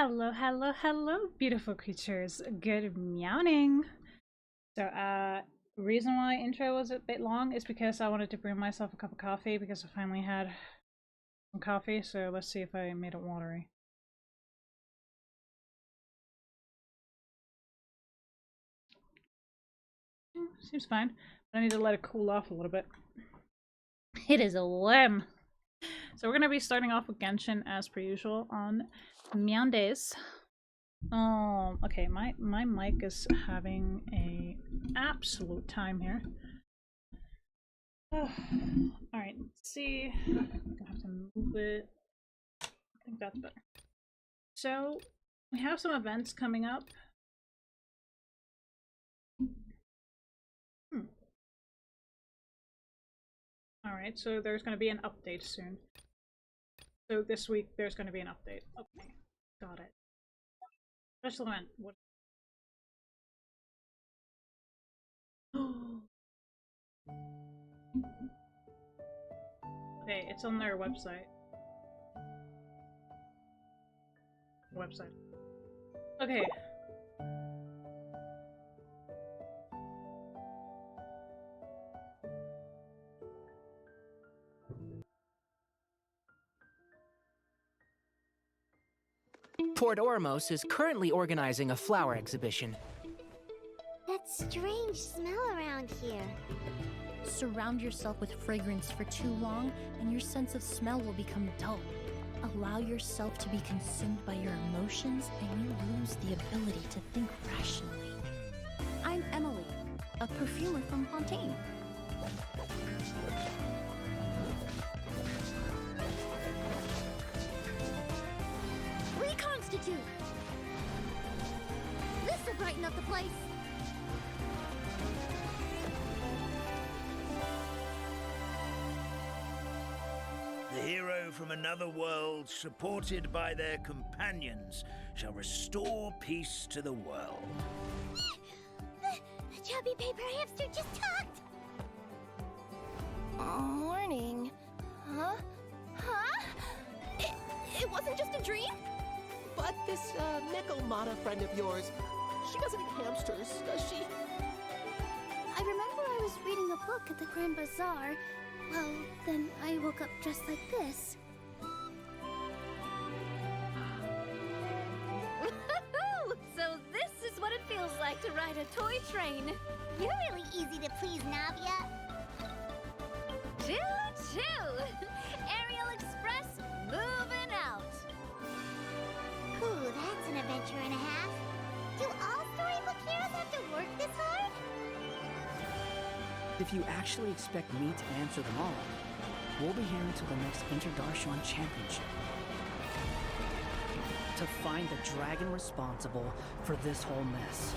Hello, hello, hello, beautiful creatures. Good meowing. So, reason why intro was a bit long is because I wanted to brew myself a cup of coffee because I finally had some coffee. So let's see if I made it watery. Seems fine, but I need to let it cool off a little bit. It is a limb. So we're gonna be starting off with Genshin as per usual on Meowndays. Okay, my mic is having a absolute time here. Alright, let's see. I'm gonna have to move it. I think that's better. So, we have some events coming up. Alright, so there's gonna be an update soon. So this week there's gonna be an update. Okay, got it. Special event. What? Okay, it's on their website. Okay. Port Ormos is currently organizing a flower exhibition. That strange smell around here. Surround yourself with fragrance for too long, and your sense of smell will become dull. Allow yourself to be consumed by your emotions, and you lose the ability to think rationally. I'm Emily, a perfumer from Fontaine. Reconstitute! This'll brighten up the place. The hero from another world, supported by their companions, shall restore peace to the world. The chubby paper hamster just talked! Morning. Huh? It wasn't just a dream? But this Nickelmata friend of yours, she doesn't eat hamsters, does she? I remember I was reading a book at the Grand Bazaar. Well, then I woke up dressed like this. So this is what it feels like to ride a toy train. You're really easy to please, Navia. Choo-choo! Aerial Express moving out. Ooh, that's an adventure and a half. Do all storybook heroes have to work this hard? If you actually expect me to answer them all, we'll be here until the next Interdarshan Championship. To find the dragon responsible for this whole mess.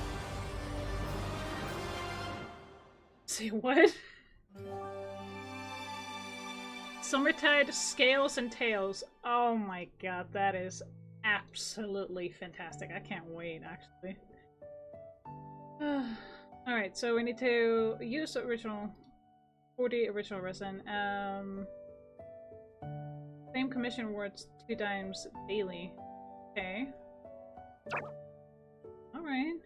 See what? Summertide Scales and Tails. Oh my god, that is absolutely fantastic. I can't wait, actually. Alright, so we need to use original 40 original resin. Same commission awards 2 times daily. Okay. Alright.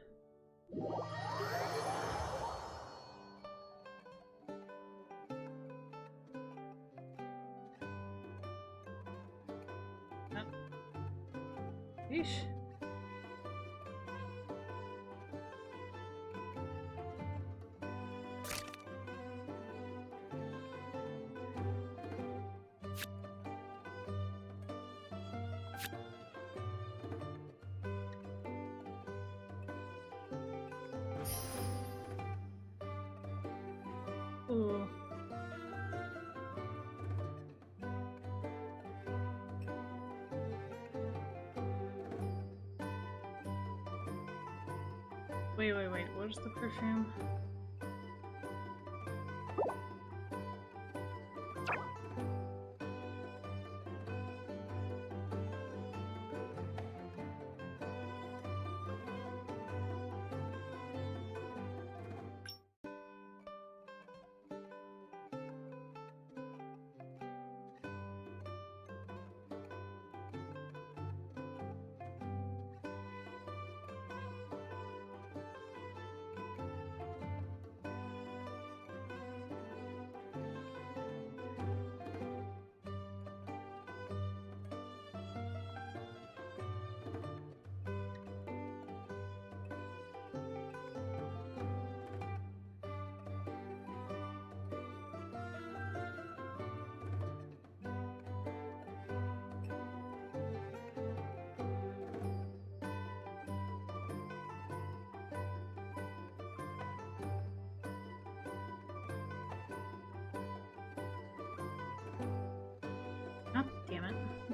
Yeesh. Ooh. Wait, what is the perfume?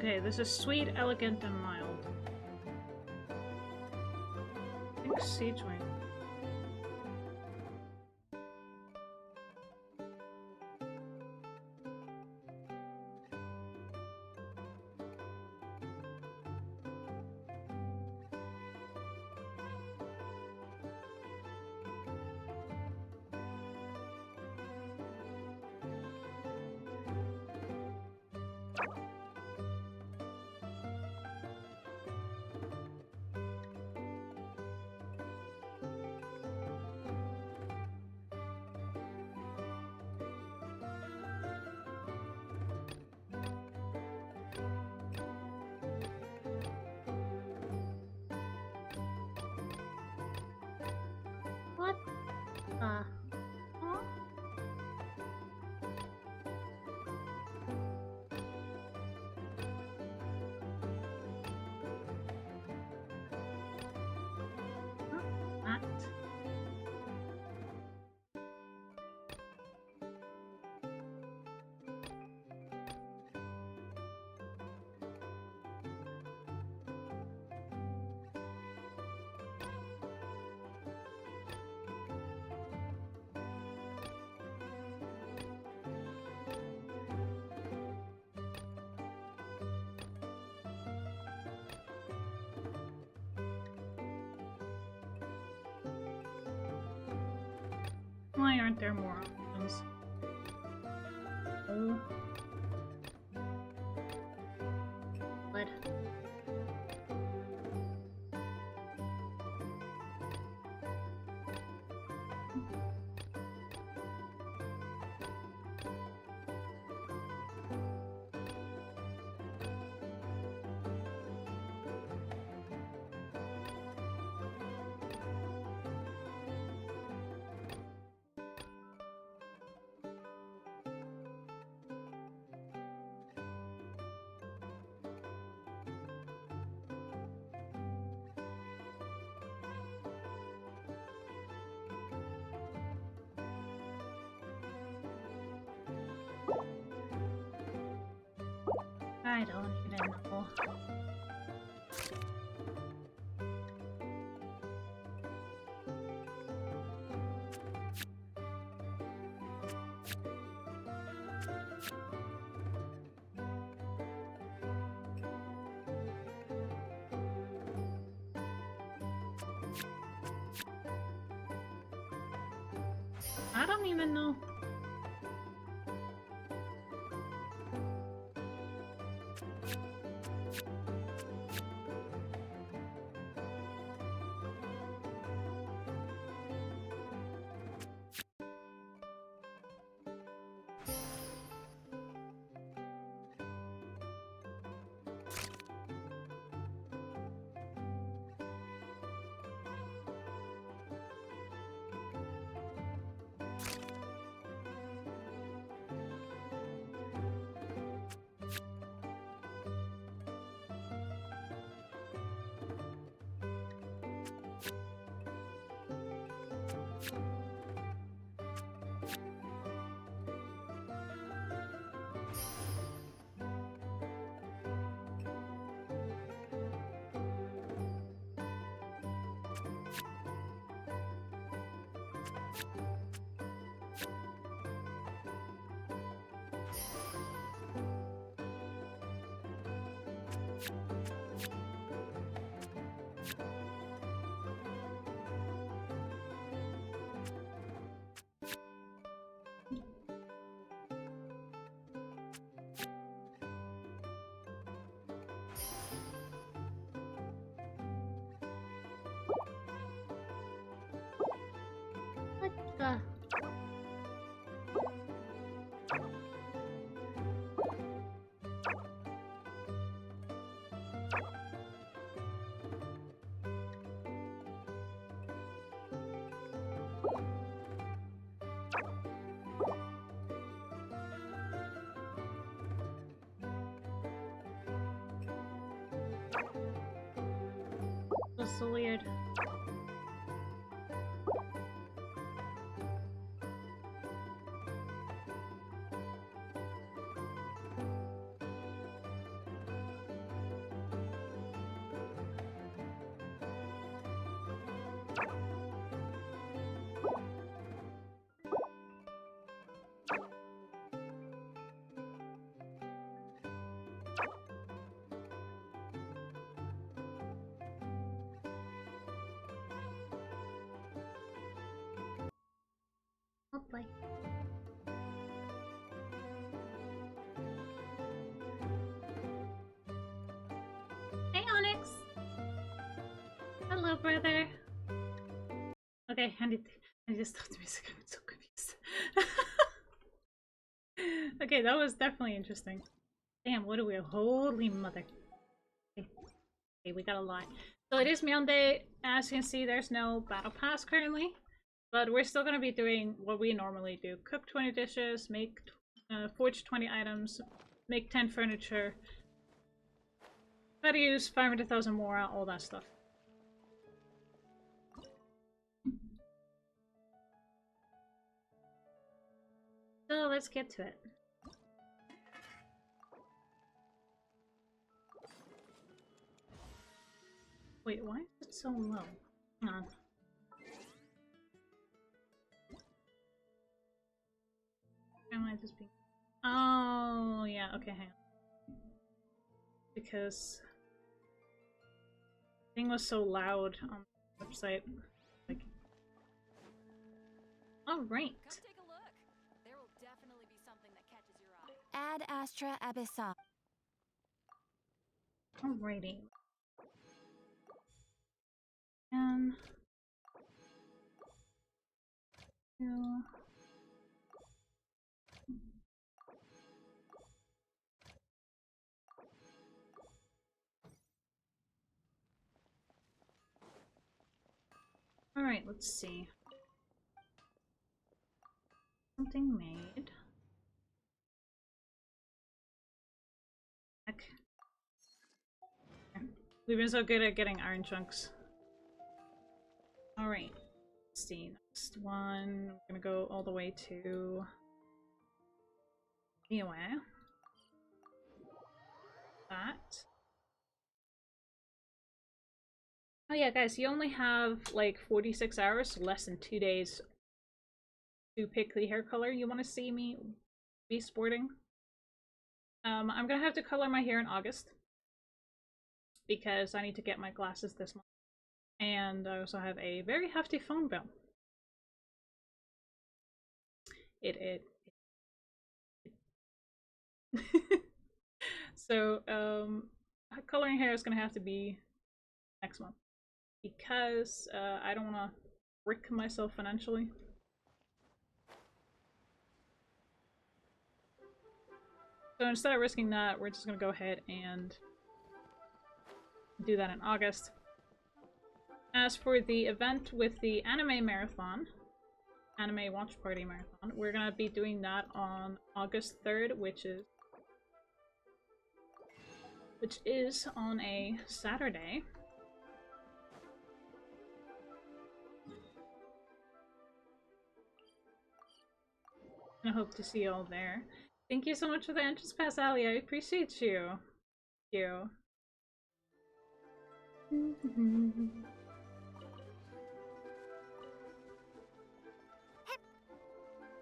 Okay, this is sweet, elegant, and mild. I think siege wing. What? Huh? What? Why aren't there more options? Oh. What? I don't even know. I don't even know. What the? That's so weird. boy. Hey, Onyx. Hello, brother. Okay, I need to stop the music. I'm so confused. Okay, that was definitely interesting. Damn, what are we? Holy mother. Okay, we got a lot. So it is Meownday. As you can see, there's no battle pass currently, but we're still going to be doing what we normally do. Cook 20 dishes, forge 20 items, make 10 furniture, gotta use 500,000 mora, all that stuff. So let's get to it. Wait, why is it so low? Hang on. Am I just being... Oh, yeah, okay, hang on. Because... the thing was so loud on the website. Like... Alright. Come take a look. There will definitely be something that catches your eye. Ad Astra Abyssa. Alrighty. And... two... Alright, let's see. Something made. Heck. We've been so good at getting iron chunks. Alright. Let's see. Next one. We're gonna go all the way to anyway. That. Oh yeah, guys, you only have like 46 hours, so less than 2 days to pick the hair color you want to see me be sporting. I'm gonna have to color my hair in August because I need to get my glasses this month. And I also have a very hefty phone bill. So, coloring hair is gonna have to be next month because I don't want to rick myself financially. So instead of risking that, we're just gonna go ahead and do that in August. As for the event with the anime marathon, anime watch party marathon, we're gonna be doing that on August 3rd, which is on a Saturday. I hope to see you all there. Thank you so much for the entrance pass, Ali. I appreciate you. Thank you.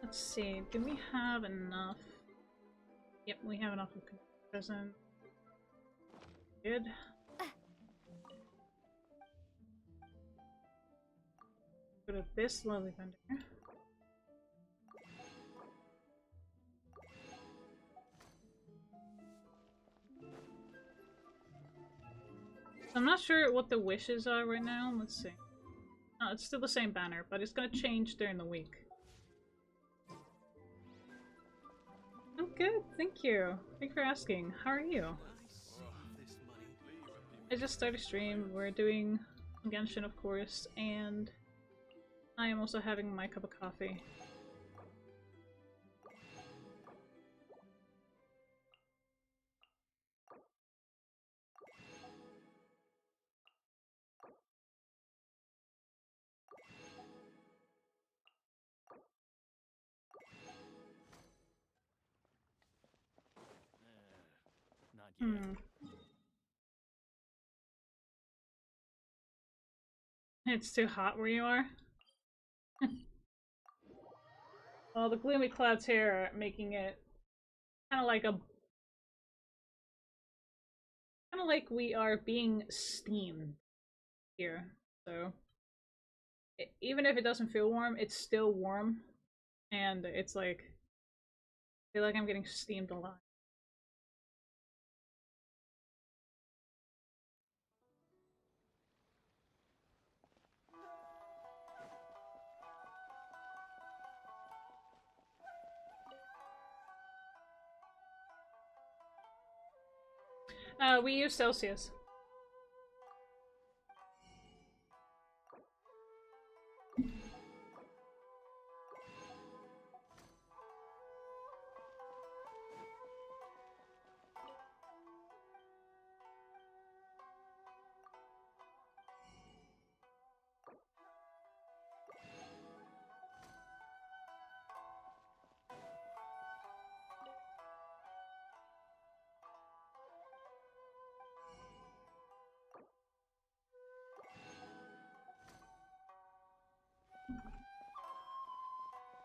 Let's see. Do we have enough? Yep, we have enough of present. Good. Go to this lovely vendor. I'm not sure what the wishes are right now. Let's see. Oh, it's still the same banner, but it's gonna change during the week. I'm good, thank you. Thanks for asking. How are you? I just started stream. We're doing Genshin, of course, and I am also having my cup of coffee. Not yet. It's too hot where you are? Well, the gloomy clouds here are making it kind of like we are being steamed here. So even if it doesn't feel warm, it's still warm. and it's like I feel like I'm getting steamed a lot. We use Celsius.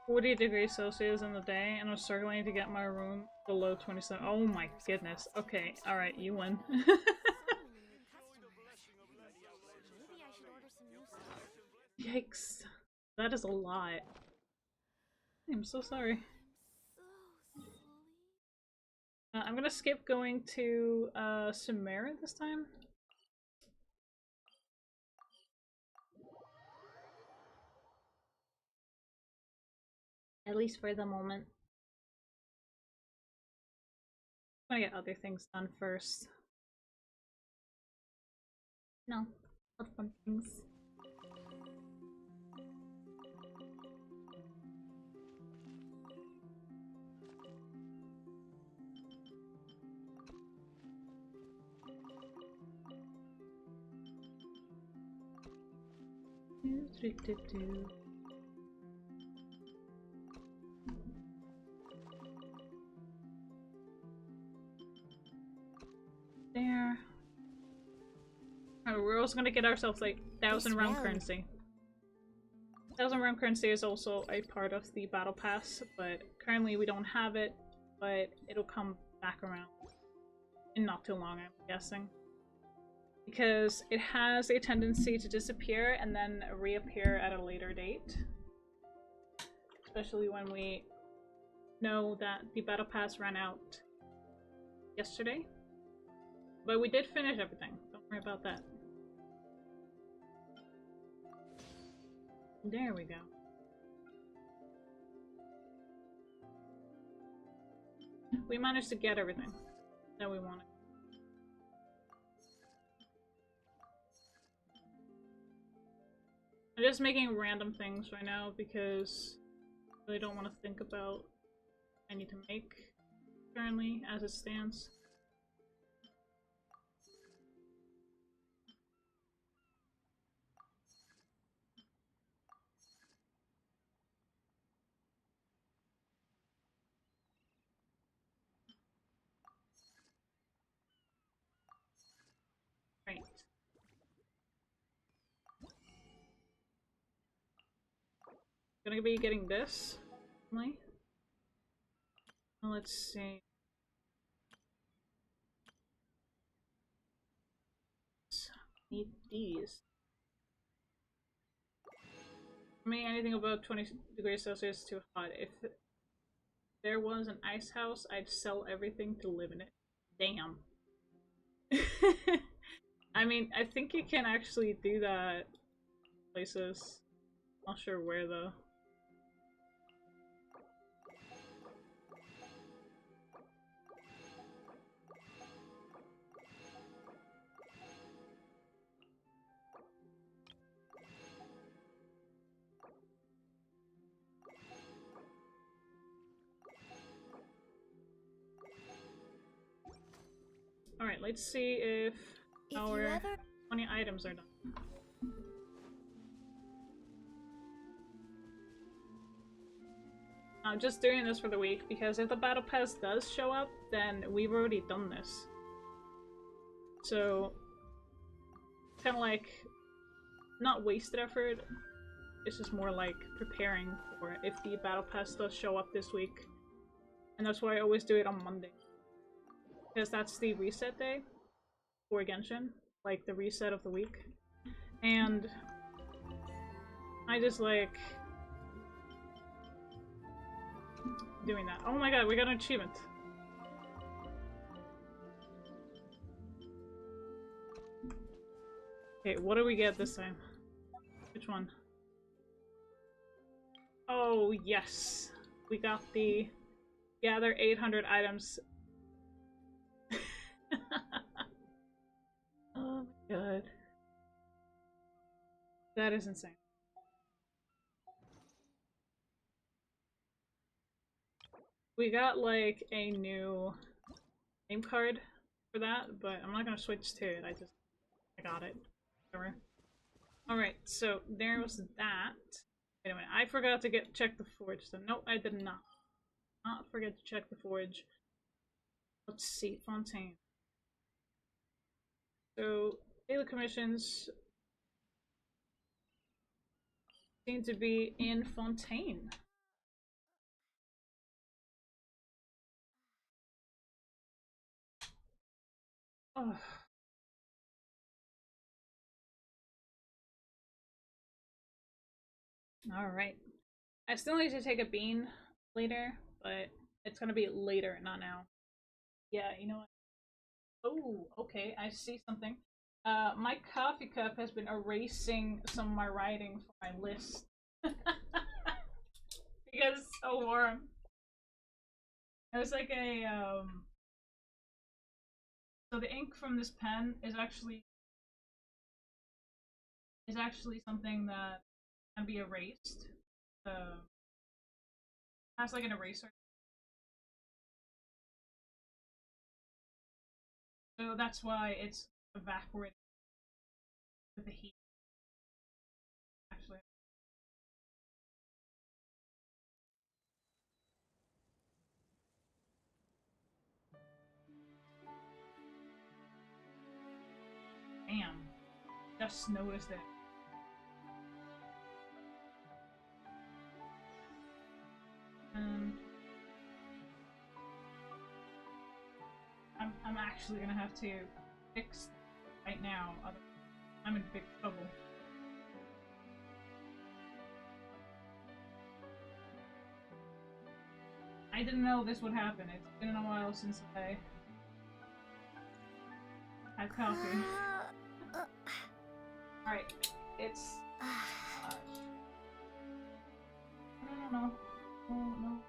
(40°C in the day, and I'm struggling to get my room below 27. Oh my goodness. Okay, alright, you win. Maybe I should order some new stuff. Yikes. That is a lot. I'm so sorry. So sleepy. I'm gonna skip going to Sumeru this time. At least for the moment. I'm gonna get other things done first. No, not fun things. There. We're also gonna get ourselves like 1,000 round currency. 1,000 round currency is also a part of the battle pass, but currently we don't have it, but it'll come back around in not too long, I'm guessing. Because it has a tendency to disappear and then reappear at a later date. Especially when we know that the battle pass ran out yesterday. But we did finish everything, don't worry about that. There we go. We managed to get everything that we wanted. I'm just making random things right now because I really don't want to think about what I need to make currently as it stands. Right. Gonna be getting this. Well, let's see. Need these. For me, anything above 20°C is too hot. If there was an ice house, I'd sell everything to live in it. Damn. I mean, I think you can actually do that places. Not sure where though. Alright, let's see if our 20 items are done. I'm just doing this for the week because if the battle pass does show up, then we've already done this. So, kind of like, not wasted effort, it's just more like preparing for if the battle pass does show up this week. And that's why I always do it on Monday. Because that's the reset day for Genshin, like the reset of the week. And I just like doing that. Oh my god, we got an achievement. Okay, what do we get this time? Which one? Oh, yes. We got the gather 800 items. Oh my god. That is insane. We got like a new name card for that, but I'm not gonna switch to it. I got it. Whatever. Alright, so there was that. Wait a minute, I forgot to check the forge, so no, I did not. Not forget to check the forge. Let's see, Fontaine. So, daily commissions seem to be in Fontaine. Oh. Alright. I still need to take a bean later, but it's gonna be later, not now. Yeah, you know what? Oh, okay, I see something. My coffee cup has been erasing some of my writing for my list. Because it's so warm. It was like so the ink from this pen is actually something that can be erased. Has like an eraser. So that's why it's evaporating with the heat. Actually. Damn. Just noticed it. I'm actually gonna have to fix right now. I'm in big trouble. I didn't know this would happen. It's been a while since I had coffee. Alright, it's... No. Oh, no.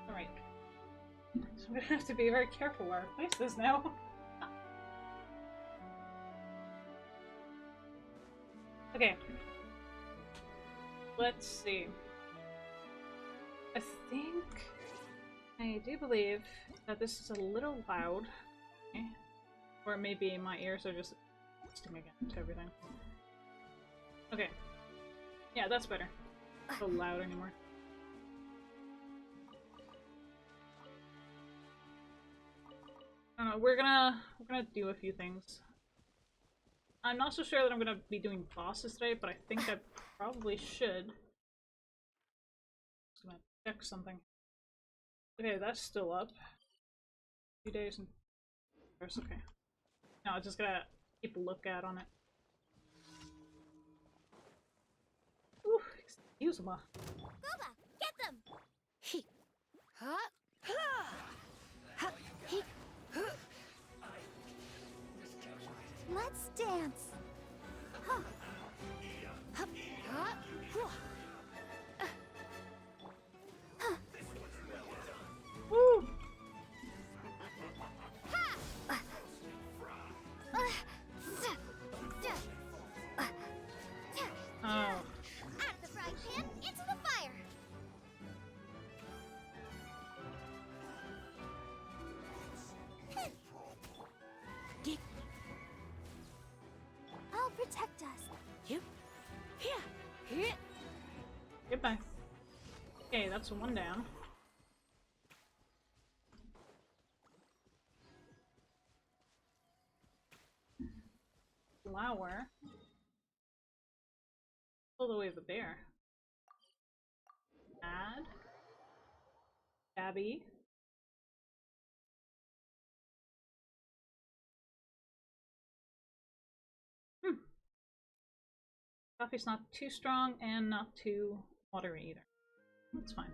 Alright. So we're gonna have to be very careful where I place this now. Okay. Let's see. I do believe that this is a little loud. Okay. Or maybe my ears are just adjusting again to everything. Okay. Yeah, that's better. Not so loud anymore. I don't know, we're gonna do a few things. I'm not so sure that I'm gonna be doing bosses today, but I think I probably should. Just gonna check something. Okay, that's still up. 2 days and okay. No, I'm just gonna keep a lookout on it. Ooh, excuse me. Boba, get them! Let's dance. Woo! Oh. Out of the frying pan, into the fire. I'll protect us. Goodbye. Okay, that's one down. Flower. All the way over there. Add. Gabby. Coffee's not too strong and not too watery either. That's fine.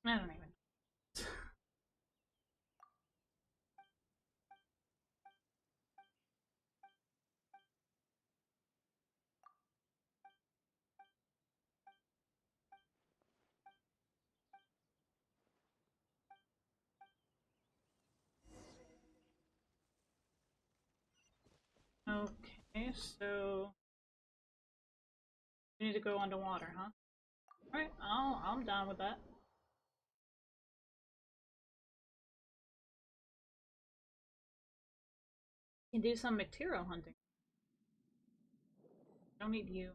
I don't even. Okay, so we need to go underwater, huh? Alright, I'm down with that. You can do some material hunting. Don't need you.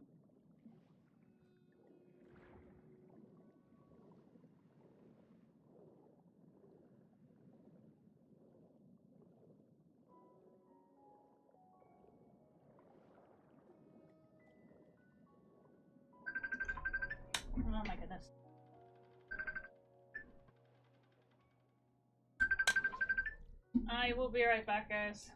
Oh my goodness. I will be right back, guys.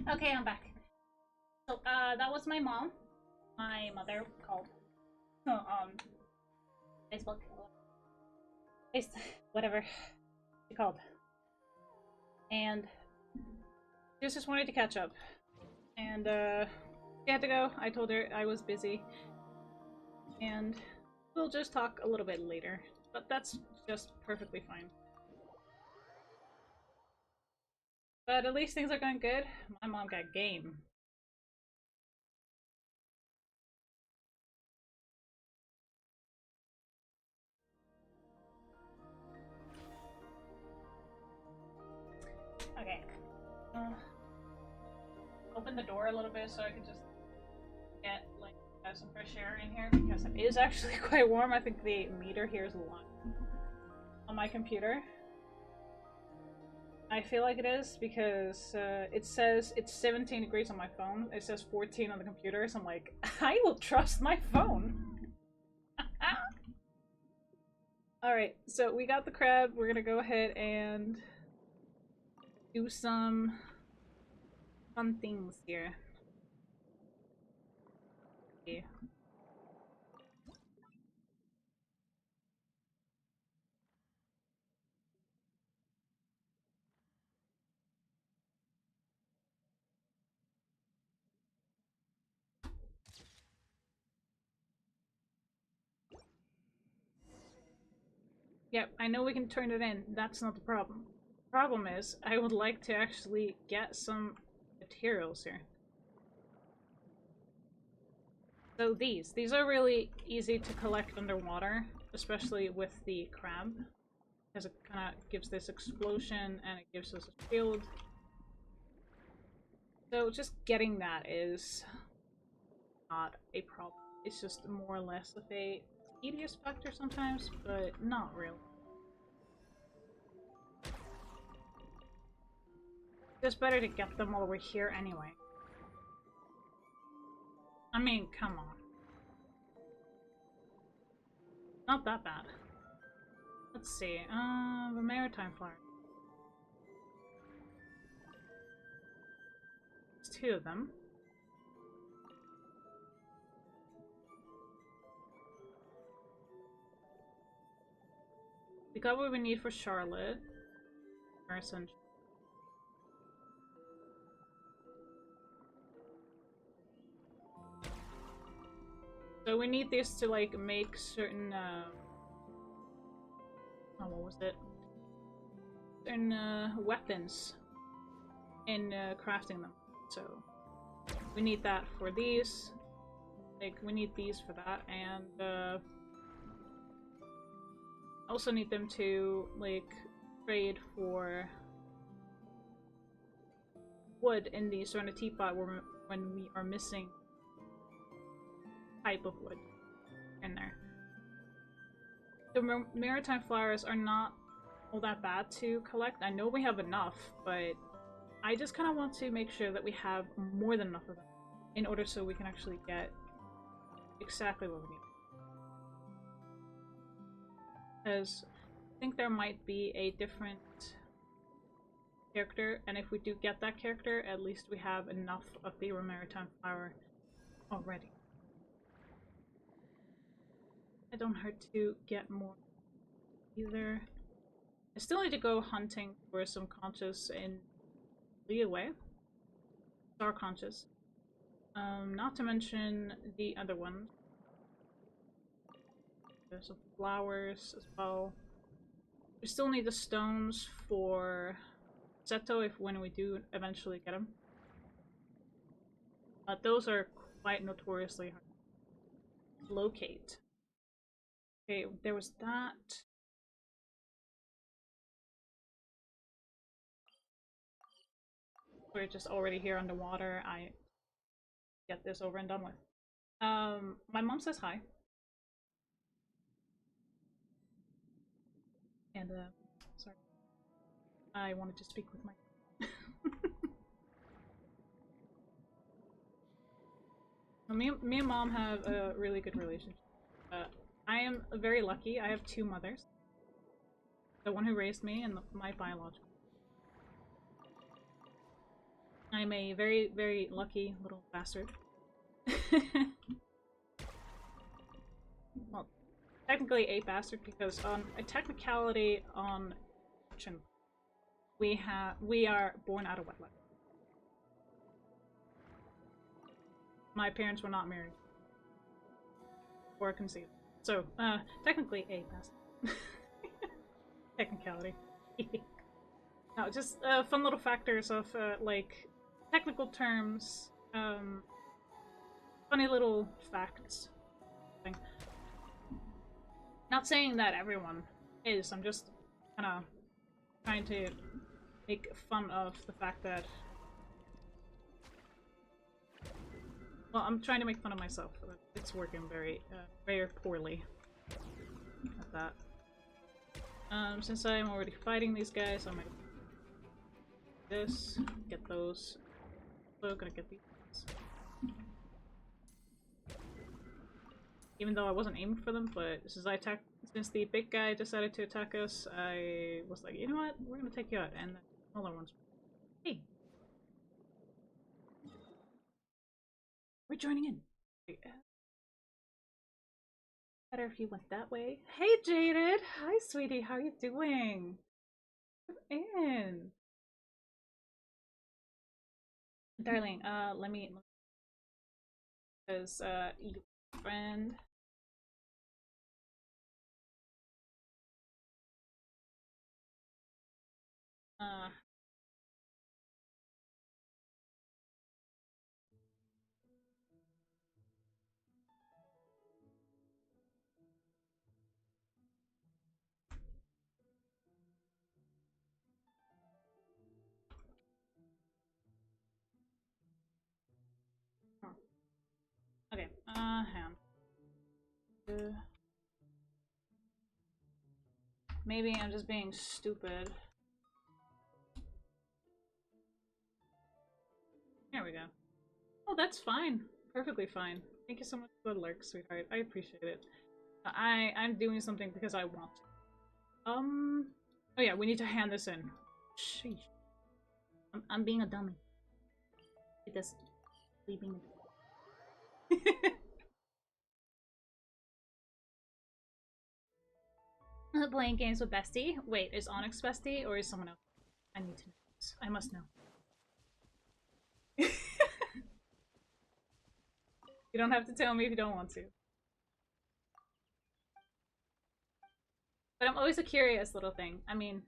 Okay, I'm back. So, that was my mom. My mother called. Facebook. Whatever she called. And she just wanted to catch up. And, she had to go. I told her I was busy. And we'll just talk a little bit later. But that's just perfectly fine. But at least things are going good. My mom got game. Okay. Open the door a little bit so I can just get like some fresh air in here because it is actually quite warm. I think the meter here is low on my computer. I feel like it is because it says it's 17 degrees on my phone. It says 14 on the computer, so I'm like, I will trust my phone. Alright, so we got the crab. We're gonna go ahead and do some fun things here. Okay. Yep, I know we can turn it in. That's not the problem. The problem is, I would like to actually get some materials here. So these are really easy to collect underwater, especially with the crab, because it kind of gives this explosion and it gives us a shield. So just getting that is not a problem. It's just more or less of a tedious factor sometimes, but not really. It's better to get them while we're here anyway. I mean, come on. Not that bad. Let's see. The maritime flower. There's 2 of them. We got what we need for Charlotte. Harrison. So we need this to like make certain oh, what was it? Certain weapons in crafting them. So we need that for these. Like we need these for that, and also need them to like trade for wood in the certain teapot when we are missing type of wood in there. The maritime flowers are not all that bad to collect. I know we have enough, but I just kind of want to make sure that we have more than enough of them in order so we can actually get exactly what we need. Because I think there might be a different character, and if we do get that character, at least we have enough of the maritime flower already. It don't hurt to get more either. I still need to go hunting for some conches in Leeway. Star conches. Not to mention the other one. There's some flowers as well. We still need the stones for Seto when we do eventually get them. But those are quite notoriously hard to locate. Okay, there was that. We're just already here underwater. I get this over and done with. My mom says hi. And, sorry. I wanted to speak with my... me and mom have a really good relationship. I am very lucky. I have 2 mothers. The one who raised me and my biological. I'm a very, very lucky little bastard. Well, technically a bastard because on a technicality on we are born out of wedlock. My parents were not married or conceived, so technically a bastard. Technicality. No, just fun little factors of like technical terms, funny little facts. Not saying that everyone is. I'm just kind of trying to make fun of the fact that. Well, I'm trying to make fun of myself. It's working very, very poorly at that. Since I'm already fighting these guys, I'm gonna do this, get those. So gonna get these. Even though I wasn't aiming for them, but since the big guy decided to attack us, I was like, you know what, we're gonna take you out, and the smaller ones. Hey, we're joining in. Better if you went that way. Hey, Jaded. Hi, sweetie. How you doing? Come in. Darling, let me because you friend. Okay, hand. Maybe I'm just being stupid. There we go. Oh, that's fine. Perfectly fine. Thank you so much for the lurk, sweetheart. I appreciate it. I'm doing something because I want to. Oh yeah, we need to hand this in. Sheesh. I'm being a dummy. It is sleeping. Playing games with Bestie? Wait, is Onyx Bestie or is someone else? I need to know this. I must know. You don't have to tell me if you don't want to. But I'm always a curious little thing. I mean,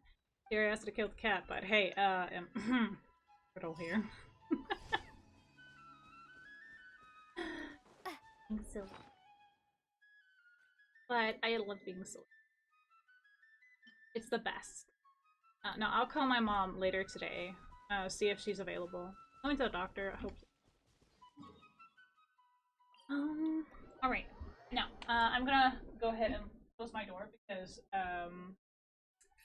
curiosity killed the cat, but hey, riddle here. Being silly. But I love being silly. It's the best. No, I'll call my mom later today. See if she's available. Going to the doctor. I hope so. Alright. Now, I'm gonna go ahead and close my door because,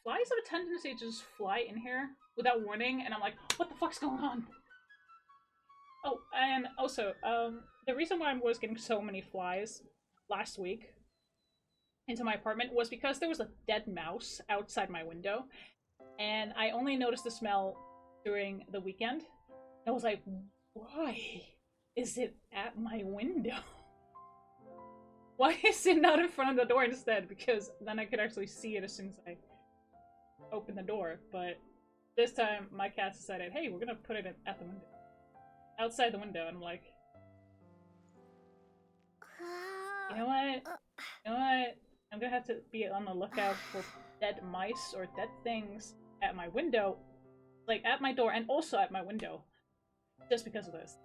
flies have a tendency to just fly in here without warning, and I'm like, what the fuck's going on? Oh, and also, the reason why I was getting so many flies last week into my apartment was because there was a dead mouse outside my window, and I only noticed the smell during the weekend. I was like, why is it at my window? Why is it not in front of the door instead? Because then I could actually see it as soon as I open the door. But this time, my cat decided, hey, we're gonna put it at the window. Outside the window, and I'm like, you know what? You know what? I'm gonna have to be on the lookout for dead mice or dead things at my window. Like, at my door, and also at my window. Just because of this.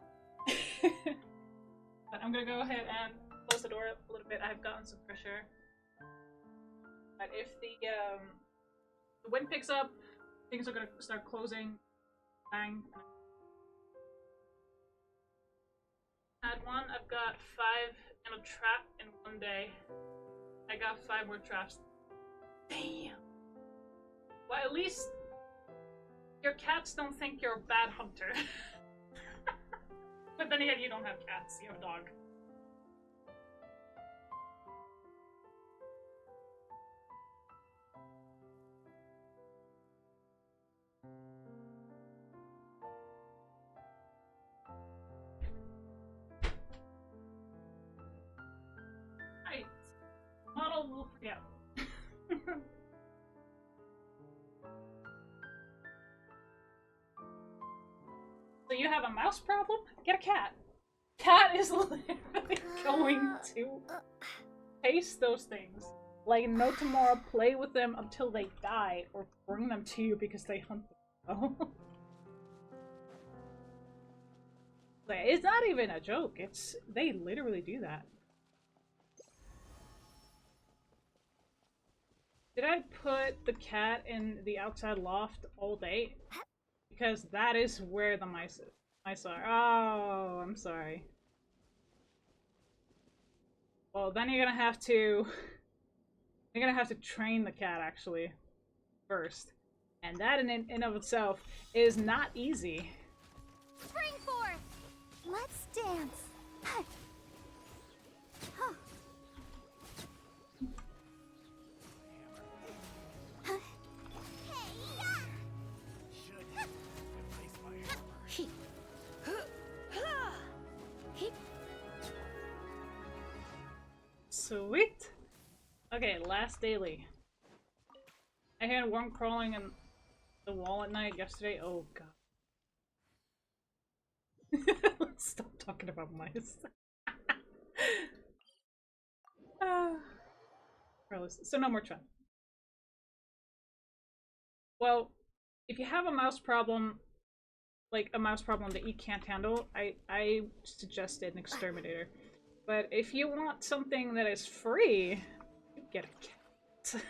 But I'm gonna go ahead and close the door a little bit. I've gotten some fresh air. But if the wind picks up, things are gonna start closing. Bang. Had one, I've got 5 in a trap in one day. I got 5 more traps. Damn. Well, at least your cats don't think you're a bad hunter. But then again, you don't have cats, you have a dog. Yeah. So you have a mouse problem? Get a cat. Cat is literally going to chase those things. Like no tomorrow, play with them until they die, or bring them to you because they hunt them. Like, it's not even a joke. They literally do that. Did I put the cat in the outside loft all day? Because that is where the mice are. Oh, I'm sorry. Well, then you're gonna have to train the cat actually first, and that in of itself is not easy. Spring forth! Let's dance. Sweet! Okay, last daily. I had one crawling in the wall at night yesterday. Oh god. Let's stop talking about mice. So no more try. Well, if you have a mouse problem, like a mouse problem that you can't handle, I suggested an exterminator. But if you want something that is free, you get a cat.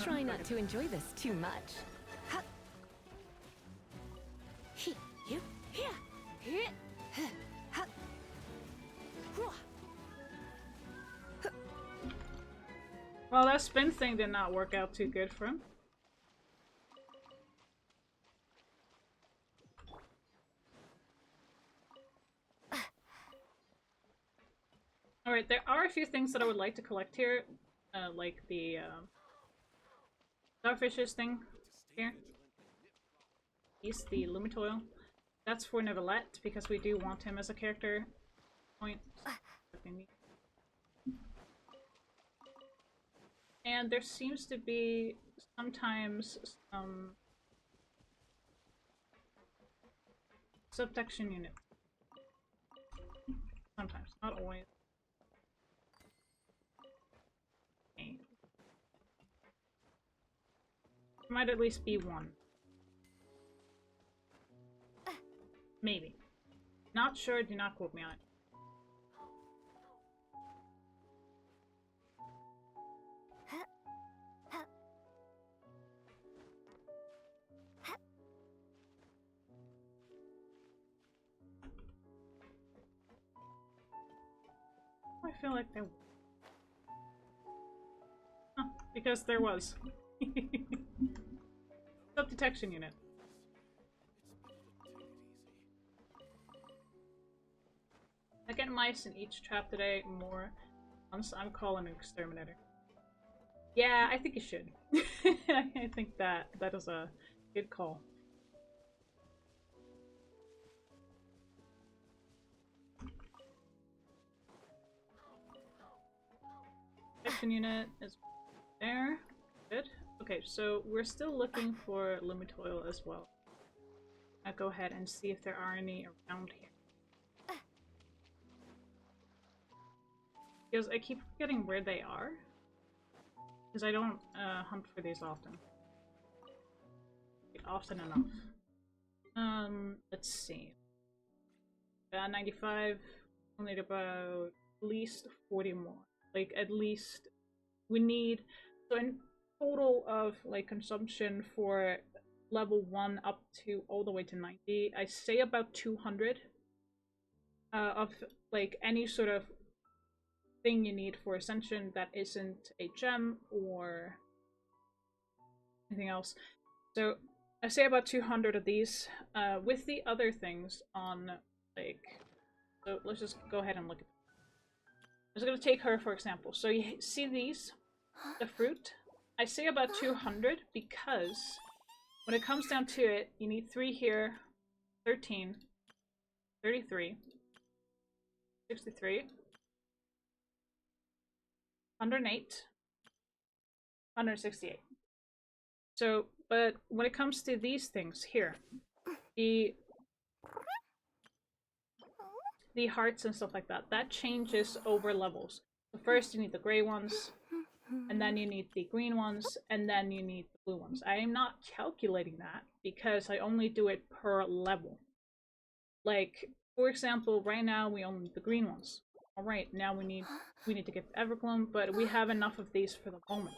Try not to enjoy this too much. Well, that spin thing did not work out too good for him. Alright, there are a few things that I would like to collect here. Like the starfishes thing here. He's the Lumitoil. That's for Neuvillette, because we do want him as a character point. And there seems to be sometimes some subsection unit. Sometimes, not always. Okay. Might at least be one. Maybe. Not sure, do not quote me on it. I feel like there was. Huh, because there was. Sub-detection unit. I get mice in each trap today more. Once I'm calling an exterminator. Yeah, I think you should. I think that is a good call. Detection unit is there. Good. Okay, so we're still looking for Lumitoil as well. I'll go ahead and see if there are any around here. Because I keep forgetting where they are. Because I don't hunt for these often. Often enough. Let's see. 95. We'll need about at least 40 more. Like, at least we need... So in total of, like, consumption for level 1 up to all the way to 90, I say about 200 of, like, any sort of thing you need for Ascension that isn't a gem or anything else. So I say about 200 of these, with the other things on, like... So let's just go ahead and look at them. I'm just gonna take her for example. So you see these? The fruit? I say about 200 because when it comes down to it, you need 3 here, 13, 33, 63, 108, 168. So, but when it comes to these things here, the hearts and stuff like that, that changes over levels. So first you need the gray ones, and then you need the green ones, and then you need the blue ones. I am not calculating that because I only do it per level. Like, for example, right now we only need the green ones. Alright, now we need to get the Evergloom, but we have enough of these for the moment.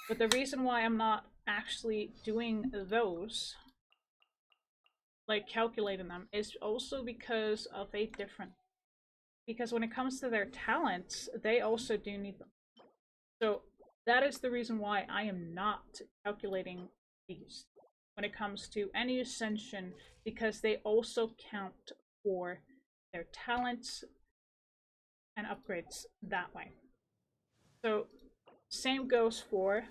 But the reason why I'm not actually doing those, like calculating them, is also because of a different. Because when it comes to their talents, they also do need them. So that is the reason why I am not calculating these when it comes to any ascension, because they also count for their talents and upgrades that way. So same goes for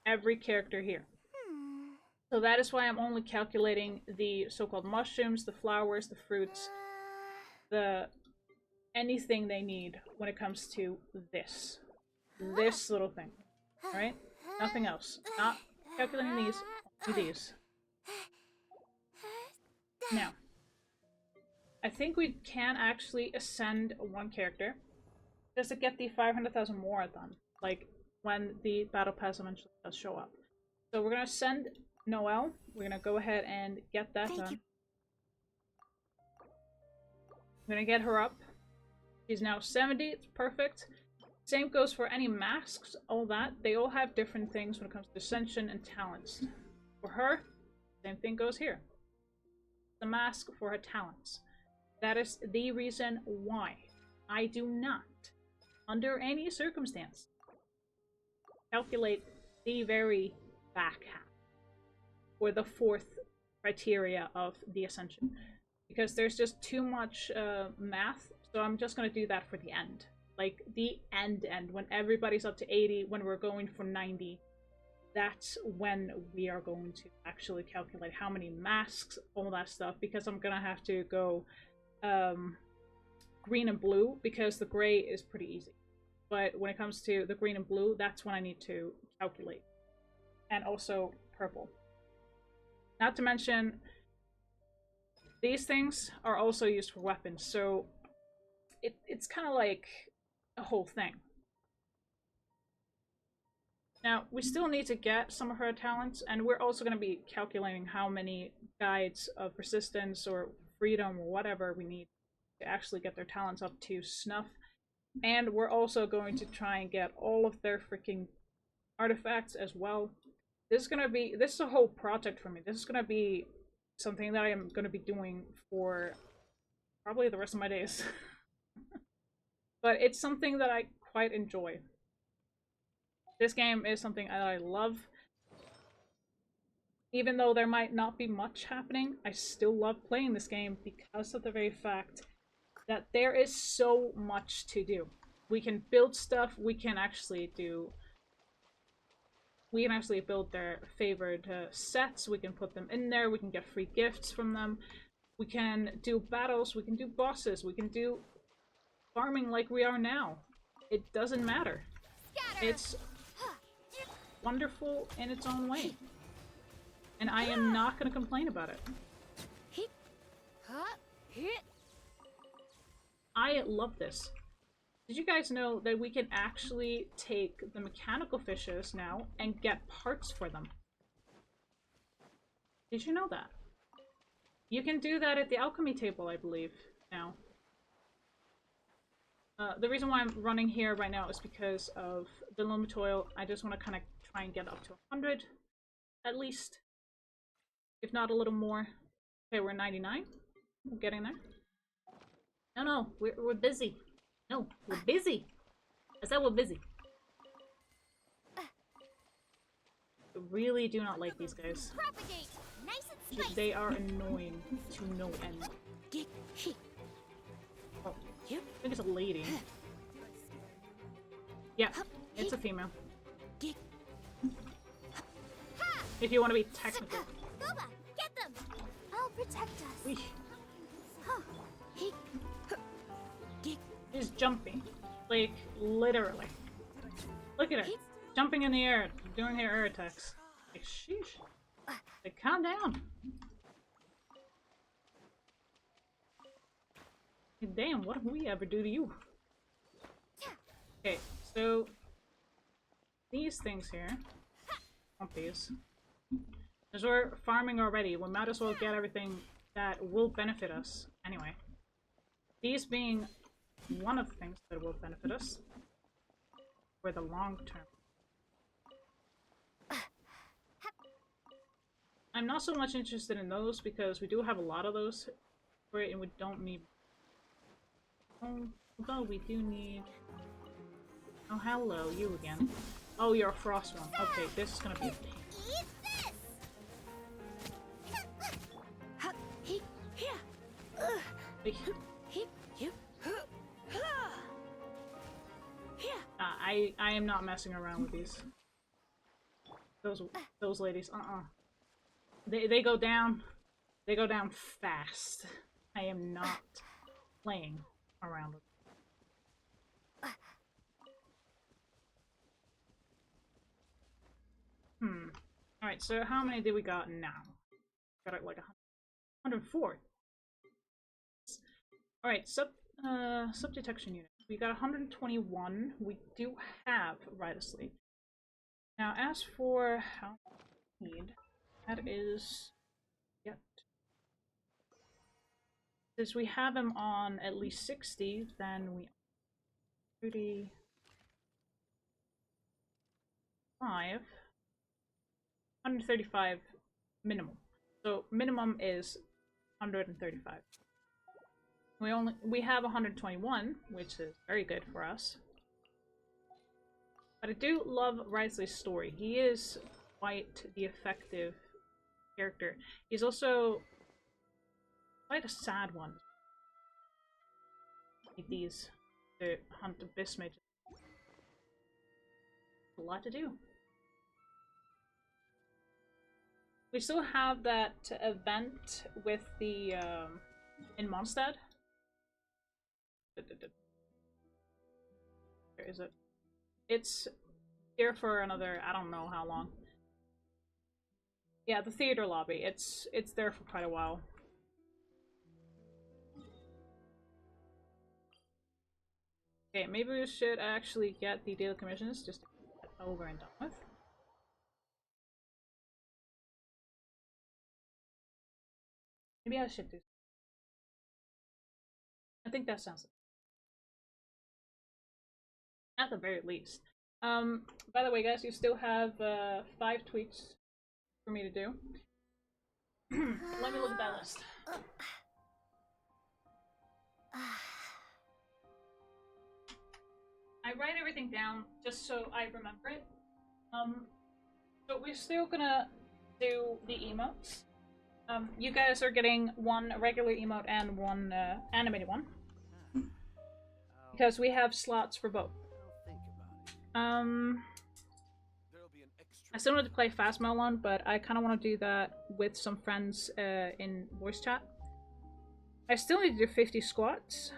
every character here. So that is why I'm only calculating the so-called mushrooms, the flowers, the fruits, the anything they need when it comes to this little thing. Alright? Nothing else. Not calculating these, only these. Now, I think we can actually ascend one character just to get the 500,000 more done, like when the battle pass eventually does show up. So we're gonna send Noelle. We're gonna go ahead and get that done. I'm gonna get her up. She's now 70. It's perfect. Same goes for any masks, all that. They all have different things when it comes to ascension and talents. For her, same thing goes here. The mask for her talents. That is the reason why I do not, under any circumstance, calculate the very back half or the 4th criteria of the ascension, because there's just too much math. So I'm just going to do that for the end, like the end when everybody's up to 80, when we're going for 90. That's when we are going to actually calculate how many masks, all that stuff, because I'm gonna have to go green and blue, because the gray is pretty easy. But when it comes to the green and blue, that's when I need to calculate. And also purple. Not to mention, these things are also used for weapons, so it's kind of like a whole thing. Now, we still need to get some of her talents, and we're also going to be calculating how many guides of resistance or freedom or whatever we need to actually get their talents up to snuff. And we're also going to try and get all of their freaking artifacts as well. This is a whole project for me. This is going to be something that I am going to be doing for probably the rest of my days. But it's something that I quite enjoy. This game is something that I love. Even though there might not be much happening, I still love playing this game because of the very fact that there is so much to do. We can build stuff, we can actually build their favored sets, we can put them in there, we can get free gifts from them, we can do battles, we can do bosses, we can do farming like we are now. It doesn't matter. It's wonderful in its own way. And I am not going to complain about it. I love this. Did you guys know that we can actually take the mechanical fishes now and get parts for them? Did you know that? You can do that at the alchemy table, I believe, now. The reason why I'm running here right now is because of the Lumitoil. I just want to kind of try and get up to 100, at least. If not a little more. Okay, we're 99. We're getting there. No, we're busy. No, we're busy. I said we're busy. I really do not like these guys. Propagate. Nice and spicy. They are annoying to no end. Oh, I think it's a lady. Yeah, it's a female. If you want to be technical. Goba, get them! I'll protect us. Eesh. Huh. He... He's jumping. Like, literally. Look at her. Jumping in the air, doing her air attacks. Like, sheesh. Like, calm down. Like, damn, what did we ever do to you? Okay, so... these things here. Want these. As we're farming already, we might as well get everything that will benefit us. Anyway. These being one of the things that will benefit us. For the long term. I'm not so much interested in those because we do have a lot of those for it and we don't need... although we do need... oh, hello, you again. Oh, you're a frost one. Okay, this is gonna be... Eat this! I am not messing around with these. Those ladies, They go down. They go down fast. I am not playing around with them. Alright, so how many do we got now? Got like 104. Alright, sub-detection unit. We got 121. We do have Ride Asleep. Now, as for how we need, that is... yep. Since we have him on at least 60, then we... 35. 135 minimum. So minimum is 135. We have 121, which is very good for us. But I do love Risley's story. He is quite the effective character. He's also quite a sad one. Like these to hunt abyss mages. A lot to do. We still have that event with the in Mondstadt. Where is it? It's here for another, I don't know how long. Yeah, the theater lobby. It's there for quite a while. Okay, maybe we should actually get the daily commissions just to get over and done with. Maybe I should do. I think that sounds at the very least. By the way, guys, you still have 5 tweets for me to do. Let me look at that list. I write everything down just so I remember it. So we're still gonna do the emotes. You guys are getting one regular emote and one animated one. Because we have slots for both. I still want to play Phasmo one, but I kind of want to do that with some friends in voice chat. I still need to do 50 squats.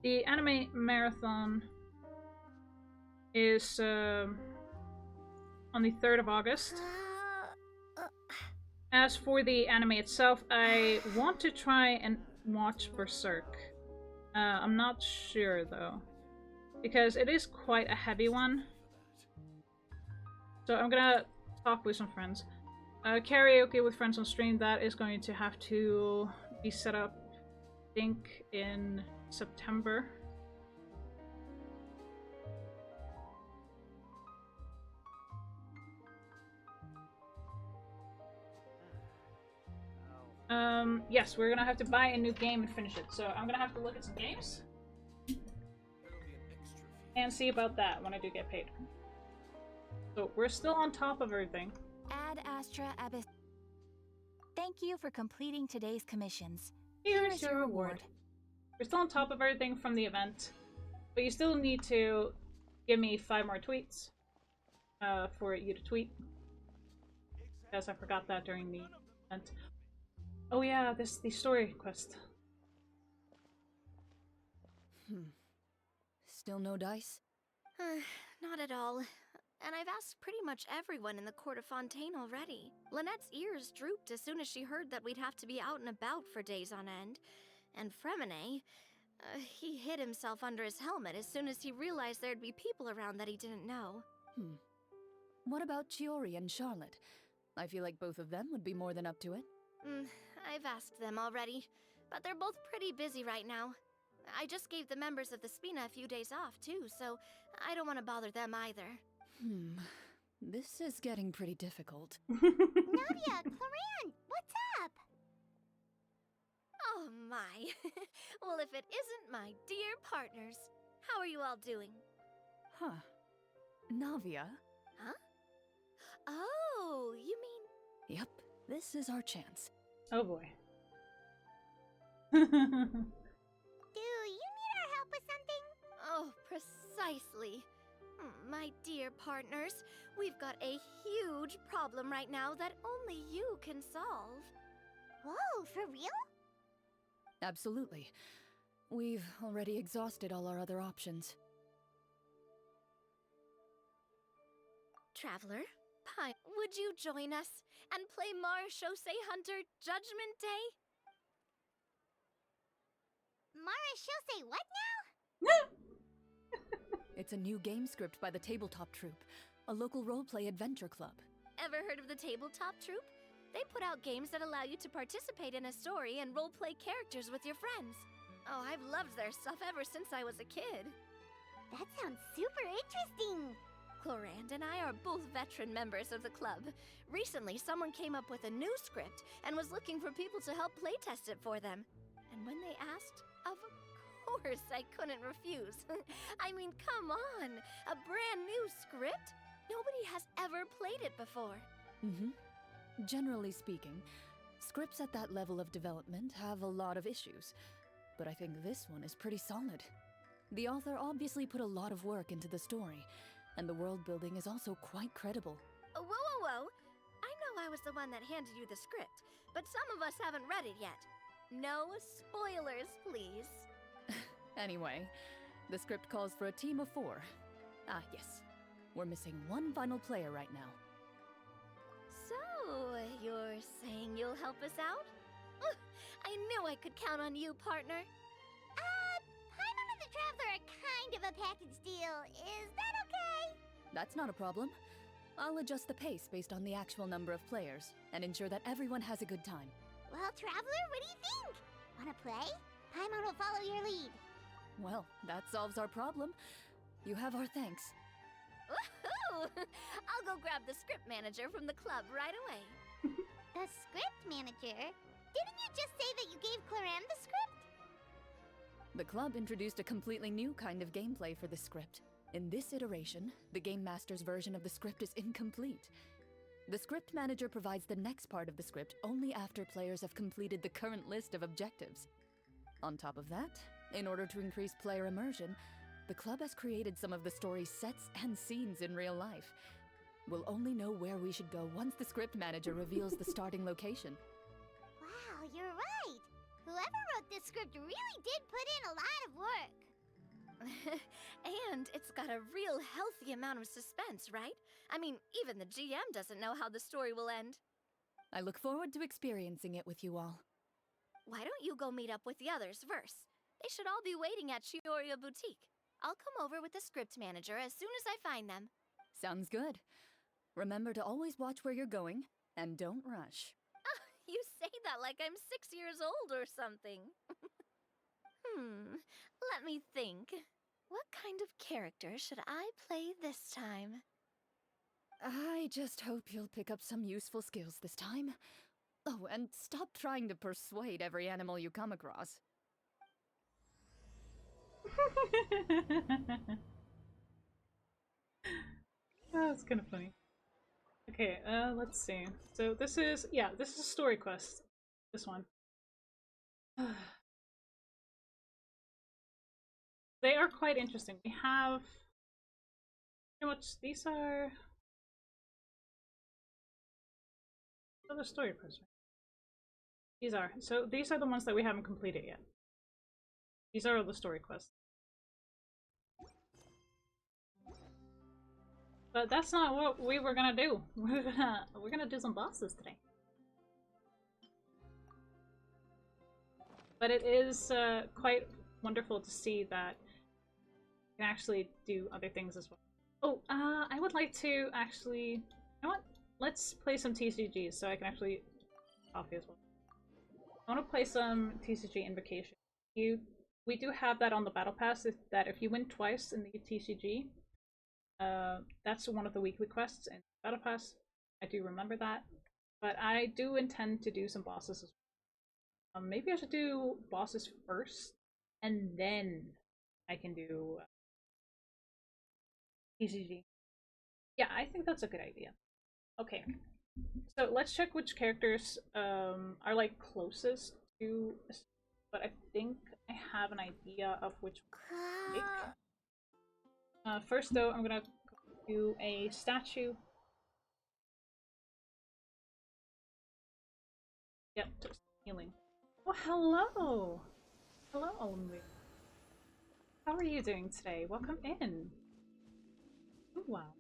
The anime marathon is on the 3rd of August. As for the anime itself, I want to try and watch Berserk. I'm not sure though, because it is quite a heavy one. So I'm gonna talk with some friends. Karaoke with friends on stream, that is going to have to be set up, I think, in September. Yes, we're gonna have to buy a new game and finish it. So I'm gonna have to look at some games and see about that when I do get paid. So we're still on top of everything. Ad Astra Abyss. Thank you for completing today's commissions. Here's your reward. We're still on top of everything from the event, but you still need to give me 5 more tweets for you to tweet. Guys, I forgot that during the event. Oh yeah, the story quest. Still no dice? Not at all. And I've asked pretty much everyone in the court of Fontaine already. Lynette's ears drooped as soon as she heard that we'd have to be out and about for days on end. And Fremine, he hid himself under his helmet as soon as he realized there'd be people around that he didn't know. What about Chiori and Charlotte? I feel like both of them would be more than up to it. I've asked them already, but they're both pretty busy right now. I just gave the members of the Spina a few days off, too, so I don't want to bother them either. This is getting pretty difficult. Nadia, Cloran, what's up? Oh my. Well, if it isn't my dear partners, how are you all doing? Huh. Navia? Huh? Oh, you mean... Yep, this is our chance. Oh boy. Do you need our help with something? Oh, precisely. My dear partners, we've got a huge problem right now that only you can solve. Whoa, for real? Absolutely. We've already exhausted all our other options. Traveler, Pine, would you join us and play Marechaussee Hunter Judgment Day? Marechaussee what now? It's a new game script by the Tabletop Troupe, a local roleplay adventure club. Ever heard of the Tabletop Troupe? They put out games that allow you to participate in a story and roleplay characters with your friends. Oh, I've loved their stuff ever since I was a kid. That sounds super interesting. Clorand and I are both veteran members of the club. Recently, someone came up with a new script and was looking for people to help playtest it for them. And when they asked, of course I couldn't refuse. I mean, come on, a brand new script? Nobody has ever played it before. Generally speaking, scripts at that level of development have a lot of issues, but I think this one is pretty solid. The author obviously put a lot of work into the story, and the world building is also quite credible. Whoa, whoa, whoa! I know I was the one that handed you the script, but some of us haven't read it yet. No spoilers, please. Anyway, the script calls for a team of 4. Ah, yes. We're missing one final player right now. So, you're saying you'll help us out? I knew I could count on you, partner. Paimon and the Traveler are kind of a package deal. Is that okay? That's not a problem. I'll adjust the pace based on the actual number of players, and ensure that everyone has a good time. Well, Traveler, what do you think? Wanna play? Paimon will follow your lead. Well, that solves our problem. You have our thanks. Woohoo! I'll go grab the script manager from the club right away. The script manager? Didn't you just say that you gave Cloran the script? The club introduced a completely new kind of gameplay for the script. In this iteration, the Game Master's version of the script is incomplete. The script manager provides the next part of the script only after players have completed the current list of objectives. On top of that, in order to increase player immersion, the club has created some of the story's sets and scenes in real life. We'll only know where we should go once the script manager reveals the starting location. Wow, you're right. Whoever wrote this script really did put in a lot of work. And it's got a real healthy amount of suspense, right? I mean, even the GM doesn't know how the story will end. I look forward to experiencing it with you all. Why don't you go meet up with the others first? They should all be waiting at Chioria Boutique. I'll come over with the script manager as soon as I find them. Sounds good. Remember to always watch where you're going, and don't rush. You say that like I'm 6 years old or something. Let me think. What kind of character should I play this time? I just hope you'll pick up some useful skills this time. Oh, and stop trying to persuade every animal you come across. Oh, that's kind of funny. Okay, let's see. So this is, yeah, this is a story quest. This one. They are quite interesting. We have pretty much, these are Oh, the story quests. These are the ones that we haven't completed yet. These are all the story quests. But that's not what we were gonna do. We're gonna do some bosses today. But it is quite wonderful to see that you can actually do other things as well. Oh, I would like to actually... You know what? Let's play some TCGs so I can actually... Coffee as well. I want to play some TCG Invocation. We do have that on the Battle Pass, that if you win twice in the TCG, that's one of the weekly quests in Battle Pass. I do remember that. But I do intend to do some bosses as well. Maybe I should do bosses first, and then I can do TCG. Yeah, I think that's a good idea. Okay, so let's check which characters are like closest to, but I think I have an idea of which one to pick. First though, I'm gonna do a statue. Yep, just healing. Oh, hello! Hello, Olmwe. How are you doing today? Welcome in. Oh, wow.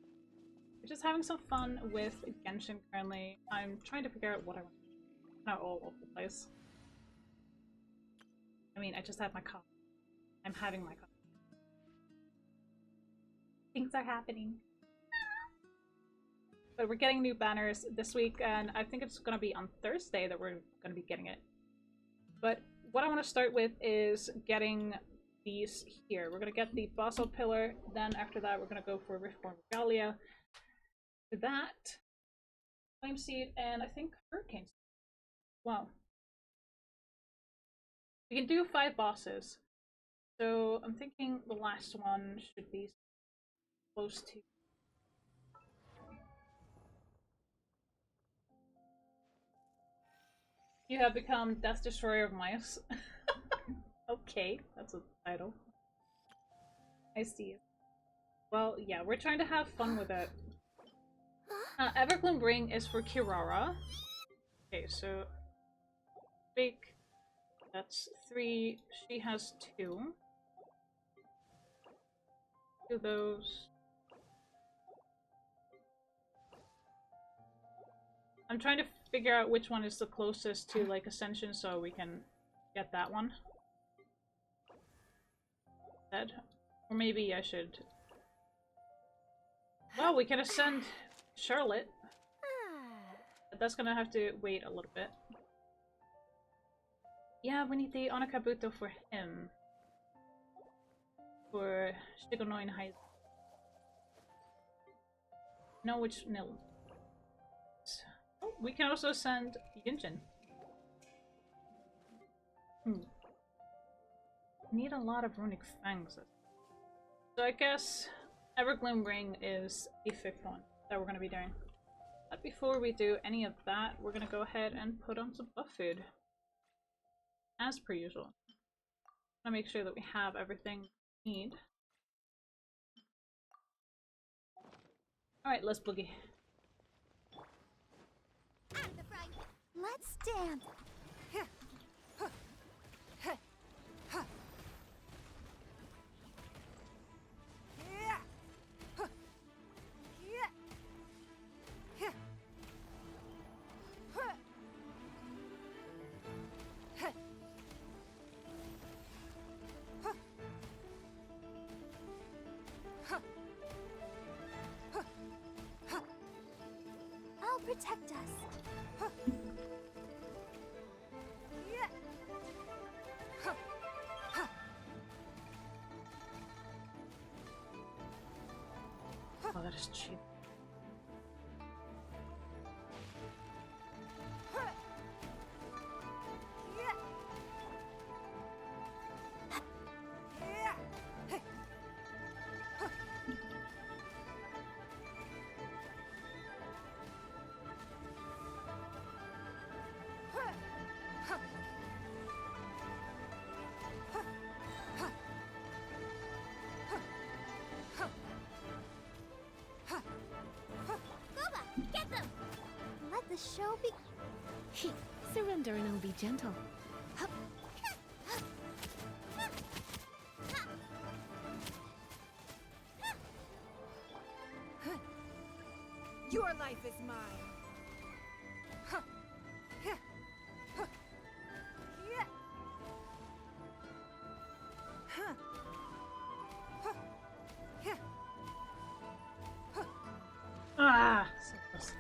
We're just having some fun with Genshin currently. I'm trying to figure out what I want to do. Not all over the place. I mean, I just had my coffee. I'm having my coffee. Things are happening. But we're getting new banners this week, and I think it's going to be on Thursday that we're going to be getting it. But what I want to start with is getting these here. We're going to get the Basalt Pillar, then after that we're going to go for Riftborn Regalia. For that, Flame Seed, and I think Hurricane Seed. Wow. We can do 5 bosses. So I'm thinking the last one should be close to... You have become Death Destroyer of Mice. Okay, that's a title. I see. Well, yeah, we're trying to have fun with it. Evergloom Ring is for Kirara. Okay, so... Big. That's 3. She has 2. Do those. I'm trying to figure out which one is the closest to, like, Ascension so we can get that one. Dead. Or maybe I should... Well, we can ascend Charlotte. But that's gonna have to wait a little bit. Yeah, we need the Onakabuto for him. For Shigonoin Heiz. No, which nil. Oh, we can also send Yunjin. Need a lot of runic fangs. So I guess Evergloom Ring is the 5th one that we're going to be doing. But before we do any of that, we're going to go ahead and put on some buff food. As per usual. I'm going to make sure that we have everything we need. Alright, let's boogie. Let's dance. I'll protect us. Oh, that is cheap. Get them! Let the show begin. Surrender and I'll be gentle. Your life is mine. Ah, so close.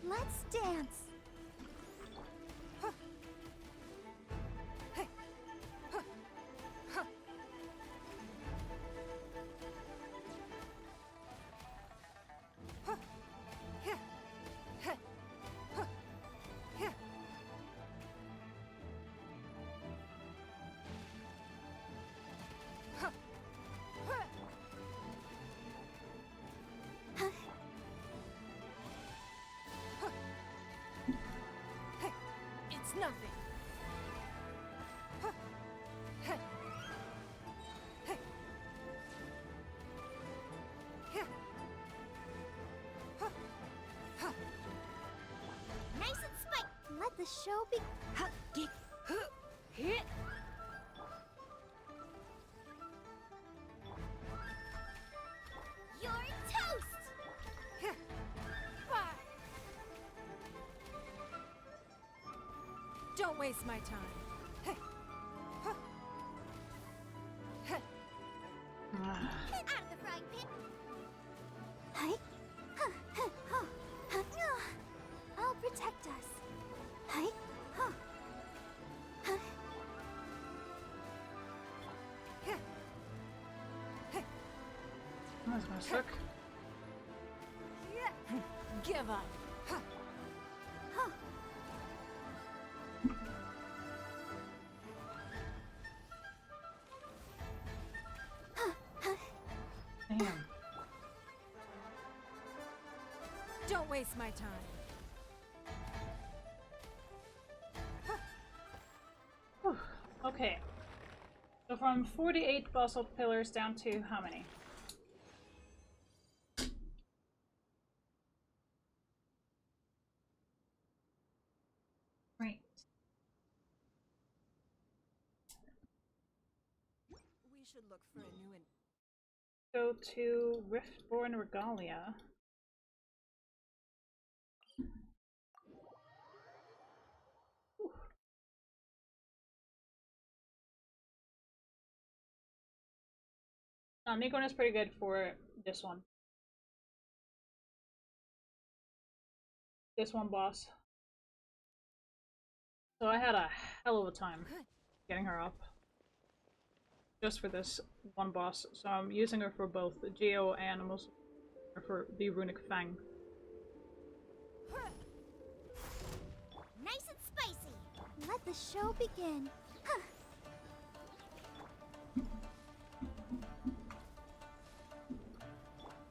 Let's dance. It's nothing. Nice and spike. Let the show begin. You're toast. Don't waste my time. Out of the frying pan. Hi. I'll protect us. Hi. That's gonna suck. Give up. Damn. Don't waste my time. Whew. Okay. So from 48 basalt pillars down to how many? Right. We should look for a new one. Go to Riftborn Regalia. Whew. Nikon is pretty good for this one. This one boss. So I had a hell of a time getting her up. Just for this one boss. So I'm using her for both the Geo and I'm also for the Runic Fang. Nice and spicy. Let the show begin.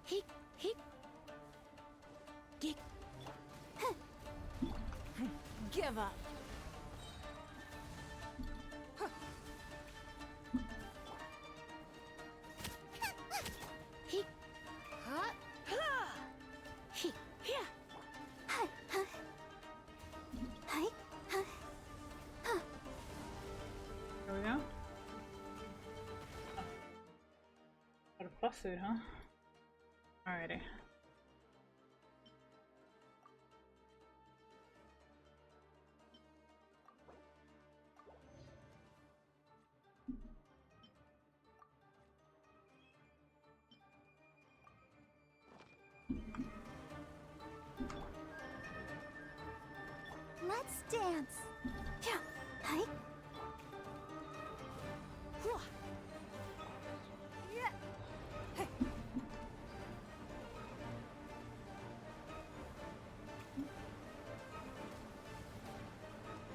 Hick, hick. Gick. Give up. Hick. Hick. Here. Hi. There we go. Got a buff food, huh? Alrighty. Let's dance. Yeah. Hi.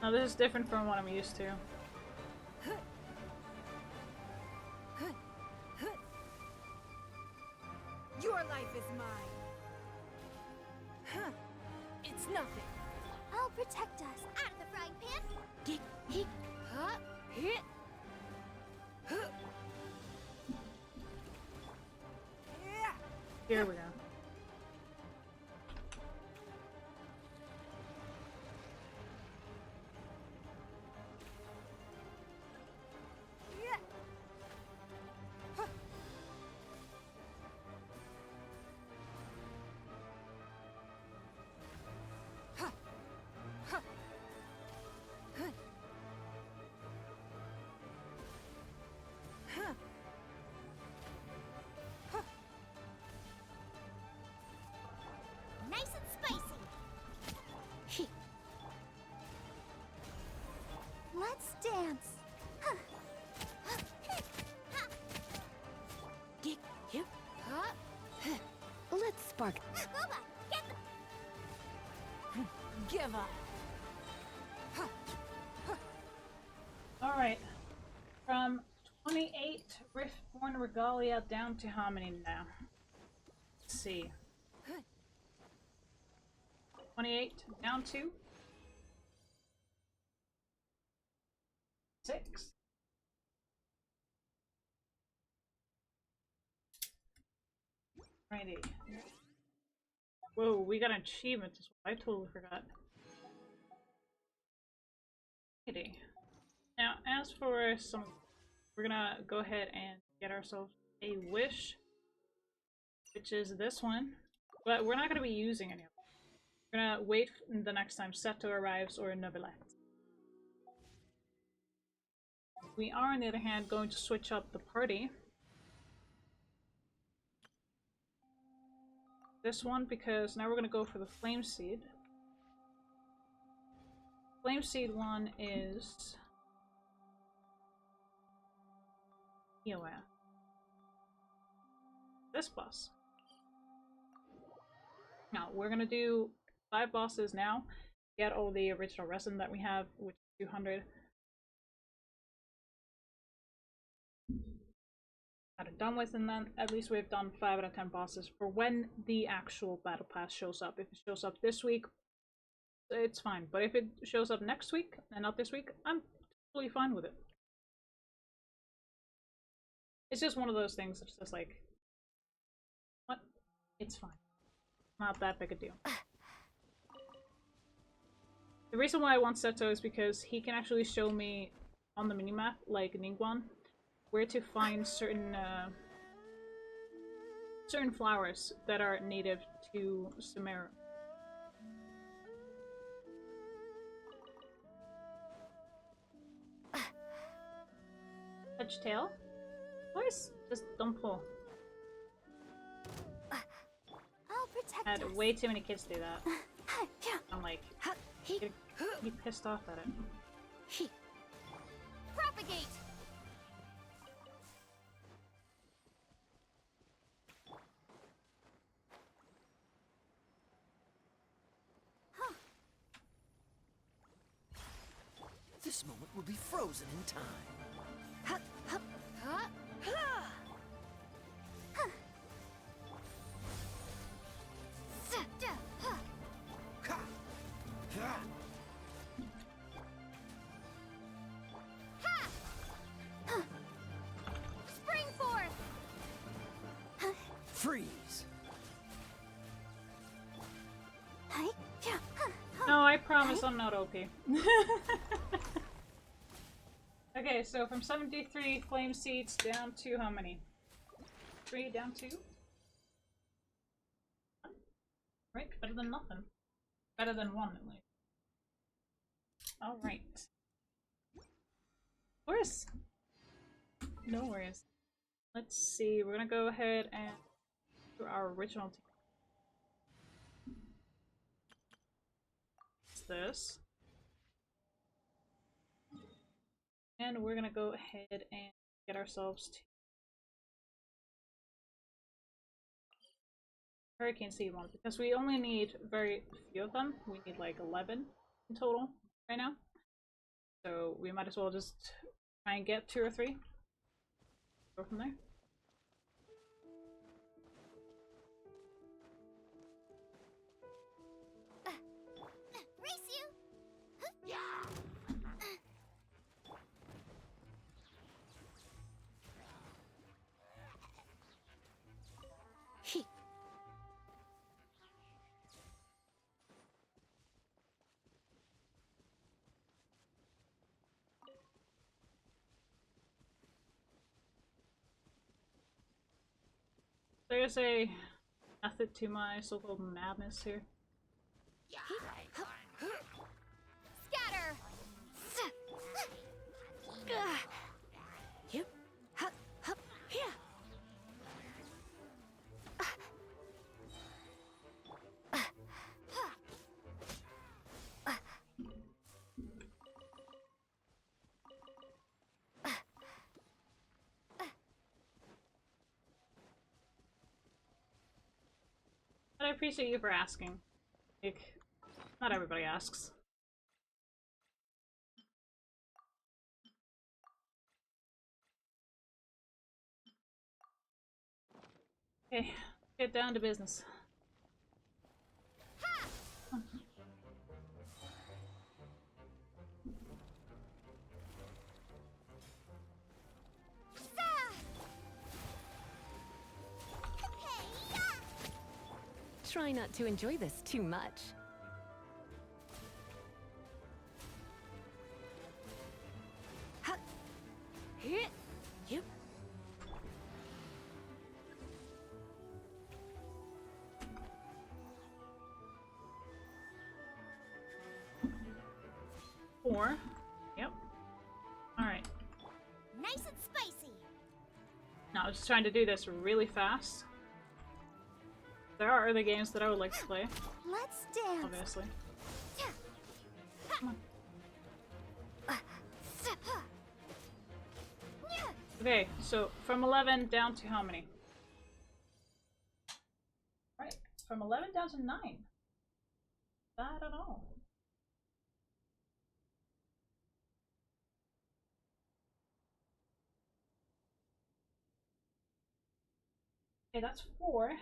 Oh, this is different from what I'm used to. Your life is mine. Huh. It's nothing. I'll protect us. Out of the frying pan. Gick, hick, Huh? Hit. Huh. Yeah. Here we go. Yeah. Huh. Huh. Huh. Huh. Huh. Huh. Nice and spicy. hick, Let's dance. Huh. gick, hip. Huh? Let's spark. Booba, get the Give up. Alright. From 28 Riftborn Regalia down to how many now? Let's see. 28 down to 6. Righty. Whoa, we got an achievement as well. I totally forgot. Righty. Now, as for some, we're gonna go ahead and get ourselves a wish, which is this one, but we're not gonna be using any of them. We're gonna wait the next time Seto arrives or Nobilette. We are, on the other hand, going to switch up the party. This one, because now we're gonna go for the Flame Seed. Flame Seed one is EOS. This boss. Now, we're gonna do 5 bosses now. Get all the original resin that we have, which is 200. Got it done with, and then at least we've done 5 out of 10 bosses for when the actual battle pass shows up. If it shows up this week, it's fine. But if it shows up next week and not this week, I'm totally fine with it. It's just one of those things that's just like, what? It's fine. Not that big a deal. The reason why I want Seto is because he can actually show me on the minimap, like Ningguang, where to find certain certain flowers that are native to Sumeru. Touch tail? Boys, just don't pull. I'll protect I had us. way too many kids do that. I'm like, get pissed off at it. Hick, Propagate. This moment will be frozen in time. hup, hup, Huh? Ha! Ha! Spring forth. Freeze! Hi. No, I promise I'm not OP. Okay, so from 73 flame seeds down to how many? 3 down to? Right, better than nothing. Better than 1 at least. Alright. Worse. No worries. Let's see, we're gonna go ahead and do our original team. It's this. And we're gonna go ahead and get ourselves to Hurricane Seed one, because we only need very few of them. We need like 11 in total right now. So we might as well just try and get 2 or 3. Go from there. Race you! He. There's a method to my so-called madness here. Scatter! You. Hup, hup, here. But I appreciate you for asking. Like, not everybody asks. Okay, get down to business. Try not to enjoy this too much. Ha. Hit. You. Four. Yep. Alright. Nice and spicy! Now, I was just trying to do this really fast. There are other games that I would like to play, Let's dance! obviously. Come on. Okay, so from 11 down to how many? Right, from 11 down to 9. Not at all. Okay, that's 4.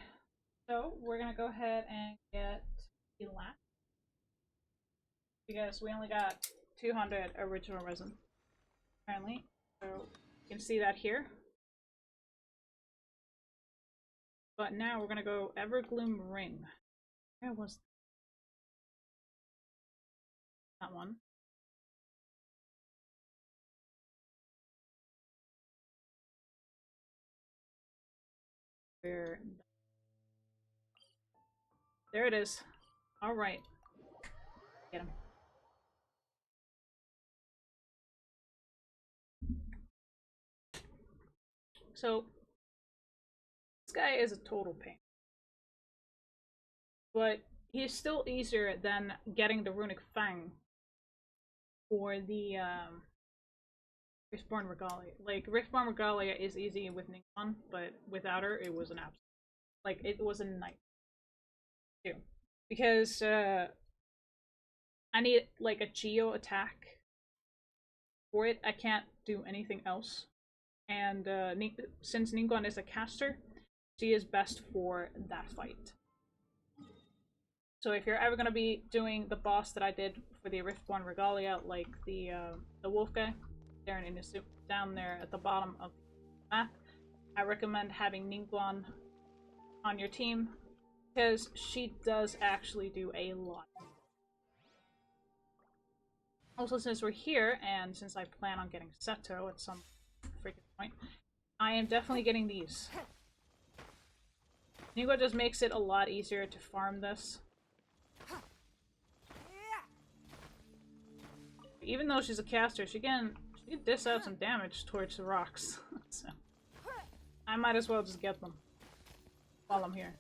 So we're gonna go ahead and get the last, because we only got 200 original resin, apparently. So you can see that here. But now we're gonna go Evergloom Ring. Where was that one? Where? There it is. All right. Get him. So this guy is a total pain, but he's still easier than getting the runic fang or the Riftborn Regalia. Like, Riftborn Regalia is easy with Ningguang, but without her, it was an absolute, like, it was a nightmare too, because I need like a Geo attack for it. I can't do anything else, and since Ningguang is a caster, she is best for that fight. So if you're ever gonna be doing the boss that I did for the Riftborn Regalia, like the wolf guy, down there at the bottom of the map, I recommend having Ningguang on your team, because she does actually do a lot. Also, since we're here, and since I plan on getting Seto at some freaking point, I am definitely getting these. Ningguang just makes it a lot easier to farm this. Even though she's a caster, she can dish out some damage towards the rocks. So I might as well just get them while I'm here.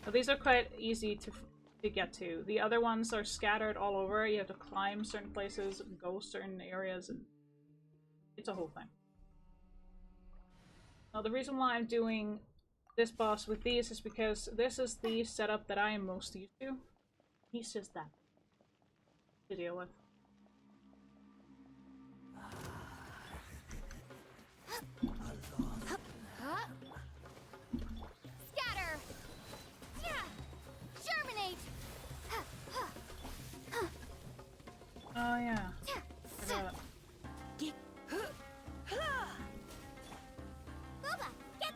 So these are quite easy to get to. The other ones are scattered all over. You have to climb certain places, go certain areas, and it's a whole thing. Now the reason why I'm doing this boss with these is because this is the setup that I am most used to. He's just that to deal with. Scatter! Yeah! Germinate! Oh yeah. Forgot. Booba, get!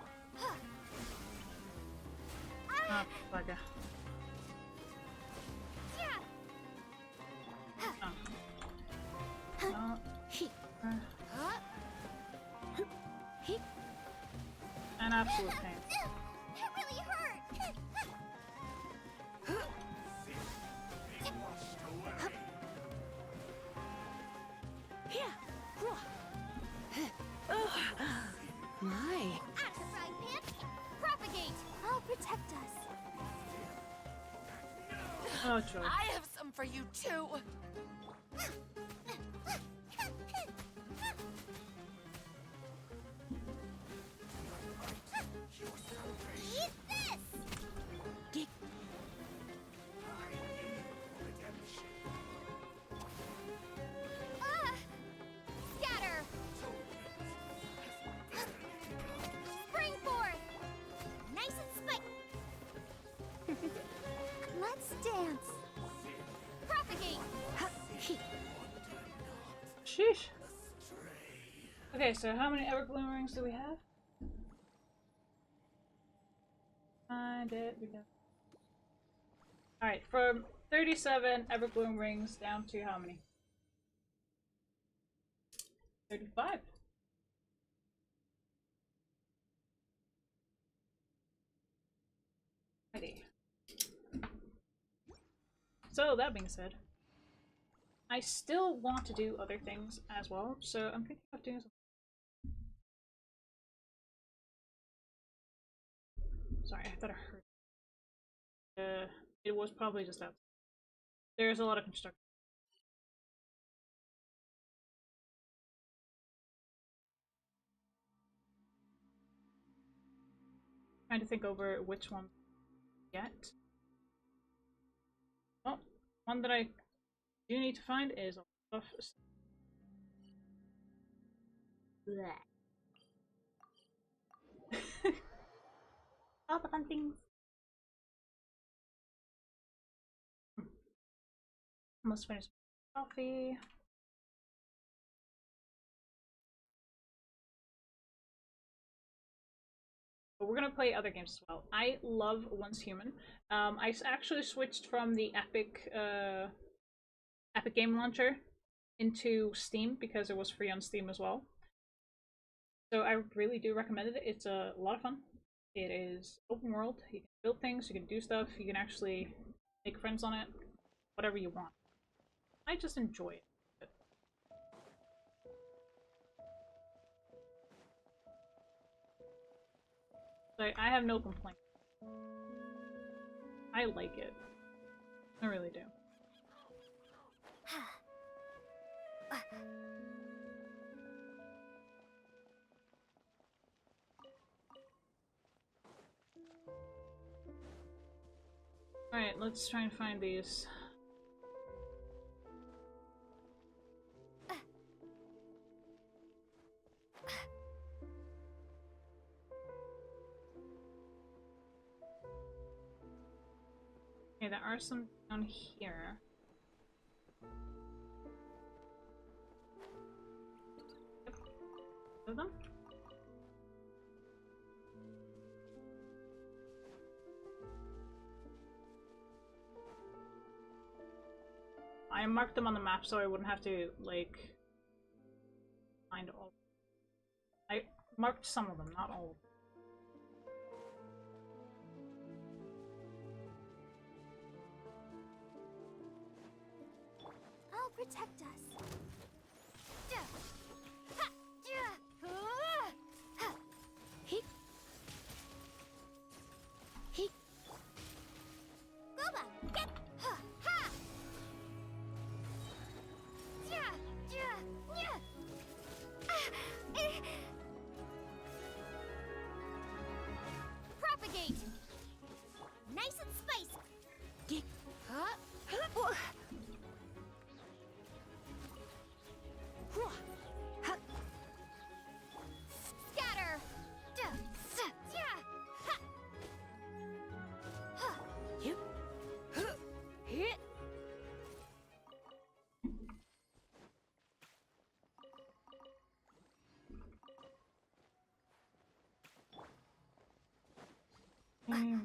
Ah, bugger. Yeah! Oh. An absolute pain. It really hurt! My. At the frying pan! Propagate! I'll protect us. Oh joy. I have some for you too. Eat this! Scatter! Spring forth! Nice and spike! Let's dance! Propagate! Sheesh. Okay, so how many Evergloom rings do we have? Find it. Alright, from 37 Evergloom rings down to how many? 35. Righty. So, that being said, I still want to do other things as well, so I'm thinking of doing something. Sorry, I thought I heard. It was probably just outside. There's a lot of construction. Trying to think over which one to get. Well, one that I do need to find is a lot of all the fun things. Almost finished coffee. But we're gonna play other games as well. I love Once Human. I actually switched from the Epic Epic Game Launcher into Steam because it was free on Steam as well. So I really do recommend it. It's a lot of fun. It is open world. You can build things, you can do stuff, you can actually make friends on it, whatever you want. I just enjoy it. Like, I have no complaints. I like it. I really do. Alright, let's try and find these. Okay, there are some down here. Yep. Of them? I marked them on the map so I wouldn't have to, like, find all. I marked some of them, not all of them. I'll protect us. Booba, get! Ha!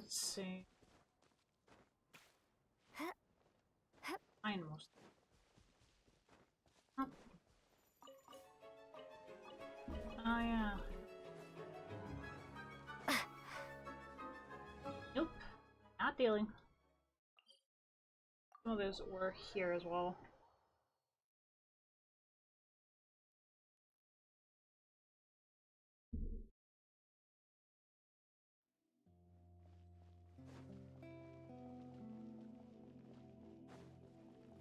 Let's see. Fine, most. Oh, yeah. Nope. Not dealing. Some of those were here as well.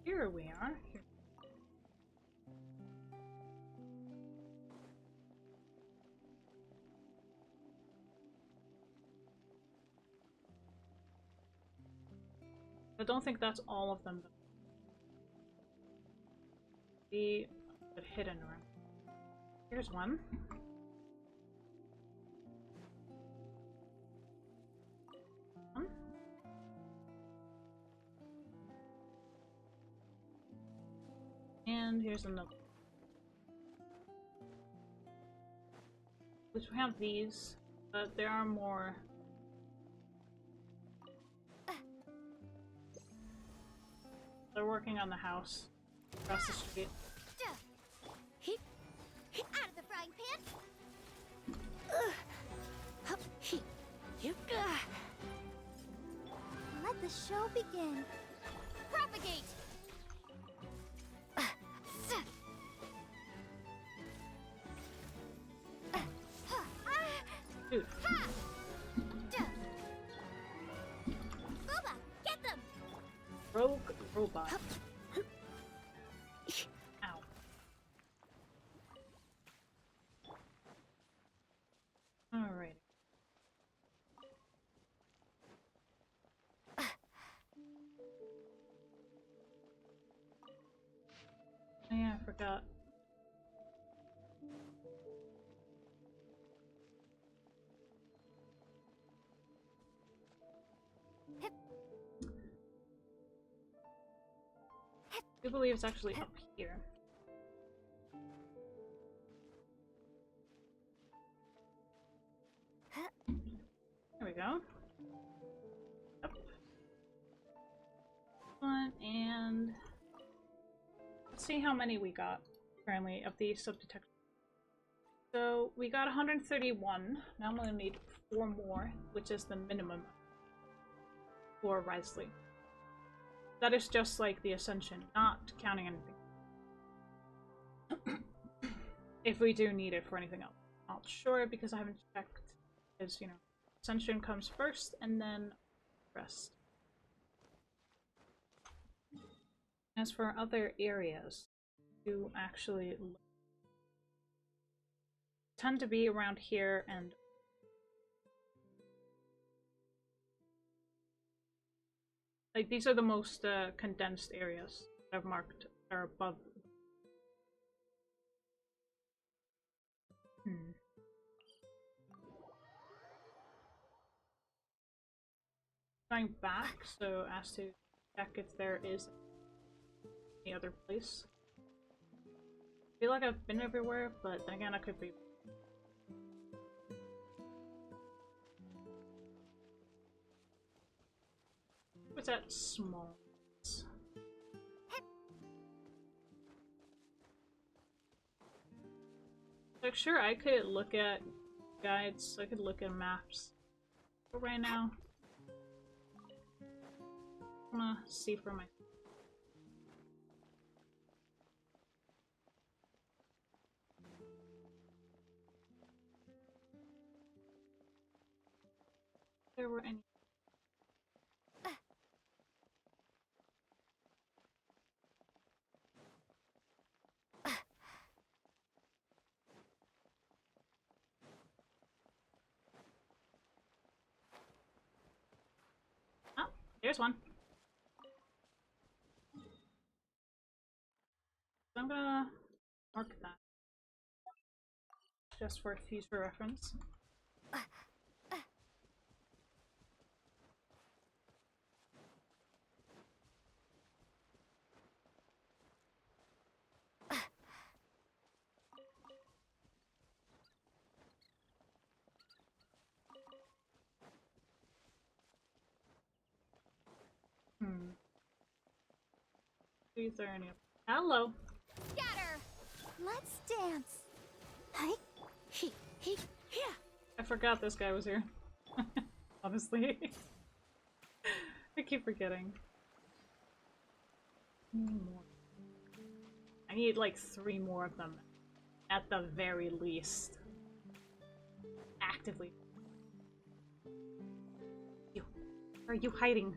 Here we are. Here. I don't think that's all of them. Be a hidden room. Here's one. And here's another. Which we have these, but there are more. They're working on the house across the street. Out of the frying pan! Let the show begin. Propagate! Dude. Boba, get them! Rogue robot. Ow. Alright. Oh yeah, I forgot. I believe it's actually up here. There we go. Up. One, and let's see how many we got currently of the subdetectors. So we got 131. Now I'm gonna need 4 more, which is the minimum for Risley. That is just like the Ascension, not counting anything. If we do need it for anything else. Not sure because I haven't checked. Because, you know, Ascension comes first and then rest. As for other areas, you actually tend to be around here and like these are the most condensed areas that I've marked are above. Going back, so as to check if there is any other place. I feel like I've been everywhere, but then again I could be. What's that small? Like, sure, I could look at guides, I could look at maps. But right now, I'm gonna see for myself. If there were any. Oh, there's one. So I'm gonna mark that just for future reference. see if there are any. Hello. Scatter! Let's dance. Hi. He. Yeah. I forgot this guy was here. Honestly. I keep forgetting. More. I need like 3 more of them. At the very least. Actively. You. Where are you hiding?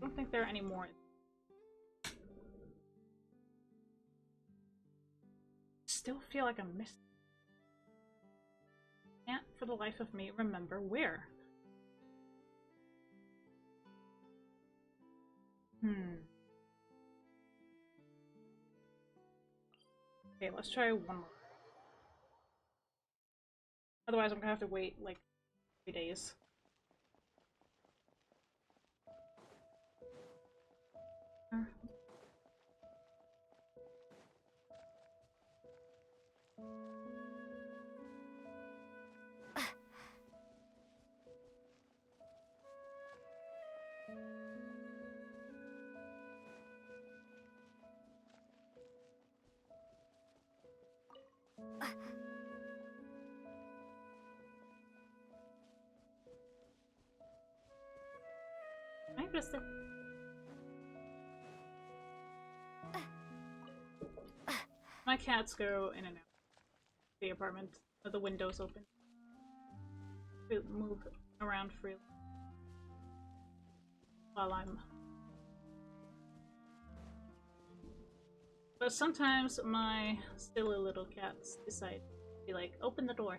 I don't think there are any more. Still feel like I'm missing. Can't for the life of me remember where. Okay, let's try one more. Otherwise I'm gonna have to wait like 3 days. I missed it. My cats go in and out of the apartment with the windows open. They move around freely while I'm. But sometimes my silly little cats decide to be like, open the door.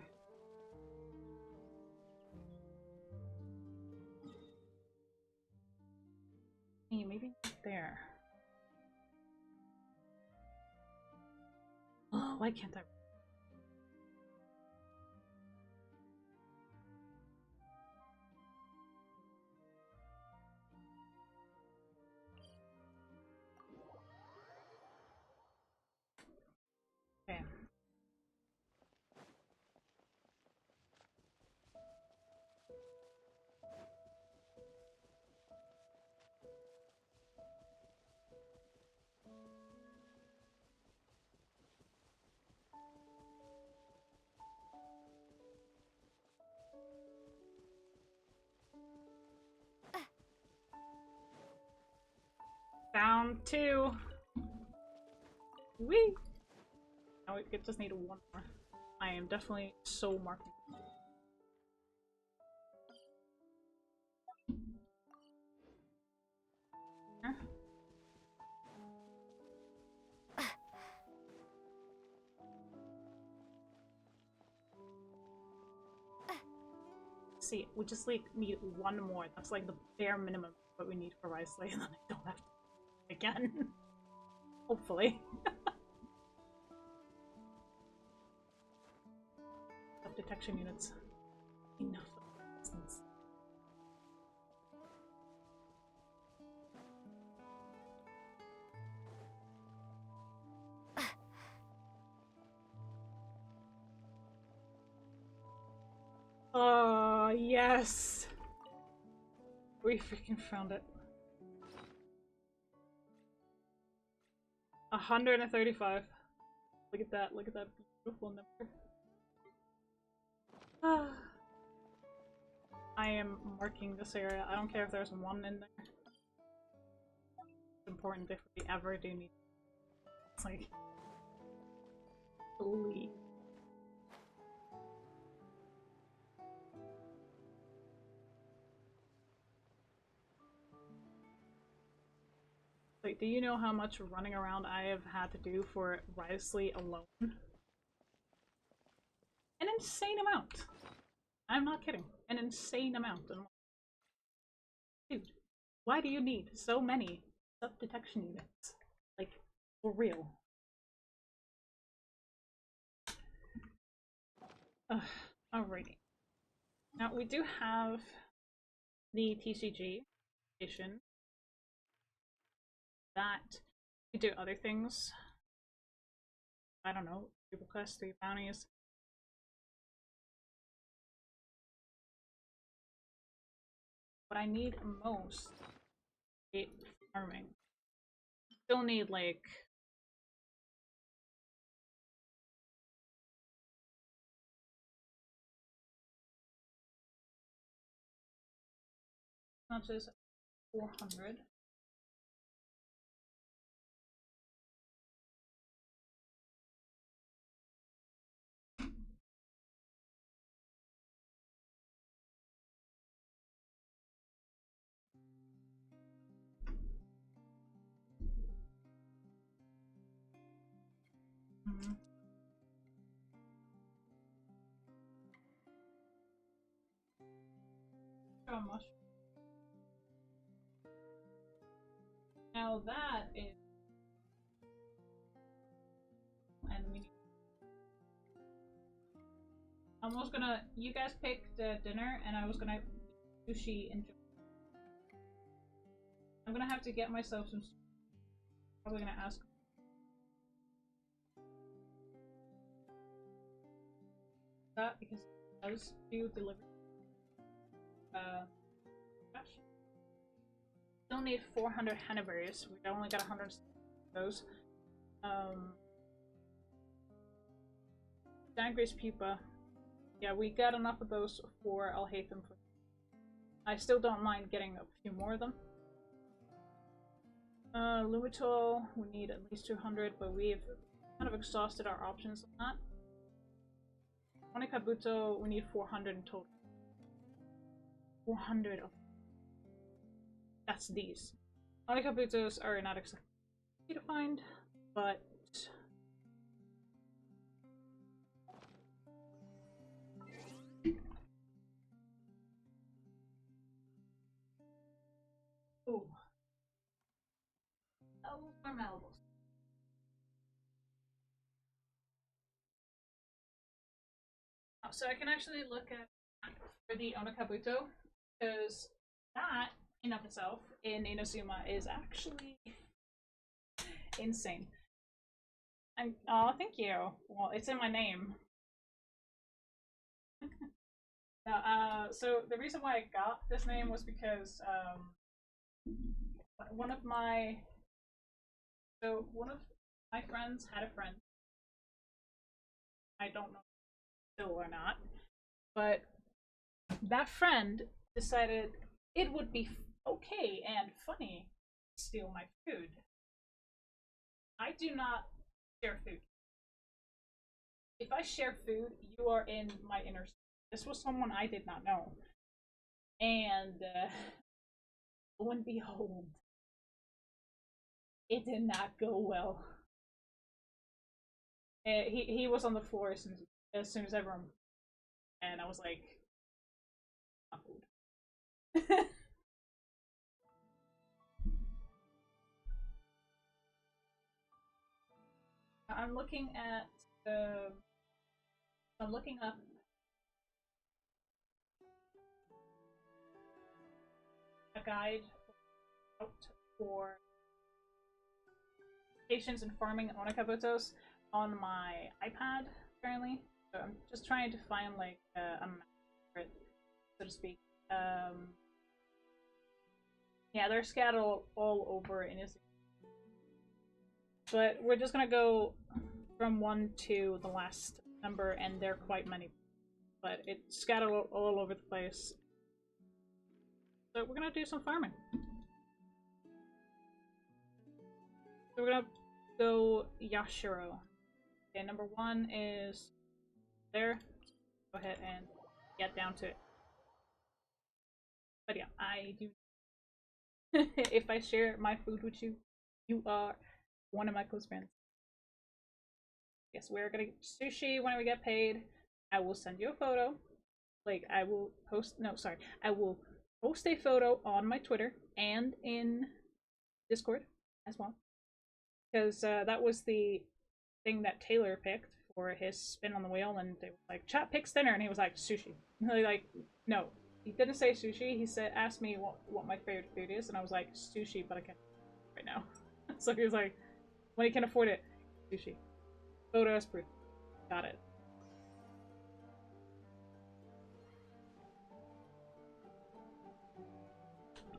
Hey, maybe there. Oh, why can't I? Okay. Down 2. Whee! Now we just need 1 more. I am definitely so marking. Huh? See, we just like need 1 more. That's like the bare minimum what we need for Risley, and then I don't have to again. Hopefully. Detection units. Enough of distance. Oh, yes! We freaking found it. 135. Look at that beautiful number. I am marking this area. I don't care if there's 1 in there. It's important if we ever do need. It's like, please. Like, do you know how much running around I have had to do for Risley alone? An insane amount. I'm not kidding. An insane amount. Dude, why do you need so many sub-detection units? Like, for real. Alrighty. Now we do have the TCG station that we do other things. I don't know, 3 quests, 3 bounties. What I need most is farming. Still need like much as 400. So much. Now that is, and we. I was gonna. You guys picked dinner, and I was gonna sushi and. I'm gonna have to get myself some. Probably gonna ask. That because it does do delivery. Gosh. Still need 400 Hannaberries. We only got 100 of those. Dangris pupa. Yeah, we got enough of those for I'll hate them for. I still don't mind getting a few more of them. Lumitol, we need at least 200, but we've kind of exhausted our options on that. Onikabuto, we need 400 in total. 400 of. That's these. Onikabutos are not exactly easy to find, but ooh. Oh, more Malibos. Oh, so I can actually look at for the Onikabuto, because that in of itself in Inazuma is actually insane. And oh, thank you. Well, it's in my name. Now, so the reason why I got this name was because one of my friends had a friend. I don't know still or not, but that friend decided it would be okay and funny to steal my food. I do not share food. If I share food, you are in my inner circle. This was someone I did not know. And lo and behold, it did not go well. He was on the floor as soon as everyone, and I was like, not food. I'm looking at I'm looking up a guide for patience in farming Onikabutos on my iPad currently. So I'm just trying to find like a map for it, so to speak. Yeah, they're scattered all over in his. But we're just gonna go from 1 to the last number, and they're quite many. But it's scattered all over the place. So we're gonna do some farming. So we're gonna go Yashiro. Okay, number 1 is there. Go ahead and get down to it. But yeah, I do. If I share my food with you, you are one of my close friends. Yes, we're gonna get sushi when we get paid. I will send you a photo. Like, I will post. No, sorry. I will post a photo on my Twitter and in Discord as well. Because that was the thing that Taylor picked for his spin on the wheel, and they were like, "Chat picks dinner," and he was like, "Sushi." And they're like, no, he didn't say sushi. He said, asked me what my favorite food is, and I was like, sushi, but I can't right now. So he was like, when he can afford it, sushi. Photo as proof. Got it.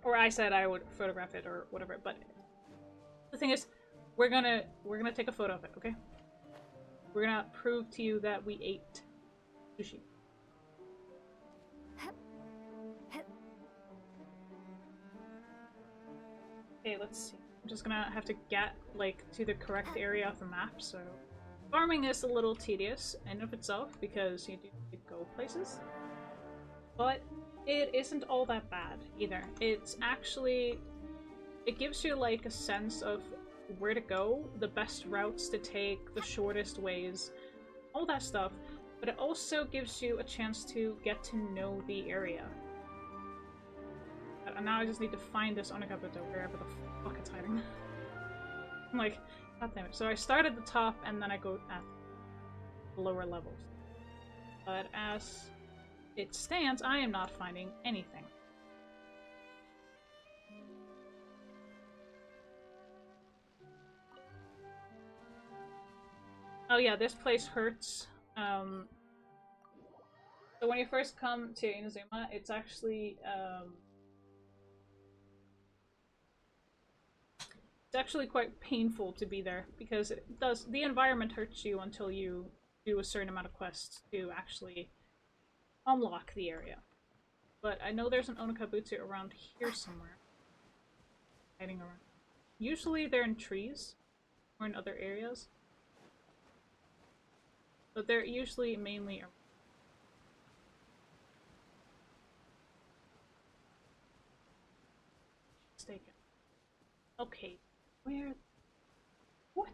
Or I said I would photograph it or whatever, but the thing is, we're gonna take a photo of it, okay? We're gonna prove to you that we ate sushi. Okay, let's see. I'm just gonna have to get, like, to the correct area of the map, so... Farming is a little tedious in of itself, because you do need to go places. But it isn't all that bad, either. It's actually... It gives you, like, a sense of where to go, the best routes to take, the shortest ways, all that stuff. But it also gives you a chance to get to know the area. And now I just need to find this Onikabuto wherever the fuck it's hiding. I'm like, god damn it. So I start at the top and then I go at the lower levels. But as it stands, I am not finding anything. Oh yeah, this place hurts. So when you first come to Inazuma, it's actually quite painful to be there, because the environment hurts you until you do a certain amount of quests to actually unlock the area. But I know there's an Onikabuto around here somewhere. Hiding around. Usually they're in trees or in other areas. But they're usually mainly around. Mistaken. Okay. Where? What?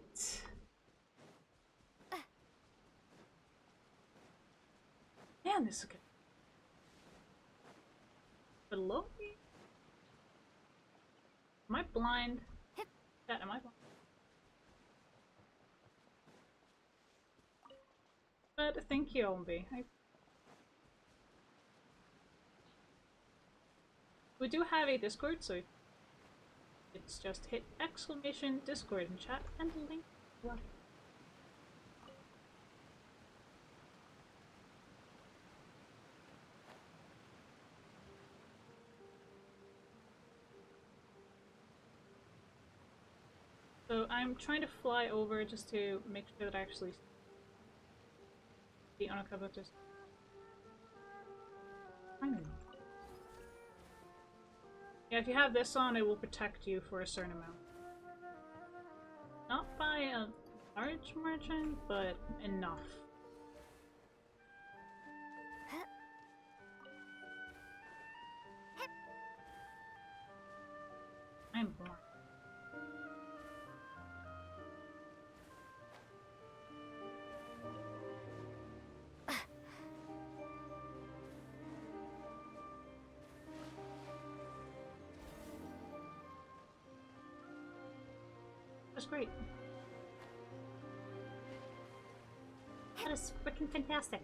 Man, this is good. Below me? Am I blind? Yeah, am I blind? But thank you, Ombi. We do have a Discord, so it's just hit exclamation Discord in chat and link. What? So I'm trying to fly over just to make sure that I actually see the Onakabutos. Yeah, if you have this on, it will protect you for a certain amount. Not by a large margin, but enough. I'm blind. That's great. That is freaking fantastic.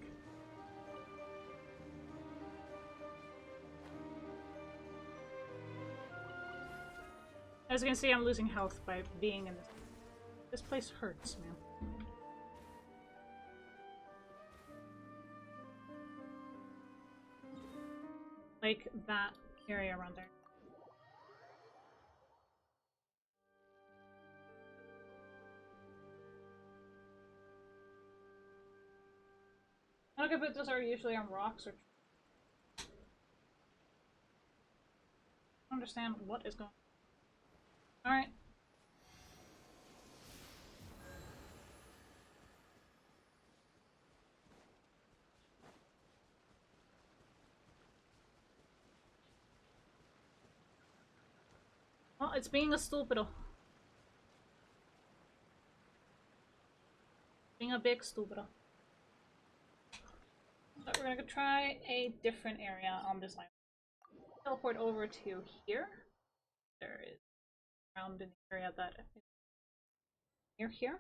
As you can see, I'm losing health by being in this. This place hurts, man. Like that area around there. Onikabutos are usually on rocks or... I don't understand what is going on. Alright. Well, it's being a stupido. Being a big stupido. So we're gonna go try a different area on this island. Teleport over to here. There is around in the area that is near here.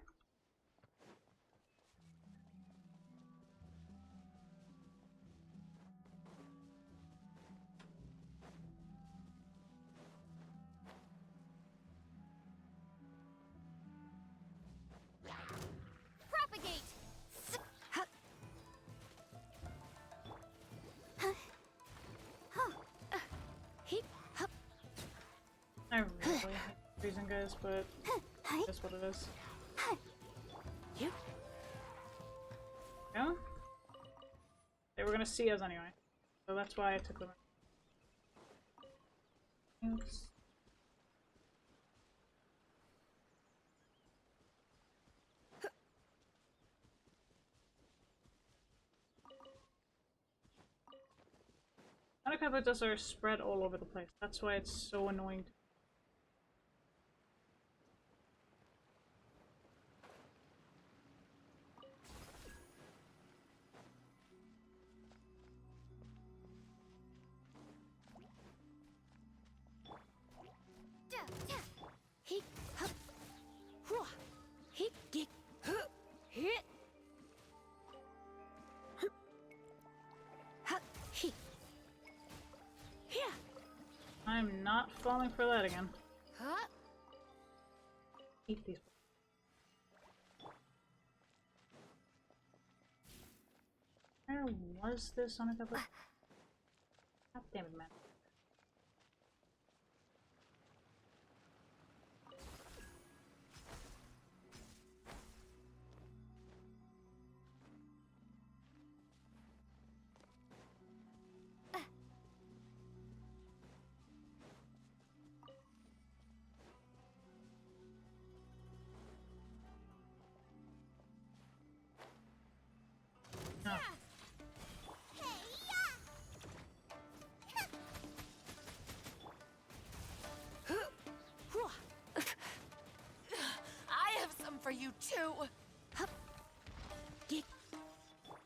I really hate freezing guys, but that's what it is. You. Yeah? They were gonna see us anyway. So that's why I took them. Oops. Undercover are spread all over the place. That's why it's so annoying. I'm not falling for that again. Eat these. Where was this on a couple? God damn it, man. No. I have some for you too.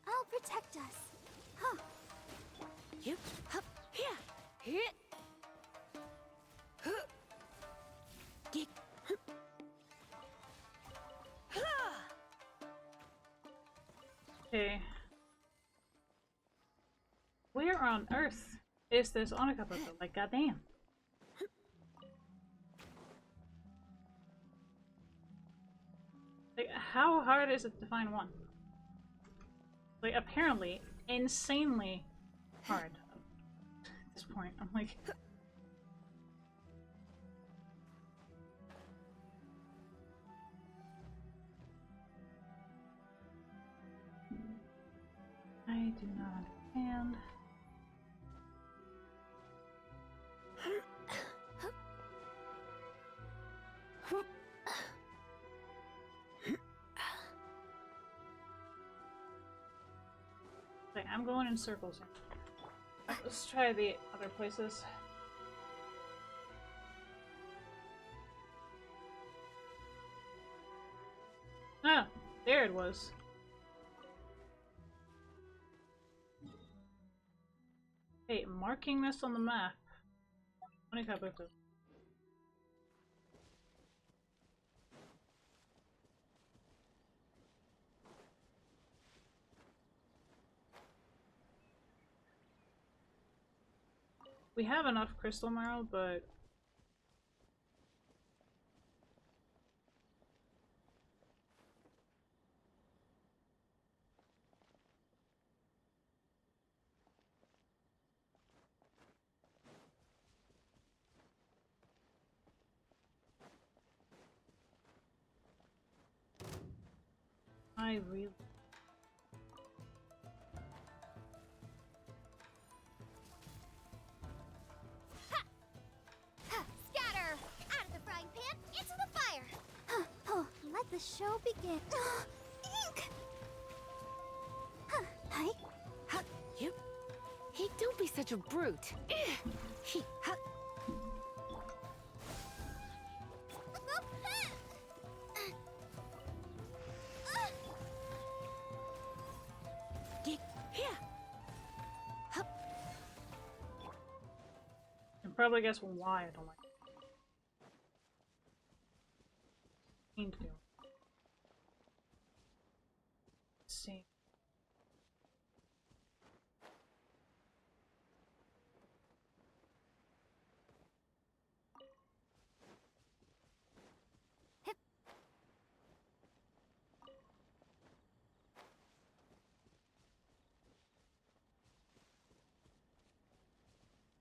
I'll protect us. Huh. You. Here. Hit. Okay. Where on earth is this Onika puzzle? Like, goddamn. Like, how hard is it to find one? Like, apparently, insanely hard. At this point, I'm like... I do not understand. Like, I'm going in circles. Let's try the other places. Ah, there it was. Hey, marking this on the map. We have enough crystal marrow, but I really... Scatter! Out of the frying pan, into the fire! Oh, let the show begin. Ink! Hi. You. Hey, don't be such a brute. He. You can probably guess why I don't like it. Seem to. Let's see.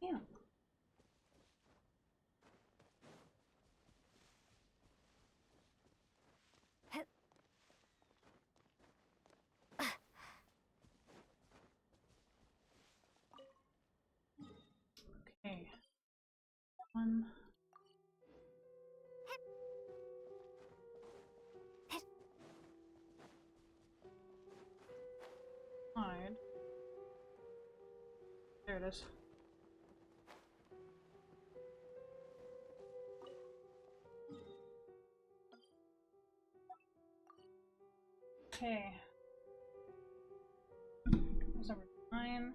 Yeah. one. Hide. There it is. Okay. That's number 9.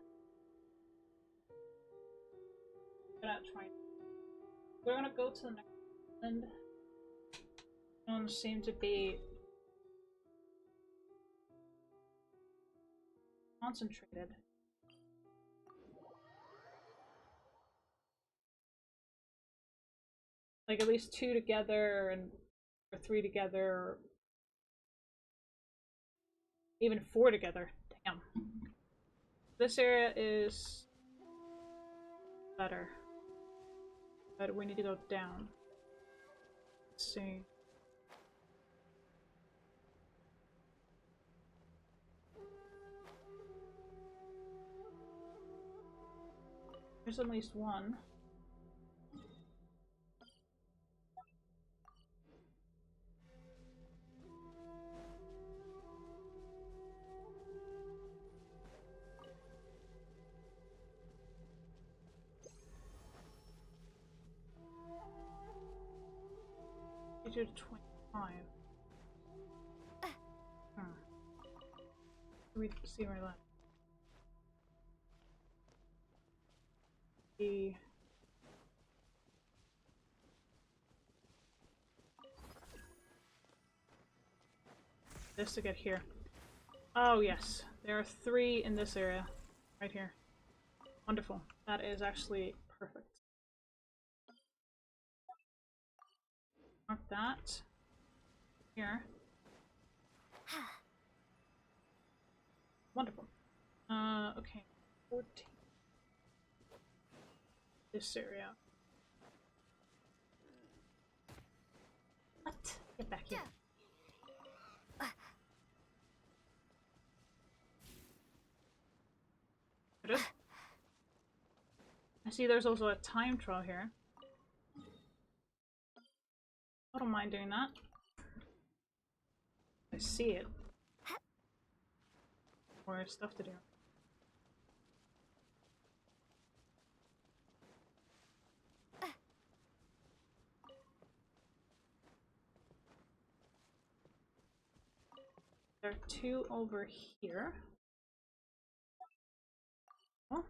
We're gonna go to the next island. Don't seem to be concentrated. Like at least 2 together or 3 together, or even 4 together. Damn. This area is better. But we need to go down. Let's see. There's at least one. To 25. We see where that. This to get here. Oh yes, there are 3 in this area, right here. Wonderful. That is actually perfect. Mark that here. Wonderful. Okay. 14. This area. What? Get back here. I see there's also a time trial here. I don't mind doing that. I see it. More stuff to do. There are 2 over here. Oh.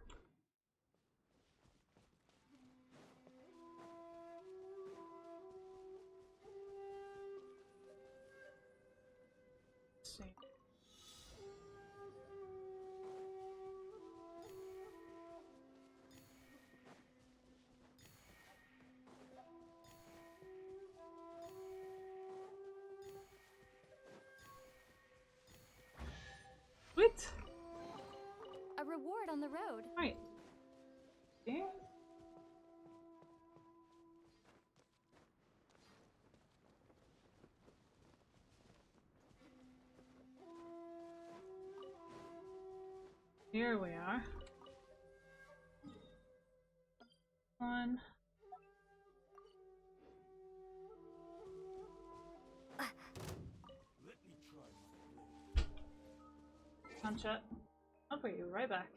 Let's see. What? A reward on the road. Right. See? Here we are. 1. Punch it. I'll put you right back.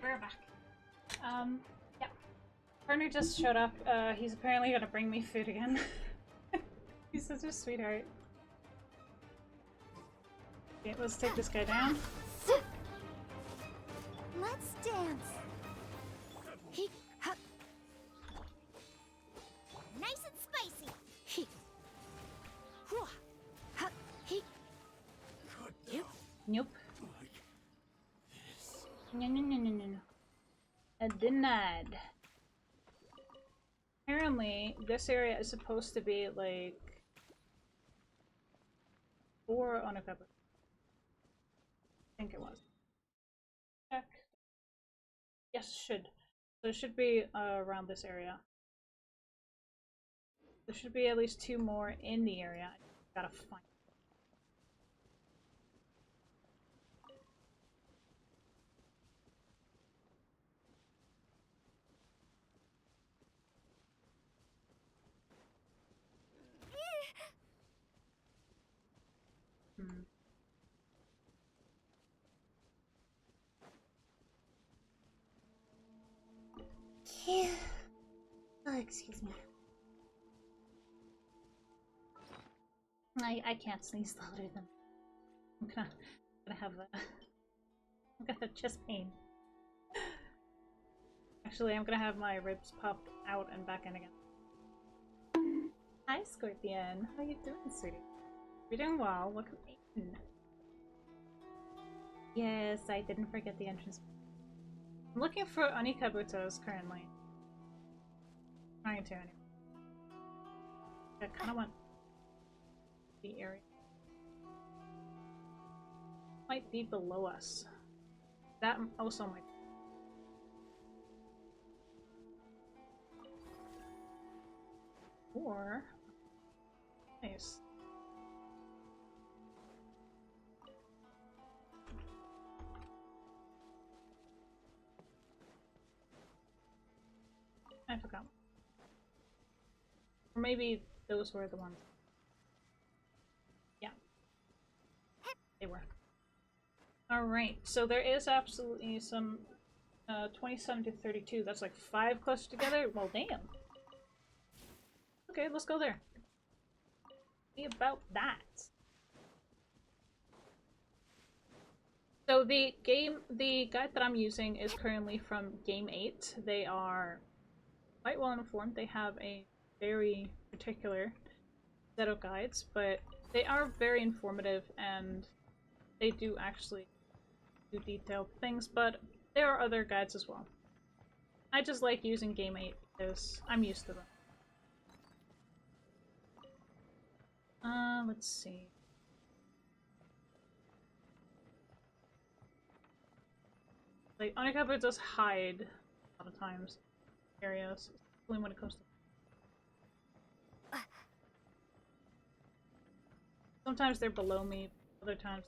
We're back. Yeah. Partner just showed up. He's apparently gonna bring me food again. He's such a sweetheart. Okay, let's take this guy down. Let's dance. He, ha, Nice and spicy. he, hua, ha, he. Yep. Nope. No, no, no, no, no, no. Denied. Apparently, this area is supposed to be like 4 on a cover. I think it was. Check. Yes, should. So it should be around this area. There should be at least 2 more in the area. I gotta find. Phew. Oh, excuse me. I can't sneeze louder than I'm gonna have a I'm gonna have chest pain. Actually, I'm gonna have my ribs pop out and back in again. Hi, Scorpion. How you doing, sweetie? You're doing well. Welcome in. Yes, I didn't forget the entrance. I'm looking for Onikabutos currently. Trying to anyway. I kind of want the area. Might be below us. That also might. Or nice. I forgot. Or maybe those were the ones. Yeah. They were. Alright, so there is absolutely some 27 to 32. That's like 5 close together. Well, damn. Okay, let's go there. See about that. So the guide that I'm using is currently from Game 8. They are quite well informed. They have a very particular set of guides, but they are very informative and they do actually do detailed things, but there are other guides as well. I just like using Game 8 because I'm used to them. Let's see. Like, Onikabu does hide a lot of times in areas, especially when it comes to. Sometimes they're below me, other times.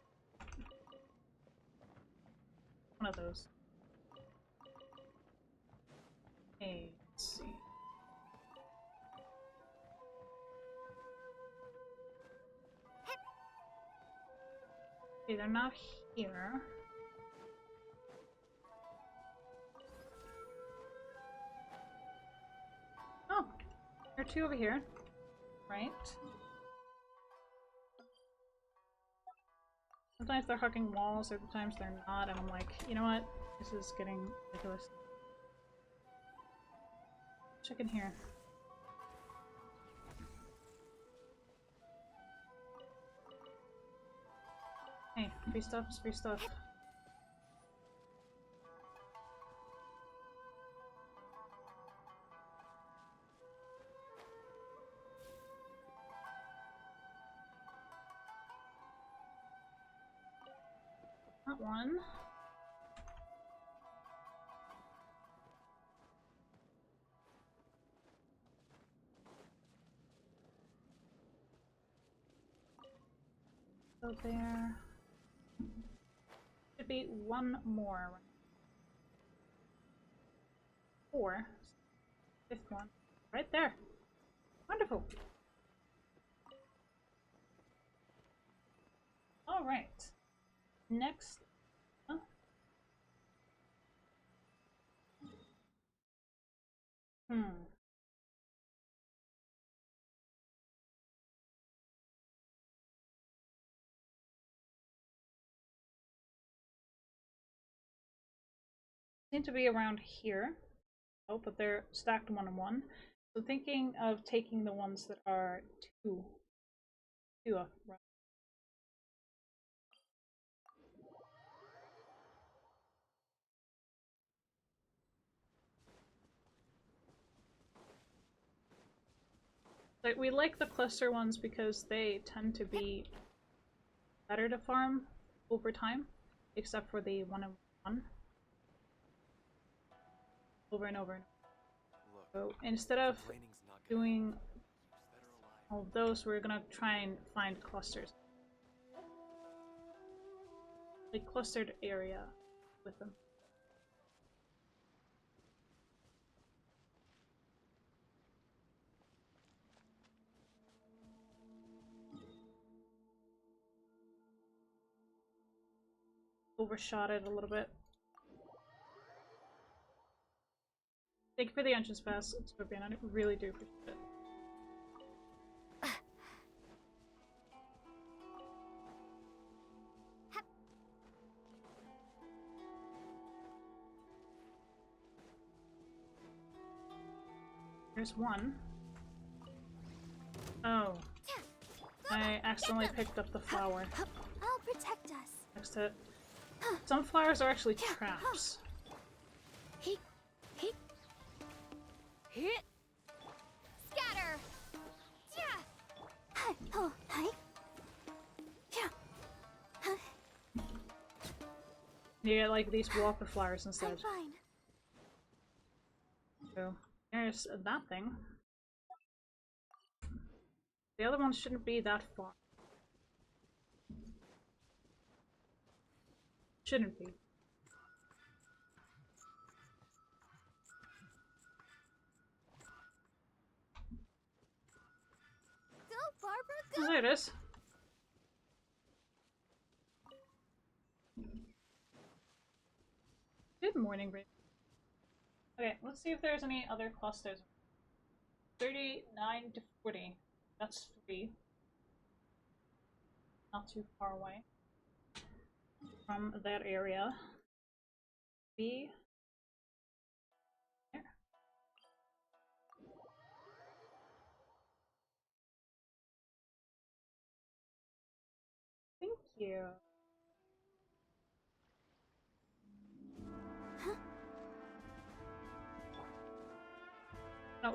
One of those. Okay, let's see. Okay, they're not here. Oh, there are 2 over here. Right. Sometimes they're hugging walls, other times they're not, and I'm like, you know what? This is getting ridiculous. Check in here. Hey, free stuff is free stuff. Not one. So there should be one more. 4. 5th one. Right there. Wonderful. Alright. Next. Hmm. Seem to be around here. Oh, but they're stacked one on one. So thinking of taking the ones that are two up. Right. But we like the cluster ones because they tend to be better to farm over time, except for the one on one. Over and over and over. So instead of doing all of those, we're gonna try and find clusters. A clustered area with them. Overshot it a little bit. Thank you for the entrance pass, Scorpion. I really do appreciate it. There's one. Oh. I accidentally picked up the flower. I'll protect us. Next to it. Some flowers are actually traps. Scatter. Oh, hi. You get like these walker flowers instead. I'm fine. So there's that thing. The other one shouldn't be that far. Shouldn't be. Go, Barbara, Oh, go! there it is. Good morning, Raven. Okay, let's see if there's any other clusters. 39 to 40. That's 3. Not too far away from that area. B. There. Thank you.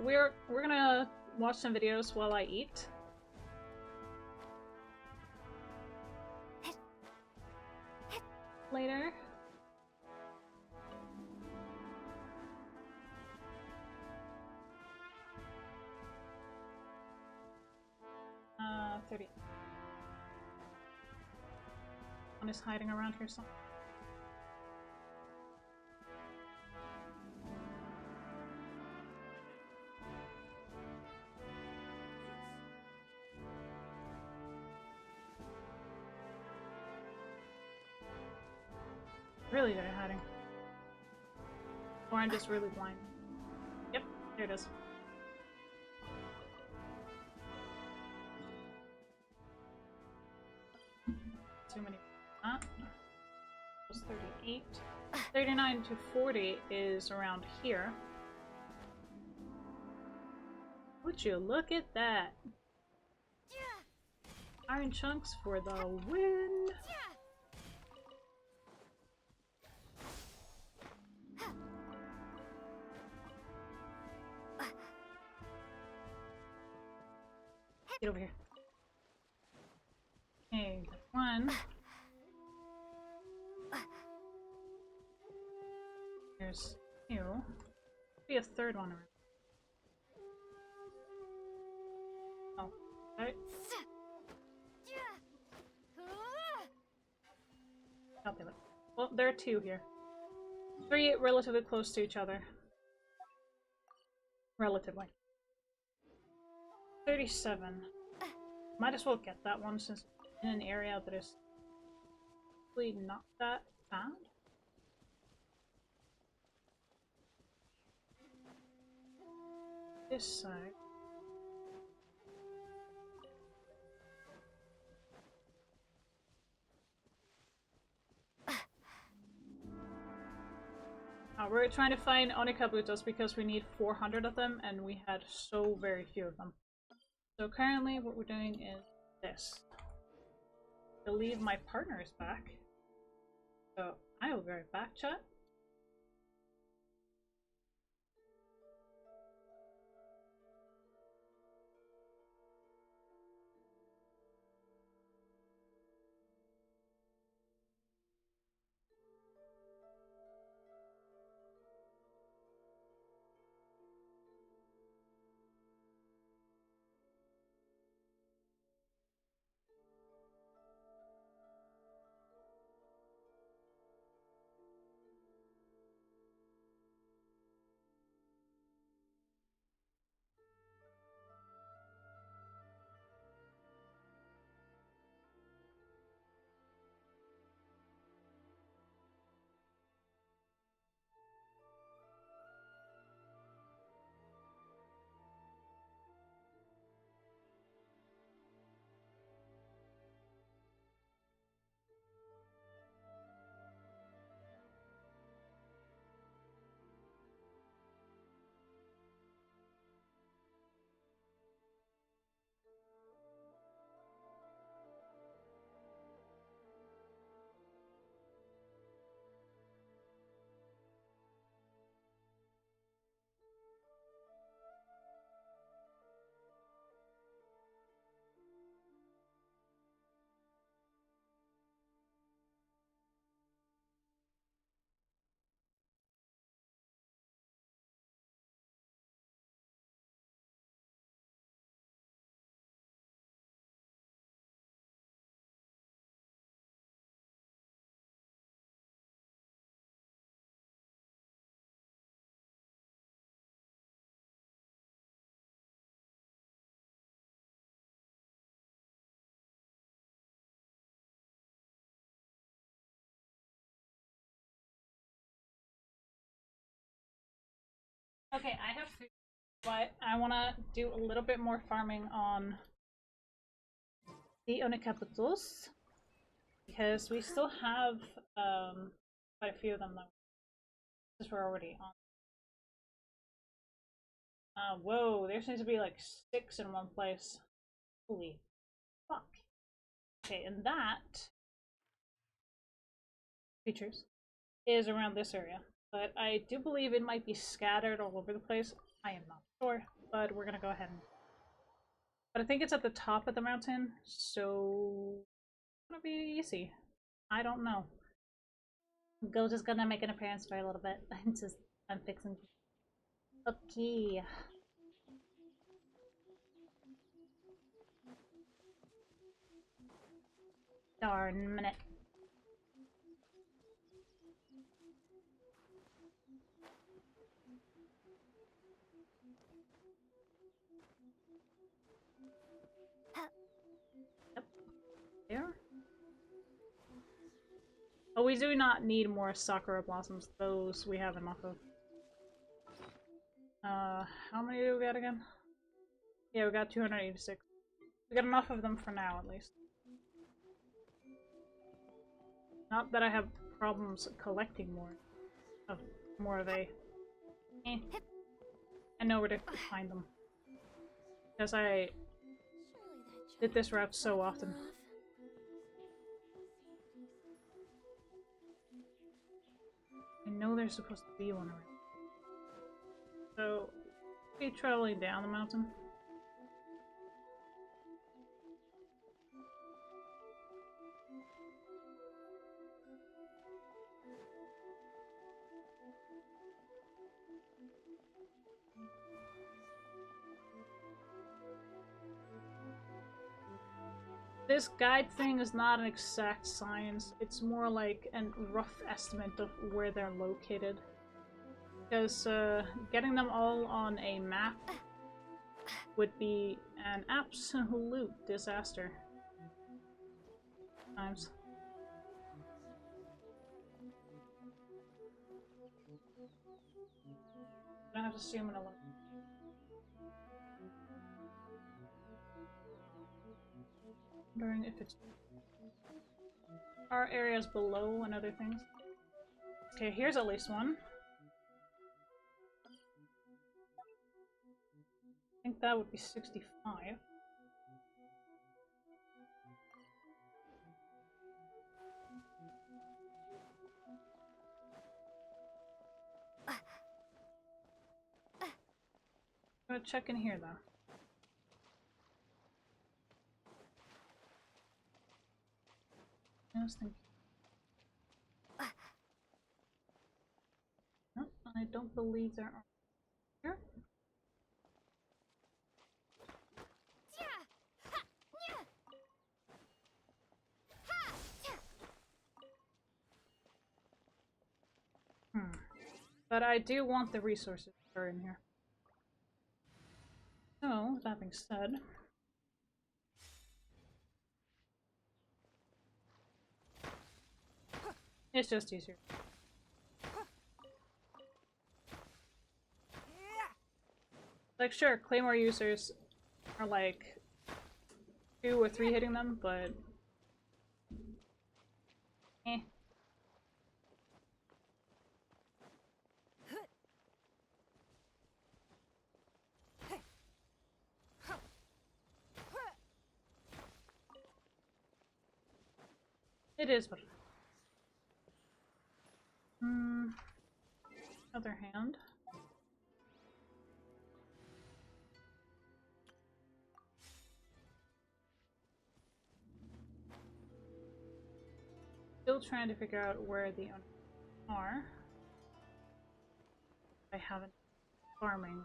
We're gonna watch some videos while I eat. Later. 30. One is hiding around here somewhere. Really good at hiding. Or I'm just really blind. Yep, there it is. Too many. That was 38. 39 to 40 is around here. Would you look at that? Iron chunks for the win! Get over here. Okay, one. There's two. Be a third one around. Oh, right. Copy that. Well, there are two here. 3 relatively close to each other. Relatively. 37. Might as well get that one since in an area that is really not that found. this side. We're trying to find Onikabutos because we need 400 of them and we had so very few of them. So currently what we're doing is this. I believe my partner is back. So I will be right back, chat. Okay, I have food, but I want to do a little bit more farming on the Onikabutos because we still have quite a few of them though. Because we're already on. Whoa, there seems to be like 6 in one place. Holy fuck. Okay, and that features is around this area. But I do believe it might be scattered all over the place. I am not sure, but we're gonna go ahead and... But I think it's at the top of the mountain, so it's gonna be easy. I don't know. Goat is gonna make an appearance for a little bit. I'm fixing. Okay. Darn minute. Yep. There. Oh, we do not need more Sakura Blossoms. Those we have enough of. How many do we got again? Yeah, we got 286. We got enough of them for now, at least. Not that I have problems collecting more of a... I know where to find them. Because I did this route so often. I know there's supposed to be one around. So, keep traveling down the mountain. This guide thing is not an exact science, it's more like a rough estimate of where they're located. Because getting them all on a map would be an absolute disaster. Times. I have to zoom in a little. Wondering if it's our areas below and other things. Okay, here's at least one. I think that would be 65. I'm gonna check in here though. I was thinking. Nope, I don't believe there are here. But I do want the resources that are in here. So, that being said, it's just easier. Like, sure, Claymore users are like 2 or 3 hitting them, but eh. It is what it is. Other hand. Still trying to figure out where the owners are. I haven't farming.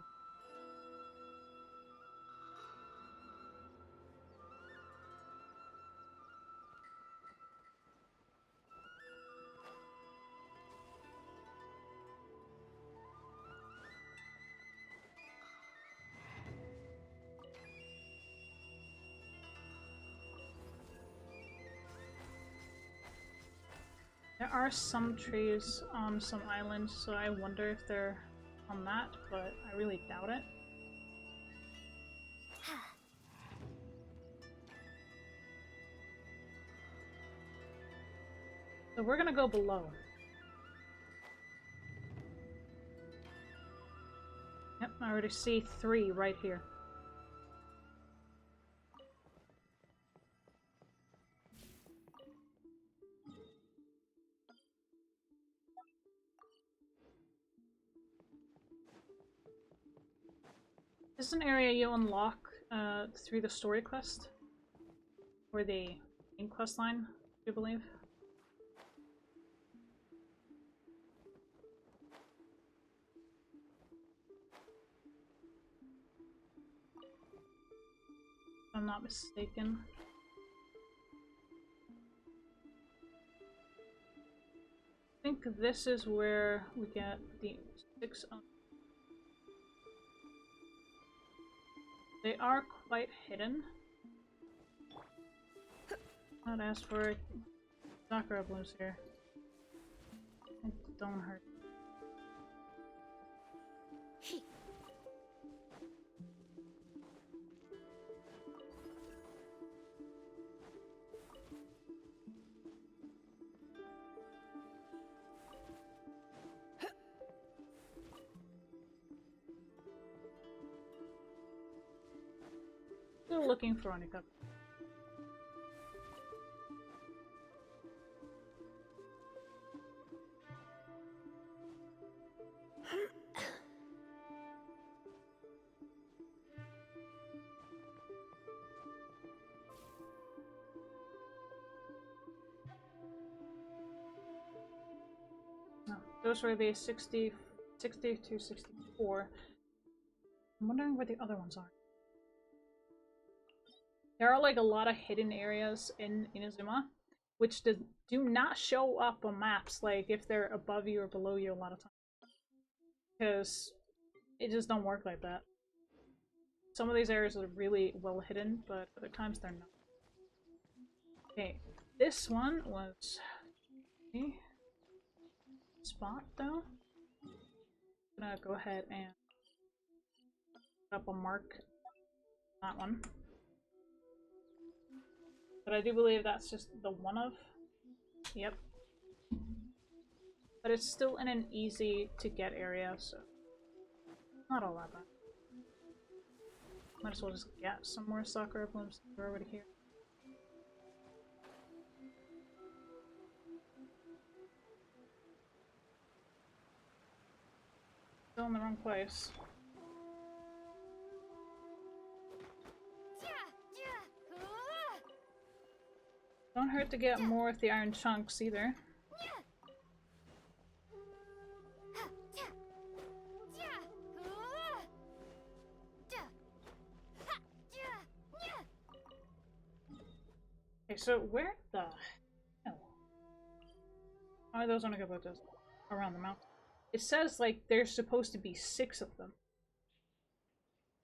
There are some trees on some islands, so I wonder if they're on that, but I really doubt it. So we're gonna go below. Yep, I already see 3 right here. This is an area you unlock through the story quest, or the main quest line, I believe. If I'm not mistaken. I think this is where we get the 6. They are quite hidden. Not ask for Sakura blooms here. Don't hurt. Still looking for Onika. No, those were the 60 to 64. I'm wondering where the other ones are. There are like a lot of hidden areas in Inazuma, which do not show up on maps, like if they're above you or below you a lot of times. Because it just don't work like that. Some of these areas are really well hidden, but other times they're not. Okay, this one was spot though. I'm gonna go ahead and put up a mark on that one. But I do believe that's just the one of. Yep. But it's still in an easy to get area, so not all that bad. Might as well just get some more Sakura blooms. We're already here. Still in the wrong place. Don't hurt to get more of the iron chunks either. Okay, so where the hell are those Onogabotas around the mountain? It says like there's supposed to be 6 of them.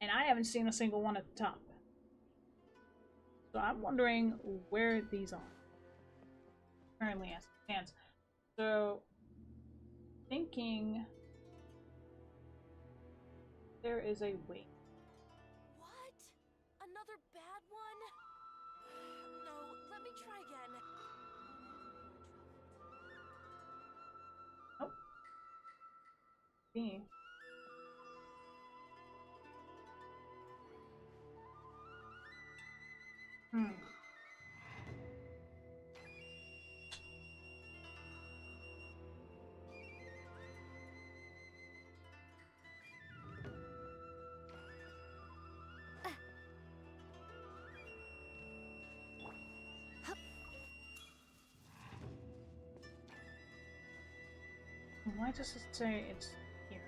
And I haven't seen a single one at the top. So I'm wondering where these are. Currently as it stands. So thinking there is a way. What? Another bad one? No, let me try again. Oh. See. Why does it say it's here?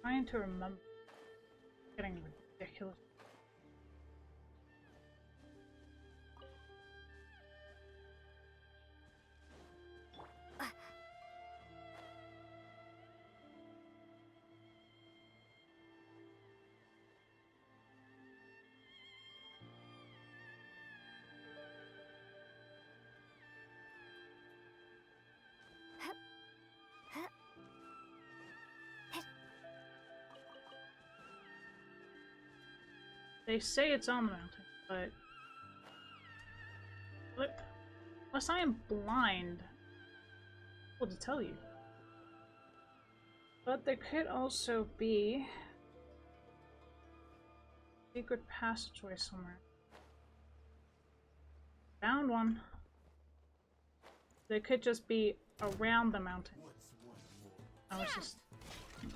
Trying to remember. Getting ridiculous. They say it's on the mountain, but look, unless I am blind, what to tell you. But there could also be a secret passageway somewhere. Found one. They could just be around the mountain. I was just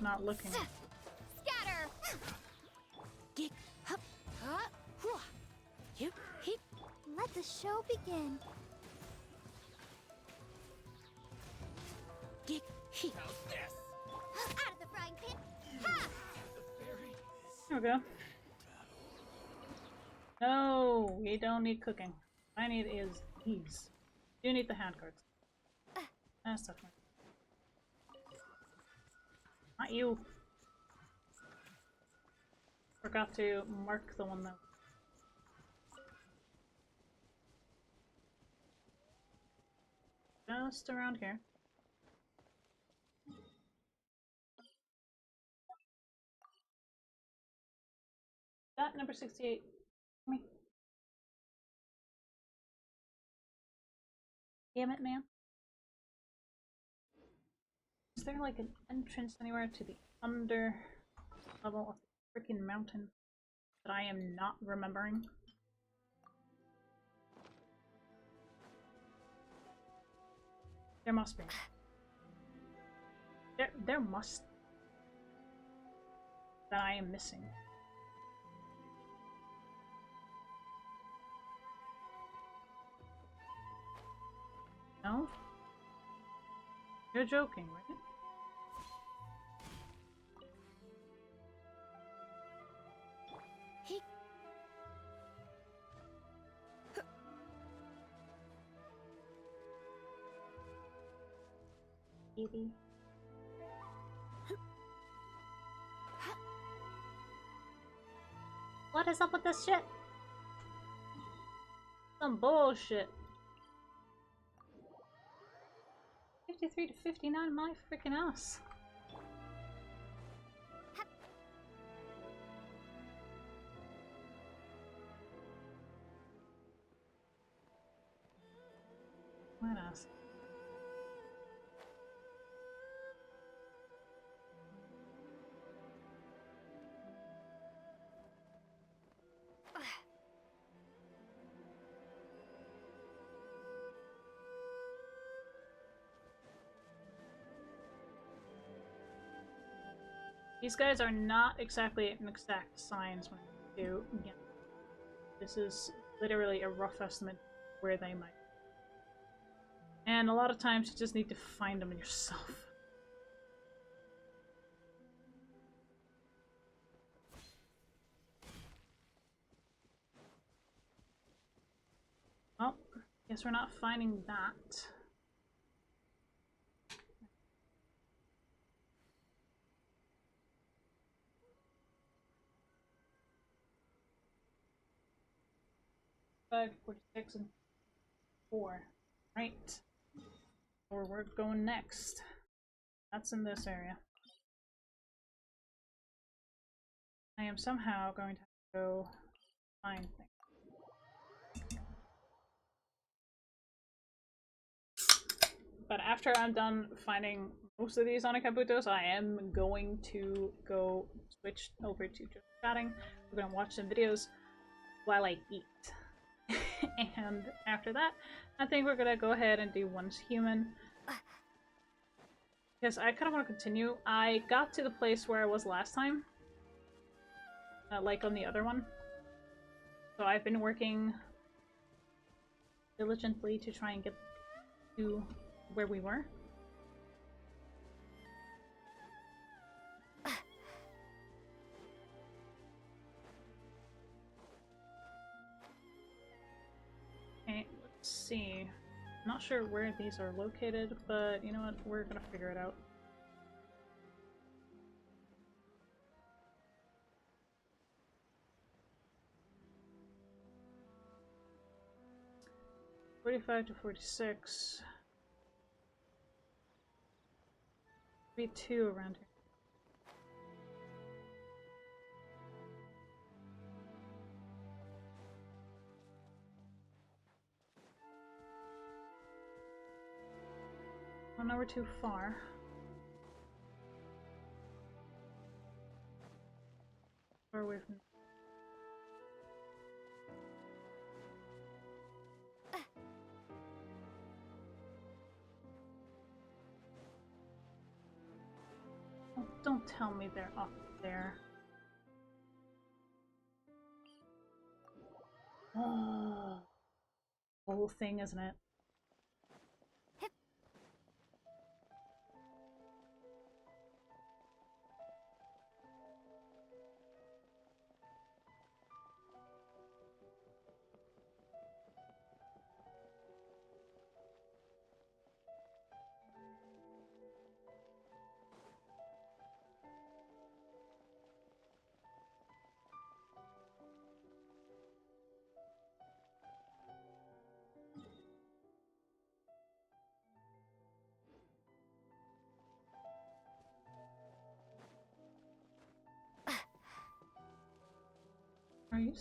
not looking. Scatter! Let the show begin. Out of the frying pan. Ha! There we go. No, we don't need cooking. What I need is these. You need the hand cards. That's tough. Not you. Forgot to mark the one though. Just around here. That number 68. Me. Damn it, man. Is there like an entrance anywhere to the under level of the freaking mountain that I am not remembering? There must be. There must. That I am missing. No? You're joking, right? Kitty. What is up with this shit? Some bullshit. 53 to 59, my freaking ass. What else? These guys are not exactly an exact science when you do. Yeah. This is literally a rough estimate where they might. And a lot of times you just need to find them yourself. Well, guess we're not finding that. Five, 46, and 4. Right. Where we're going next. That's in this area. I am somehow going to go find things. But after I'm done finding most of these Onikabutos, I am going to go switch over to just chatting. We're gonna watch some videos while I eat. And after that, I think we're gonna go ahead and do Once Human. Because I kind of want to continue. I got to the place where I was last time. Like on the other one. So I've been working diligently to try and get to where we were. Okay, let's see. I'm not sure where these are located, but you know what? We're gonna figure it out. $45 to $46. Be 2 around here. Oh, no, we're too far. Far away from. Oh, don't tell me they're up there. Oh, the whole thing, isn't it? Are you?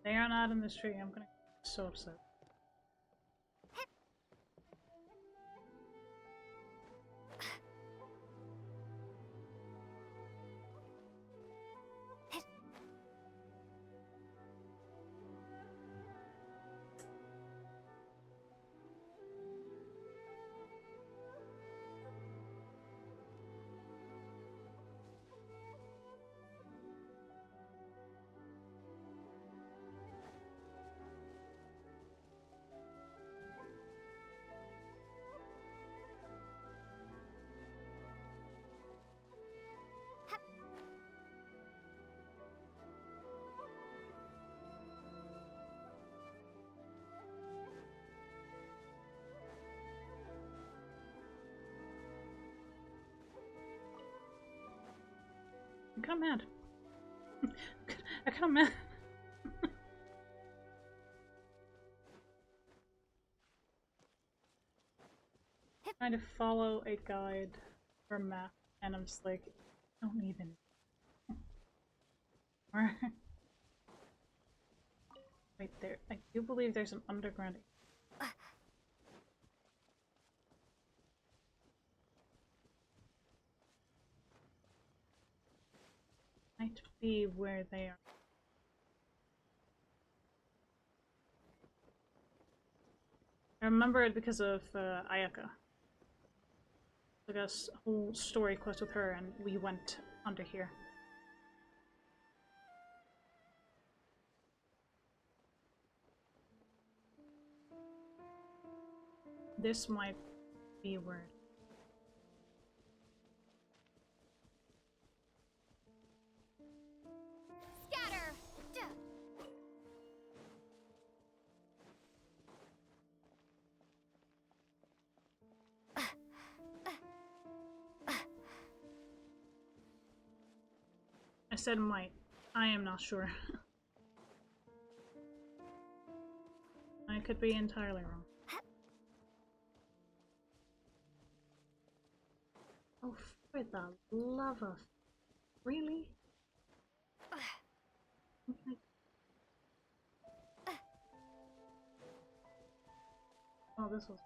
They are not in this tree. I'm gonna get so upset. I'm kind of mad. I'm kind of mad. Trying to follow a guide or map, and I'm just like, I don't even. Wait there. I do believe there's an underground. Might be where they are. I remember it because of Ayaka. Like a whole story quest with her, and we went under here. This might be where. Scatter! I said might. I am not sure. I could be entirely wrong. Oh, for the love of... Really? Okay. Oh, this was...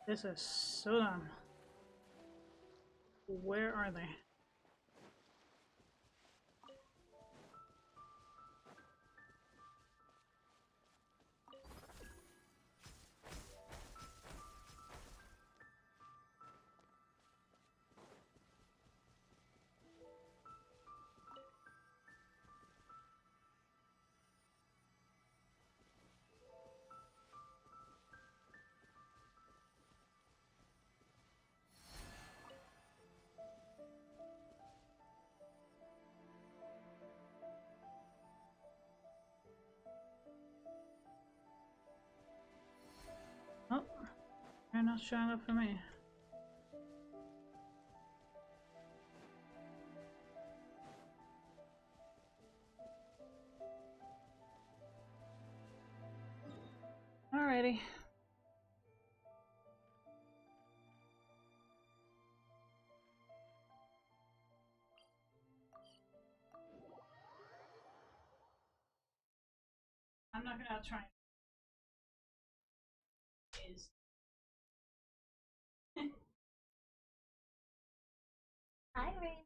This is so dumb. Where are they? Oh, they're not showing up for me. Alrighty. I'm not gonna try. Is Hi, Ray.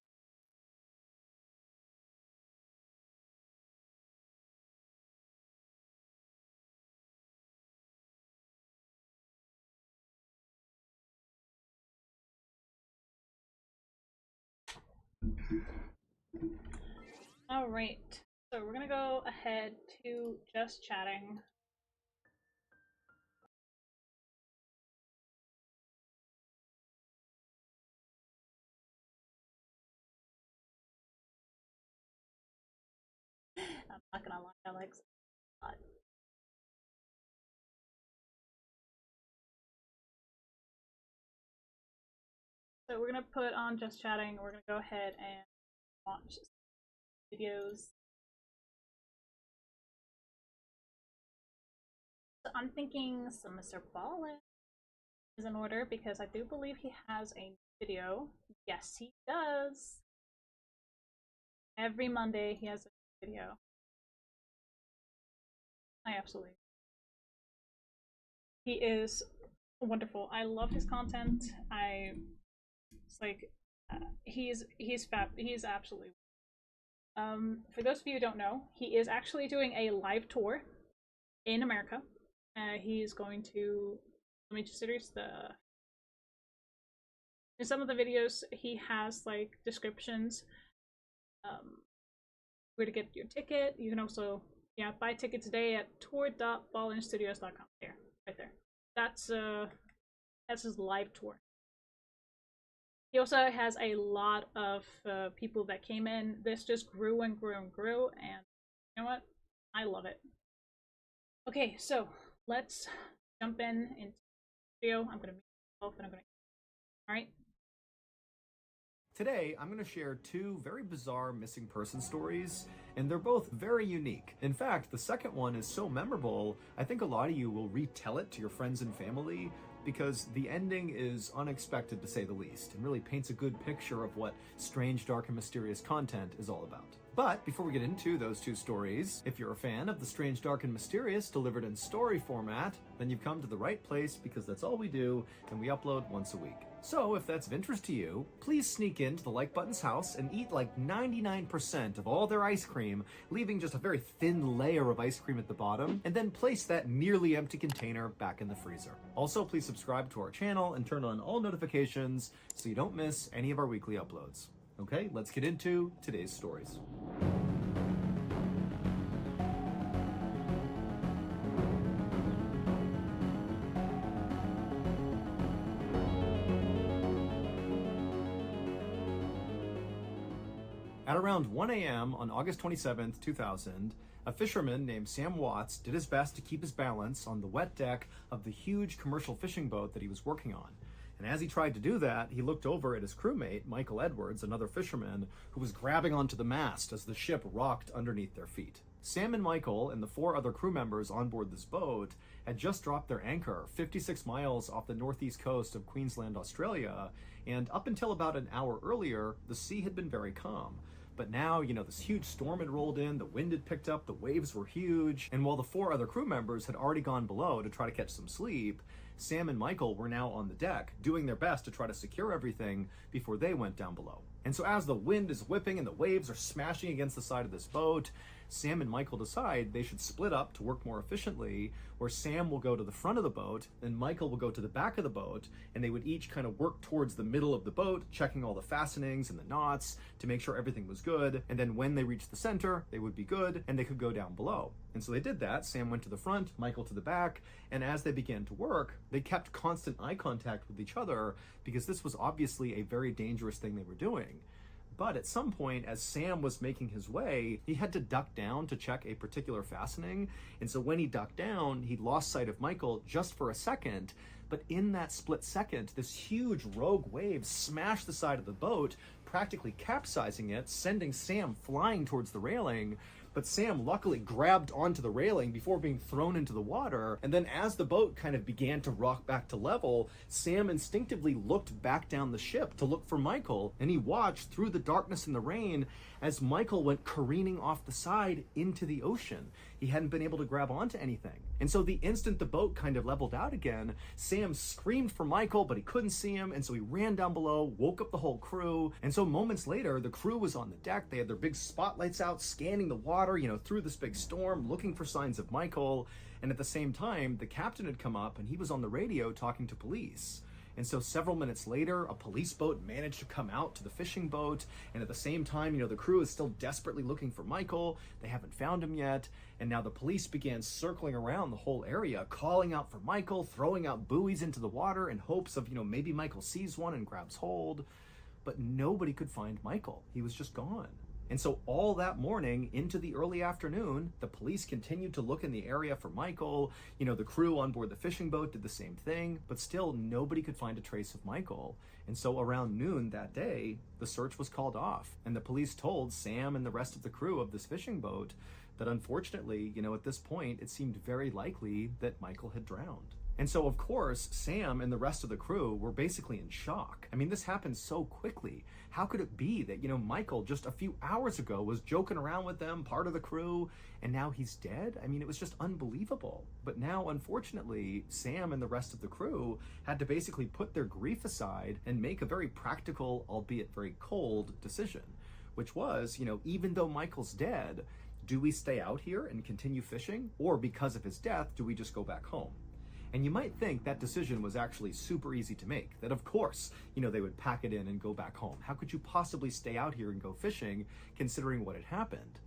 Alright, so we're gonna go ahead to just chatting. I'm not gonna lie, Alex. So we're gonna put on just chatting. We're gonna go ahead and watch videos. So I'm thinking some Mr. Ballin is in order because I do believe he has a video. Yes, he does. Every Monday he has a video. I absolutely. He is wonderful. I love his content. It's like he's fab. He's absolutely. For those of you who don't know, he is actually doing a live tour in America. He's going to. Let me just introduce the In some of the videos, he has like descriptions, where to get your ticket. You can also, yeah, buy tickets today at tour.ballinstudios.com. There, right there. That's his live tour. He also has a lot of people that came in. This just grew and grew and grew, and you know what? I love it. Okay, so let's jump into the video. I'm gonna mute myself and I'm gonna. All right. Today, I'm going to share two very bizarre missing person stories, and they're both very unique. In fact, the second one is so memorable, I think a lot of you will retell it to your friends and family, because the ending is unexpected to say the least, and really paints a good picture of what strange, dark, and mysterious content is all about. But before we get into those two stories, if you're a fan of the strange, dark, and mysterious delivered in story format, then you've come to the right place, because that's all we do, and we upload once a week. So if that's of interest to you, please sneak into the like button's house and eat like 99% of all their ice cream, leaving just a very thin layer of ice cream at the bottom, and then place that nearly empty container back in the freezer. Also, please subscribe to our channel and turn on all notifications so you don't miss any of our weekly uploads. Okay, let's get into today's stories. At around 1 a.m. on August 27, 2000, a fisherman named Sam Watts did his best to keep his balance on the wet deck of the huge commercial fishing boat that he was working on. And as he tried to do that, he looked over at his crewmate, Michael Edwards, another fisherman, who was grabbing onto the mast as the ship rocked underneath their feet. Sam and Michael and the 4 other crew members on board this boat had just dropped their anchor 56 miles off the northeast coast of Queensland, Australia, and up until about an hour earlier, the sea had been very calm. But now, this huge storm had rolled in, the wind had picked up, the waves were huge, and while the 4 other crew members had already gone below to try to catch some sleep, Sam and Michael were now on the deck, doing their best to try to secure everything before they went down below. And so as the wind is whipping and the waves are smashing against the side of this boat, Sam and Michael decide they should split up to work more efficiently, where Sam will go to the front of the boat and Michael will go to the back of the boat, and they would each kind of work towards the middle of the boat, checking all the fastenings and the knots to make sure everything was good, and then when they reached the center, they would be good and they could go down below. And so they did that. Sam went to the front, Michael to the back, and as they began to work, they kept constant eye contact with each other because this was obviously a very dangerous thing they were doing. But at some point, as Sam was making his way, he had to duck down to check a particular fastening. And so when he ducked down, he lost sight of Michael just for a second. But in that split second, this huge rogue wave smashed the side of the boat, practically capsizing it, sending Sam flying towards the railing. But Sam luckily grabbed onto the railing before being thrown into the water, and then as the boat kind of began to rock back to level, Sam instinctively looked back down the ship to look for Michael, and he watched through the darkness and the rain as Michael went careening off the side into the ocean. He hadn't been able to grab onto anything. And so the instant the boat kind of leveled out again, Sam screamed for Michael, but he couldn't see him, and so he ran down below, woke up the whole crew, and so moments later, the crew was on the deck. They had their big spotlights out, scanning the water, through this big storm, looking for signs of Michael, and at the same time, the captain had come up, and he was on the radio talking to police. And so several minutes later, a police boat managed to come out to the fishing boat, and at the same time, the crew is still desperately looking for Michael. They haven't found him yet, and now the police began circling around the whole area, calling out for Michael, throwing out buoys into the water in hopes of, maybe Michael sees one and grabs hold. But nobody could find Michael. He was just gone. And so all that morning into the early afternoon, the police continued to look in the area for Michael. The crew on board the fishing boat did the same thing, but still nobody could find a trace of Michael. And so around noon that day, the search was called off, and the police told Sam and the rest of the crew of this fishing boat that unfortunately, at this point, it seemed very likely that Michael had drowned. And so, of course, Sam and the rest of the crew were basically in shock. I mean, this happened so quickly. How could it be that, Michael just a few hours ago was joking around with them, part of the crew, and now he's dead? I mean, it was just unbelievable. But now, unfortunately, Sam and the rest of the crew had to basically put their grief aside and make a very practical, albeit very cold, decision, which was, even though Michael's dead, do we stay out here and continue fishing? Or because of his death, do we just go back home? And you might think that decision was actually super easy to make, that of course, they would pack it in and go back home. How could you possibly stay out here and go fishing considering what had happened?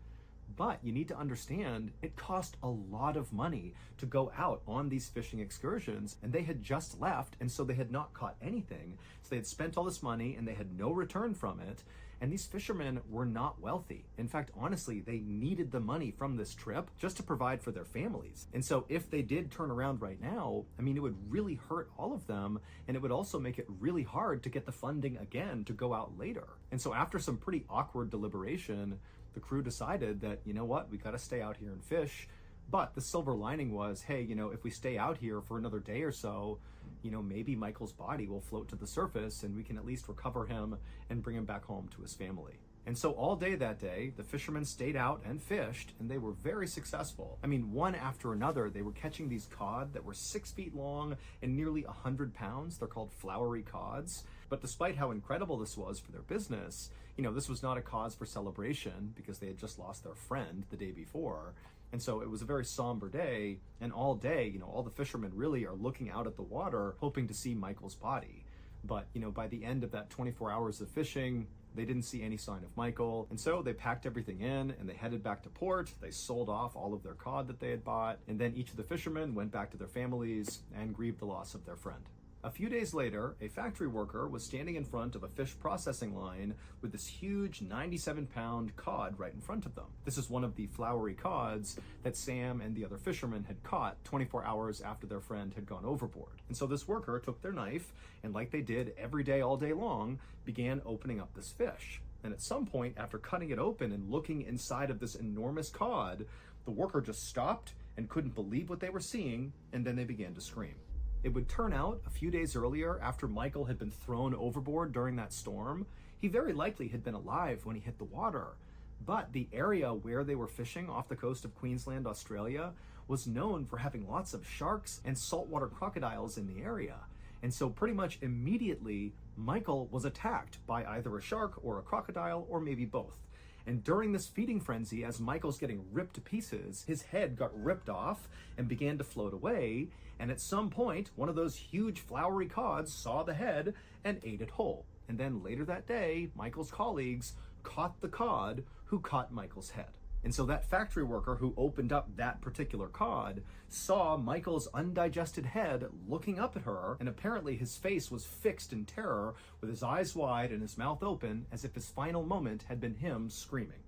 But you need to understand it cost a lot of money to go out on these fishing excursions, and they had just left, and so they had not caught anything. So they had spent all this money and they had no return from it. And these fishermen were not wealthy. In fact, honestly, they needed the money from this trip just to provide for their families. And so if they did turn around right now, it would really hurt all of them, and it would also make it really hard to get the funding again to go out later. And so after some pretty awkward deliberation, the crew decided that, you know what, we got to stay out here and fish. But the silver lining was, hey, if we stay out here for another day or so, maybe Michael's body will float to the surface and we can at least recover him and bring him back home to his family. And so all day that day, the fishermen stayed out and fished, and they were very successful. One after another, they were catching these cod that were 6 feet long and nearly 100 pounds. They're called flowery cods. But despite how incredible this was for their business, this was not a cause for celebration because they had just lost their friend the day before. And so it was a very somber day, and all day, all the fishermen really are looking out at the water, hoping to see Michael's body. But, by the end of that 24 hours of fishing, they didn't see any sign of Michael. And so they packed everything in and they headed back to port. They sold off all of their cod that they had bought. And then each of the fishermen went back to their families and grieved the loss of their friend. A few days later, a factory worker was standing in front of a fish processing line with this huge 97-pound cod right in front of them. This is one of the flowery cods that Sam and the other fishermen had caught 24 hours after their friend had gone overboard. And so this worker took their knife and, like they did every day all day long, began opening up this fish. And at some point, after cutting it open and looking inside of this enormous cod, the worker just stopped and couldn't believe what they were seeing, and then they began to scream. It would turn out a few days earlier, after Michael had been thrown overboard during that storm, he very likely had been alive when he hit the water. But the area where they were fishing off the coast of Queensland, Australia, was known for having lots of sharks and saltwater crocodiles in the area. And so pretty much immediately, Michael was attacked by either a shark or a crocodile, or maybe both. And during this feeding frenzy, as Michael's getting ripped to pieces, his head got ripped off and began to float away. And at some point, one of those huge flowery cods saw the head and ate it whole. And then later that day, Michael's colleagues caught the cod who caught Michael's head. And so that factory worker who opened up that particular cod saw Michael's undigested head looking up at her, and apparently his face was fixed in terror with his eyes wide and his mouth open, as if his final moment had been him screaming.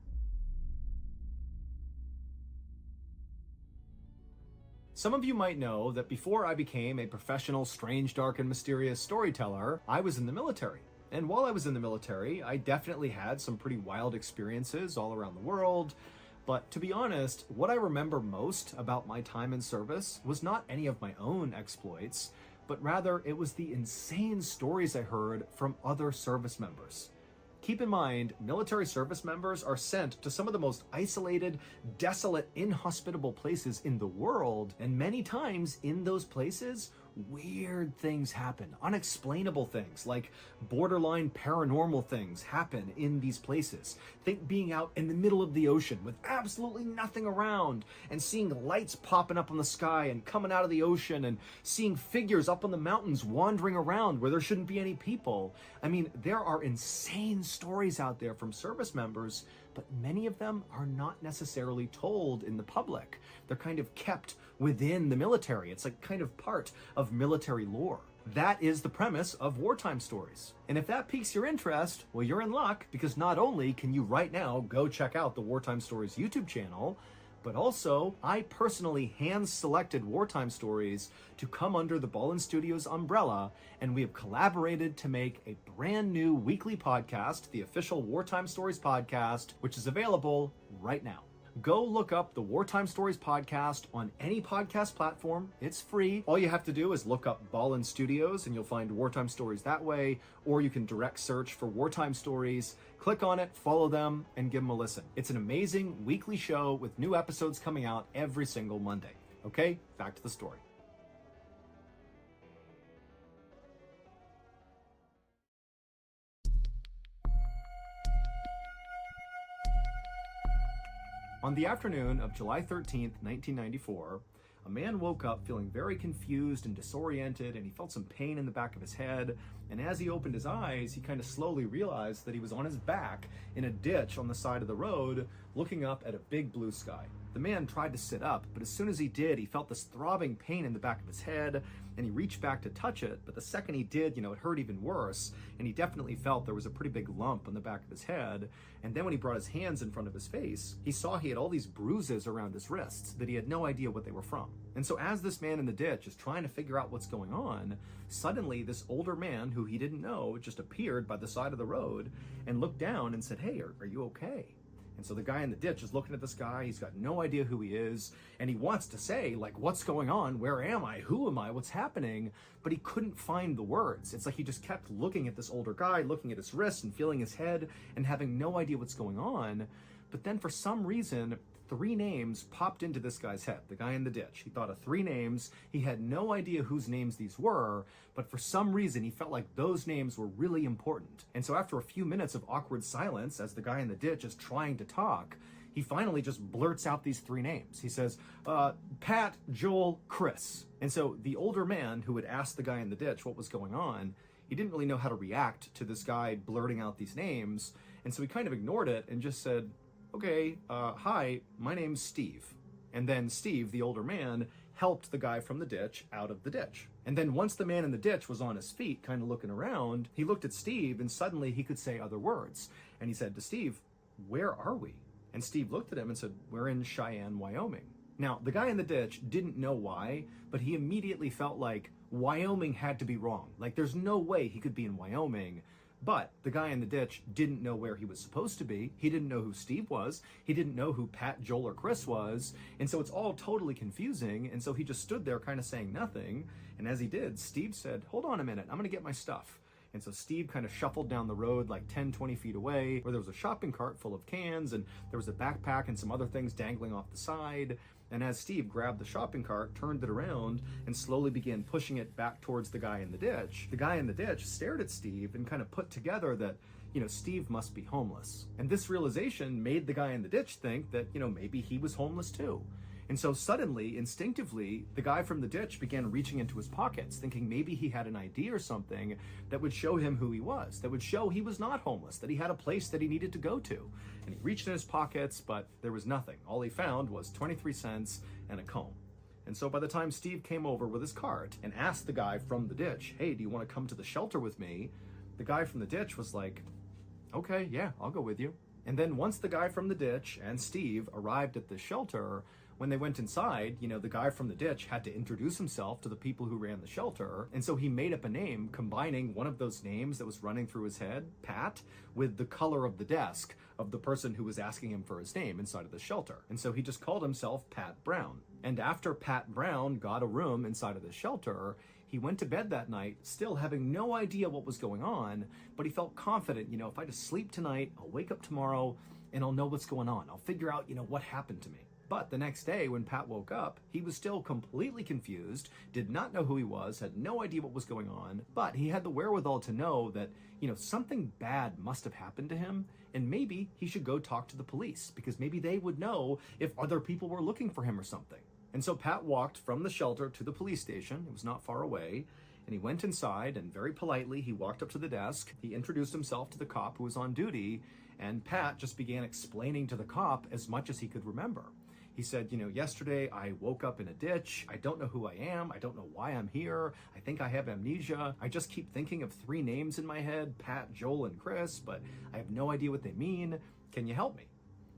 Some of you might know that before I became a professional, strange, dark, and mysterious storyteller, I was in the military. And while I was in the military, I definitely had some pretty wild experiences all around the world. But to be honest, what I remember most about my time in service was not any of my own exploits, but rather it was the insane stories I heard from other service members. Keep in mind, military service members are sent to some of the most isolated, desolate, inhospitable places in the world, and many times in those places, weird things happen. Unexplainable things, like borderline paranormal things, happen in these places. Think being out in the middle of the ocean with absolutely nothing around and seeing lights popping up in the sky and coming out of the ocean, and seeing figures up on the mountains wandering around where there shouldn't be any people. I mean, there are insane stories out there from service members, but many of them are not necessarily told in the public. They're kind of kept within the military. It's like kind of part of military lore. That is the premise of wartime stories. And if that piques your interest, well, you're in luck, because not only can you right now go check out the Wartime Stories YouTube channel, but also I personally hand-selected wartime stories to come under the Ballin Studios umbrella, and we have collaborated to make a brand new weekly podcast, the official Wartime Stories podcast, which is available right now. Go look up the Wartime Stories podcast on any podcast platform. It's free. All you have to do is look up Ballin Studios and you'll find Wartime Stories that way, or you can direct search for Wartime Stories. Click on it, follow them, and give them a listen. It's an amazing weekly show with new episodes coming out every single Monday. Okay, back to the story. On the afternoon of July 13th, 1994, a man woke up feeling very confused and disoriented, and he felt some pain in the back of his head. And as he opened his eyes, he kind of slowly realized that he was on his back in a ditch on the side of the road, looking up at a big blue sky. The man tried to sit up, but as soon as he did, he felt this throbbing pain in the back of his head, and he reached back to touch it, but the second he did, it hurt even worse, and he definitely felt there was a pretty big lump on the back of his head. And then when he brought his hands in front of his face, he saw he had all these bruises around his wrists that he had no idea what they were from. And so as this man in the ditch is trying to figure out what's going on, suddenly this older man who he didn't know just appeared by the side of the road and looked down and said, "Hey, are you okay?" And so the guy in the ditch is looking at this guy. He's got no idea who he is. And he wants to say, like, what's going on? Where am I? Who am I? What's happening? But he couldn't find the words. It's like he just kept looking at this older guy, looking at his wrist and feeling his head and having no idea what's going on. But then for some reason, 3 names popped into this guy's head, the guy in the ditch. He thought of 3 names. He had no idea whose names these were, but for some reason he felt like those names were really important. And so after a few minutes of awkward silence, as the guy in the ditch is trying to talk, he finally just blurts out these 3 names. He says, Pat, Joel, Chris. And so the older man who had asked the guy in the ditch what was going on, he didn't really know how to react to this guy blurting out these names. And so he kind of ignored it and just said, "Okay, hi, my name's Steve." And then Steve, the older man, helped the guy from the ditch out of the ditch. And then once the man in the ditch was on his feet, kind of looking around, he looked at Steve and suddenly he could say other words. And he said to Steve, "Where are we?" And Steve looked at him and said, "We're in Cheyenne, Wyoming." Now, the guy in the ditch didn't know why, but he immediately felt like Wyoming had to be wrong. Like, there's no way he could be in Wyoming. But the guy in the ditch didn't know where he was supposed to be. He didn't know who Steve was. He didn't know who Pat, Joel, or Chris was. And so it's all totally confusing. And so he just stood there kind of saying nothing. And as he did, Steve said, "Hold on a minute, I'm going to get my stuff." And so Steve kind of shuffled down the road like 10, 20 feet away, where there was a shopping cart full of cans, and there was a backpack and some other things dangling off the side. And as Steve grabbed the shopping cart, turned it around, and slowly began pushing it back towards the guy in the ditch stared at Steve and kind of put together that, Steve must be homeless. And this realization made the guy in the ditch think that, maybe he was homeless too. And so suddenly, instinctively, the guy from the ditch began reaching into his pockets, thinking maybe he had an ID or something that would show him who he was, that would show he was not homeless, that he had a place that he needed to go to. And he reached in his pockets, but there was nothing. All he found was 23 cents and a comb. And so by the time Steve came over with his cart and asked the guy from the ditch, "Hey, do you want to come to the shelter with me?" the guy from the ditch was like, "Okay, yeah, I'll go with you." And then once the guy from the ditch and Steve arrived at the shelter, when they went inside, the guy from the ditch had to introduce himself to the people who ran the shelter. And so he made up a name combining one of those names that was running through his head, Pat, with the color of the desk of the person who was asking him for his name inside of the shelter. And so he just called himself Pat Brown. And after Pat Brown got a room inside of the shelter, he went to bed that night, still having no idea what was going on, but he felt confident, if I just sleep tonight, I'll wake up tomorrow and I'll know what's going on. I'll figure out, what happened to me. But the next day, when Pat woke up, he was still completely confused, did not know who he was, had no idea what was going on, but he had the wherewithal to know that, something bad must have happened to him, and maybe he should go talk to the police, because maybe they would know if other people were looking for him or something. And so Pat walked from the shelter to the police station. It was not far away. And he went inside, and very politely, he walked up to the desk. He introduced himself to the cop who was on duty, and Pat just began explaining to the cop as much as he could remember. He said, yesterday I woke up in a ditch. I don't know who I am. I don't know why I'm here. I think I have amnesia. I just keep thinking of 3 names in my head, Pat, Joel, and Chris, but I have no idea what they mean. Can you help me?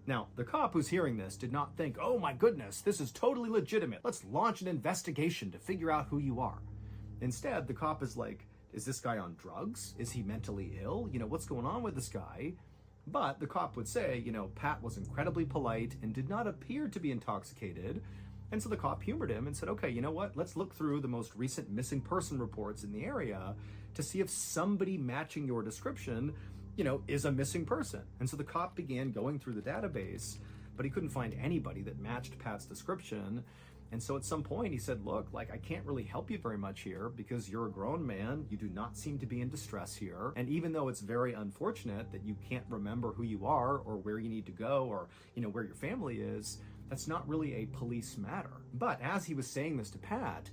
Now, the cop who's hearing this did not think, "Oh my goodness, this is totally legitimate. Let's launch an investigation to figure out who you are." Instead, the cop is like, "Is this guy on drugs? Is he mentally ill? What's going on with this guy?" But the cop would say, Pat was incredibly polite and did not appear to be intoxicated. And so the cop humored him and said, "Okay, you know what? Let's look through the most recent missing person reports in the area to see if somebody matching your description, is a missing person." And so the cop began going through the database, but he couldn't find anybody that matched Pat's description. And so at some point he said, "Look, I can't really help you very much here because you're a grown man. You do not seem to be in distress here. And even though it's very unfortunate that you can't remember who you are or where you need to go or, where your family is, That's not really a police matter. But as he was saying this to Pat,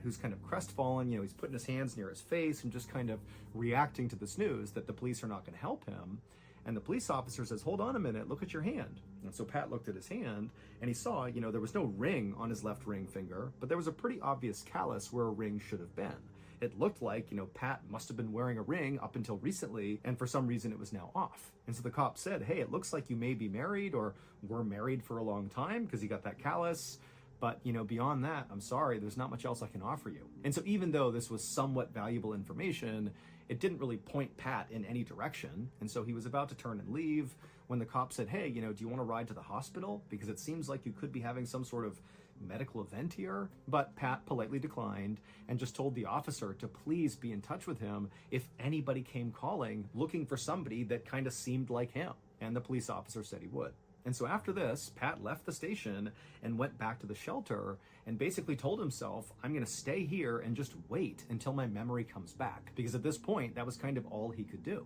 who's kind of crestfallen, he's putting his hands near his face and just kind of reacting to this news that the police are not going to help him. And the police officer says, hold on a minute, look at your hand. And so Pat looked at his hand and he saw, there was no ring on his left ring finger, but there was a pretty obvious callus where a ring should have been. It looked like, Pat must have been wearing a ring up until recently, and for some reason it was now off. And so the cop said, hey, it looks like you may be married or were married for a long time because you got that callus. But, beyond that, I'm sorry, there's not much else I can offer you. And so even though this was somewhat valuable information, it didn't really point Pat in any direction. And so he was about to turn and leave when the cop said, hey, do you want to ride to the hospital? Because it seems like you could be having some sort of medical event here. But Pat politely declined and just told the officer to please be in touch with him if anybody came calling looking for somebody that kind of seemed like him. And the police officer said he would. And so after this, Pat left the station and went back to the shelter and basically told himself, I'm going to stay here and just wait until my memory comes back. Because at this point, that was kind of all he could do.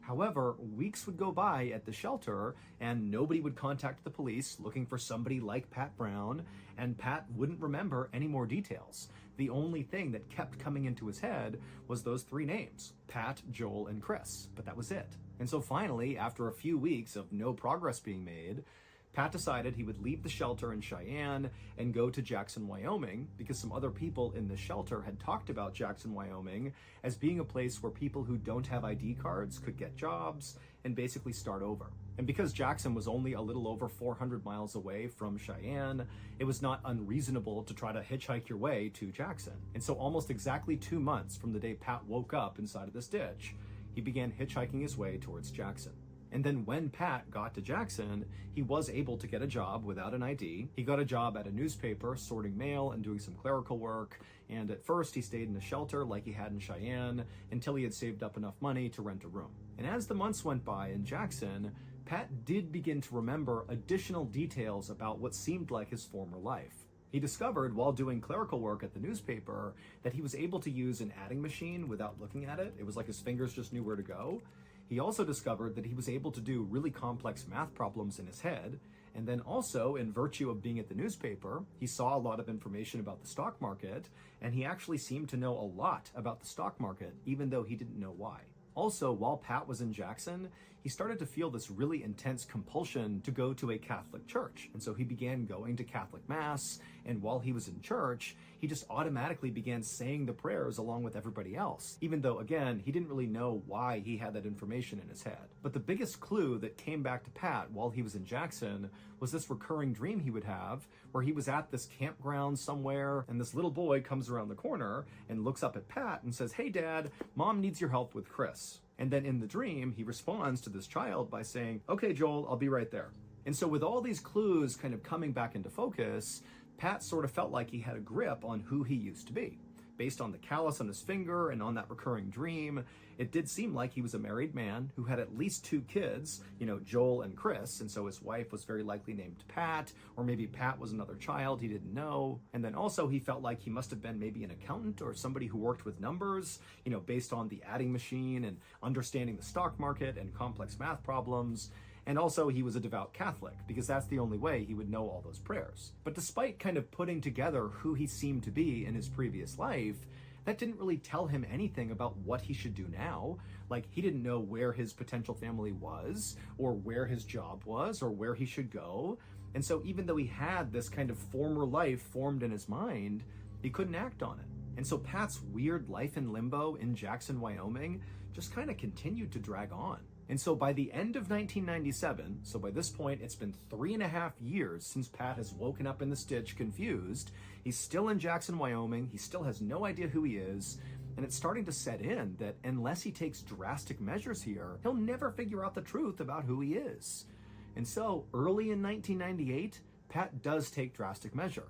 However, weeks would go by at the shelter and nobody would contact the police looking for somebody like Pat Brown, and Pat wouldn't remember any more details. The only thing that kept coming into his head was those three names, Pat, Joel, and Chris, but that was it. And so finally, after a few weeks of no progress being made, Pat decided he would leave the shelter in Cheyenne and go to Jackson, Wyoming, because some other people in the shelter had talked about Jackson, Wyoming as being a place where people who don't have ID cards could get jobs and basically start over. And because Jackson was only a little over 400 miles away from Cheyenne, it was not unreasonable to try to hitchhike your way to Jackson. And so almost exactly 2 months from the day Pat woke up inside of this ditch, he began hitchhiking his way towards Jackson. And then when Pat got to Jackson, he was able to get a job without an ID. He got a job at a newspaper, sorting mail and doing some clerical work. And at first he stayed in a shelter like he had in Cheyenne until he had saved up enough money to rent a room. And as the months went by in Jackson, Pat did begin to remember additional details about what seemed like his former life. He discovered while doing clerical work at the newspaper that he was able to use an adding machine without looking at it. It was like his fingers just knew where to go. He also discovered that he was able to do really complex math problems in his head. And then also, in virtue of being at the newspaper, he saw a lot of information about the stock market, and he actually seemed to know a lot about the stock market, even though he didn't know why. Also, while Pat was in Jackson, he started to feel this really intense compulsion to go to a Catholic church. And so he began going to Catholic Mass, and while he was in church, he just automatically began saying the prayers along with everybody else, even though, again, he didn't really know why he had that information in his head. But the biggest clue that came back to Pat while he was in Jackson was this recurring dream he would have, where he was at this campground somewhere, and this little boy comes around the corner and looks up at Pat and says, "Hey, Dad, Mom needs your help with Chris." And then in the dream, he responds to this child by saying, "Okay, Joel, I'll be right there." And so with all these clues kind of coming back into focus, Pat sort of felt like he had a grip on who he used to be. Based on the callus on his finger and on that recurring dream, it did seem like he was a married man who had at least 2 kids, Joel and Chris, and so his wife was very likely named Pat, or maybe Pat was another child he didn't know. And then also he felt like he must have been maybe an accountant or somebody who worked with numbers, based on the adding machine and understanding the stock market and complex math problems. And also he was a devout Catholic, because that's the only way he would know all those prayers. But despite kind of putting together who he seemed to be in his previous life, that didn't really tell him anything about what he should do now. Like, he didn't know where his potential family was, or where his job was, or where he should go. And so even though he had this kind of former life formed in his mind, he couldn't act on it. And so Pat's weird life in limbo in Jackson, Wyoming, just kind of continued to drag on. And so by the end of 1997, so by this point, it's been 3.5 years since Pat has woken up in the ditch confused. He's still in Jackson, Wyoming. He still has no idea who he is. And it's starting to set in that unless he takes drastic measures here, he'll never figure out the truth about who he is. And so early in 1998, Pat does take drastic measure.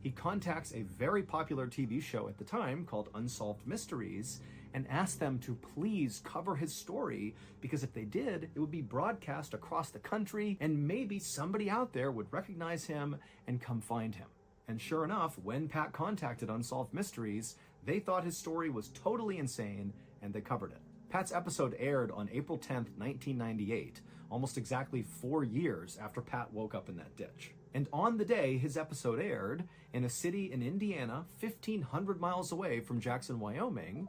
He contacts a very popular TV show at the time called Unsolved Mysteries and asks them to please cover his story, because if they did, it would be broadcast across the country and maybe somebody out there would recognize him and come find him. And sure enough, when Pat contacted Unsolved Mysteries, they thought his story was totally insane and they covered it. Pat's episode aired on April 10th, 1998, almost exactly 4 years after Pat woke up in that ditch. And on the day his episode aired, in a city in Indiana, 1,500 miles away from Jackson, Wyoming,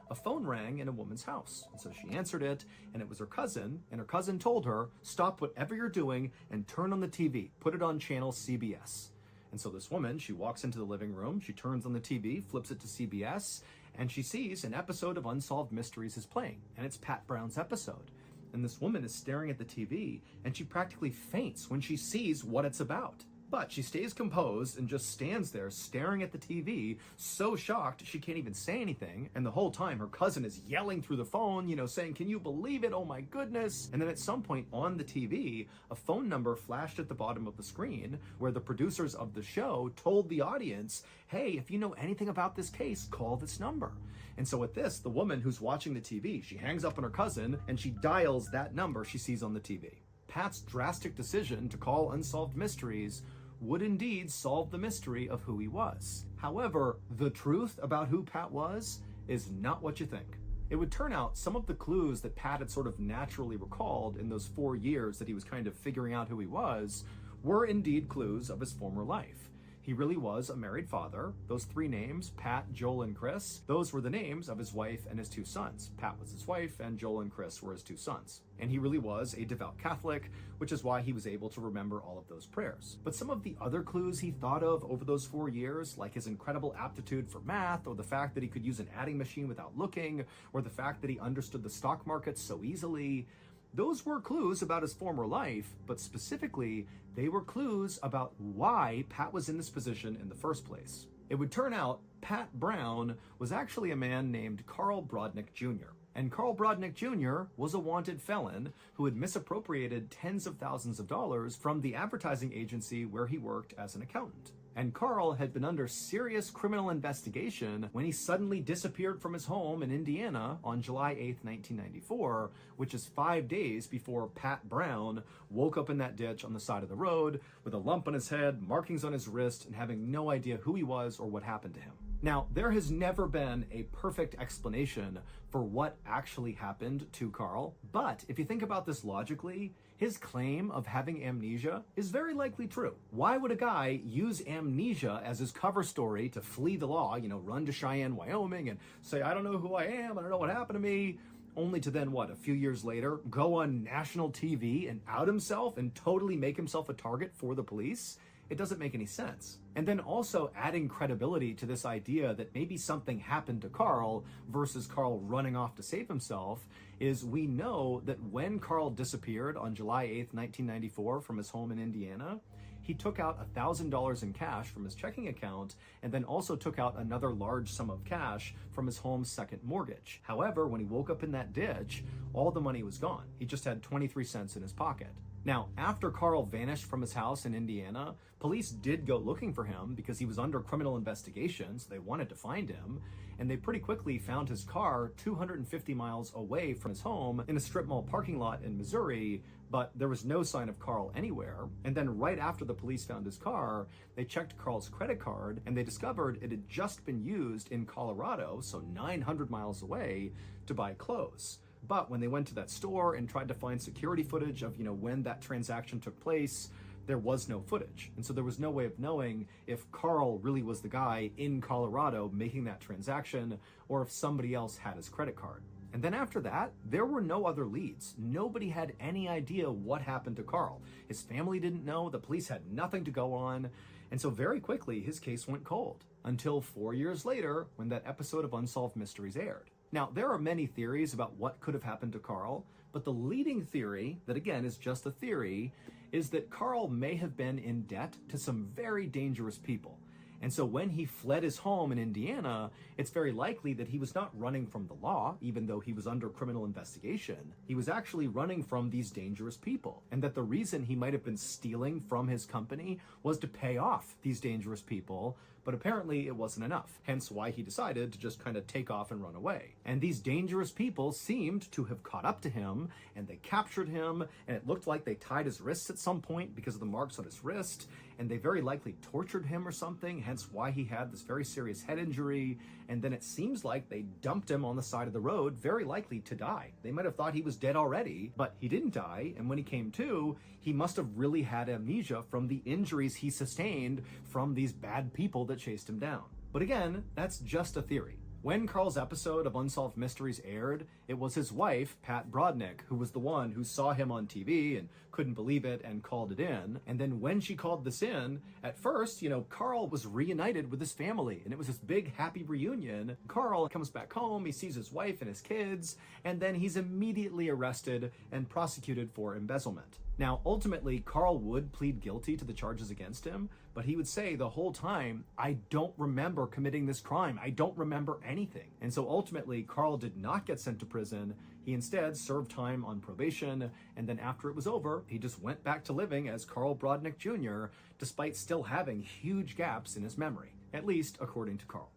a phone rang in a woman's house. And so she answered it, and it was her cousin, and her cousin told her, "Stop whatever you're doing and turn on the TV. Put it on channel CBS." And so this woman, she walks into the living room, she turns on the TV, flips it to CBS, and she sees an episode of Unsolved Mysteries is playing, and it's Pat Brown's episode. And this woman is staring at the TV, and she practically faints when she sees what it's about. But she stays composed and just stands there staring at the TV, so shocked she can't even say anything. And the whole time her cousin is yelling through the phone, saying, "Can you believe it? Oh my goodness." And then at some point on the TV, a phone number flashed at the bottom of the screen where the producers of the show told the audience, "Hey, if you know anything about this case, call this number." And so at this, the woman who's watching the TV, she hangs up on her cousin and she dials that number she sees on the TV. Pat's drastic decision to call Unsolved Mysteries would indeed solve the mystery of who he was. However, the truth about who Pat was is not what you think. It would turn out some of the clues that Pat had sort of naturally recalled in those 4 years that he was kind of figuring out who he was were indeed clues of his former life. He really was a married father. Those 3 names, Pat, Joel, and Chris, those were the names of his wife and his 2 sons. Pat was his wife, and Joel and Chris were his 2 sons. And he really was a devout Catholic, which is why he was able to remember all of those prayers. But some of the other clues he thought of over those 4 years, like his incredible aptitude for math, or the fact that he could use an adding machine without looking, or the fact that he understood the stock market so easily, those were clues about his former life, but specifically, they were clues about why Pat was in this position in the first place. It would turn out Pat Brown was actually a man named Carl Brodnick Jr. And Carl Brodnick Jr. was a wanted felon who had misappropriated tens of thousands of dollars from the advertising agency where he worked as an accountant. And Carl had been under serious criminal investigation when he suddenly disappeared from his home in Indiana on July 8th, 1994, which is 5 days before Pat Brown woke up in that ditch on the side of the road with a lump on his head, markings on his wrist, and having no idea who he was or what happened to him. Now, there has never been a perfect explanation for what actually happened to Carl, but if you think about this logically, his claim of having amnesia is very likely true. Why would a guy use amnesia as his cover story to flee the law, run to Cheyenne, Wyoming, and say, "I don't know who I am, I don't know what happened to me," only to then, a few years later, go on national TV and out himself and totally make himself a target for the police? It doesn't make any sense. And then also adding credibility to this idea that maybe something happened to Carl versus Carl running off to save himself is we know that when Carl disappeared on July 8th, 1994 from his home in Indiana, he took out $1,000 in cash from his checking account and then also took out another large sum of cash from his home's second mortgage. However, when he woke up in that ditch, all the money was gone. He just had 23 cents in his pocket. Now, after Carl vanished from his house in Indiana, police did go looking for him because he was under criminal investigation, so they wanted to find him, and they pretty quickly found his car 250 miles away from his home in a strip mall parking lot in Missouri, but there was no sign of Carl anywhere. And then right after the police found his car, they checked Carl's credit card, and they discovered it had just been used in Colorado, so 900 miles away, to buy clothes. But when they went to that store and tried to find security footage of, when that transaction took place, there was no footage. And so there was no way of knowing if Carl really was the guy in Colorado making that transaction or if somebody else had his credit card. And then after that, there were no other leads. Nobody had any idea what happened to Carl. His family didn't know, the police had nothing to go on. And so very quickly, his case went cold until 4 years later when that episode of Unsolved Mysteries aired. Now, there are many theories about what could have happened to Carl, but the leading theory, that again is just a theory, is that Carl may have been in debt to some very dangerous people. And so when he fled his home in Indiana, it's very likely that he was not running from the law, even though he was under criminal investigation. He was actually running from these dangerous people, and that the reason he might have been stealing from his company was to pay off these dangerous people, but apparently it wasn't enough, hence why he decided to just kind of take off and run away. And these dangerous people seemed to have caught up to him, and they captured him, and it looked like they tied his wrists at some point because of the marks on his wrist, and they very likely tortured him or something, hence why he had this very serious head injury. And then it seems like they dumped him on the side of the road, very likely to die. They might have thought he was dead already, but he didn't die, and when he came to, he must have really had amnesia from the injuries he sustained from these bad people that chased him down. But again, that's just a theory. When Carl's episode of Unsolved Mysteries aired, it was his wife, Pat Brodnick, who was the one who saw him on TV and couldn't believe it and called it in. And then when she called this in, at first, Carl was reunited with his family, and it was this big happy reunion. Carl comes back home, he sees his wife and his kids, and then he's immediately arrested and prosecuted for embezzlement. Now, ultimately, Carl would plead guilty to the charges against him, but he would say the whole time, I don't remember committing this crime. I don't remember anything. And so ultimately, Carl did not get sent to prison. He instead served time on probation, and then after it was over, he just went back to living as Carl Brodnick Jr., despite still having huge gaps in his memory, at least according to Carl.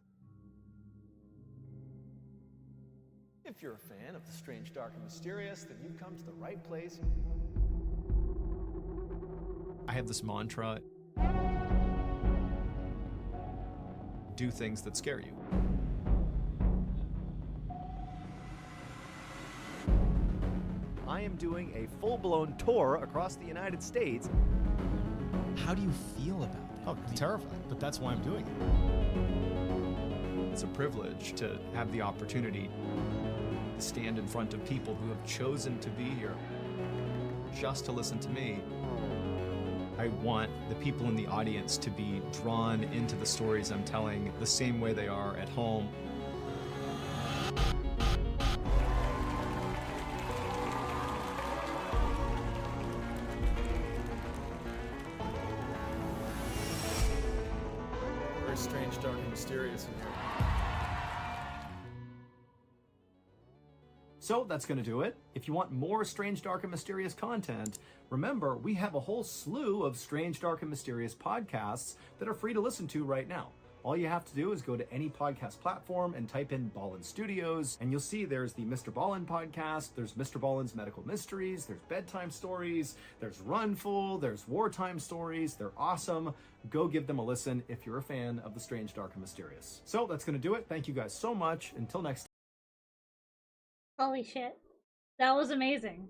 If you're a fan of the strange, dark, and mysterious, then you've come to the right place. I have this mantra: do things that scare you. I am doing a full-blown tour across the United States. How do you feel about that? Oh, terrified, but that's why I'm doing it. It's a privilege to have the opportunity to stand in front of people who have chosen to be here just to listen to me. I want the people in the audience to be drawn into the stories I'm telling the same way they are at home. Very strange, dark, and mysterious in here. So that's going to do it. If you want more strange, dark, and mysterious content, remember, we have a whole slew of strange, dark, and mysterious podcasts that are free to listen to right now. All you have to do is go to any podcast platform and type in Ballin Studios, and you'll see there's the Mr. Ballin podcast, there's Mr. Ballin's Medical Mysteries, there's Bedtime Stories, there's Runful, there's Wartime Stories. They're awesome. Go give them a listen if you're a fan of the strange, dark, and mysterious. So that's going to do it. Thank you guys so much. Until next time. Holy shit. That was amazing.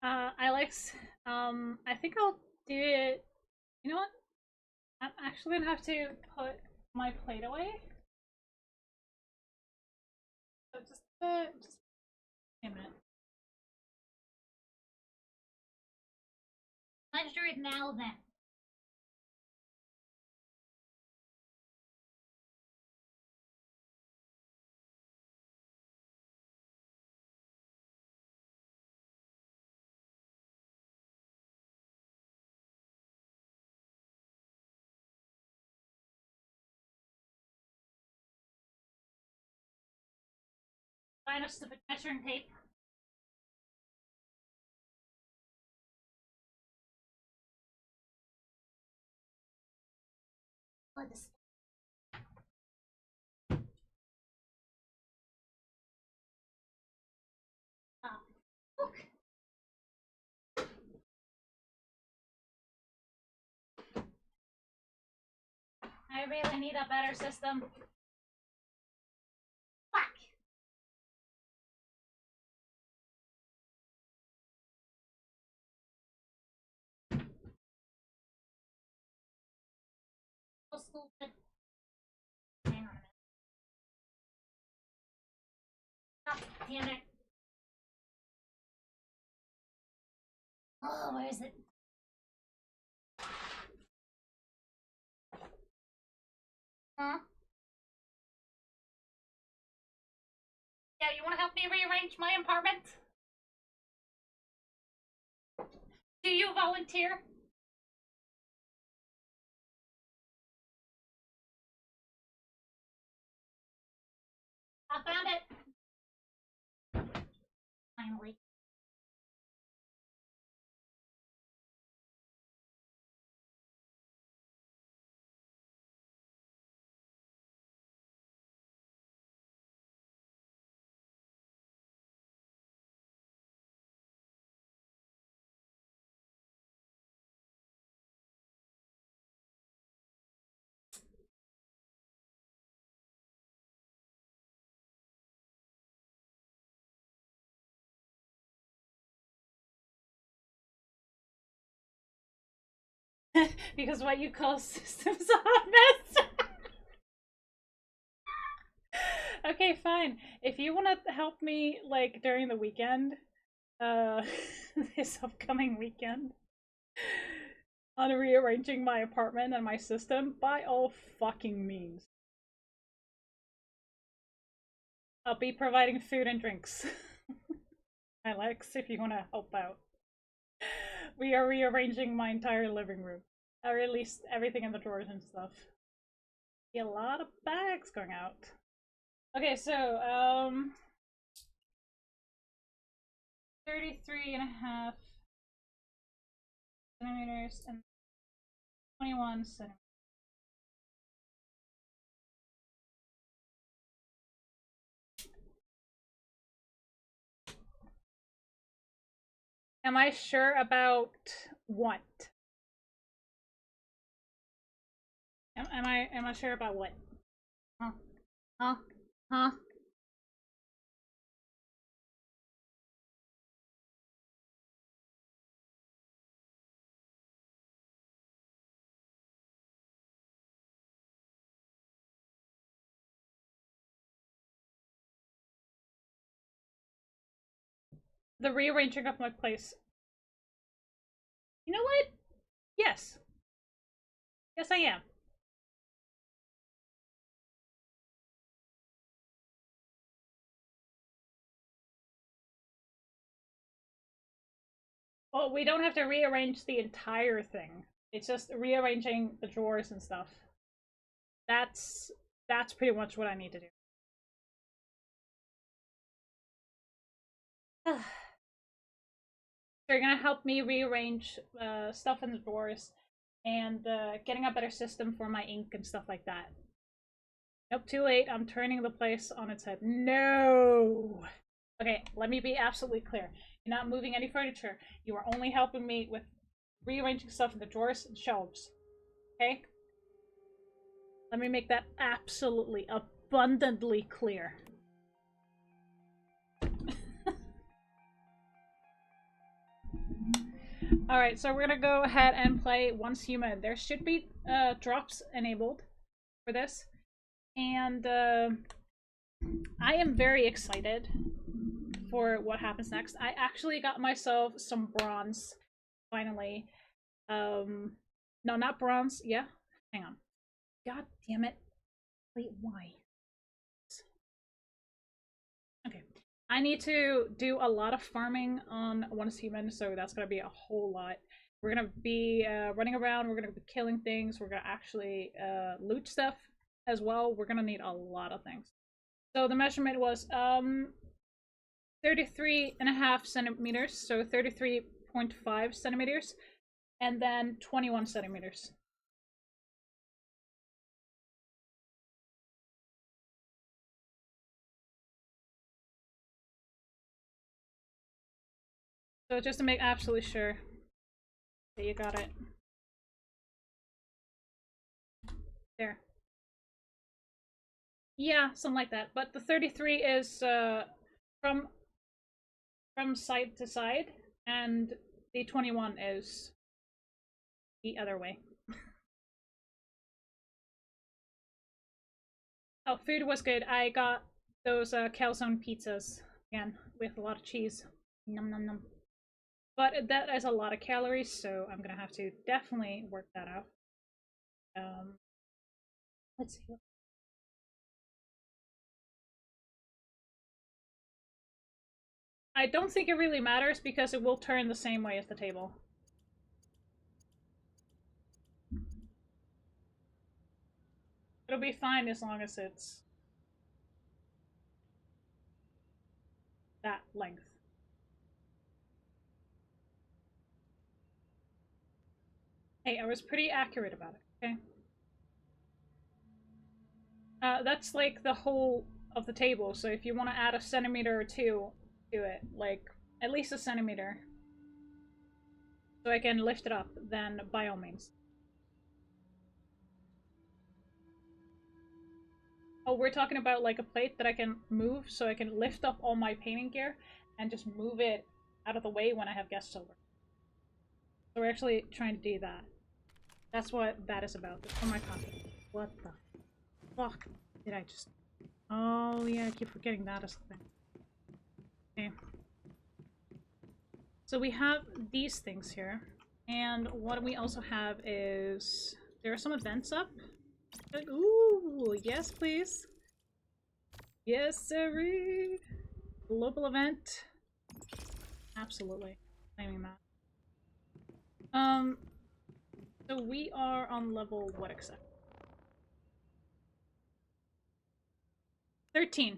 Alex, I think I'll do it. You know what? I'm actually gonna have to put my plate away. So just a minute. Let's do it now then. Find a stupid measuring tape. Let this. Look. I really need a better system. Fuck. So stupid. Hang on a minute. God damn it. Oh, where is it? Huh? Yeah, you want to help me rearrange my apartment? Do you volunteer? I found it. Finally. Because what you call systems a hot mess. Okay, fine. If you want to help me, like, during the weekend, this upcoming weekend, on rearranging my apartment and my system, by all fucking means. I'll be providing food and drinks. Alex, if you want to help out. We are rearranging my entire living room. Or at least everything in the drawers and stuff. Be a lot of bags going out. Okay, so, 33.5 centimeters and 21 centimeters. Am I sure about what? Am I sure about what? Huh? Huh? Huh? The rearranging of my place. You know what? Yes. Yes, I am. Well, we don't have to rearrange the entire thing. It's just rearranging the drawers and stuff. That's pretty much what I need to do. So you're gonna help me rearrange stuff in the drawers and getting a better system for my ink and stuff like that. Nope, too late. I'm turning the place on its head. No! Okay, let me be absolutely clear. You're not moving any furniture. You are only helping me with rearranging stuff in the drawers and shelves. Okay? Let me make that absolutely, abundantly clear. Alright, so we're gonna go ahead and play Once Human. There should be drops enabled for this. And I am very excited for what happens next. I actually got myself some bronze, finally. No, not bronze. Yeah, hang on. God damn it. Wait, why? Okay. I need to do a lot of farming on Once Human, so that's gonna be a whole lot. We're gonna be running around, we're gonna be killing things, we're gonna actually loot stuff as well. We're gonna need a lot of things. So the measurement was 33.5 centimeters, so 33.5 centimeters, and then 21 centimeters. So just to make absolutely sure that you got it. There. Yeah, something like that. But the 33 is from side to side, and the 21 is the other way. Oh, food was good. I got those calzone pizzas again with a lot of cheese. Num num num. But that is a lot of calories, so I'm gonna have to definitely work that out. Let's see. I don't think it really matters because it will turn the same way as the table. It'll be fine as long as it's that length. Hey, I was pretty accurate about it, okay? That's like the whole of the table, so if you want to add a centimeter or two to it, like at least a centimeter, so I can lift it up, then by all means. Oh, we're talking about like a plate that I can move so I can lift up all my painting gear and just move it out of the way when I have guests over. So we're actually trying to do that. That's what that is about. It's for my copy. What the fuck did I just... Oh yeah, I keep forgetting that is the thing. Okay. So we have these things here. And what we also have is... There are some events up. Ooh, yes please. Yes, sirree. Global event. Absolutely. Claiming that. So we are on level what exactly? 13.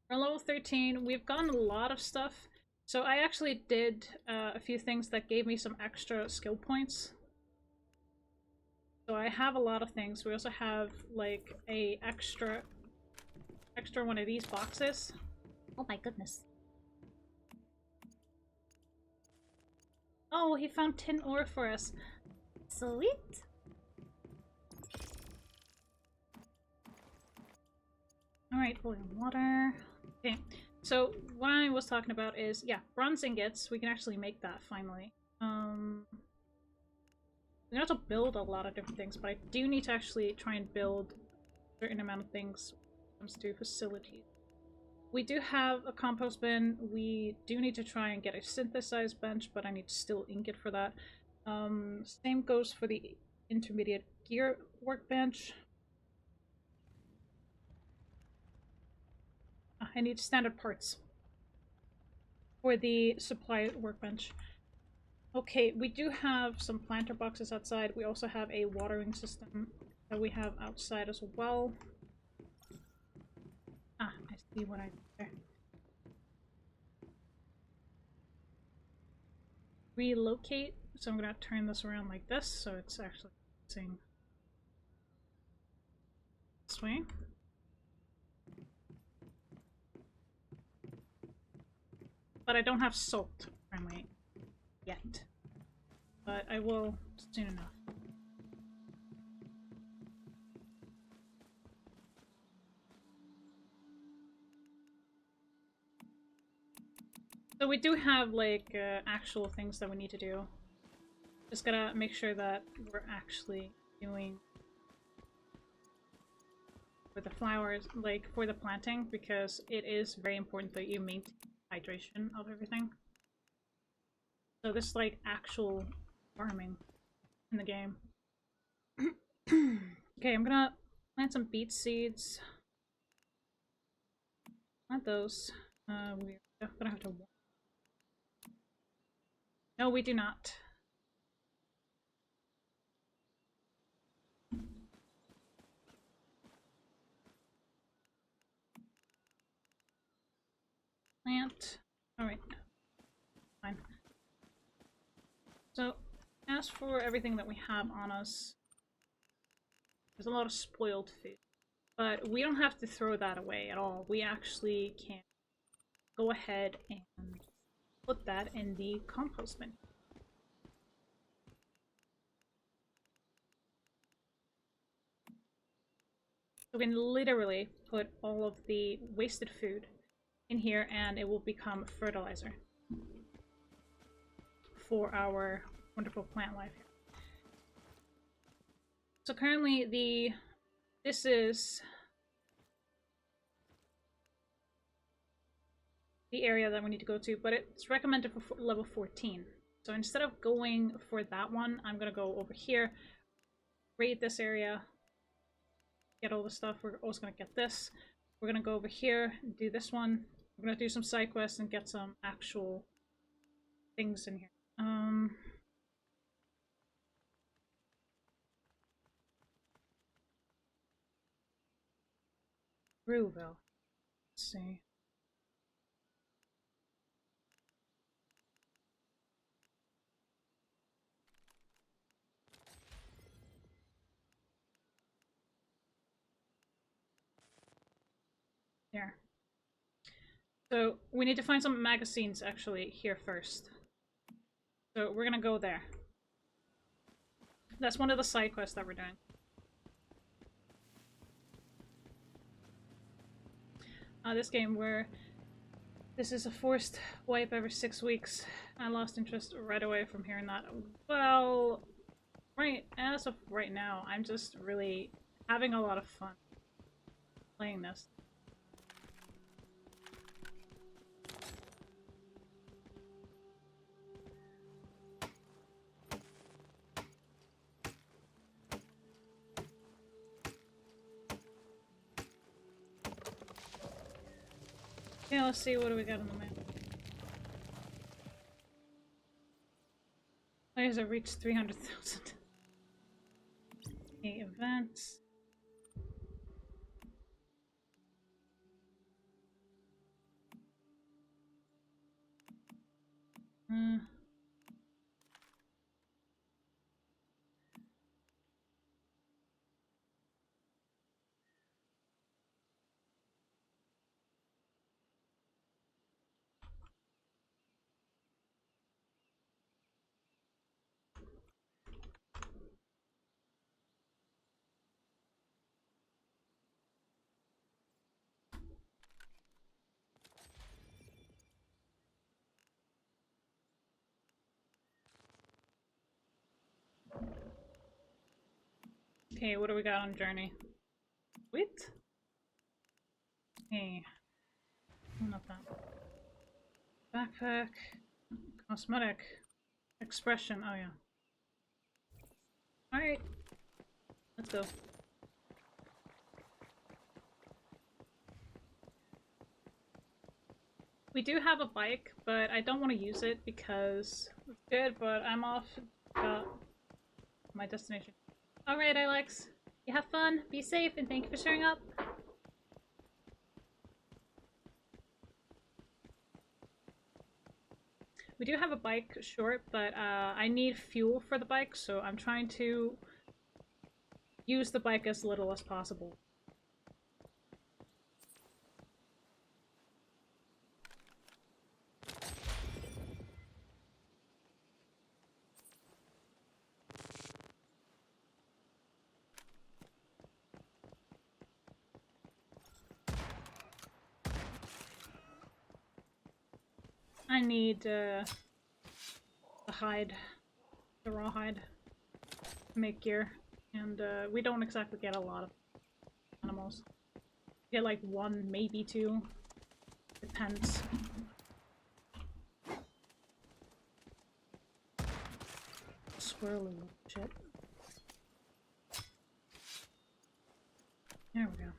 We're on level 13. We've gotten a lot of stuff. So I actually did a few things that gave me some extra skill points. So I have a lot of things. We also have like a extra one of these boxes. Oh my goodness. Oh, he found tin ore for us. Sweet. Alright, boiling water. Okay, so what I was talking about is, yeah, bronze ingots. We can actually make that finally. We can also build a lot of different things, but I do need to actually try and build a certain amount of things when it comes to facilities. We do have a compost bin. We do need to try and get a synthesized bench, but I need still ingot for that. Same goes for the intermediate gear workbench. I need standard parts for the supply workbench. Okay, we do have some planter boxes outside. We also have a watering system that we have outside as well. Ah, I see what I did there. Relocate. So I'm gonna turn this around like this, so it's actually facing this way. But I don't have salt apparently yet. But I will soon enough. So we do have like actual things that we need to do. Just gotta make sure that we're actually doing for the flowers, like for the planting, because it is very important that you maintain hydration of everything. So this is like actual farming in the game. Okay, I'm gonna plant some beet seeds. Plant those. We're gonna have to... No, we do not. Plant. Alright. Fine. So, as for everything that we have on us, there's a lot of spoiled food. But we don't have to throw that away at all. We actually can go ahead and put that in the compost bin. So we can literally put all of the wasted food in here and it will become fertilizer for our wonderful plant life here. So currently this is the area that we need to go to, but it's recommended for level 14. So instead of going for that one, I'm gonna go over here, raid this area, get all the stuff. We're also gonna get this. We're gonna go over here and do this one. We're gonna do some side quests and get some actual things in here. Brewville. Let's see. There. So we need to find some magazines actually here first. So we're gonna go there. That's one of the side quests that we're doing. This game where this is a forced wipe every 6 weeks. I lost interest right away from hearing that. Well, Right, as of right now, I'm just really having a lot of fun playing this. Okay, let's see, what do we got on the map? Players have reached 300,000. Okay, events. Okay, what do we got on Journey? Wait. Hey. Oh, not that. Backpack. Cosmetic. Expression. Oh, yeah. Alright. Let's go. We do have a bike, but I don't want to use it because it's good, but I'm off my destination. Alright, Alex. You have fun, be safe, and thank you for showing up. We do have a bike short, but I need fuel for the bike, so I'm trying to use the bike as little as possible. I need the hide, the raw hide, to make gear, and we don't exactly get a lot of animals. We get like one, maybe two, depends. Swirly shit. There we go.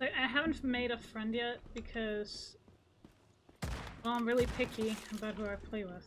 I haven't made a friend yet because, well, I'm really picky about who I play with.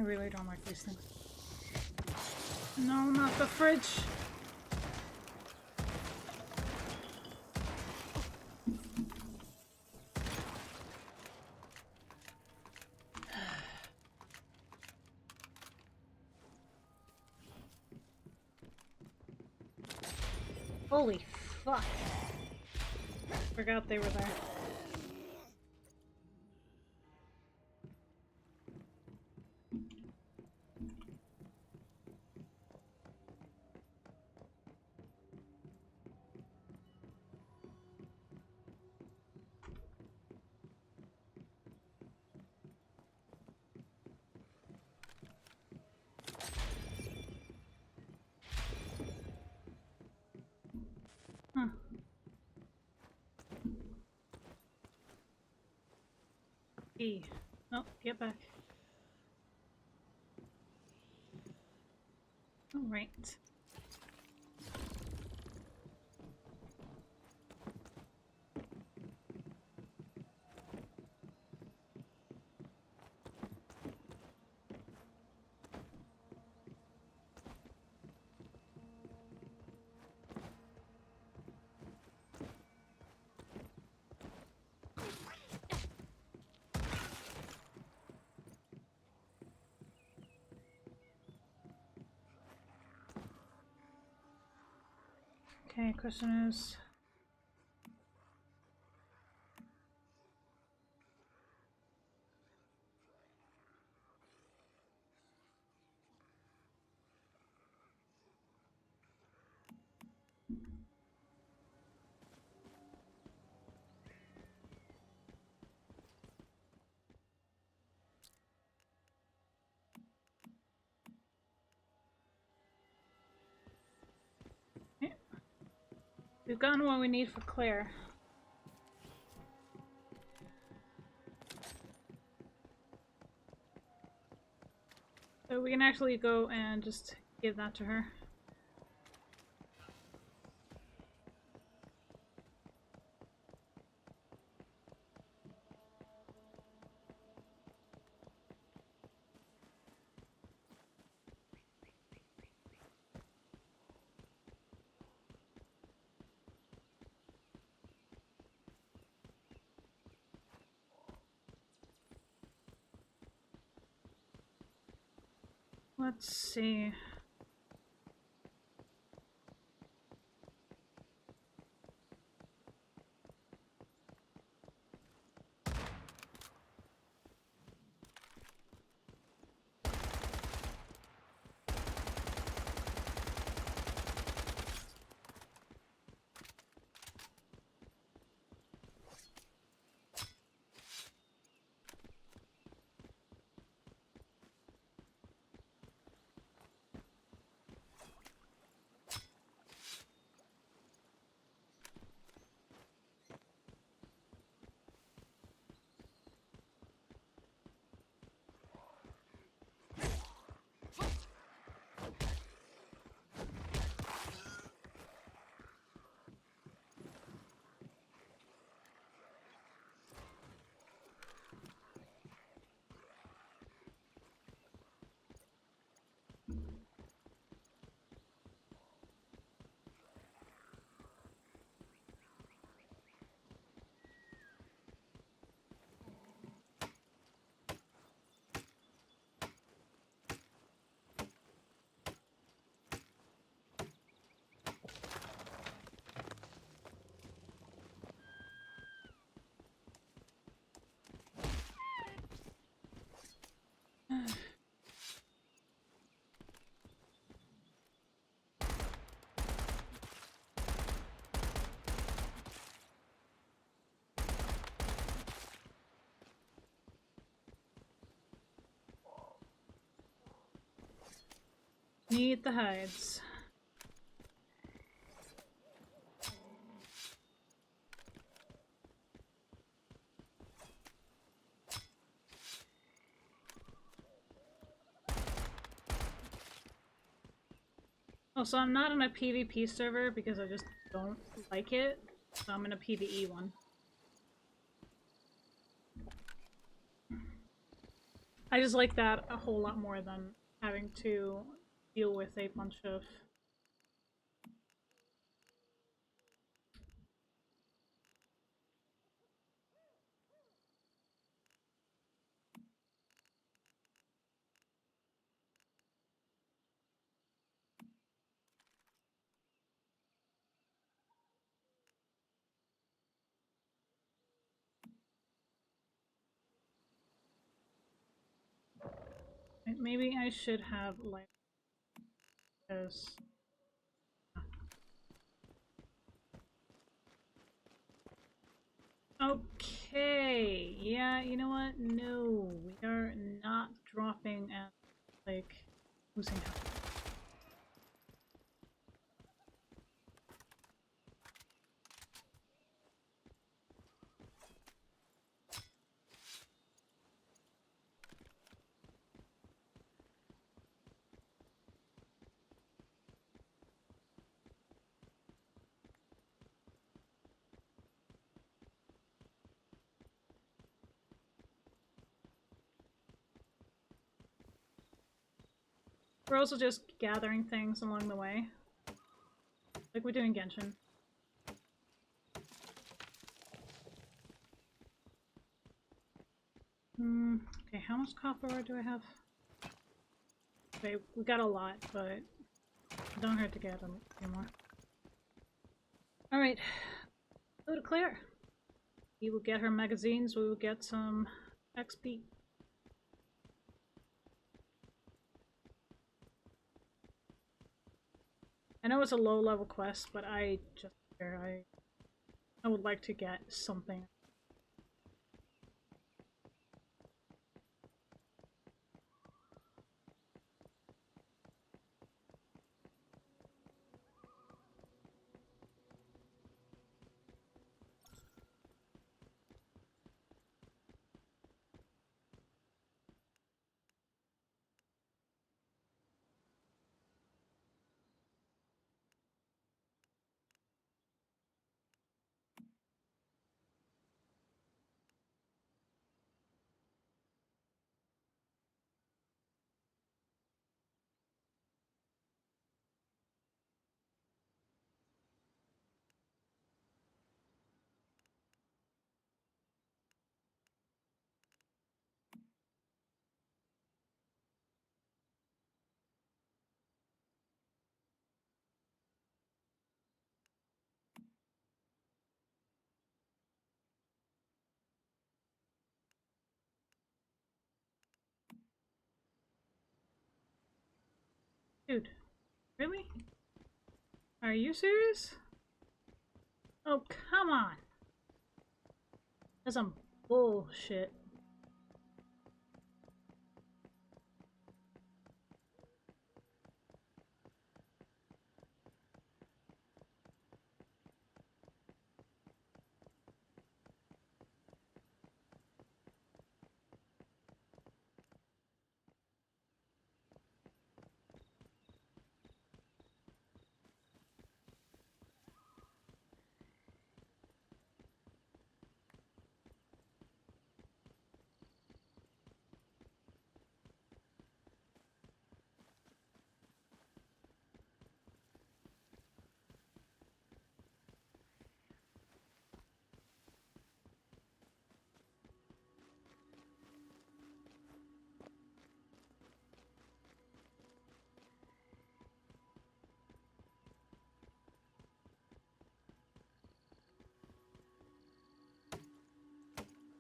I really don't like these things. No, not the fridge. Holy fuck. Forgot they were there. Huh. E. Oh, get back. All right. Okay, question is... We've gotten what we need for Claire. So we can actually go and just give that to her. Let's see. Need the hides. Oh, so I'm not on a PvP server because I just don't like it. So I'm in a PvE one. I just like that a whole lot more than having to deal with a bunch of maybe I should have like this. Okay, yeah, you know what? No, we are not dropping at like losing health. We're also just gathering things along the way. Like we do in Genshin. Okay, how much copper ore do I have? Okay, we got a lot, but don't hurt to get a few more. Alright, go to Claire. We will get her magazines, we will get some XP. I know it's a low level quest, but I would like to get something. Dude, really? Are you serious? Oh, come on! That's some bullshit.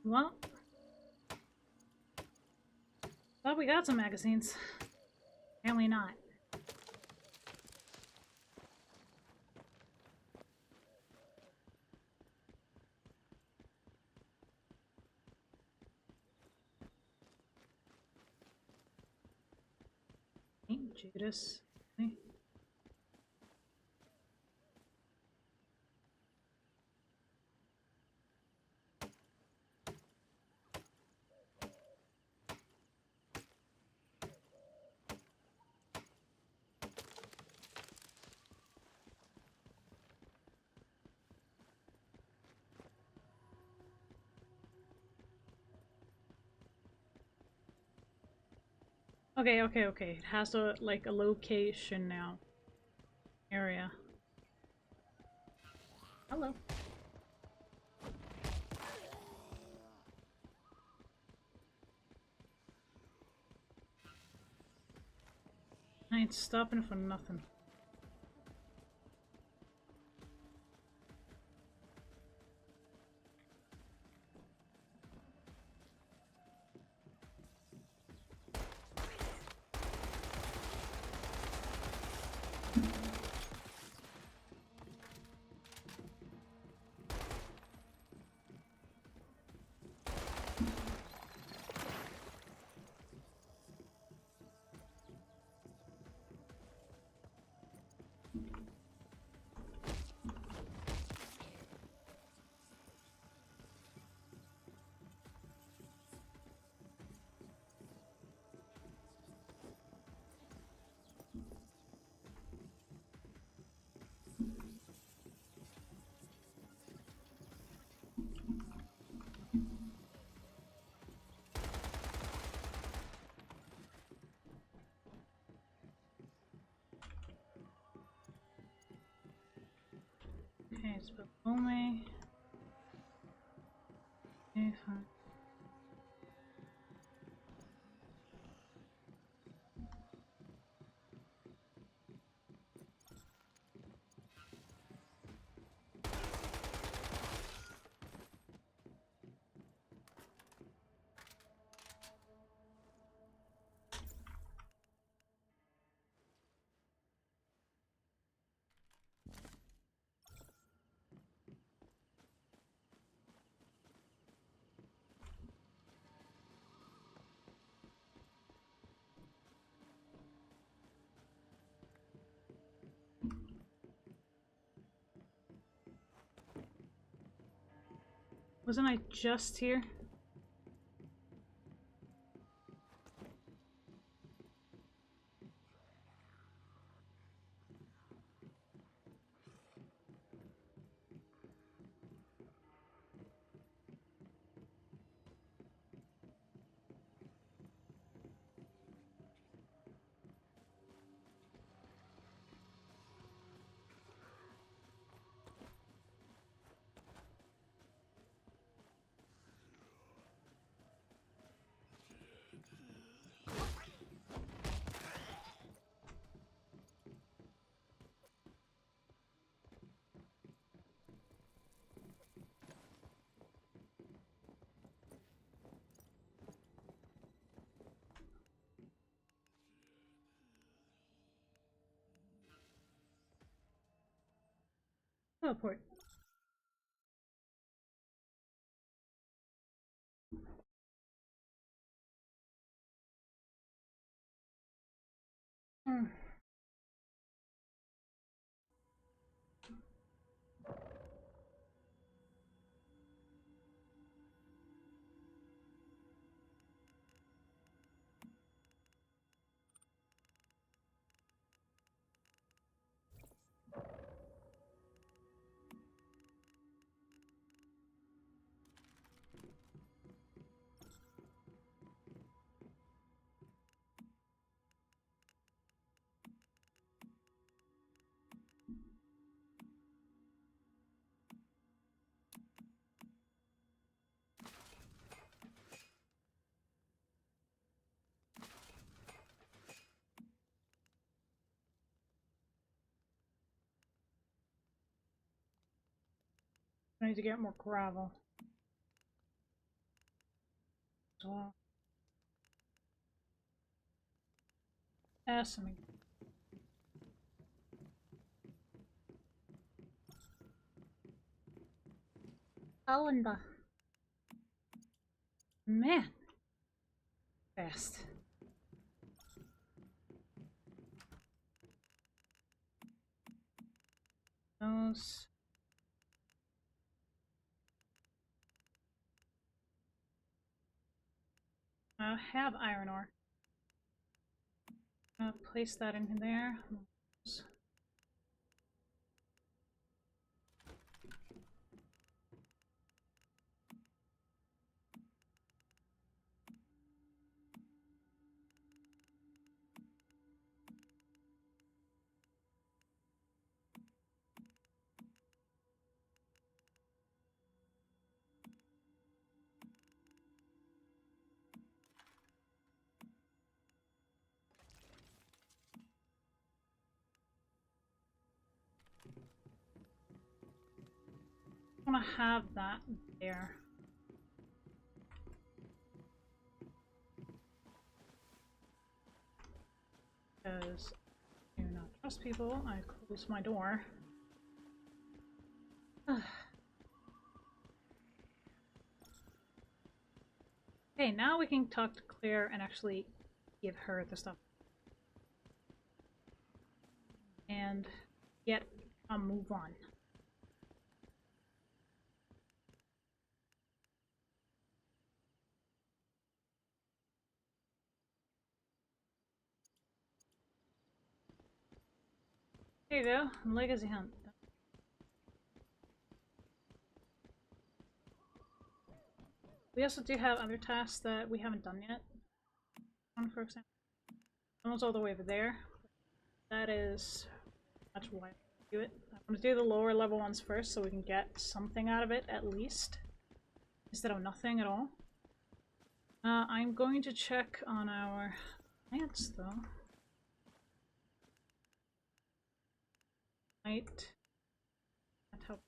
Well, thought we got some magazines. Apparently not. Ain't Judas. Really? Okay, okay, okay. It has a like a location now. Area. Hello. I ain't stopping for nothing. Okay, it's only. Okay, fine. Wasn't I just here? Teleport. Hmm. I need to get more gravel. So, awesome. Oh, and the man, fast. Those. I have iron ore. Place that in there. want to have that there. Because I do not trust people, I close my door. Okay, now we can talk to Claire and actually give her the stuff. And get a move on. There you go, legacy hunt. We also do have other tasks that we haven't done yet. One, for example, almost all the way over there. That is much why I do it. I want to do the lower level ones first so we can get something out of it at least, instead of nothing at all. I'm going to check on our plants though. Might help.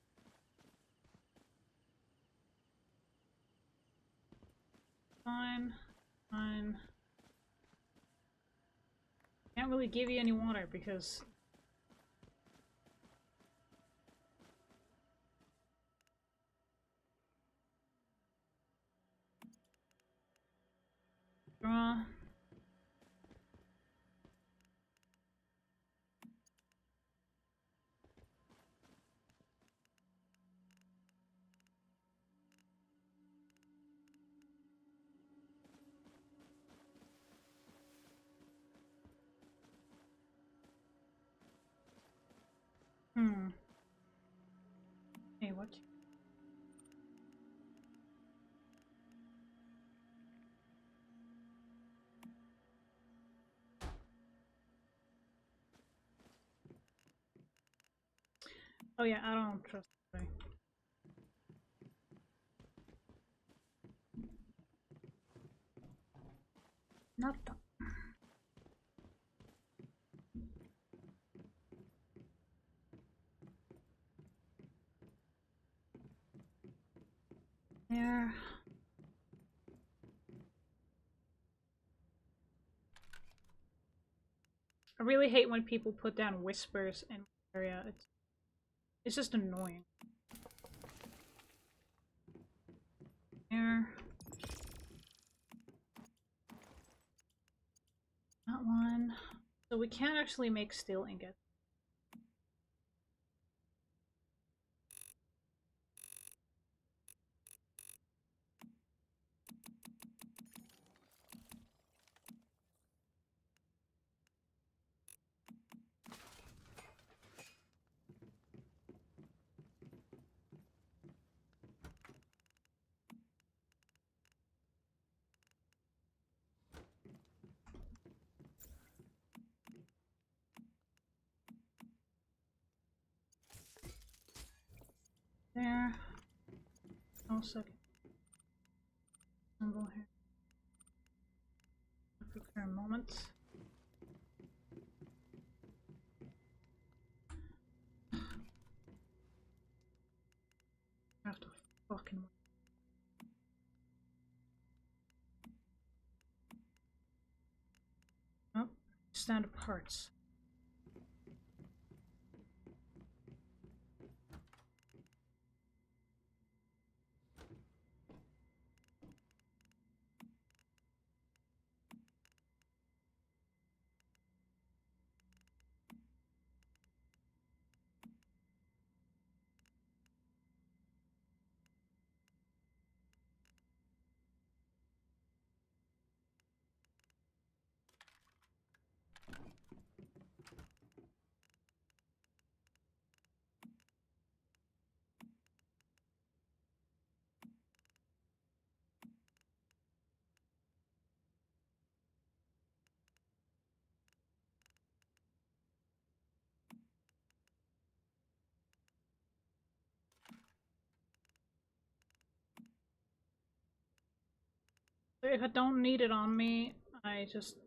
Fine, fine. Can't really give you any water because draw. Hey, what? Oh yeah, I don't trust the thing. Not the there. I really hate when people put down whispers in my area. It's just annoying. There. That one. So we can actually make steel ingots. There. Oh, second. Symbol here. For a moment. I have to fucking. Oh, standard parts. If I don't need it on me, I just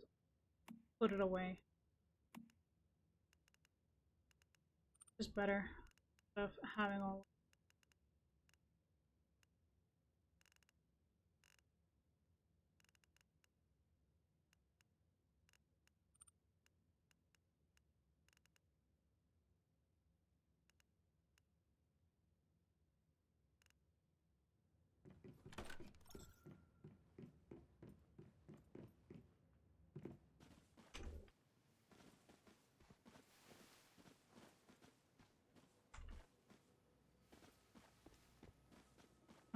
put it away. It's better of having all.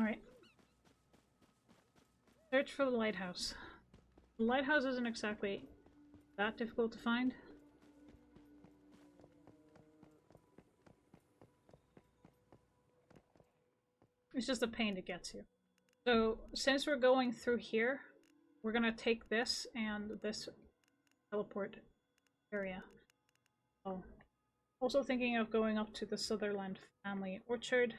Alright. Search for the lighthouse. The lighthouse isn't exactly that difficult to find. It's just a pain to get to. So, since we're going through here, we're gonna take this and this teleport area. Oh. Also thinking of going up to the Sutherland family orchard.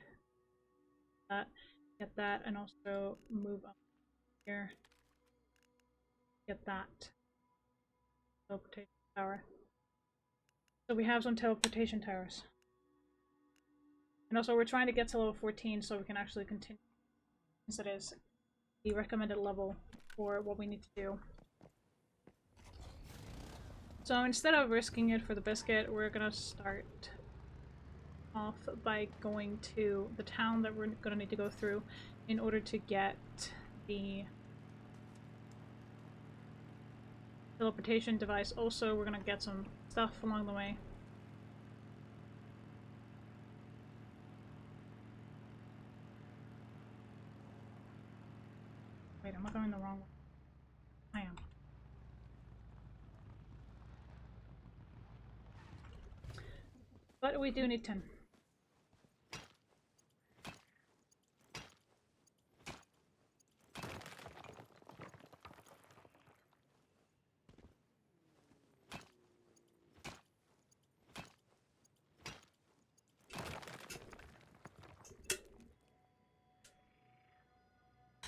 Get that, and also move up here. Get that. Teleportation tower. So we have some teleportation towers. And also we're trying to get to level 14 so we can actually continue, since it is the recommended level for what we need to do. So instead of risking it for the biscuit, we're gonna start off by going to the town that we're gonna need to go through in order to get the teleportation device. Also, we're gonna get some stuff along the way. Wait, am I going the wrong way? I am. But we do need 10.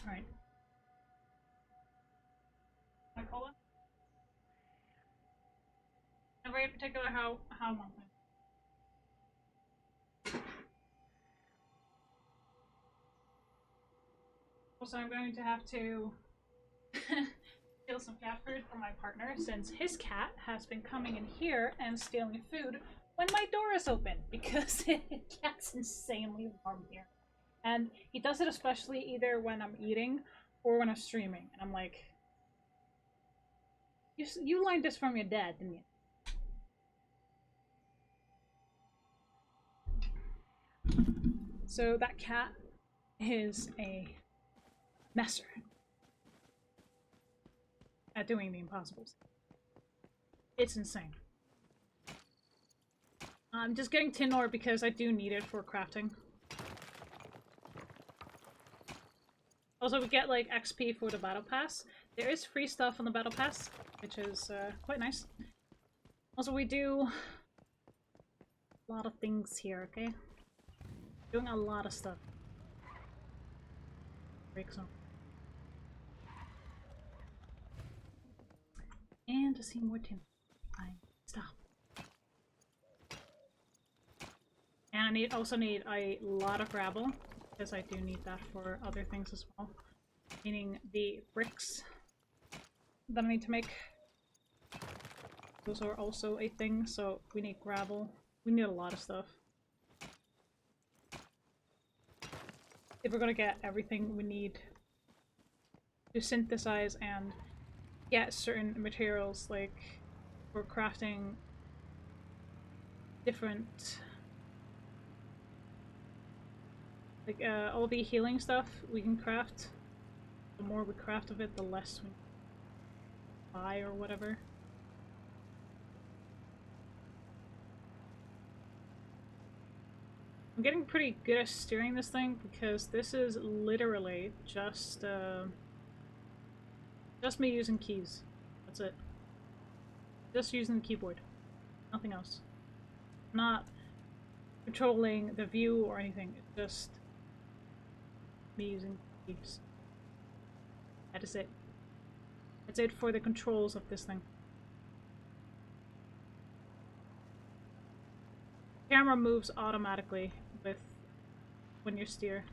Alright. My cola? I'm very particular how long. Also, I'm going to have to steal some cat food from my partner, since his cat has been coming in here and stealing food when my door is open, because it gets insanely warm here. And he does it especially either when I'm eating or when I'm streaming, and I'm like, you learned this from your dad, didn't you? So that cat is a messer at doing the impossibles. It's insane. I'm just getting tin ore because I do need it for crafting. Also, we get like XP for the battle pass. There is free stuff on the battle pass, which is quite nice. Also, we do a lot of things here, okay? Doing a lot of stuff. Break some. And to see more tin. Fine. Stop. And I also need a lot of gravel, because I do need that for other things as well. Meaning the bricks that I need to make. Those are also a thing, so we need gravel. We need a lot of stuff. If we're gonna get everything we need to synthesize and get certain materials, like for crafting different, like all the healing stuff we can craft. The more we craft of it, the less we buy or whatever. I'm getting pretty good at steering this thing, because this is literally just me using keys. That's it. Just using the keyboard. Nothing else. Not controlling the view or anything. It's just me using keys. That is it. That's it for the controls of this thing. The camera moves automatically with when you steer.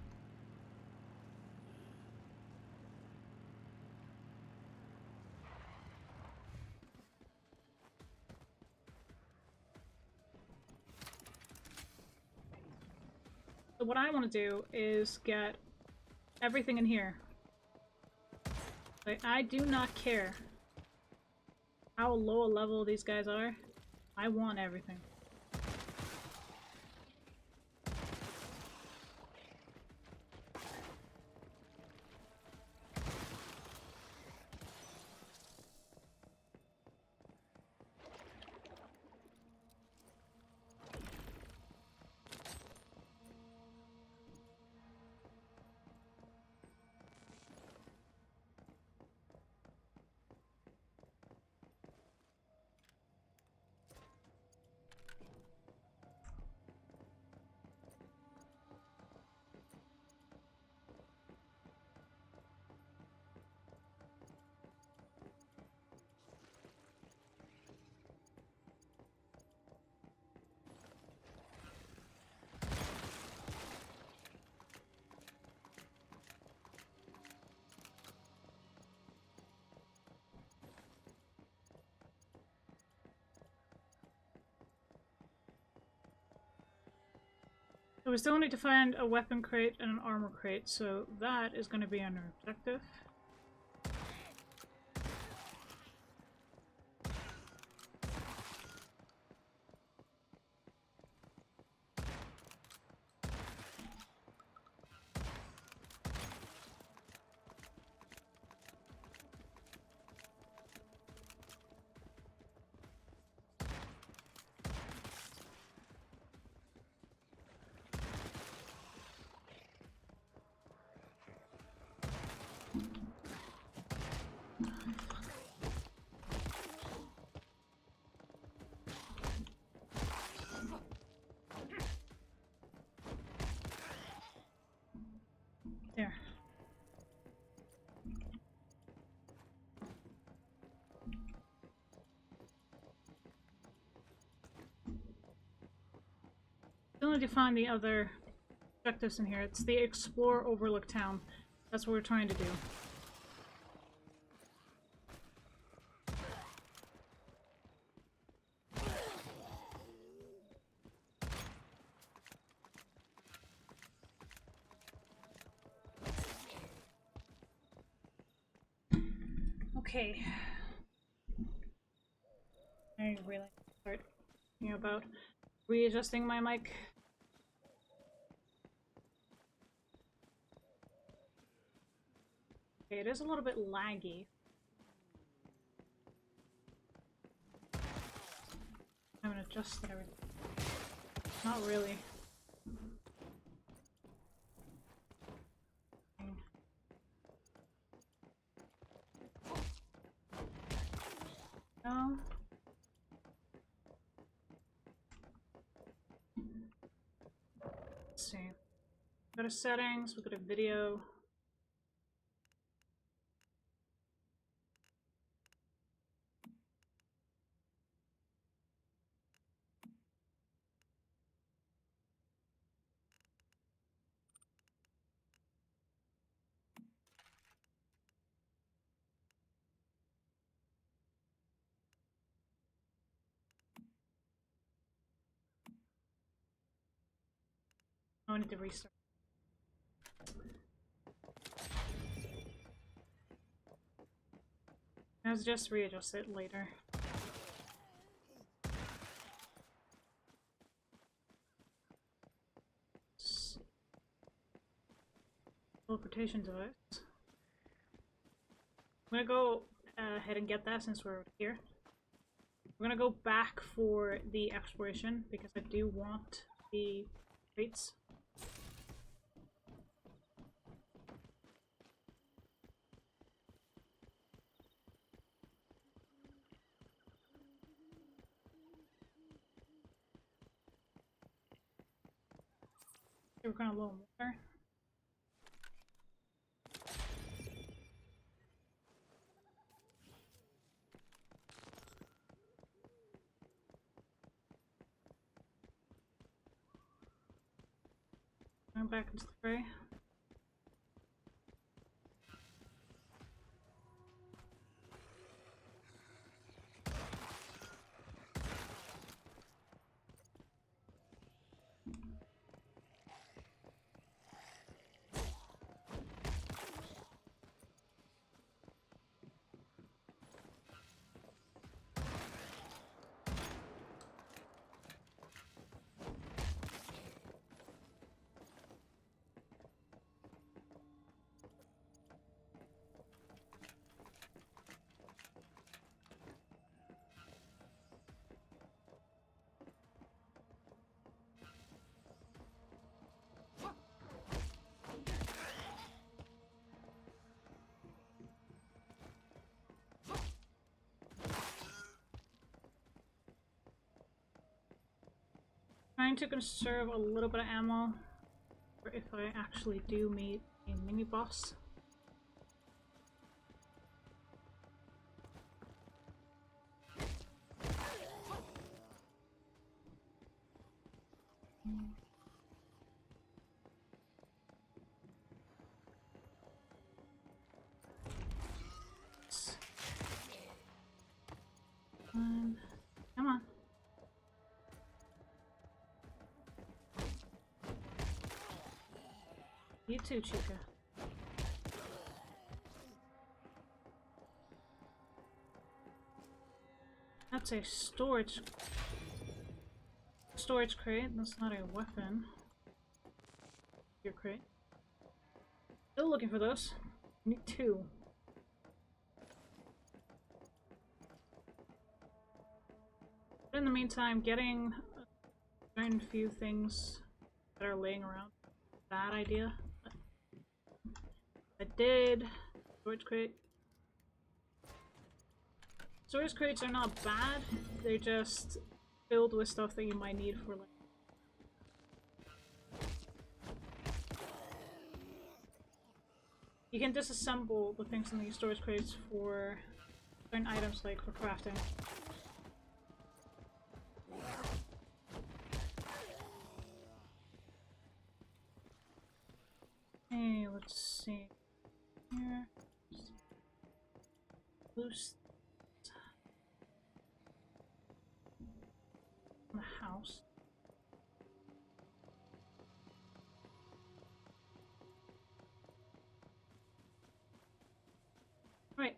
So what I want to do is get everything in here. Like, I do not care how low a level these guys are. I want everything. So we still need to find a weapon crate and an armor crate, so that is going to be our objective. There. Still need to find the other objectives in here. It's the Explore Overlook Town. That's what we're trying to do. Okay. I really start thinking about readjusting my mic. Okay, it is a little bit laggy. I haven't adjusted everything. Not really. No. Let's see. Go to settings, we go to video. I need to restart. I'll just readjust it later. Teleportation device. I'm gonna go ahead and get that since we're here. We're gonna go back for the exploration because I do want the crates. We're gonna low water. Going back into the fray. trying to conserve a little bit of ammo for if I actually do meet a mini boss. Come on. You too, Chica. That's a storage crate. That's not a weapon. Your crate. Still looking for those. I need 2. But in the meantime, getting a certain few things that are laying around. Bad idea. I did. Storage crate. Storage crates are not bad. They're just filled with stuff that you might need for like. You can disassemble the things in these storage crates for certain items, like for crafting. Hey, let's see. Here. Boost the house. Right.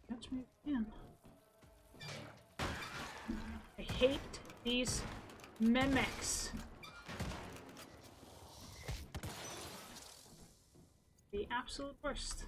Catch me again. I hate these mimics. The absolute worst.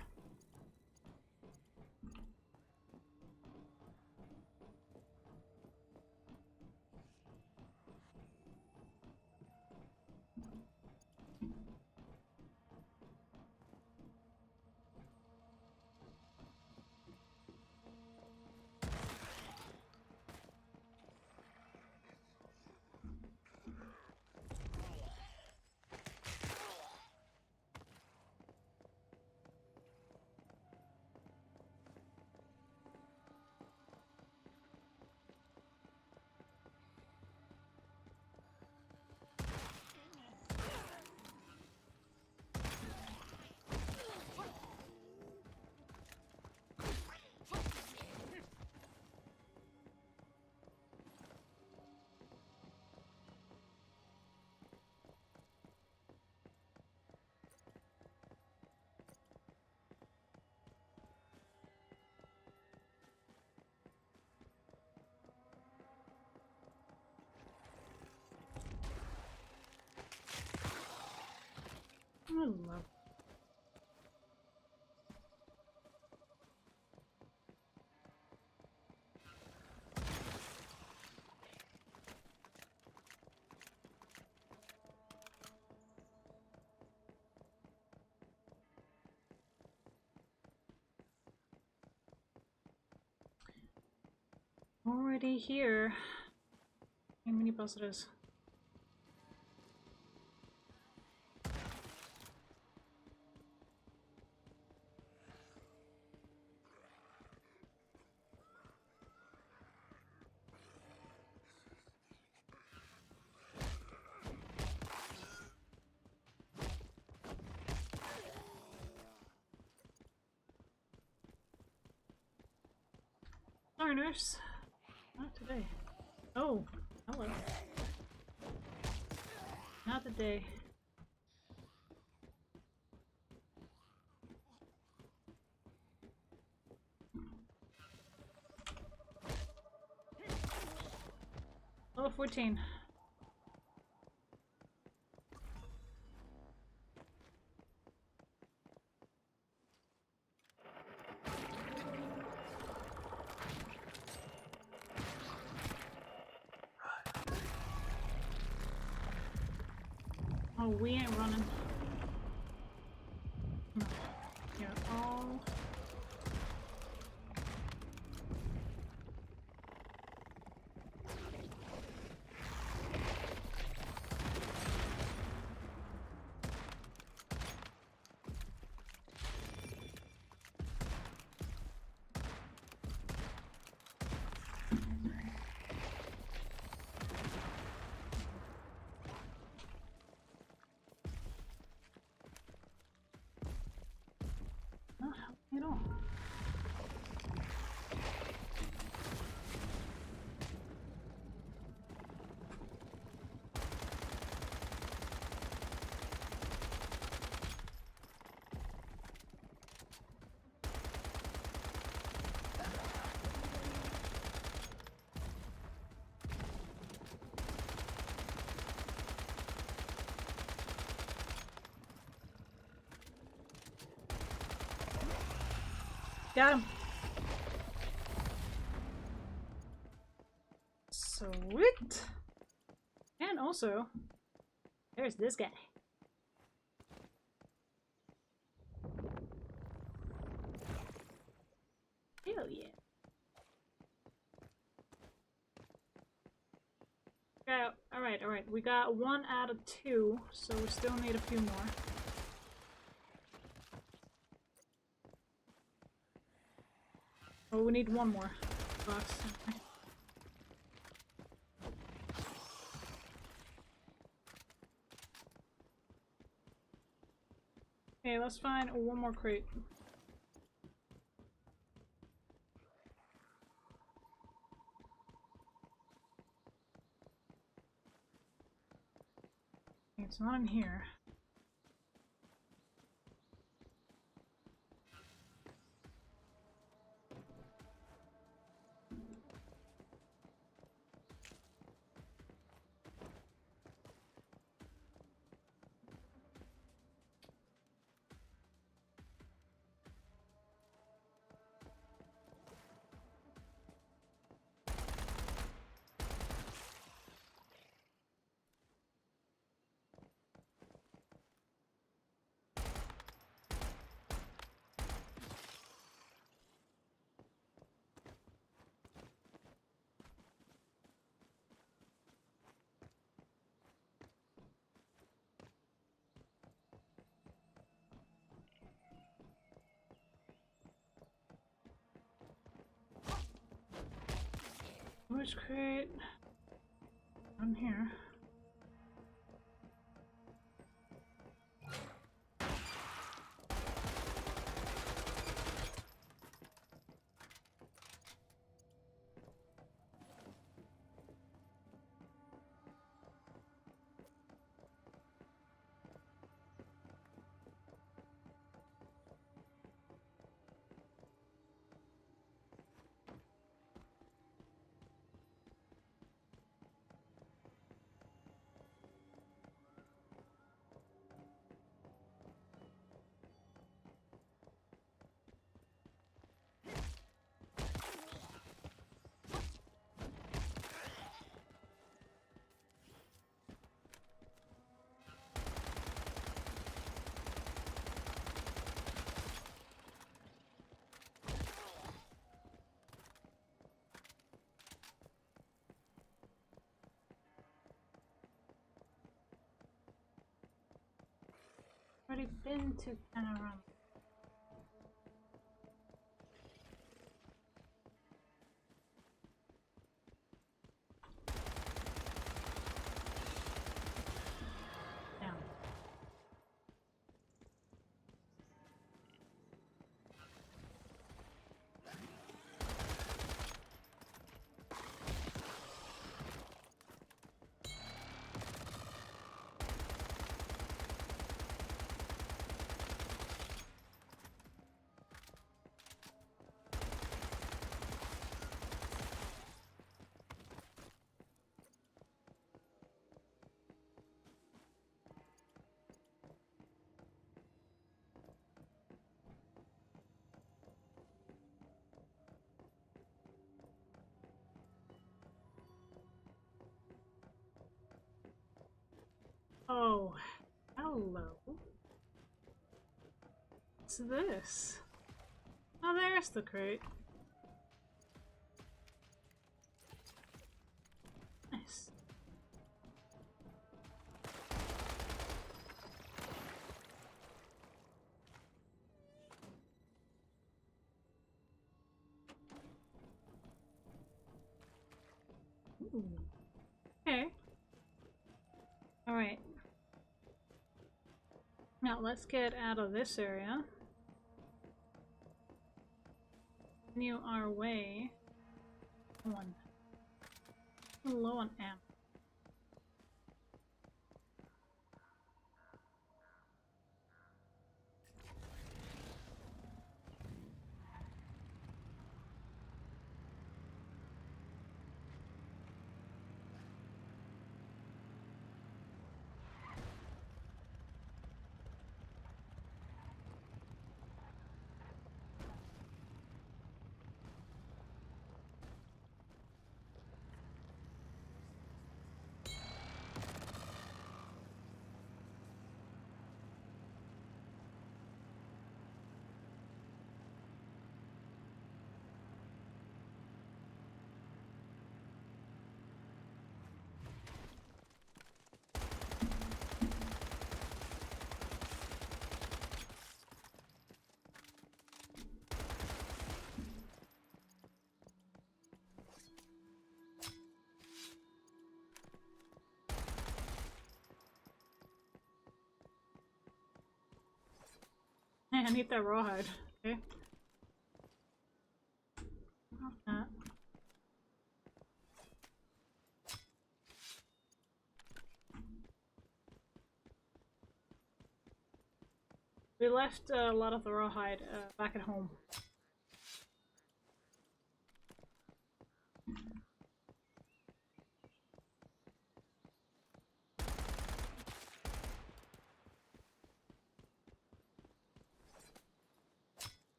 I love. Already here. How many boss it is? Sorry, nurse. Not today. Oh, hello. Not today. Level 14. Oh, we ain't running. No. You're all... Got him. Sweet. And also, there's this guy. Hell yeah. Yeah, alright. We got 1 out of 2, so we still need a few more. Oh, we need 1 more box. Okay. Okay, let's find 1 more crate. It's not in here. Which crate? I'm here. Already been to Panorama. Down. Oh, hello. What's this? Oh, there's the crate. Nice. Ooh. Okay. Alright. Now let's get out of this area. Continue our way. One. Low on ammo. I need that rawhide. Okay. Not that. We left a lot of the rawhide back at home.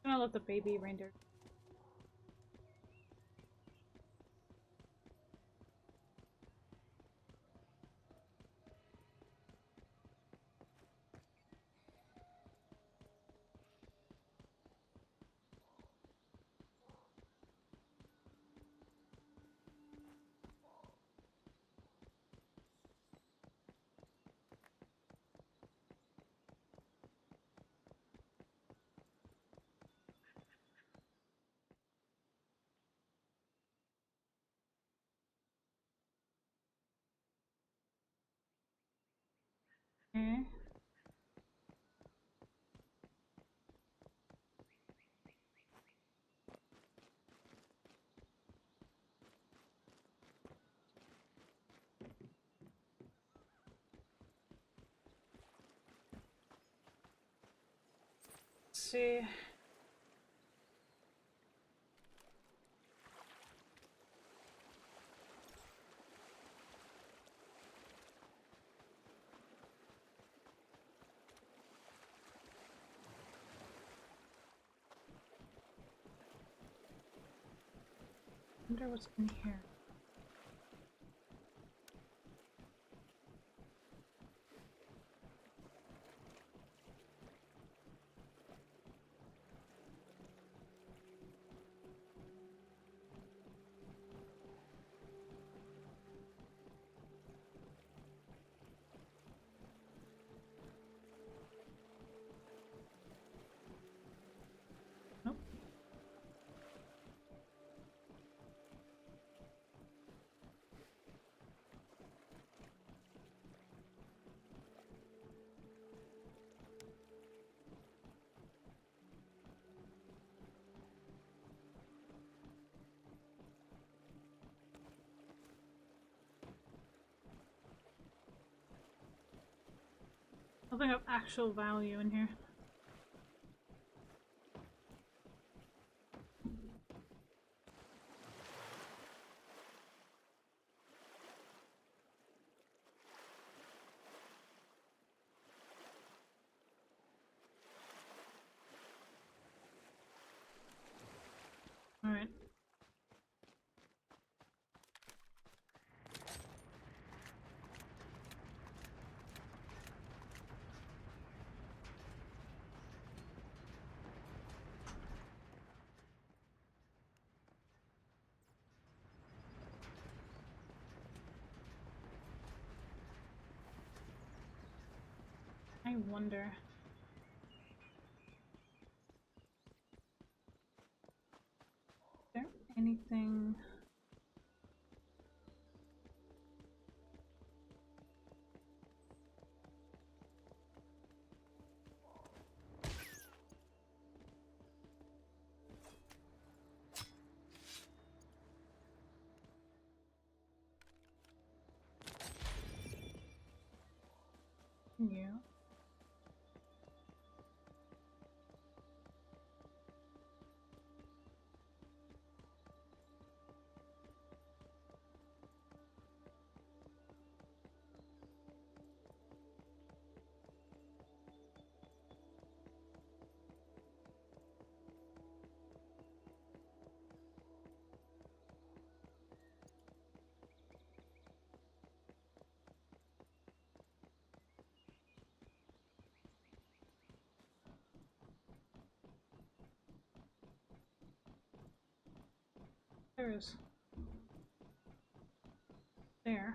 I'm gonna let the baby reindeer. Okay. Let's see. I wonder what's in here. Nope. Nothing of actual value in here. All right. I wonder. Is there anything? Yeah. There is. There.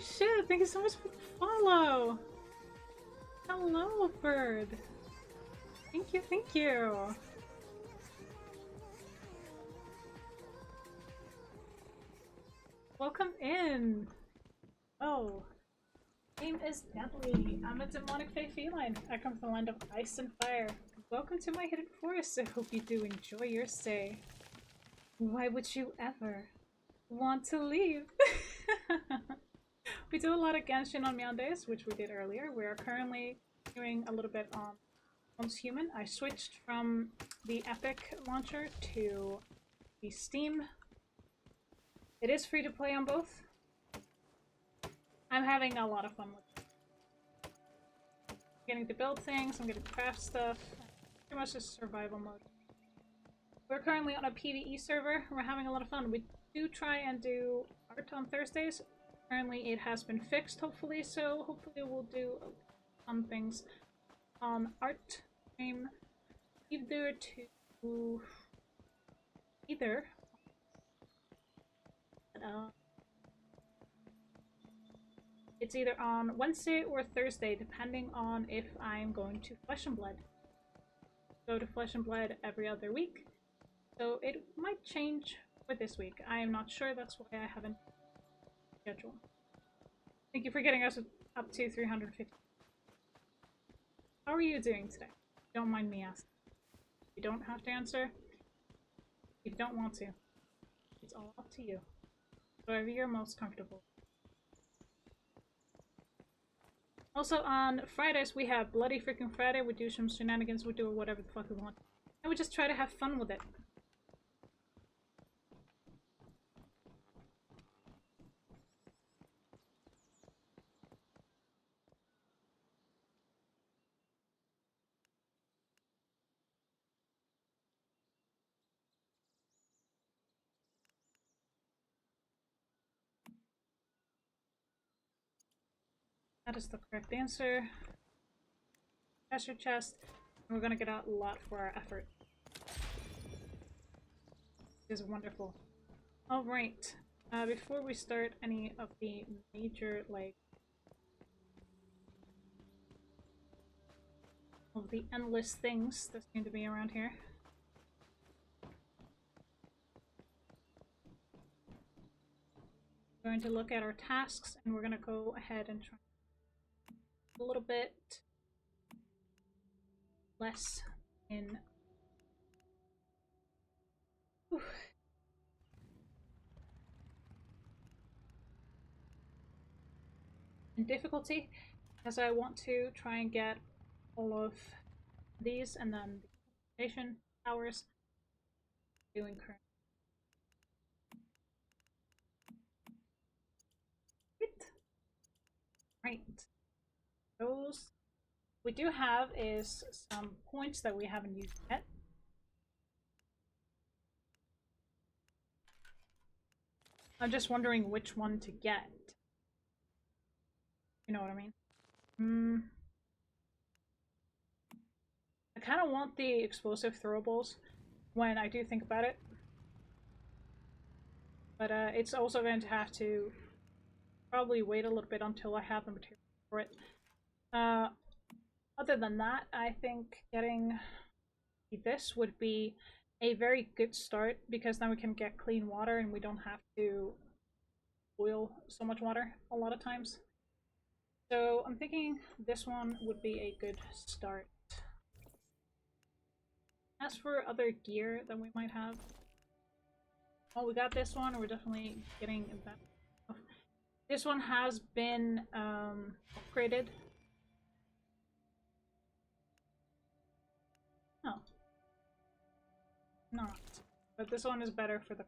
shit, thank you so much for the follow! Hello, bird! Thank you, thank you! Welcome in! Oh. Name is Deadly. I'm a demonic fey feline. I come from the land of ice and fire. Welcome to my hidden forest. I hope you do enjoy your stay. Why would you ever want to leave? We do a lot of Genshin on Meowndays, which we did earlier. We are currently doing a little bit on Once Human. I switched from the Epic launcher to the Steam. It is free to play on both. I'm having a lot of fun with it. I'm getting to build things, I'm getting to craft stuff. Pretty much just survival mode. We're currently on a PvE server. We're having a lot of fun. We do try and do art on Thursdays. Currently it has been fixed, hopefully, so hopefully we'll do fun things on art stream. It's either on Wednesday or Thursday, depending on if I'm going to Flesh and Blood. Go to Flesh and Blood every other week, so it might change for this week. I am not sure, that's why I haven't scheduled. Thank you for getting us up to 350. How are you doing today? Don't mind me asking. You don't have to answer. You don't want to. It's all up to you. Whatever you're most comfortable. Also on Fridays we have Bloody Freaking Friday. We do some shenanigans, we do whatever the fuck we want. And we just try to have fun with it. That is the correct answer. Treasure chest. And we're gonna get a lot for our effort. It is wonderful. Alright. Before we start any of the major, like, of the endless things that seem to be around here. We're going to look at our tasks and we're going to go ahead and try a little bit less in difficulty, as I want to try and get all of these and then the station hours doing current. Right. Those we do have is some points that we haven't used yet. I'm just wondering which one to get. You know what I mean? I kind of want the explosive throwables when I do think about it. But it's also going to have to probably wait a little bit until I have the material for it. Other than that, I think getting this would be a very good start, because then we can get clean water and we don't have to boil so much water a lot of times. So I'm thinking this one would be a good start. As for other gear that we might have, oh, we got this one. We're definitely getting that. This one has been upgraded. No. Not. But this one is better for the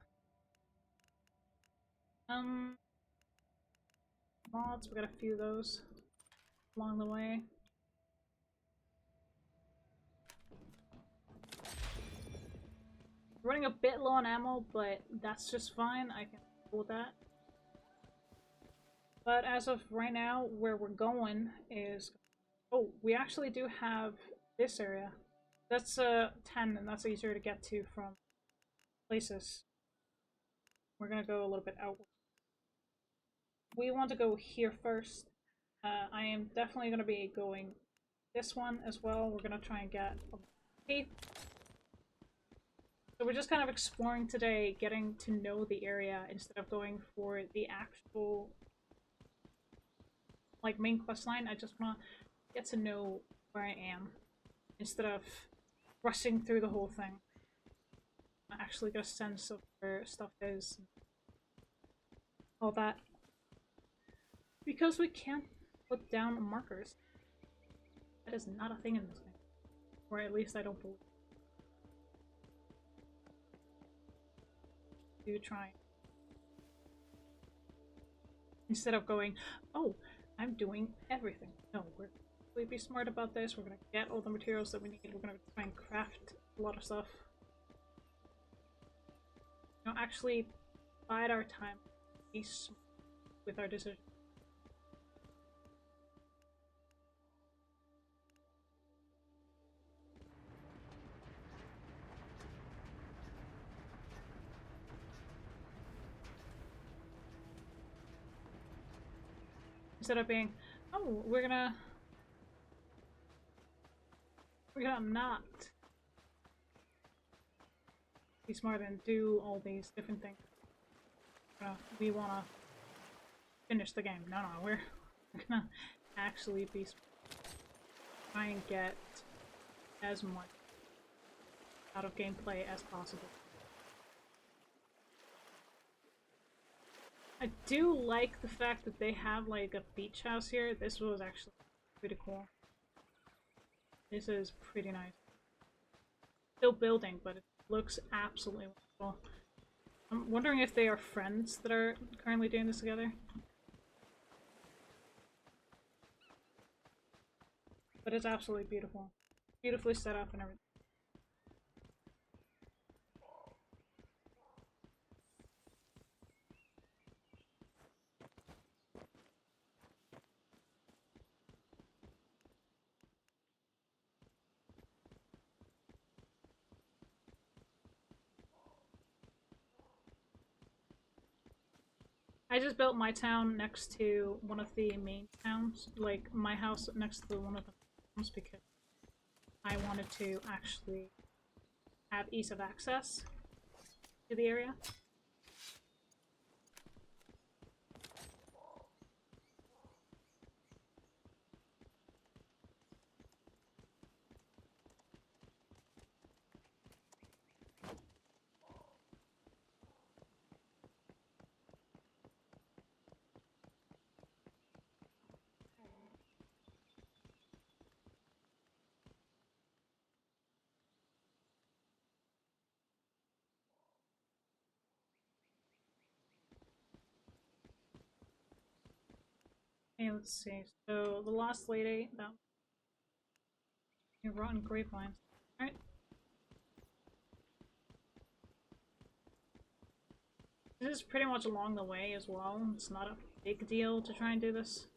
mods. We got a few of those along the way. Running a bit low on ammo, but that's just fine. I can deal with that. But as of right now, where we're going is... Oh, we actually do have this area. That's 10, and that's easier to get to from places. We're gonna go a little bit outward. we want to go here first. I am definitely going to be going this one as well. We're going to try and get a cape. So we're just kind of exploring today, getting to know the area instead of going for the actual like main quest line. I just want to get to know where I am instead of rushing through the whole thing. I actually get a sense of where stuff is, all that. Because we can't put down markers. That is not a thing in this game. Or at least I don't believe. Do try. Instead of going, oh, I'm doing everything. No, we'll be smart about this. We're gonna get all the materials that we need. We're gonna try and craft a lot of stuff. You know, actually bide our time. Be smart with our decisions. Instead of being, oh, we're gonna not be smart and do all these different things. We wanna finish the game. No, we're gonna actually be smart. Try and get as much out of gameplay as possible. I do like the fact that they have like a beach house here. This was actually pretty cool. This is pretty nice. Still building, but it looks absolutely wonderful. I'm wondering if they are friends that are currently doing this together. But it's absolutely beautiful. Beautifully set up and everything. I just built my town next to one of the main towns, like my house next to one of the towns, because I wanted to actually have ease of access to the area. Okay, let's see. So the Lost Lady, that rotten grapevines. Alright. This is pretty much along the way as well. It's not a big deal to try and do this.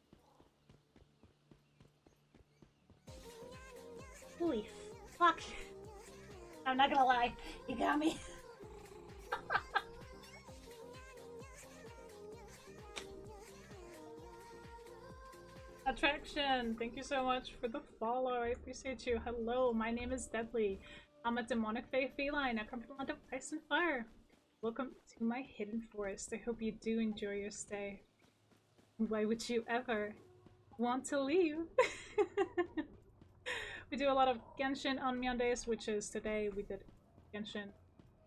Holy fuck! I'm not gonna lie, you got me. Attraction, thank you so much for the follow. I appreciate you. Hello, my name is Deadly. I'm a demonic fae feline, a complement of ice and fire. Welcome to my hidden forest. I hope you do enjoy your stay. Why would you ever want to leave? We do a lot of Genshin on Meowndays, which is today. We did Genshin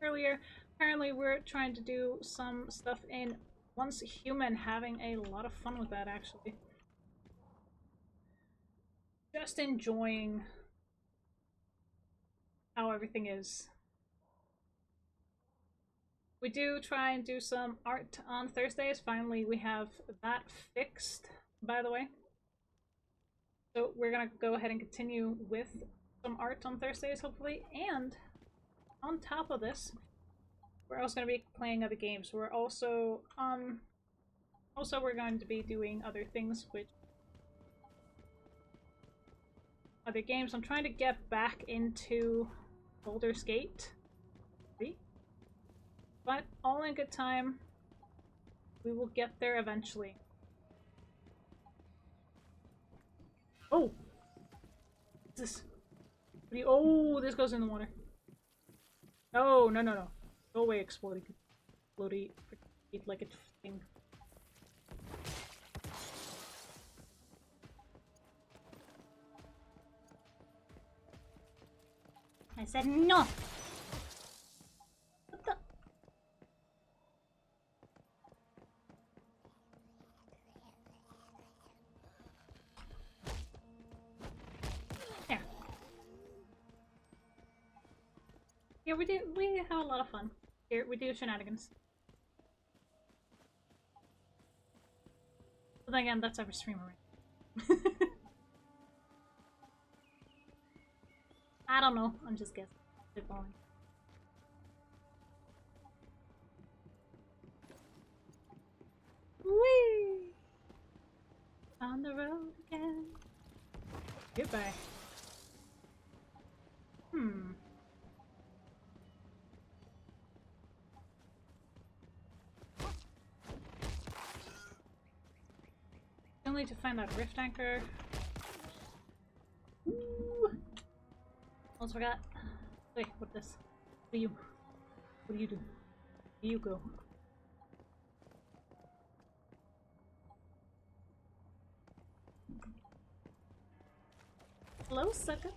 earlier. Apparently we're trying to do some stuff in Once Human, having a lot of fun with that actually. Just enjoying how everything is. We do try and do some art on Thursdays. Finally, we have that fixed, by the way. So we're gonna go ahead and continue with some art on Thursdays, hopefully. And on top of this, we're also gonna be playing other games. We're also we're going to be doing other things, which other games. I'm trying to get back into Baldur's Gate 3. But all in good time. We will get there eventually. Oh! What's this? What do you— oh, this goes in the water. Oh, no, no, no. Go away, explodey. Explodey. Eat like a thing. I said no! What the— there. Yeah, we have a lot of fun. Here, we do shenanigans. But then again, that's every streamer, right? I don't know. I'm just guessing. Spitballing. Whee! On the road again. Goodbye. Still need to find that rift anchor. Ooh. Almost forgot. Wait, what this? What do you? What do you do? Where you go? Hello, sucker.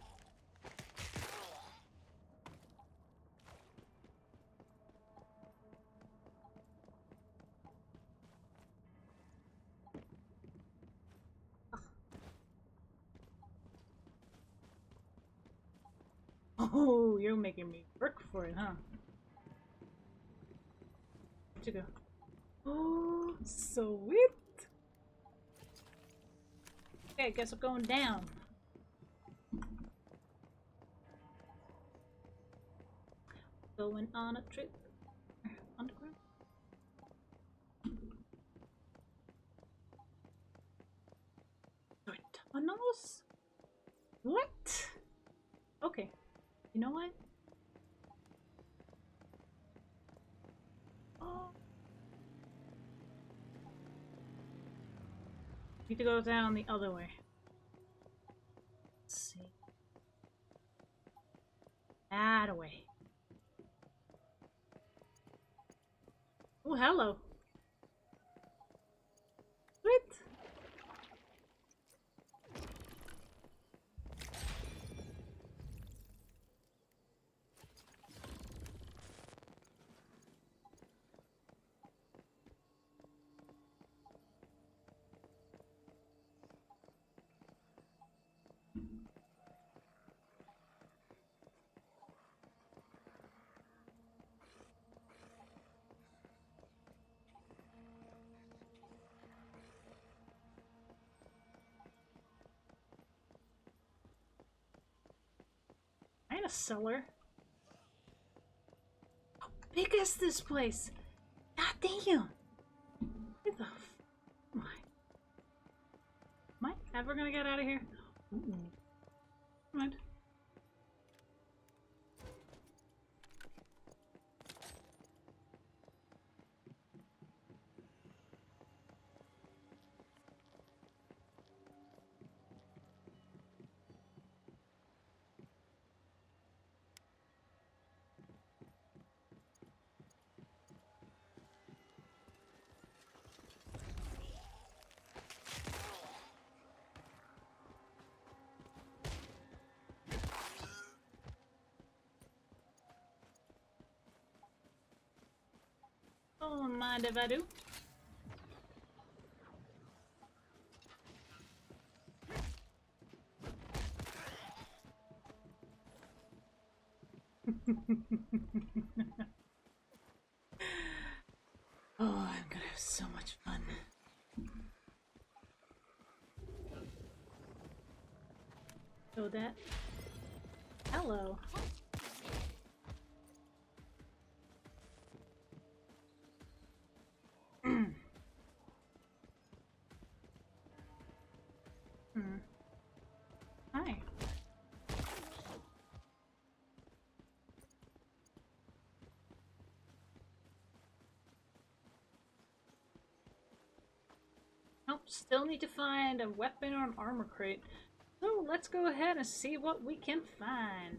Oh, you're making me work for it, huh? Where'd you go? Oh, sweet! Okay, guess I'm going down. Going on a trip. Underground? Tunnels? What? Okay. You know what? Oh. Need to go down the other way. Let's see. That way. Oh, hello. Sweet. I had a cellar. How big is this place? God damn! What the f— am I ever gonna get out of here? Never mind. Oh, mind if I do? Oh, I'm gonna have so much fun. So that— hello. Hi. Nope, still need to find a weapon or an armor crate. So let's go ahead and see what we can find.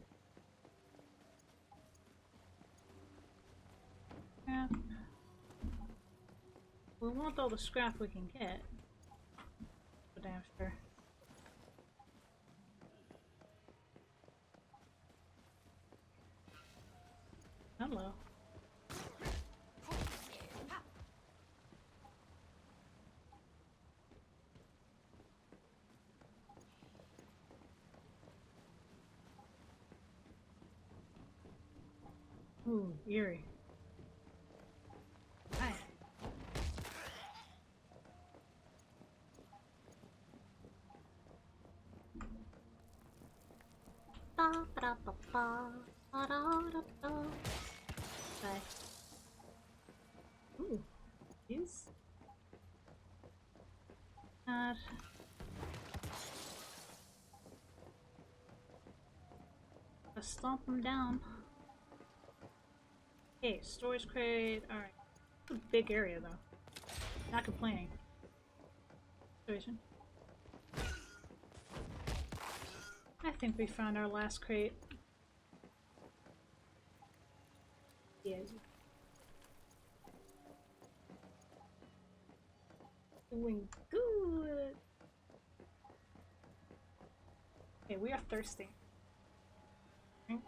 Yeah. We want all the scrap we can get. For damn sure. Hello. Ooh, eerie. Hi. Bye. Ooh, these. Let's stomp them down. Okay, storage crate. Alright. It's a big area though. Not complaining. Situation. I think we found our last crate. Yeah. Doing good. Okay, we are thirsty. Drink.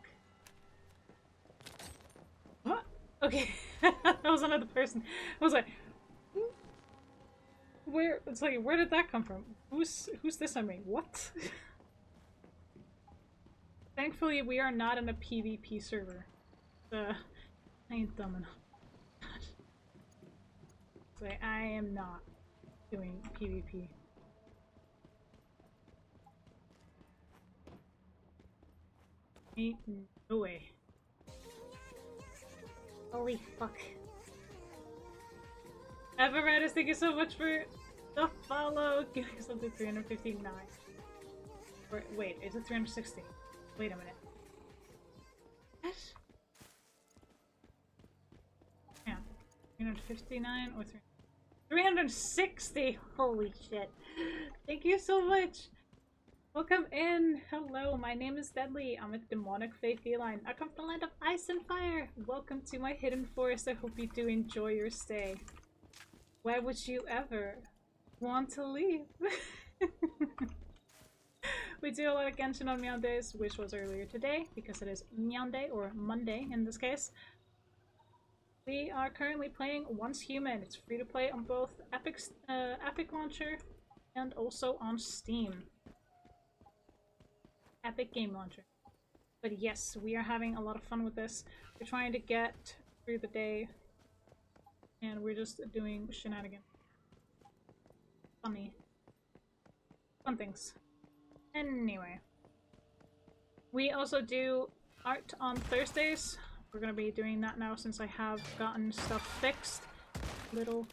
What? Okay, that was another person. I was like, where? It's like, where did that come from? Who's this on me? What? Thankfully, we are not in a PvP server. I ain't dumb enough. So I am not doing PvP. Ain't no way. Holy fuck. Apparatus, thank you so much for the follow. Give me something 359. Or, wait, is it 360? Wait a minute. What? Yeah. 359 or 360? Holy shit. Thank you so much. Welcome in! Hello, my name is Deadly. I'm a demonic fae feline. I come from the land of ice and fire. Welcome to my hidden forest. I hope you do enjoy your stay. Why would you ever want to leave? We do a lot of Genshin on Meowndays, which was earlier today, because it is Meownday, or Monday in this case. We are currently playing Once Human. It's free to play on both Epic Launcher and also on Steam. Epic Game Launcher. But yes, we are having a lot of fun with this. We're trying to get through the day, and we're just doing shenanigans. Funny. Fun things. Anyway. We also do art on Thursdays. We're gonna be doing that now since I have gotten stuff fixed. Little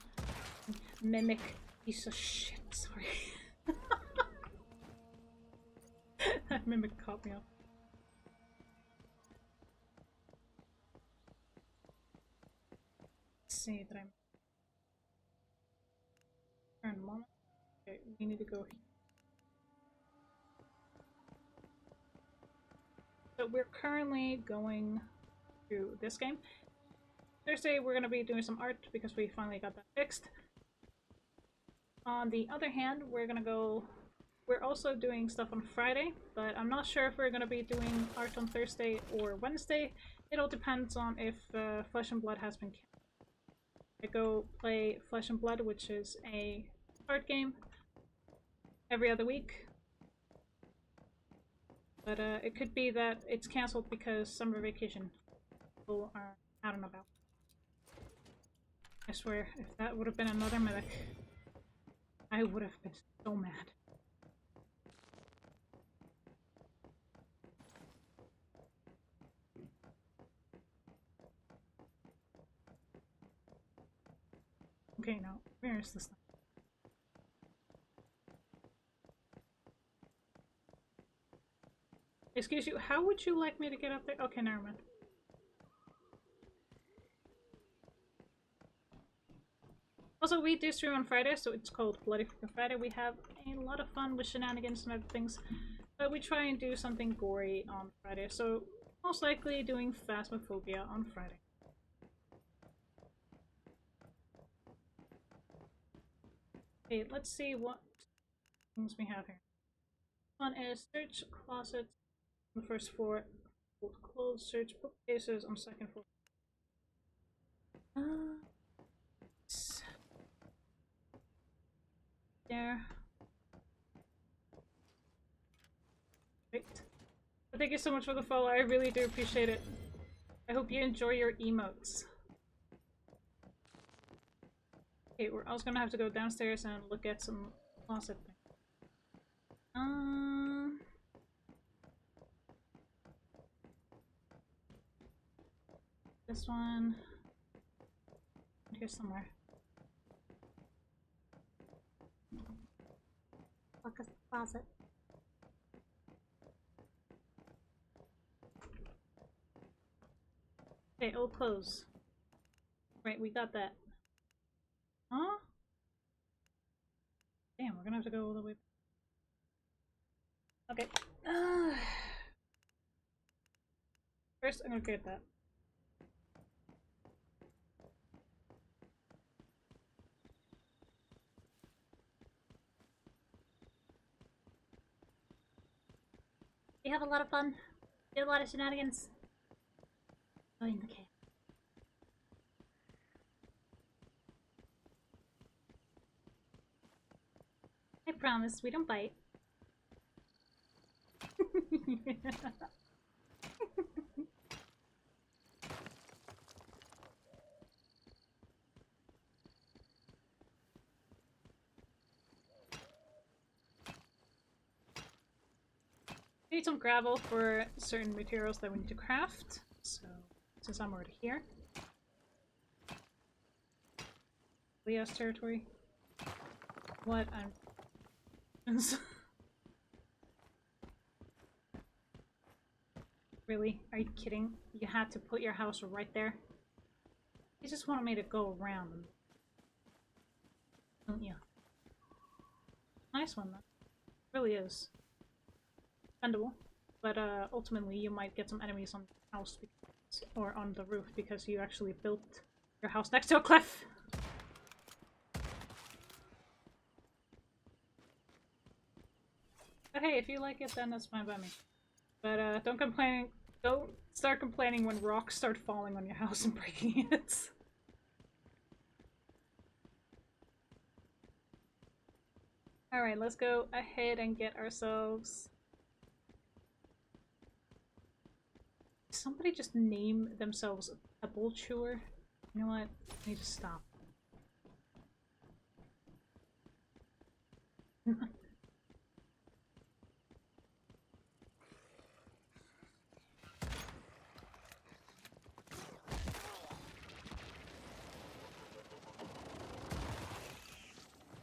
mimic piece of shit, sorry. That mimic caught me off. Let's see that I'm turn moment. Okay, we need to go here. So we're currently going through this game. Thursday we're gonna be doing some art because we finally got that fixed. On the other hand, we're also doing stuff on Friday, but I'm not sure if we're gonna be doing art on Thursday or Wednesday. It all depends on if Flesh and Blood has been canceled. I go play Flesh and Blood, which is a art game, every other week. But it could be that it's cancelled because summer vacation. People are out and about. I swear, if that would have been another medic, I would have been so mad. Okay, now, where is this thing? Excuse you, how would you like me to get up there? Okay, never mind. Also, we do stream on Friday, so it's called Bloody Freaking Friday. We have a lot of fun with shenanigans and other things. we try and do something gory on Friday. So most likely doing Phasmophobia on Friday. Okay, let's see what things we have here. One is search closets on the first floor. Hold clothes, search bookcases on the second floor. There. Great. Thank you so much for the follow. I really do appreciate it. I hope you enjoy your emotes. Okay, we're also gonna have to go downstairs and look at some closet things. This one. Here somewhere. Look at the closet. Okay, old clothes. Right, we got that. Huh? Damn, we're gonna have to go all the way back. Okay. First, I'm gonna get that. We have a lot of fun. We have a lot of shenanigans. Oh, in the cave. I promise we don't bite. We need some gravel for certain materials that we need to craft. So, since I'm already here. Leo's territory. What? Really? Are you kidding? You had to put your house right there? You just wanted me to go around them. Don't you? Nice one, though. It really is. Spendable. But ultimately you might get some enemies on the house because, or on the roof because you actually built your house next to a cliff. But hey, if you like it, then that's fine by me. But don't complain. Don't start complaining when rocks start falling on your house and breaking it. Alright, let's go ahead and get ourselves... Somebody just name themselves a pebble chewer. You know what? I need to stop.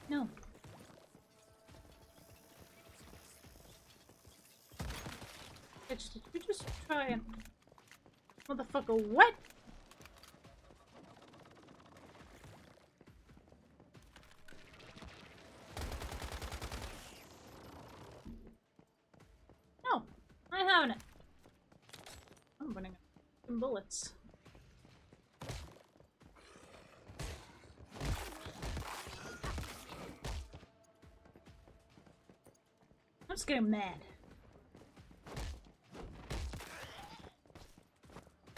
No. Bitch, did you just try and... Motherfucker, what? No, I haven't. I'm running out of some bullets. I'm just getting mad.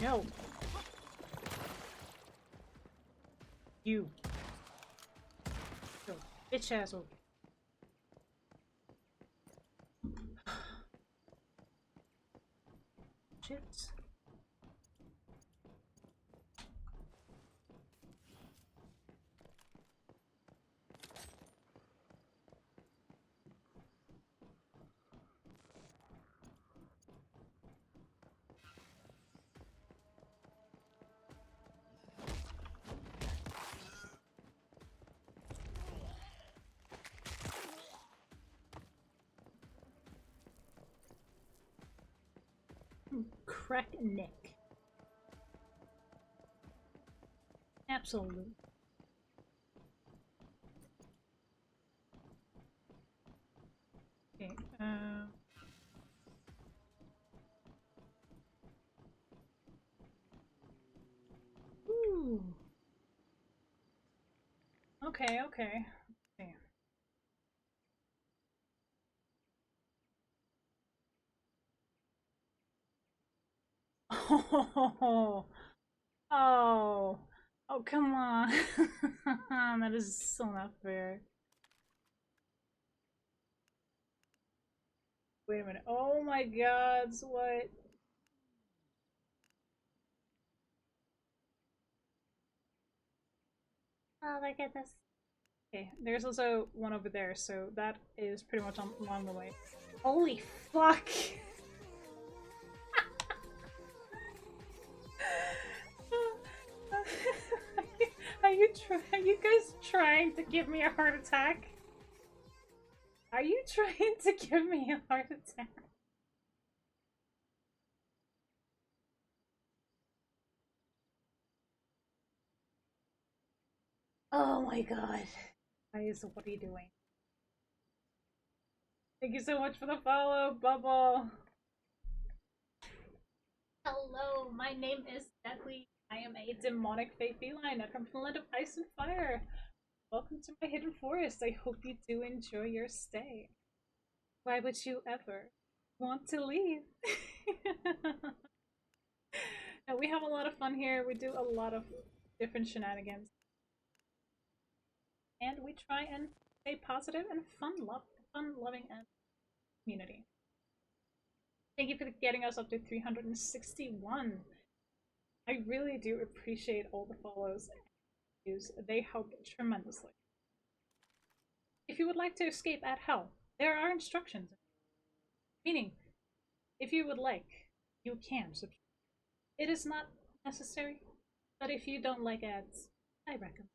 No. You. Yo, bitch asshole. Shit. Crack neck. Absolutely. Okay, Okay, okay. Okay. Oh, oh, oh, come on. That is so not fair. Wait a minute. Oh my god, what? Oh, look at this. Okay, there's also one over there, so that is pretty much along the way. Holy fuck! Are you guys trying to give me a heart attack? Are you trying to give me a heart attack? Oh my god. Guys, what are you doing? Thank you so much for the follow, Bubble! Hello, my name is Deadly. I am a demonic fey feline. I come from the land of ice and fire. Welcome to my hidden forest. I hope you do enjoy your stay. Why would you ever want to leave? No, we have a lot of fun here. We do a lot of different shenanigans. And we try and stay positive and fun-loving and community. Thank you for getting us up to 361. I really do appreciate all the follows and views. They help tremendously. If you would like to escape at hell, there are instructions. Meaning, if you would like, you can subscribe. It is not necessary, but if you don't like ads, I recommend.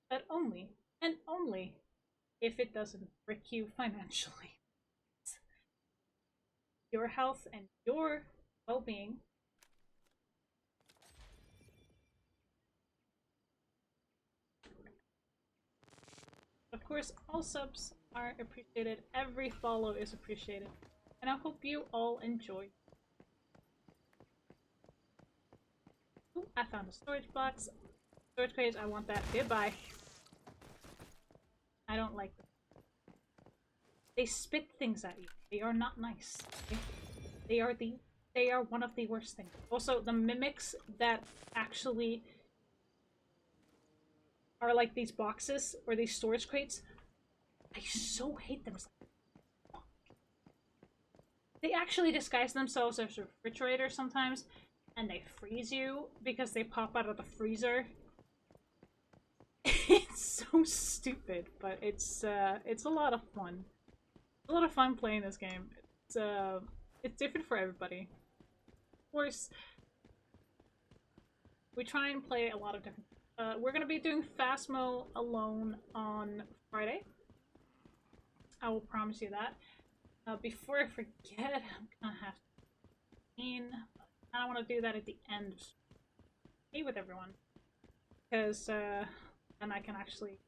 But only, and only, if it doesn't brick you financially. Your health and your well-being of course, all subs are appreciated. Every follow is appreciated. And I hope you all enjoy. Ooh, I found a storage box. Storage crate, I want that. Goodbye. I don't like them. They spit things at you. They are not nice. Okay? They are one of the worst things. Also, the mimics that actually are like these boxes or these storage crates, I so hate them. They actually disguise themselves as a refrigerator sometimes, and they freeze you because they pop out of the freezer. It's so stupid, but it's a lot of fun. It's a lot of fun playing this game. It's different for everybody. Of course, we try and play a lot of different. We're gonna be doing Phasmo alone on Friday. I will promise you that. Before I forget, I'm gonna have to. I don't want to do that at the end. Be with everyone, because then I can actually,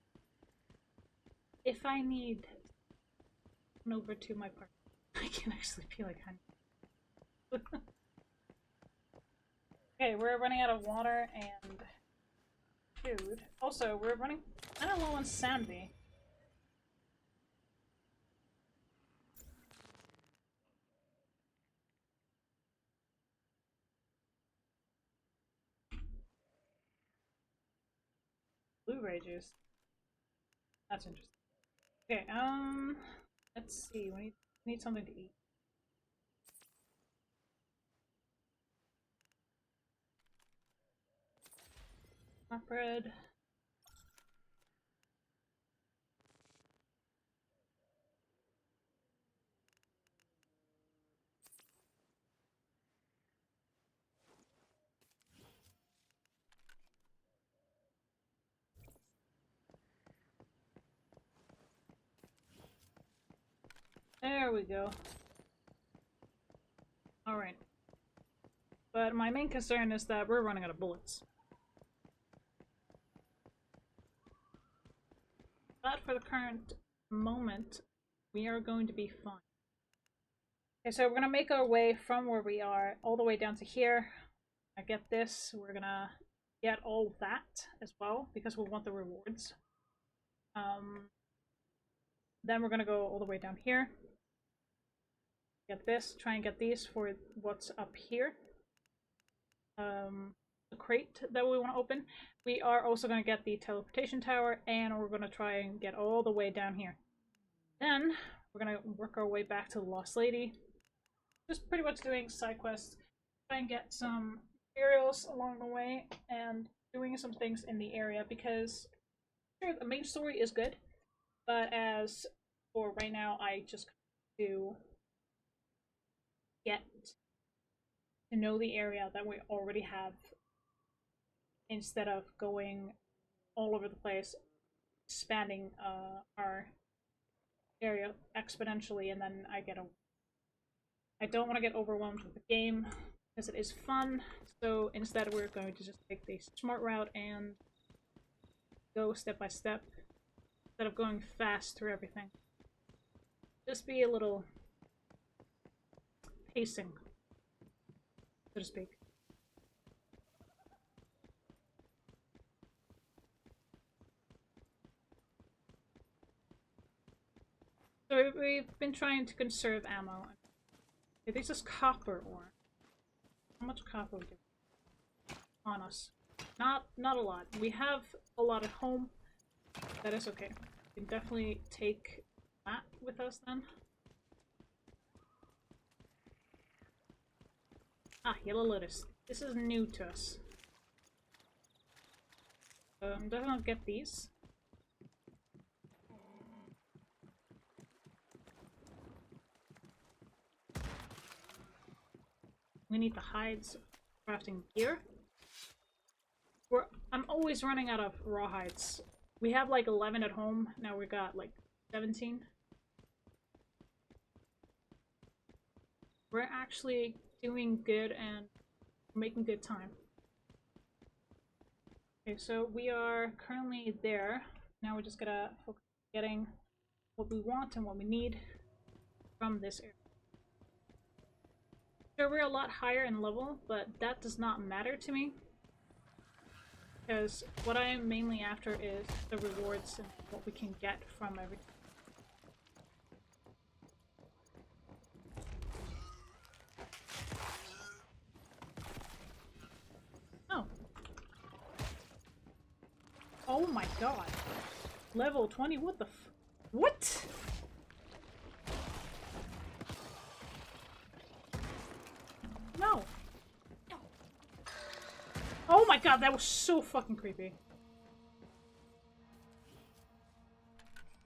if I need, run over to my partner. I can actually be like, honey. Okay, we're running out of water and food. Also, we're running kind of low on sanity. Blu-ray juice. That's interesting. Okay, let's see. We need something to eat. Hot bread. There we go. Alright. But my main concern is that we're running out of bullets. But for the current moment, we are going to be fine. Okay, so we're gonna make our way from where we are all the way down to here. I get this. We're gonna get all of that as well because we want the rewards. Then we're gonna go all the way down here. Get this, try and get these for what's up here. The crate that we want to open. We are also going to get the teleportation tower, and we're going to try and get all the way down here. Then we're going to work our way back to the Lost Lady. Just pretty much doing side quests, try and get some materials along the way, and doing some things in the area because sure, the main story is good, but as for right now, I just to get to know the area that we already have instead of going all over the place, expanding our area exponentially, and then I don't want to get overwhelmed with the game because it is fun. So instead, we're going to just take the smart route and go step by step instead of going fast through everything. Just be a little pacing, so to speak. So we've been trying to conserve ammo. Okay, this is copper ore. How much copper we do on us? Not a lot. We have a lot at home. That is okay. We can definitely take that with us then. Ah, Yellow Lotus. This is new to us. I'm definitely gonna get these. We need the hides, crafting gear. I'm always running out of raw hides. We have like 11 at home. Now we got like 17. We're actually doing good and making good time. Okay, so we are currently there. Now we're just gonna focus on getting what we want and what we need from this area. Sure, we're a lot higher in level, but that does not matter to me. Because what I am mainly after is the rewards and what we can get from everything. Oh. Oh my god. Level 20, what the f- What?! No! Oh my god, that was so fucking creepy.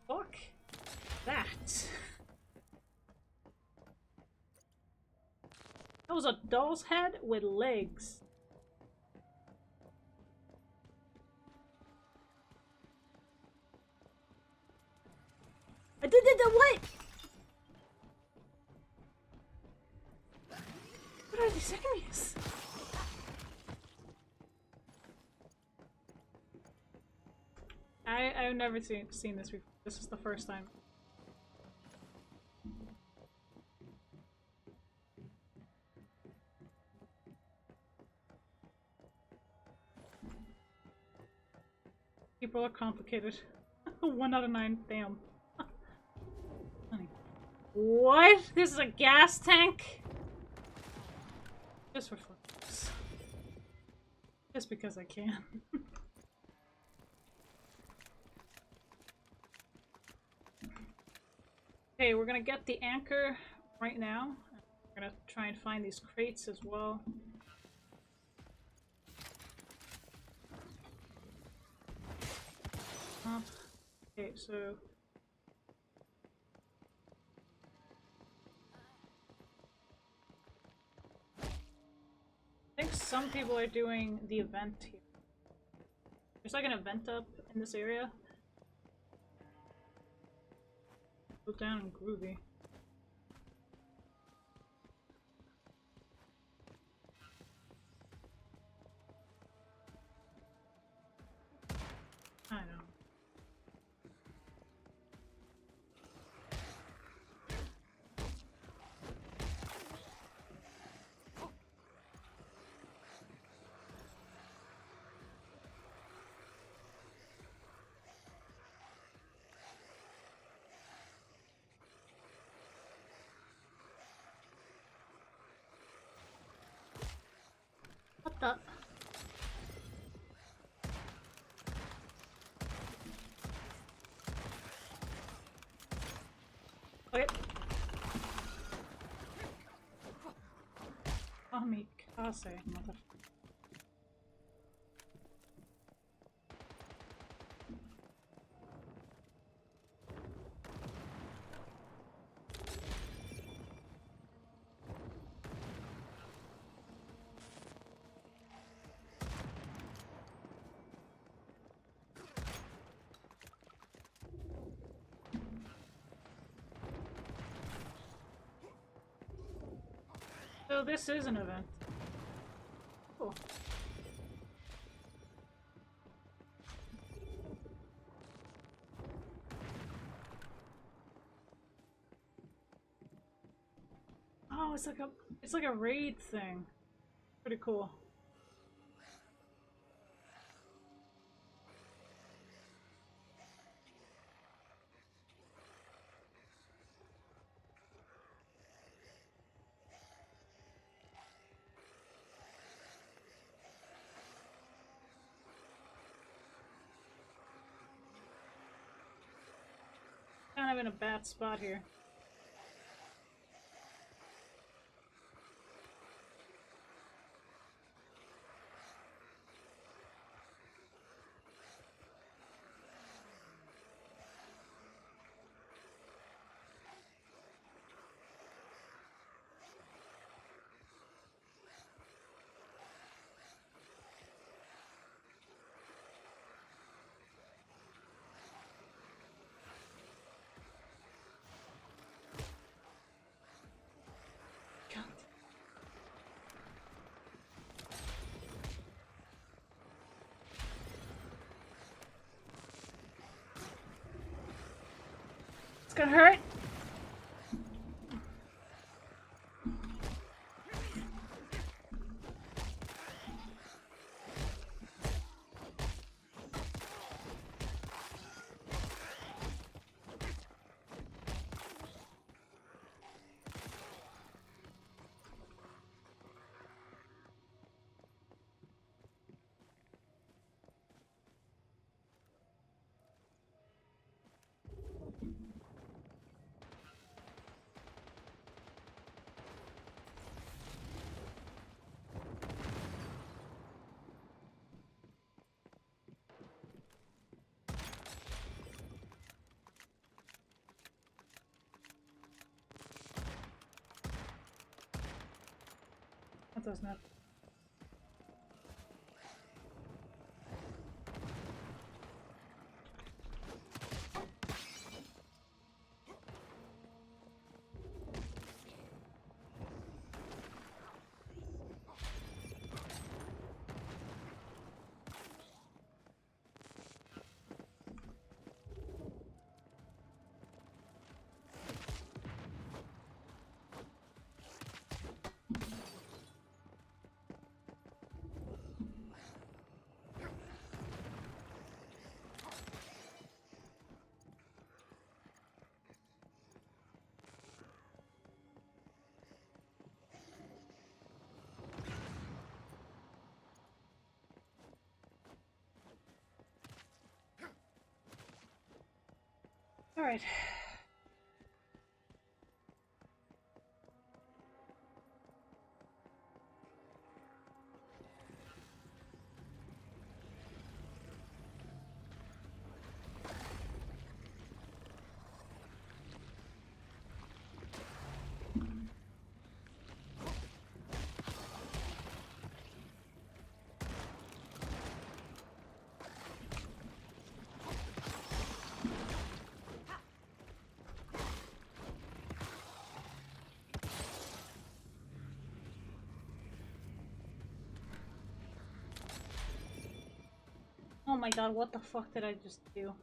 Fuck that. That was a doll's head with legs. I did the what? What are these enemies? I've never seen this before. This is the first time. People are complicated. 1 out of 9. Damn. Honey. What? This is a gas tank? Just for fun. Just because I can. Okay, we're gonna get the anchor right now. We're gonna try and find these crates as well. Okay, so I think some people are doing the event here. There's like an event up in this area. Go down and groovy. I know. Okay. Kamikaze, motherfucker. So this is an event. Cool. Oh, it's like a raid thing. Pretty cool. Kind of in a bad spot here. It's gonna hurt. That does not. All right. Oh my god, what the fuck did I just do?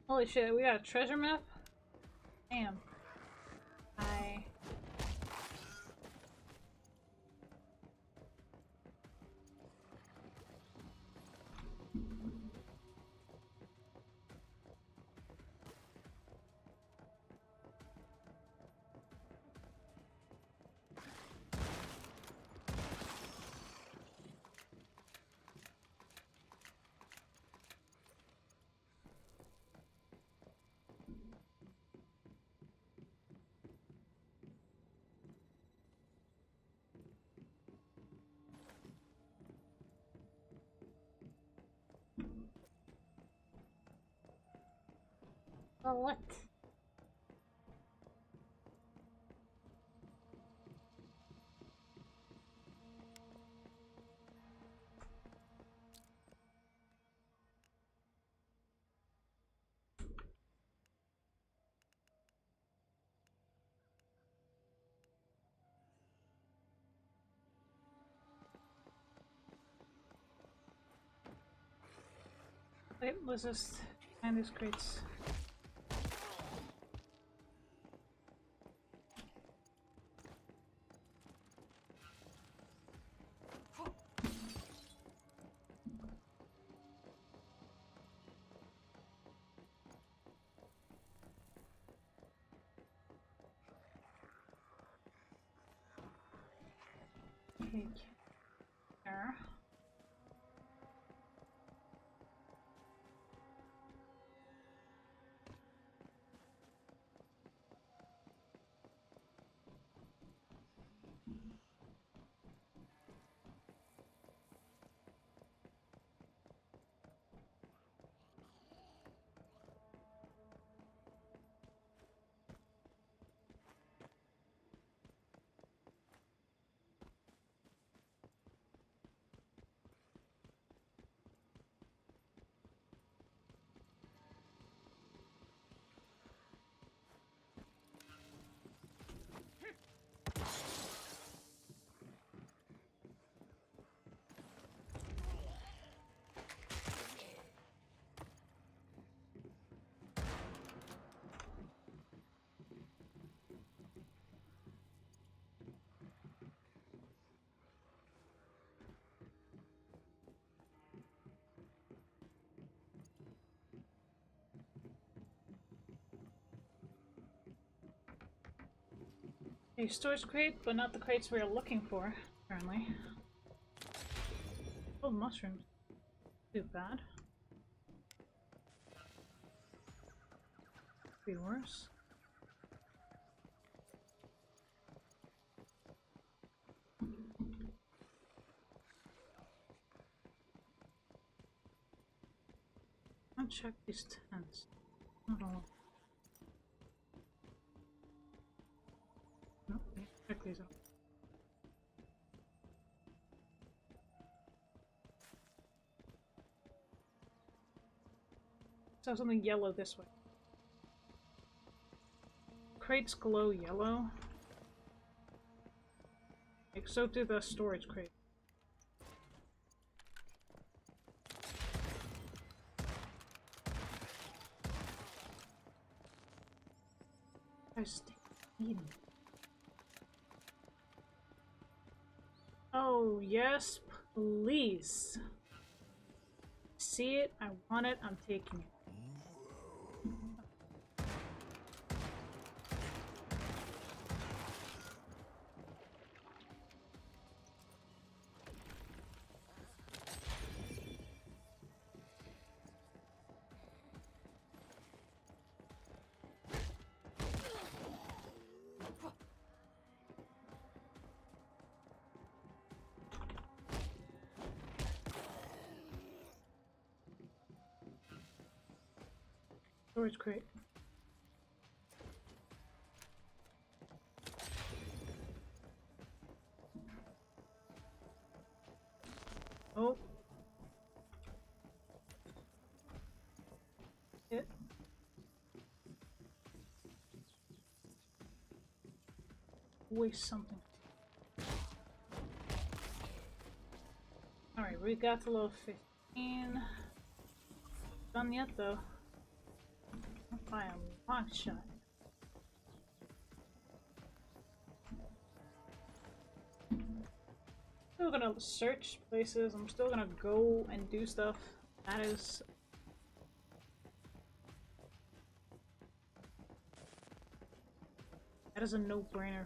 Holy shit, we got a treasure map? Damn. Well, what? Wait, let's just find these crates. Okay, there. A storage crate, but not the crates we are looking for, apparently. Oh, mushrooms. Too bad. Be worse. I'll check these tents. Not all. Nope, check these out. Saw something yellow this way. Crates glow yellow. Like, so do the storage crate. Oh, yes, please. See it, I want it, I'm taking it. Storage crate. Oh. It. Waste something. Alright, we got to level 15. Done yet though. By a long shot. Still gonna search places. I'm still gonna go and do stuff. That is a no-brainer.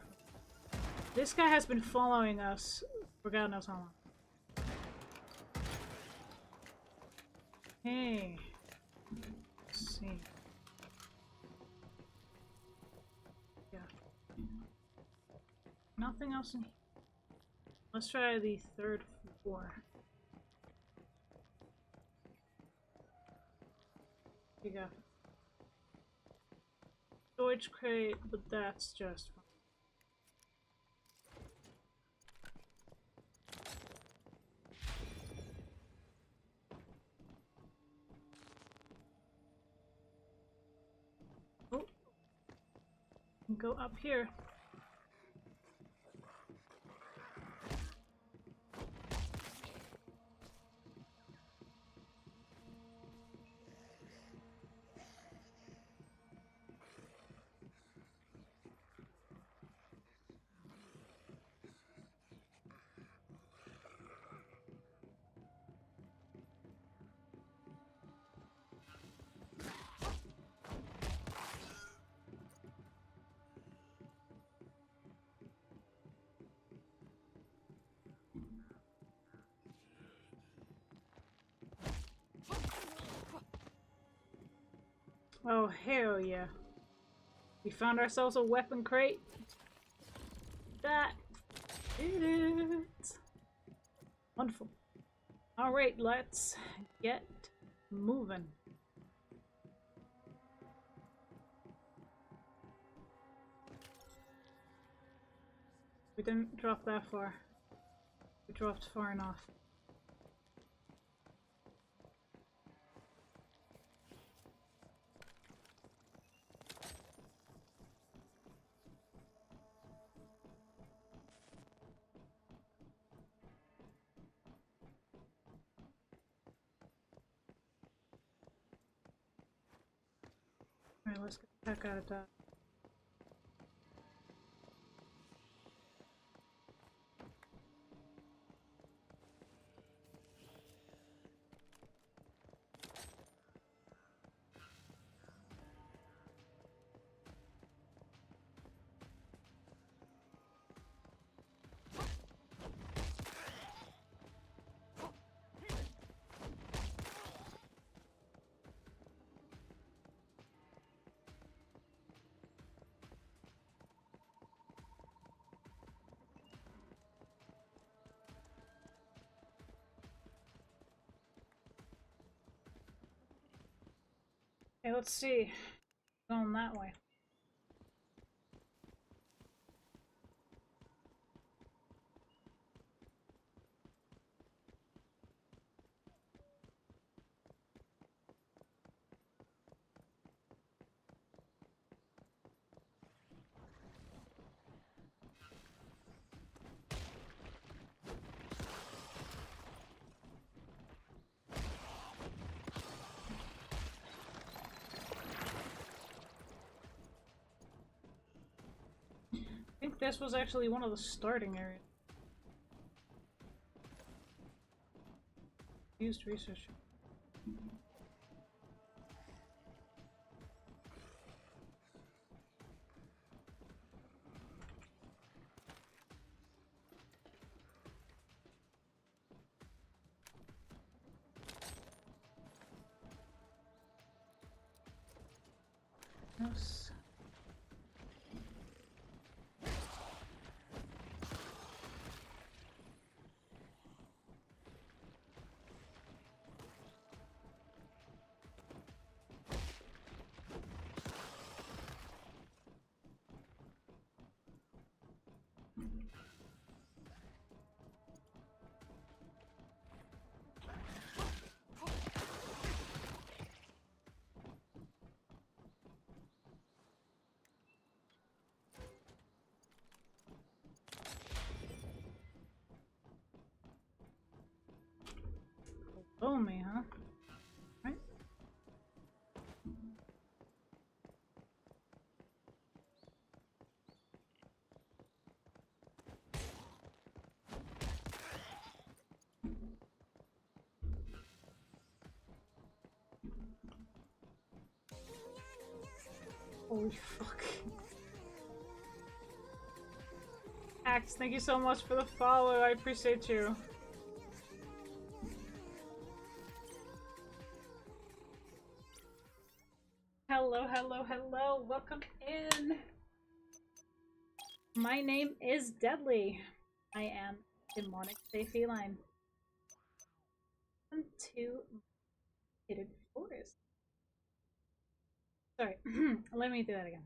This guy has been following us for God knows how long. Hey. Let's see. Yeah. Nothing else in here. Let's try the third floor. You go. storage crate, but that's just fine. Oh, go up here. Oh, hell yeah. We found ourselves a weapon crate. That did it. Wonderful. Alright, let's get moving. We didn't drop that far. We dropped far enough. Alright, let's get the heck out of that. Okay, let's see. Going that way. I think this was actually one of the starting areas. Used research. Yes. Below me, huh? Right? Holy fuck. Axe, thank you so much for the follow. I appreciate you. Hello, hello, hello. Welcome in. My name is Deadly. I am demonic say feline. Welcome to Hidden Forest. Sorry, let me do that again.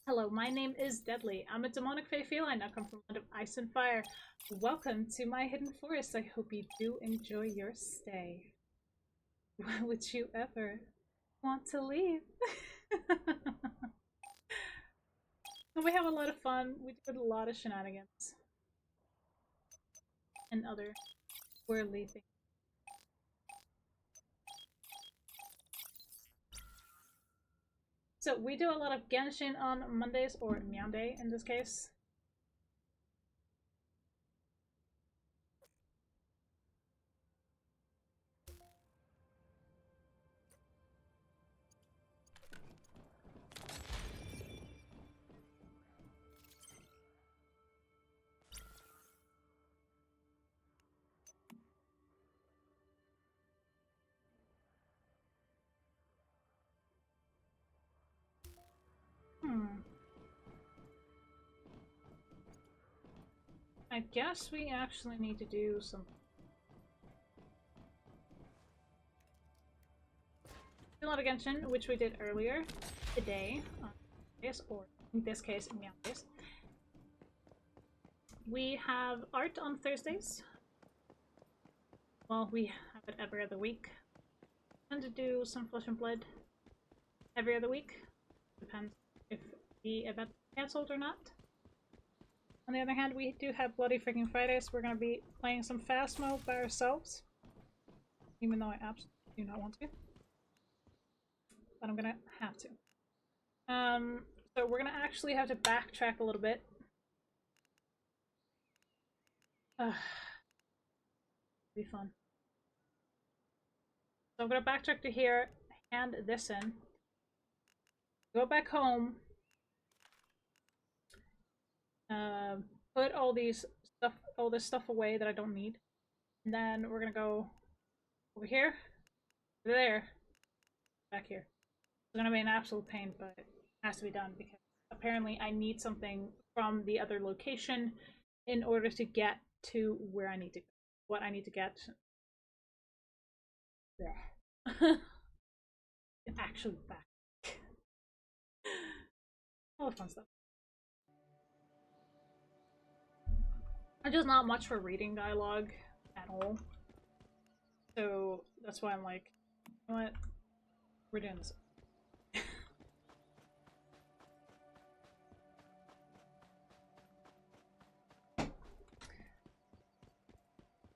Hello, my name is Deadly. I'm a demonic fey feline. I come from the land of ice and fire. Welcome to my hidden forest. I hope you do enjoy your stay. Would you ever want to leave? And we have a lot of fun. We did a lot of shenanigans. And other worldly things. So we do a lot of Genshin on Mondays, or Meownday in this case. I guess we actually need to do some... a lot of Genshin, which we did earlier today, or in this case, Meowndays. We have art on Thursdays. Well, we have it every other week. I tend to do some Flesh and Blood every other week. Depends if the event is cancelled or not. On the other hand, we do have Bloody Freaking Fridays. We're going to be playing some fast mode by ourselves. Even though I absolutely do not want to. But I'm going to have to. So we're going to actually have to backtrack a little bit. Be fun. So I'm going to backtrack to here, hand this in. Go back home. Put all this stuff away that I don't need. And then we're gonna go over here, over there, back here. It's gonna be an absolute pain, but it has to be done because apparently I need something from the other location in order to get to where I need to go. What I need to get. Actually back. All the fun stuff. I'm just not much for reading dialogue at all. So that's why I'm like, you know what? We're doing this.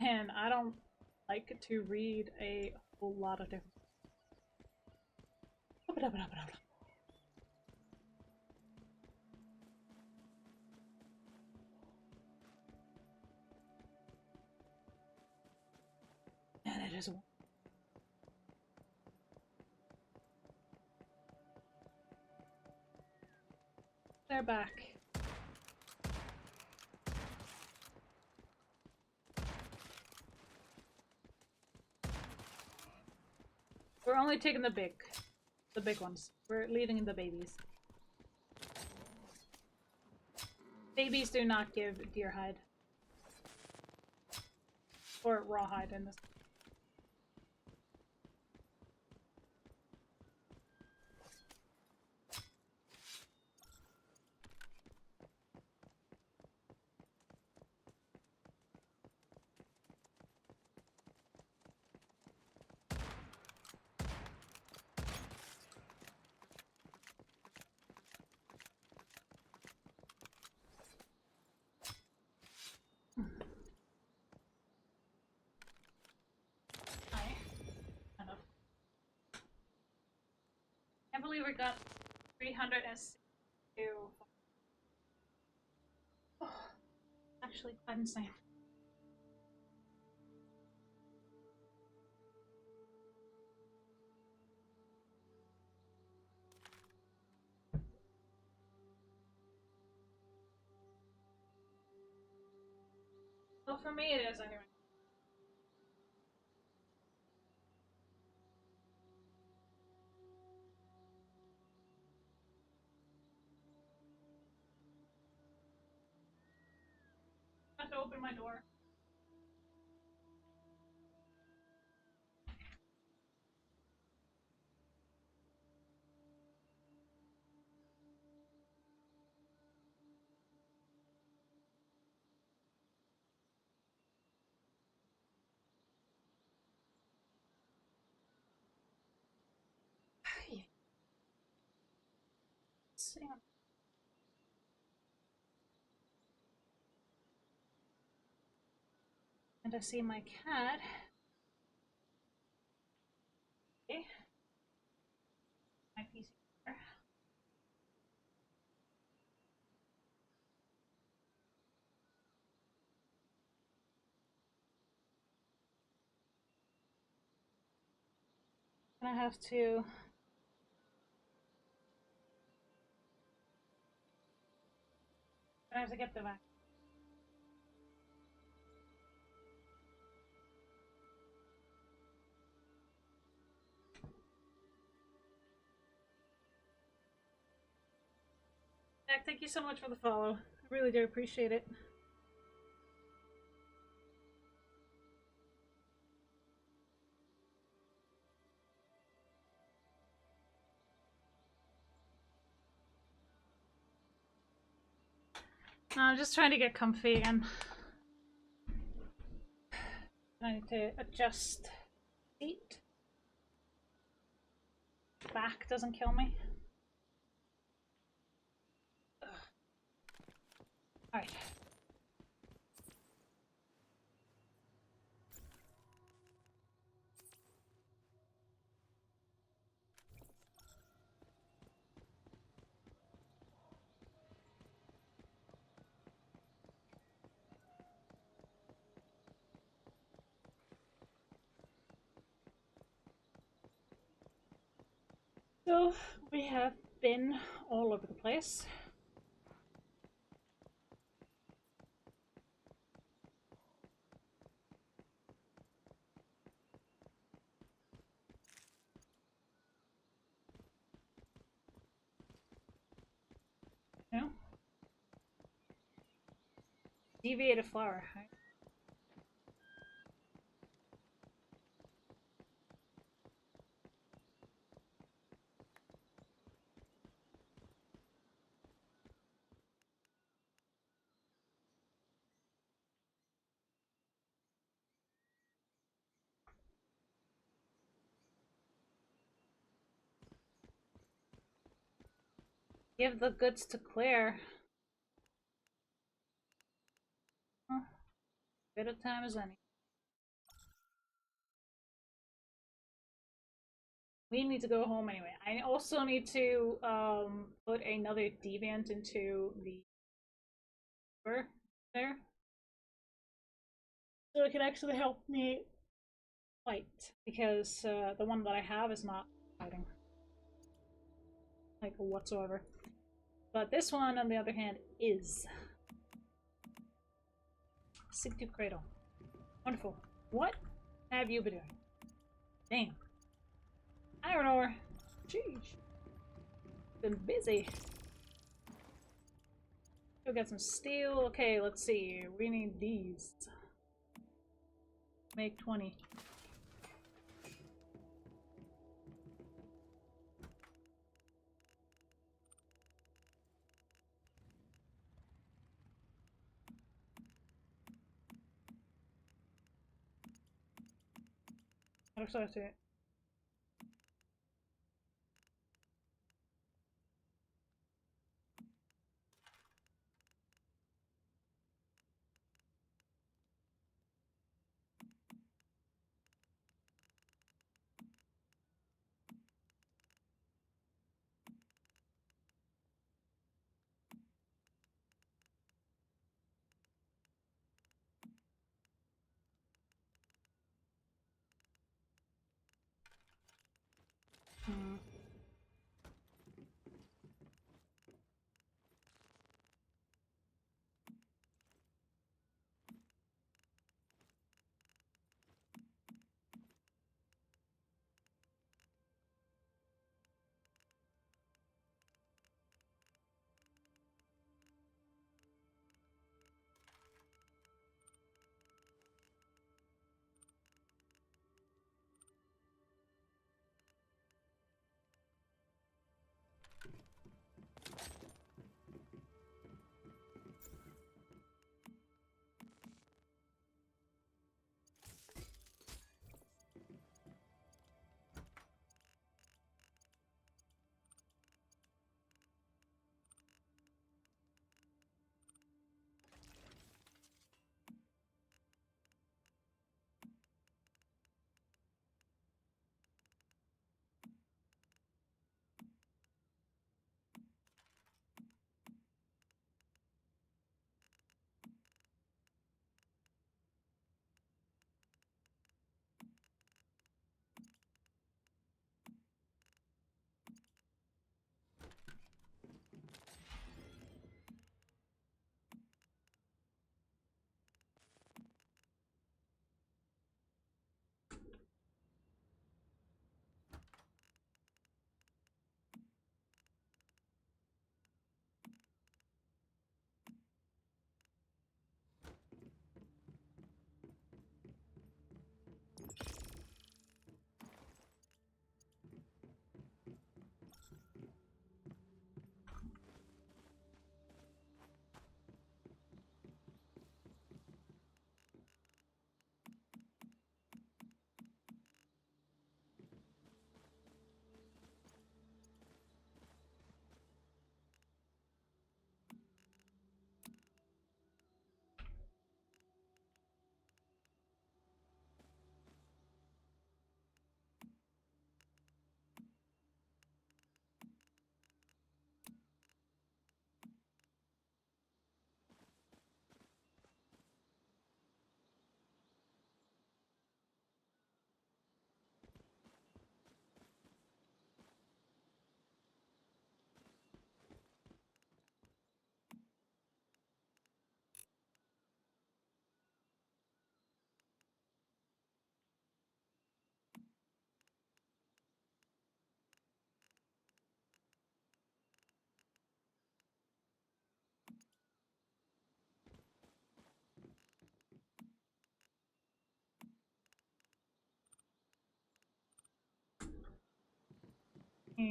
And I don't like to read a whole lot of different. And it is. They're back. We're only taking the big ones. We're leaving the babies. Babies do not give deer hide. Or raw hide in this. I believe we got 362. Oh, actually quite insane. Well, for me it is anyway. I have to open my door. And I see my cat. Okay. My PC. I have to get the vacuum. Jack, thank you so much for the follow. I really do appreciate it. No, I'm just trying to get comfy again. I need to adjust seat. Back doesn't kill me. Alright. So we have been all over the place. No? Deviated flower, right? Give the goods to Claire. Huh. Good a time as any. We need to go home anyway. I also need to put another deviant into the river there. So it can actually help me fight. Because the one that I have is not fighting. Like whatsoever. But this one, on the other hand, is. Seek to Cradle. Wonderful. What have you been doing? Damn. Iron ore. Jeez. Been busy. We got some steel. Okay, let's see. We need these. Make 20. I'm excited.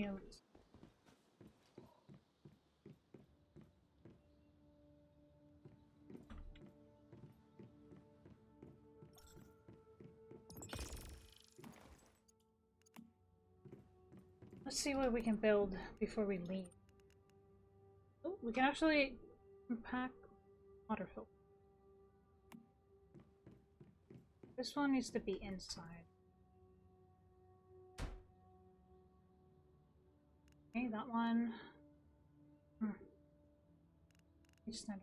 mute. Let's see what we can build before we leave. Oh, we can actually pack water filter. This one needs to be inside. Okay, that one. Just not.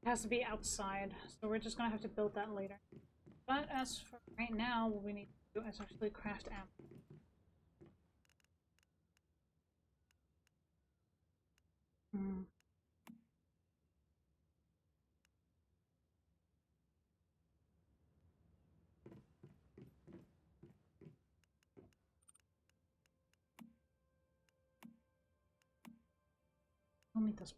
It has to be outside, so we're just gonna have to build that later. But as for right now, what we need to do is actually craft ammo. We'll need this.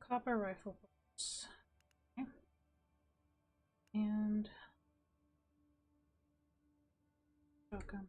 Copper rifle bullets. Okay. And shotgun.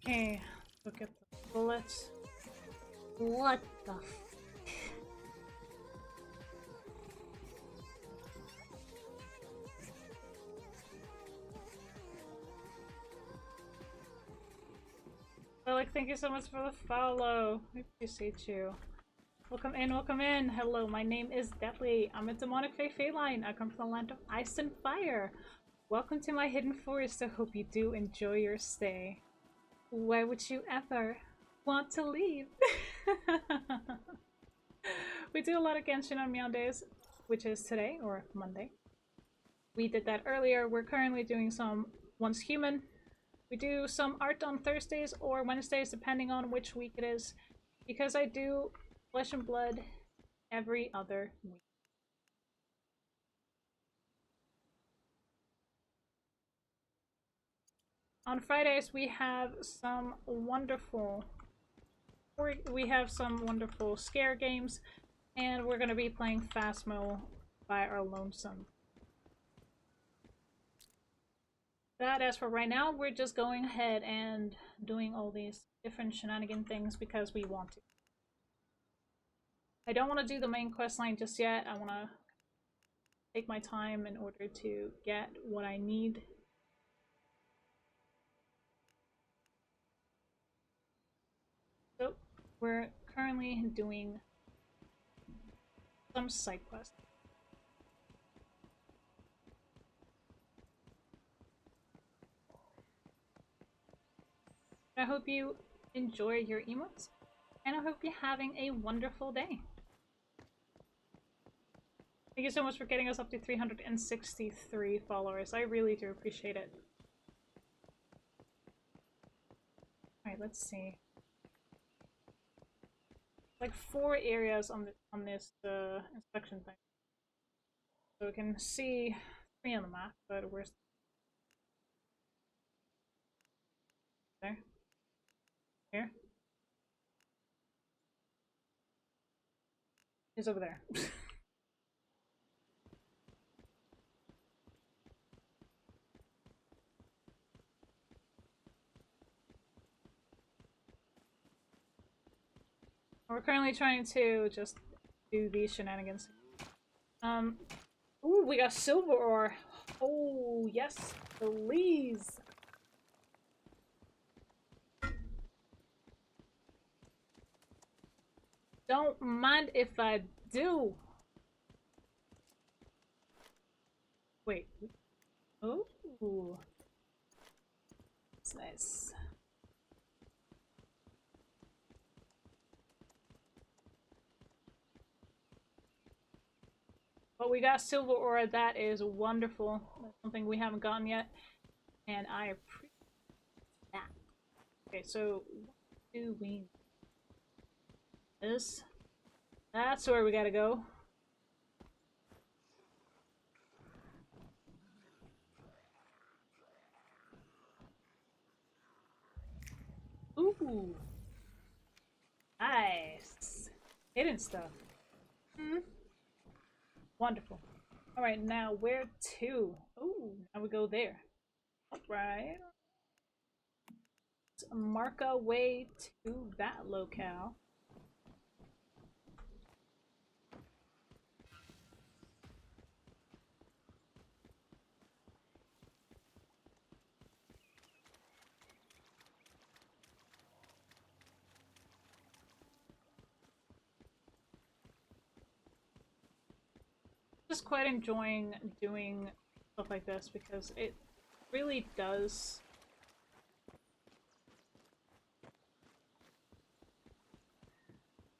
Okay, look at the bullets. What the f— Like, thank you so much for the follow. I appreciate you. Welcome in, welcome in. Hello, my name is Deathly. I'm a demonic fae feline. I come from the land of ice and fire. Welcome to my hidden forest. I hope you do enjoy your stay. Why would you ever want to leave? We do a lot of Genshin on Meowndays, which is today, or Monday. we did that earlier. We're currently doing some Once Human. We do some art on Thursdays or Wednesdays, depending on which week it is, because I do Flesh and Blood every other week. On Fridays, we have some wonderful scare games, and we're going to be playing Phasmo by our lonesome. That, as for right now, we're just going ahead and doing all these different shenanigan things because we want to. I don't want to do the main quest line just yet. I want to take my time in order to get what I need. So, we're currently doing some side quests. I hope you enjoy your emotes, and I hope you're having a wonderful day. Thank you so much for getting us up to 363 followers. I really do appreciate it. Alright, let's see. Like 4 areas on this inspection thing. So we can see 3 on the map, but where's there? Here? He's over there. We're currently trying to just do these shenanigans. Ooh, we got silver ore. Oh, yes, please. Don't mind if I do. Wait. Oh, that's nice. But we got silver ore. That is wonderful. That's something we haven't gotten yet, and I appreciate that. Okay, so what do we need? This. That's where we gotta go. Ooh. Nice. Hidden stuff. Wonderful. Alright, now where to? Ooh, now we go there. Alright. Let's mark our way to that locale. Just quite enjoying doing stuff like this because it really does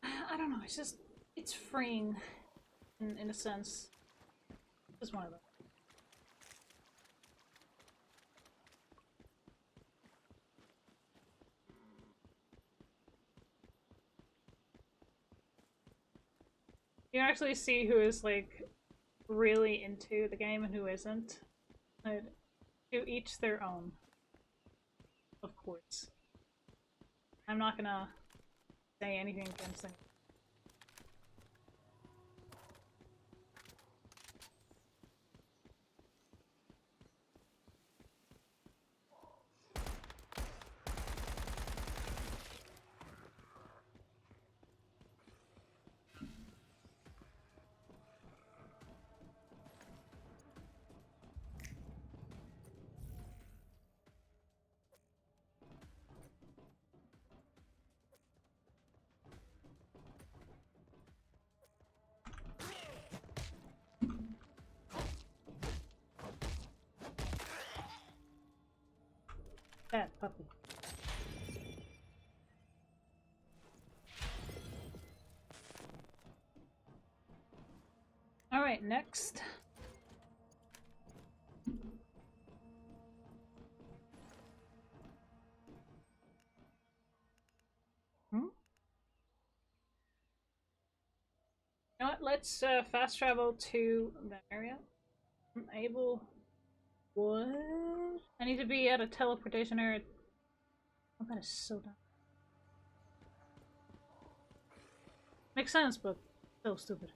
I don't know, it's freeing in a sense. Just one of them. You can actually see who is like really into the game and who isn't. But to each their own. Of course. I'm not gonna say anything against anyone. That puppy. Alright, next. let's fast travel to that area. I'm able. What? I need to be at a teleportation area. Oh, that is so dumb. Makes sense, but so stupid.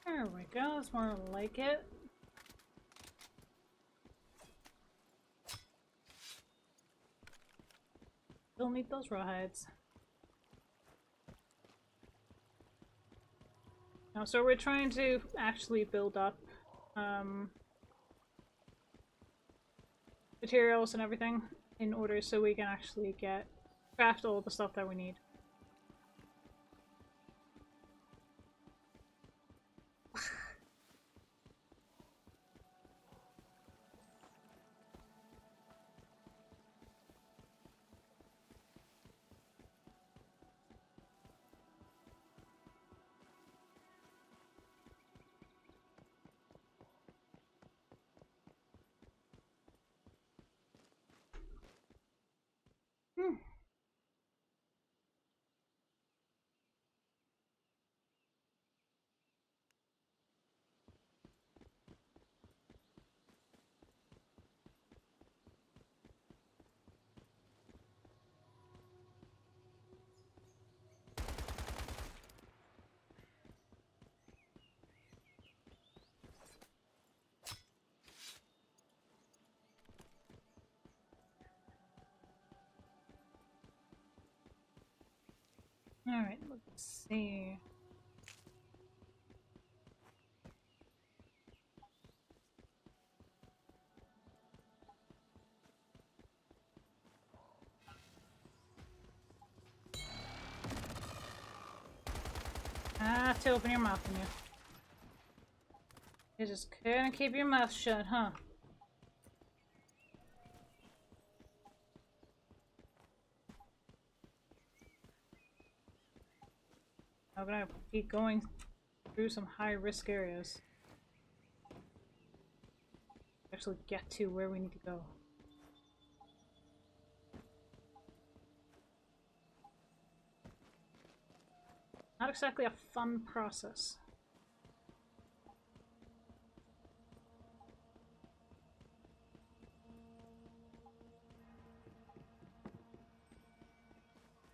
There we go, it's more like it. Still need those rawhides. Now, so we're trying to actually build up materials and everything in order so we can actually craft all the stuff that we need. Alright, let's see. To open your mouth on you. You just couldn't keep your mouth shut, huh? I'm gonna keep going through some high-risk areas. Actually get to where we need to go. Not exactly a fun process.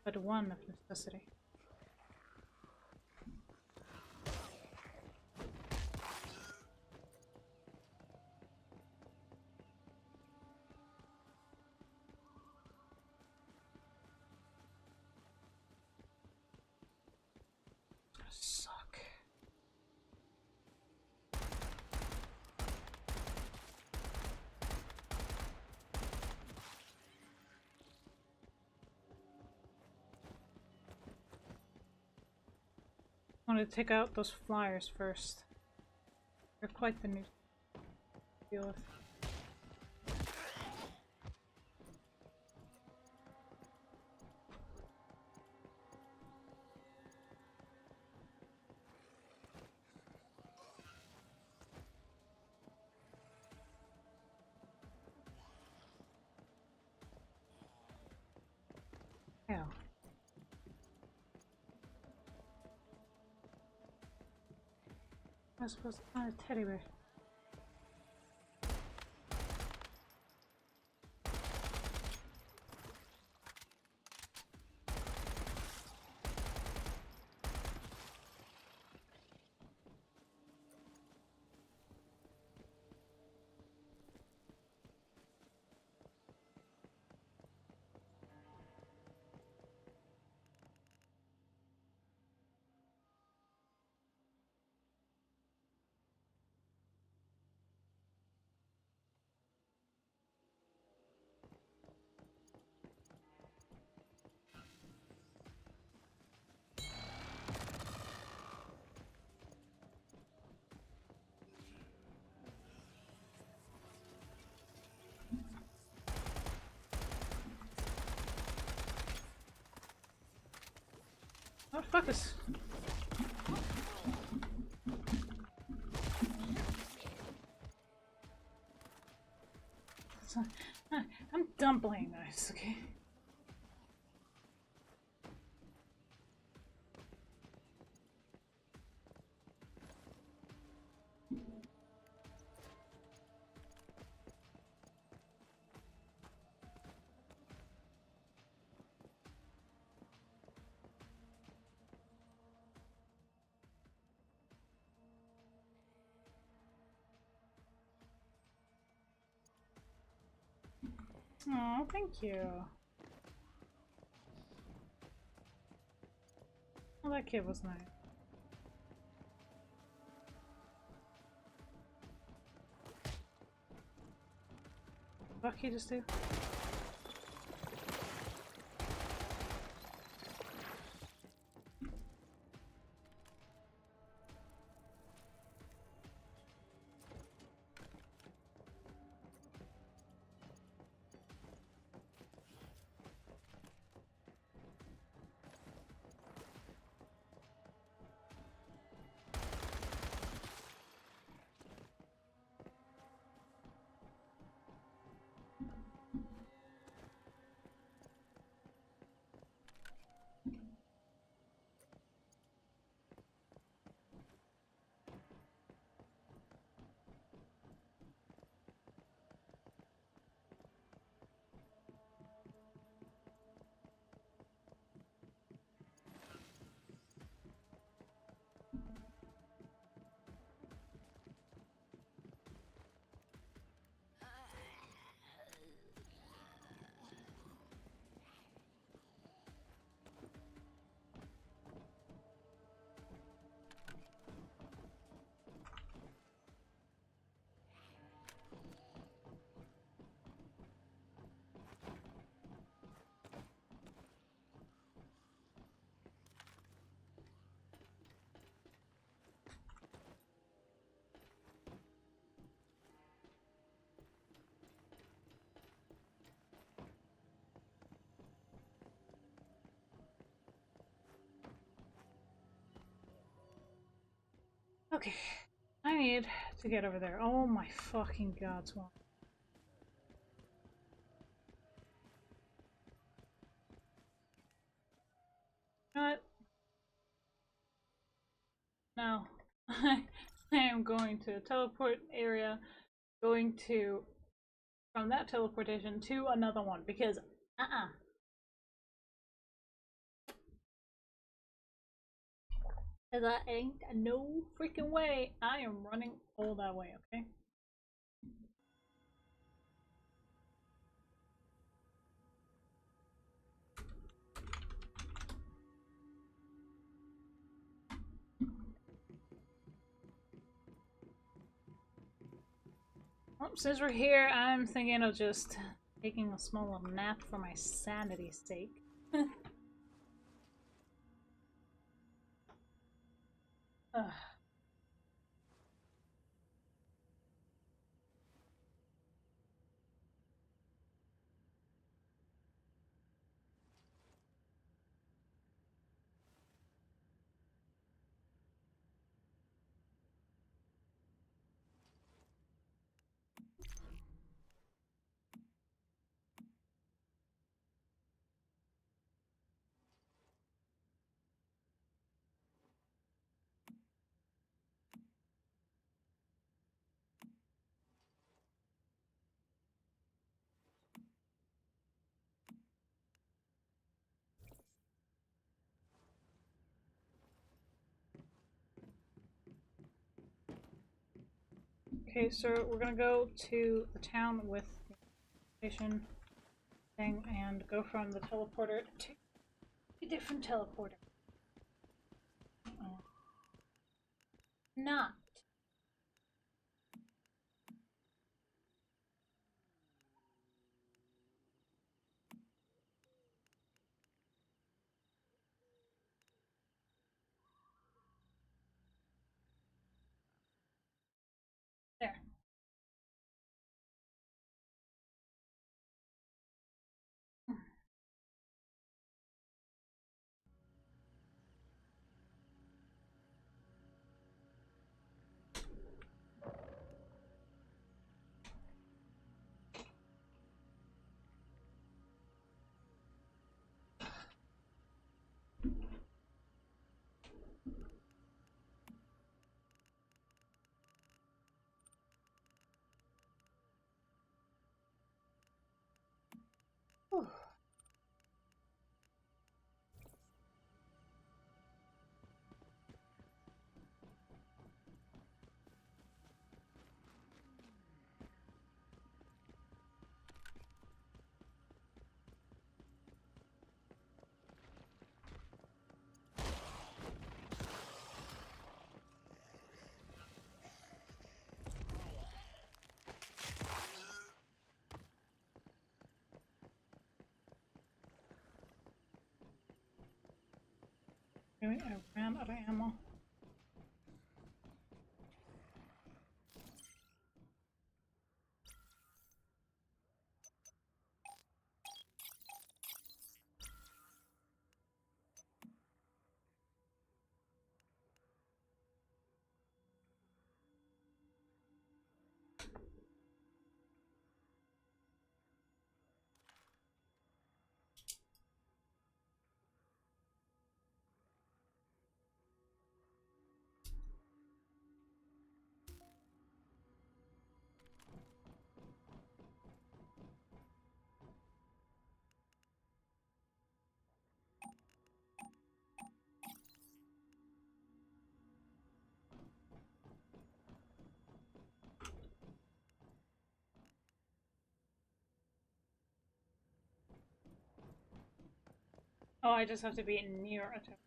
But one of necessity. Suck. I want to take out those flyers first. They're quite the new deal with. Hell. I suppose it's not a teddy bear. fuck is... I'm done playing this, okay? Oh, thank you. Oh, that kid was nice. What did he just do? Okay, I need to get over there. Oh my fucking god, Swan. You know what? No. I am going to a teleport area, going to, from that teleportation to another one, because, Cause I ain't no freaking way I am running all that way, okay? Well, since we're here, I'm thinking of just taking a small little nap for my sanity's sake. Ugh. Okay, so we're gonna go to the town with the station thing and go from the teleporter to a different teleporter. Not. There. I ran out of ammo. Oh, I just have to be near a tower.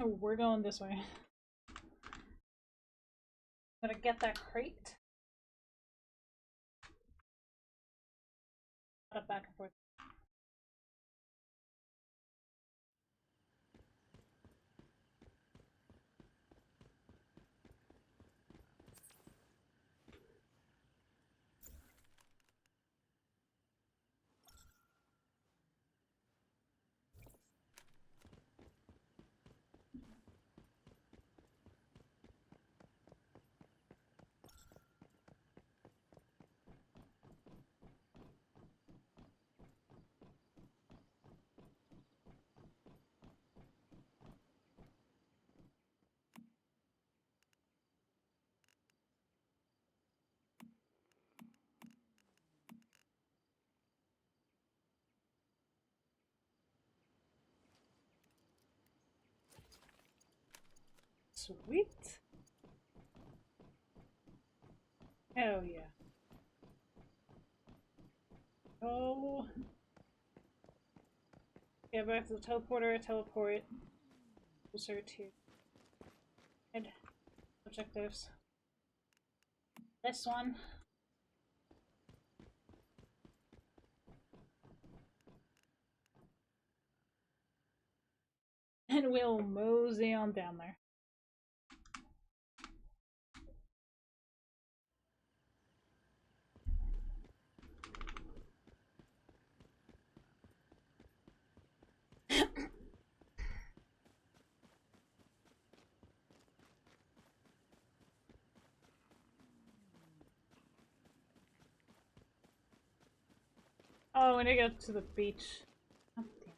Oh, we're going this way. Gotta get that crate. Gotta back and forth. Sweet. Hell yeah. Oh. Yeah, back to the teleporter, teleport closer to head objectives. This one. And we'll mosey on down there. Oh, we need to get to the beach. Oh, damn.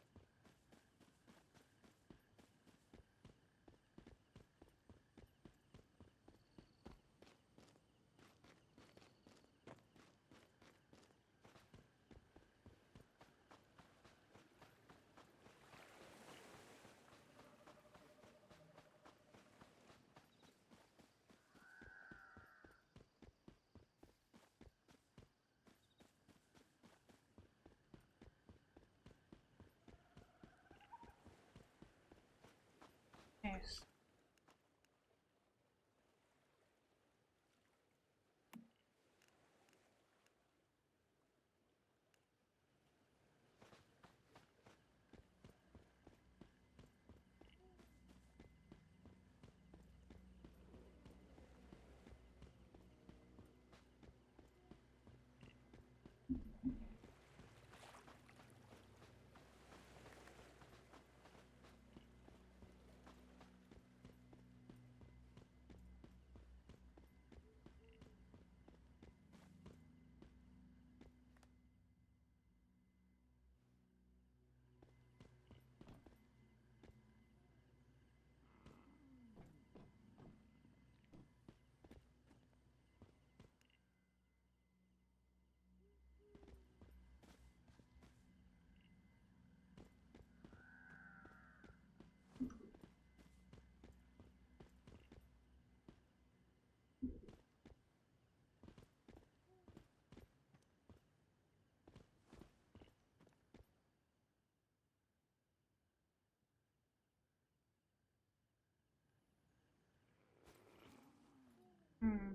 Hmm.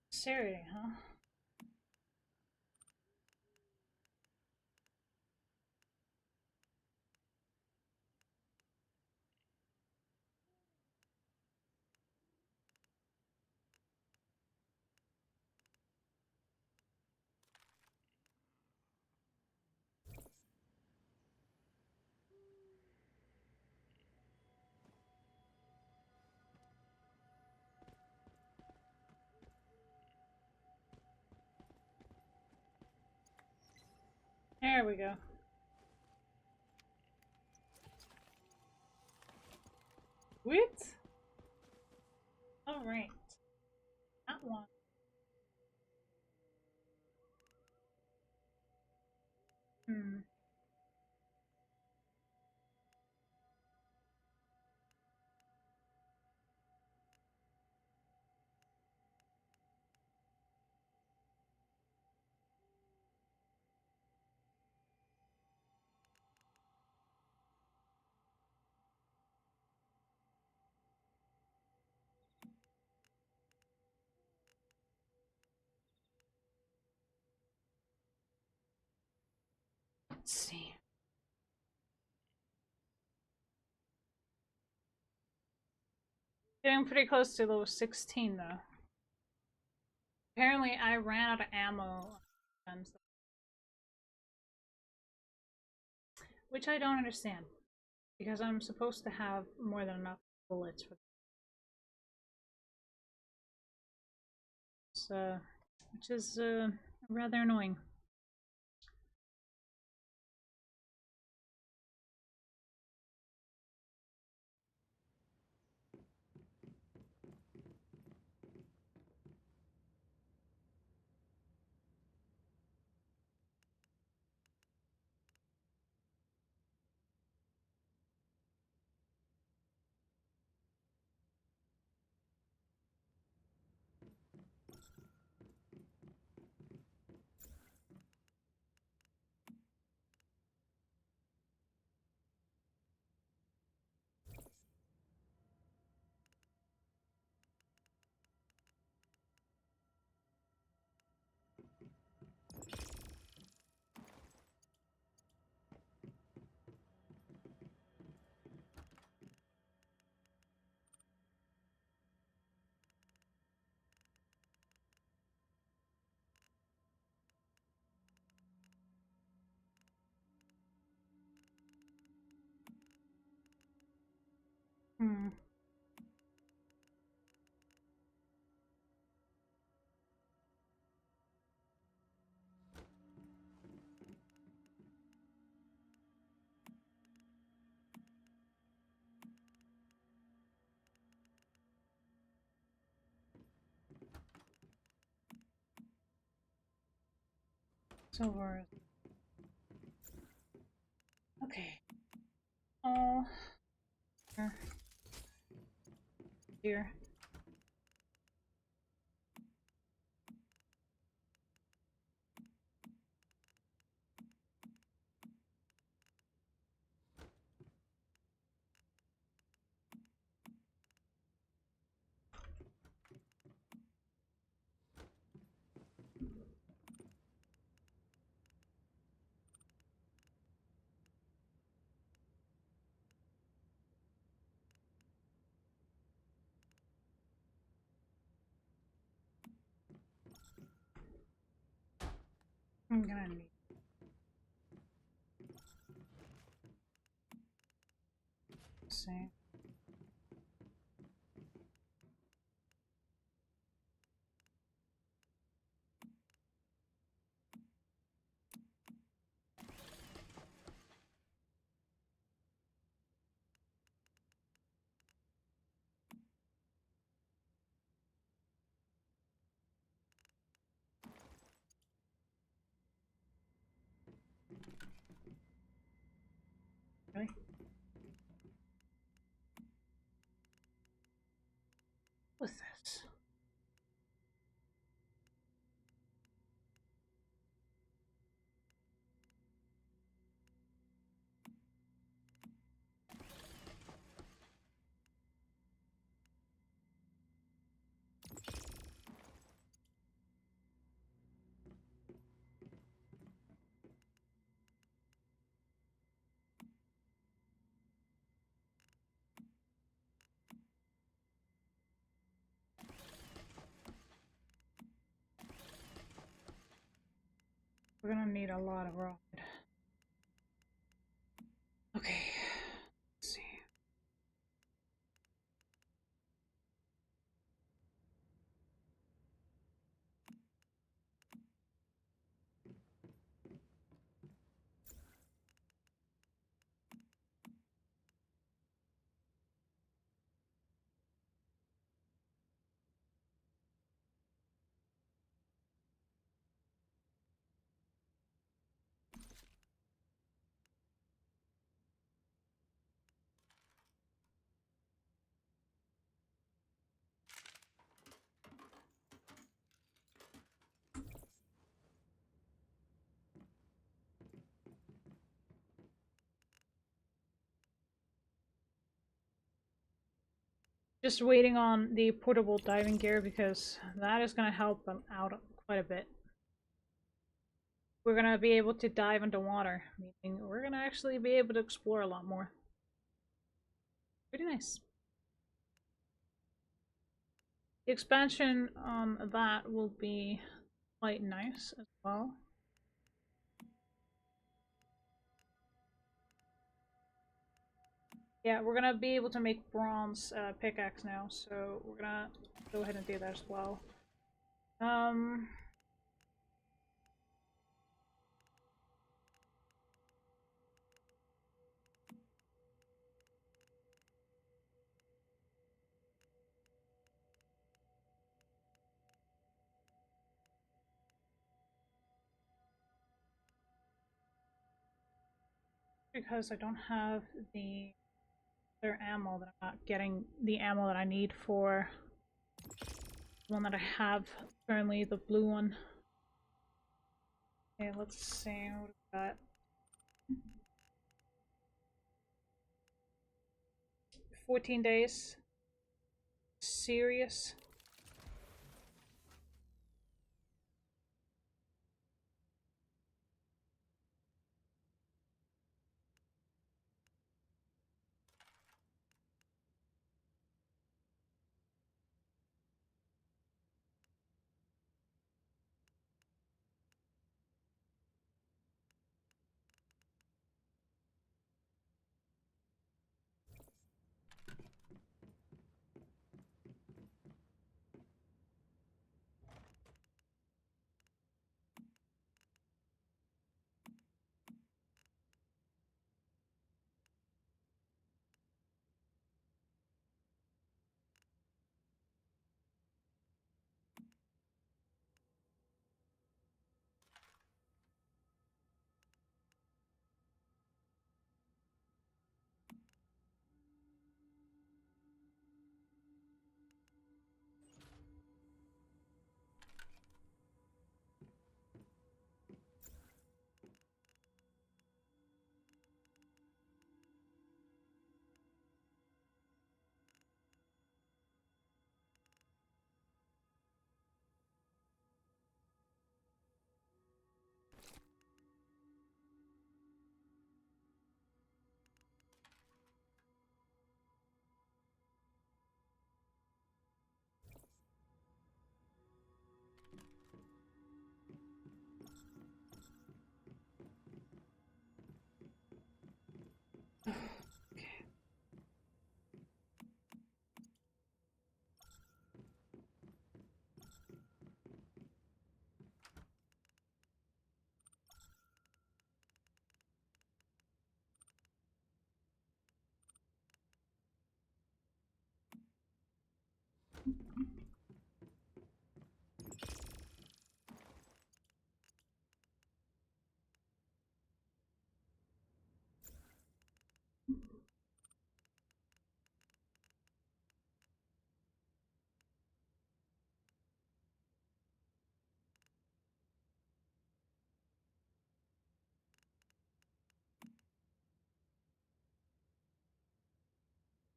Siri, huh? There we go. What? Alright. That one. Hmm. Let's see. Getting pretty close to level 16 though. Apparently I ran out of ammo, which I don't understand, because I'm supposed to have more than enough bullets for this, which is rather annoying. Hmm. Silver. Okay. Oh. Here. I'm gonna need. Let's see. Really? What's this? we're gonna need a lot of rod. Okay. Let's see. Just waiting on the portable diving gear because that is going to help them out quite a bit. We're going to be able to dive underwater, meaning we're going to actually be able to explore a lot more. Pretty nice. The expansion on that will be quite nice as well. Yeah, we're gonna be able to make bronze pickaxe now, so we're gonna go ahead and do that as well. Because I don't have the other ammo, that I'm not getting the ammo that I need for the one that I have currently, the blue one. Okay, let's see what we got. 14 days. Serious.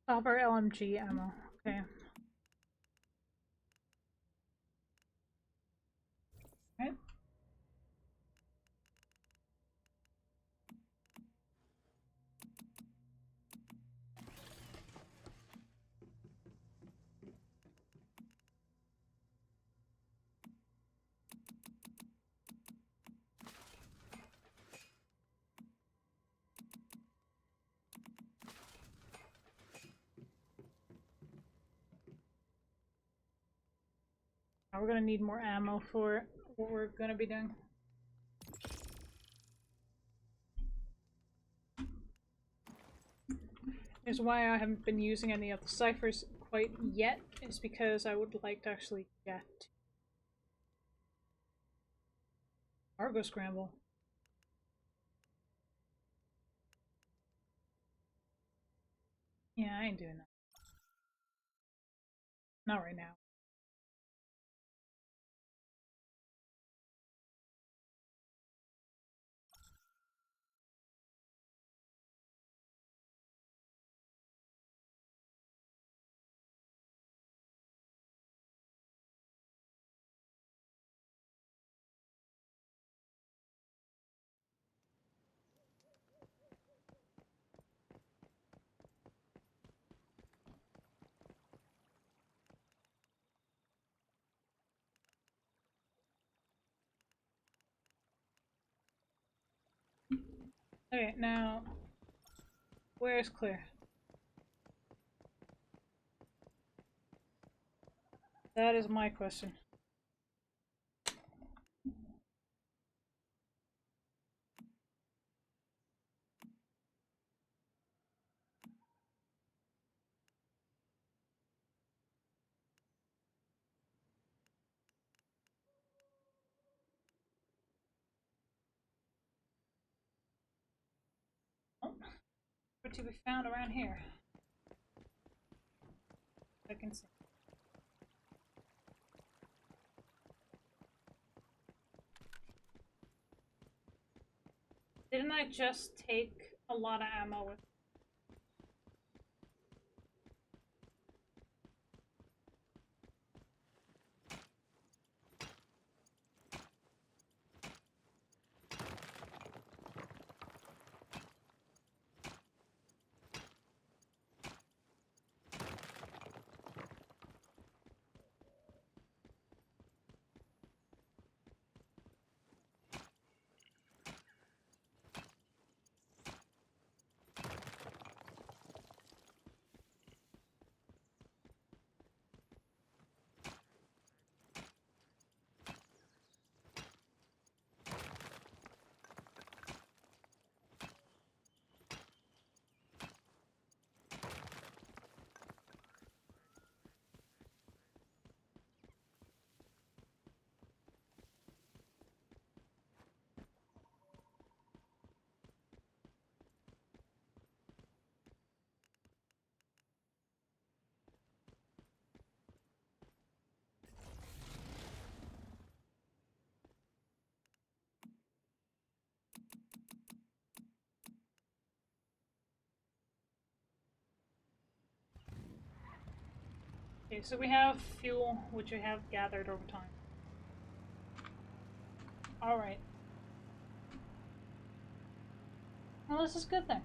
Copper LMG ammo. Okay. Okay. Now we're gonna need more ammo for what we're gonna be doing. Is why I haven't been using any of the ciphers quite yet, is because I would like to actually get cargo scramble. Yeah, I ain't doing that. Not right now. Okay, now, where's Claire? That is my question. Oh, where to be found around here? I can see. Didn't I just take a lot of ammo with? Okay, so we have fuel, which we have gathered over time. Alright. Well, this is good then.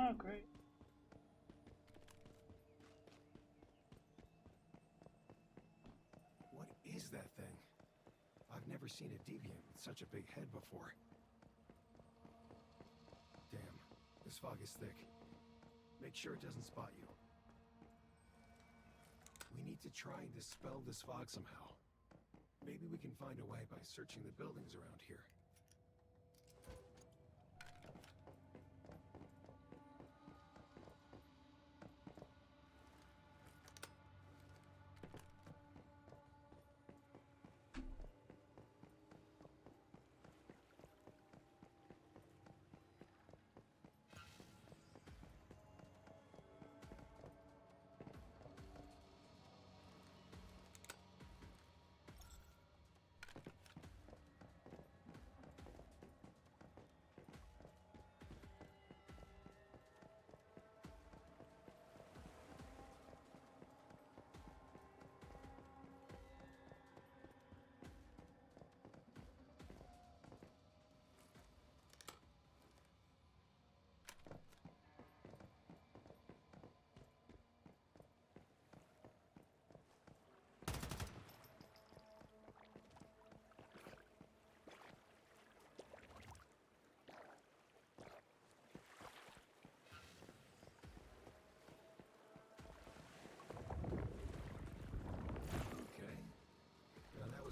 Oh, great. What is that thing? I've never seen a deviant with such a big head before. Damn, this fog is thick. Make sure it doesn't spot you. We need to try and dispel this fog somehow. Maybe we can find a way by searching the buildings around here.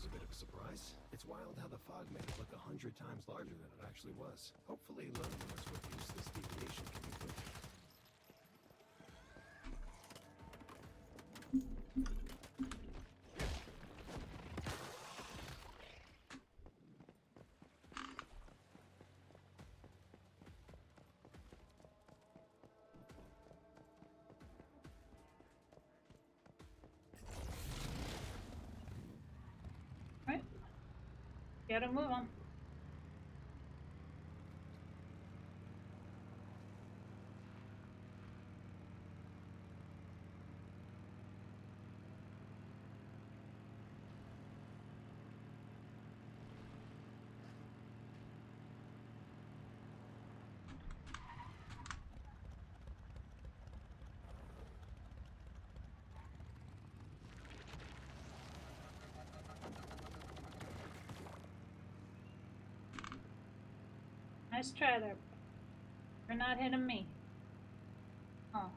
was a bit of a surprise. It's wild how the fog made it look 100 times larger than it actually was. Hopefully learning knows what use this deviation can be put to. Right. Gotta move on. Nice try there. You're not hitting me. Oh.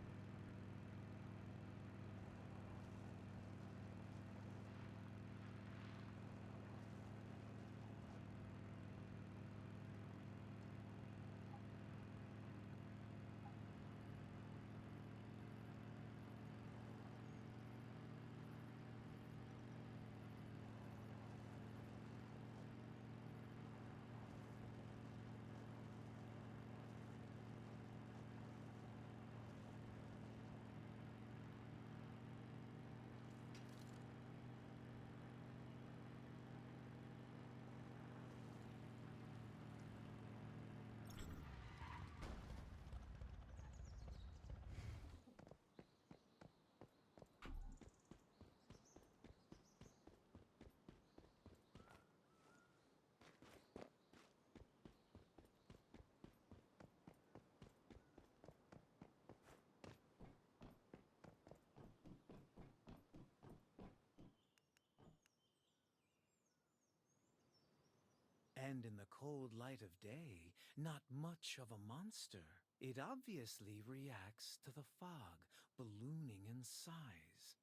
And in the cold light of day, not much of a monster. It obviously reacts to the fog, ballooning in size.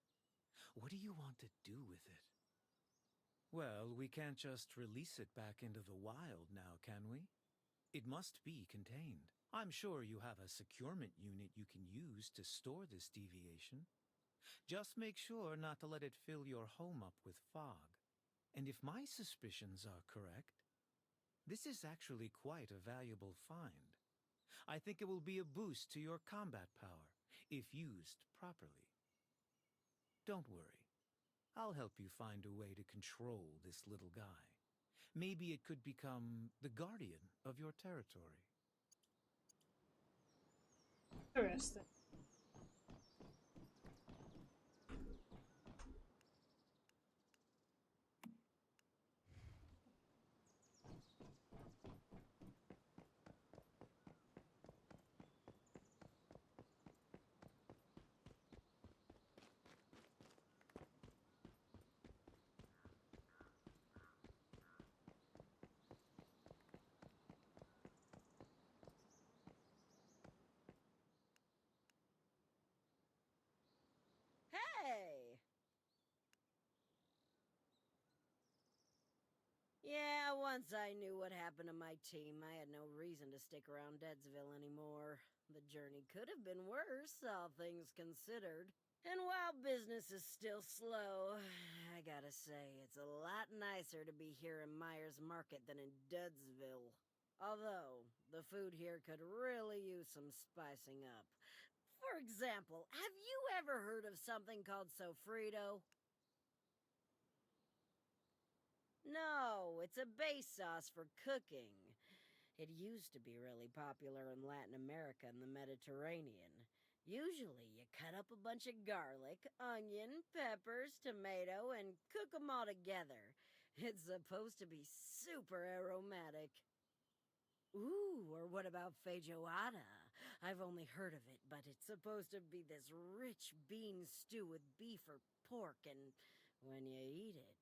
What do you want to do with it? Well, we can't just release it back into the wild now, can we? It must be contained. I'm sure you have a securement unit you can use to store this deviation. Just make sure not to let it fill your home up with fog. And if my suspicions are correct, this is actually quite a valuable find. I think it will be a boost to your combat power, if used properly. Don't worry. I'll help you find a way to control this little guy. Maybe it could become the guardian of your territory. Interesting. Hey! Yeah, once I knew what happened to my team, I had no reason to stick around Deadsville anymore. The journey could have been worse, all things considered. And while business is still slow, I gotta say, it's a lot nicer to be here in Myers Market than in Dudsville. Although, the food here could really use some spicing up. For example, have you ever heard of something called sofrito? No, it's a base sauce for cooking. It used to be really popular in Latin America and the Mediterranean. Usually you cut up a bunch of garlic, onion, peppers, tomato, and cook them all together. It's supposed to be super aromatic. Ooh, or what about feijoada? I've only heard of it, but it's supposed to be this rich bean stew with beef or pork, and when you eat it...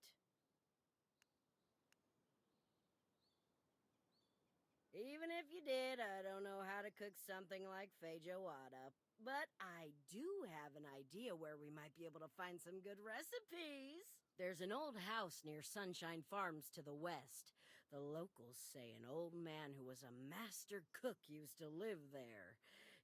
Even if you did, I don't know how to cook something like feijoada. But I do have an idea where we might be able to find some good recipes. There's an old house near Sunshine Farms to the west. The locals say an old man who was a master cook used to live there.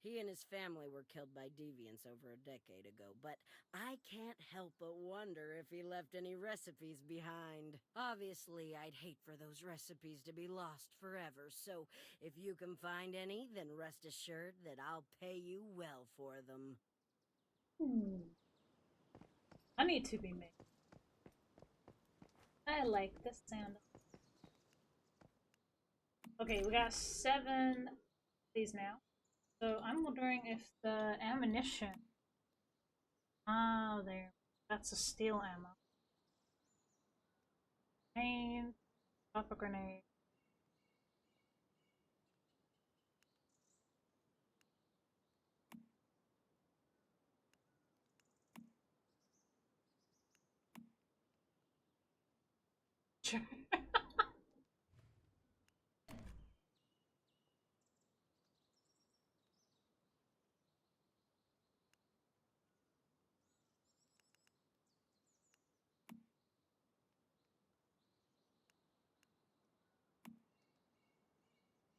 He and his family were killed by deviants over a decade ago, but I can't help but wonder if he left any recipes behind. Obviously, I'd hate for those recipes to be lost forever, so if you can find any, then rest assured that I'll pay you well for them. Money to be made. I like the sound. Okay, we got 7 of these now. So I'm wondering if the ammunition. Oh, there. That's a steel ammo. Grenade. Pop a grenade.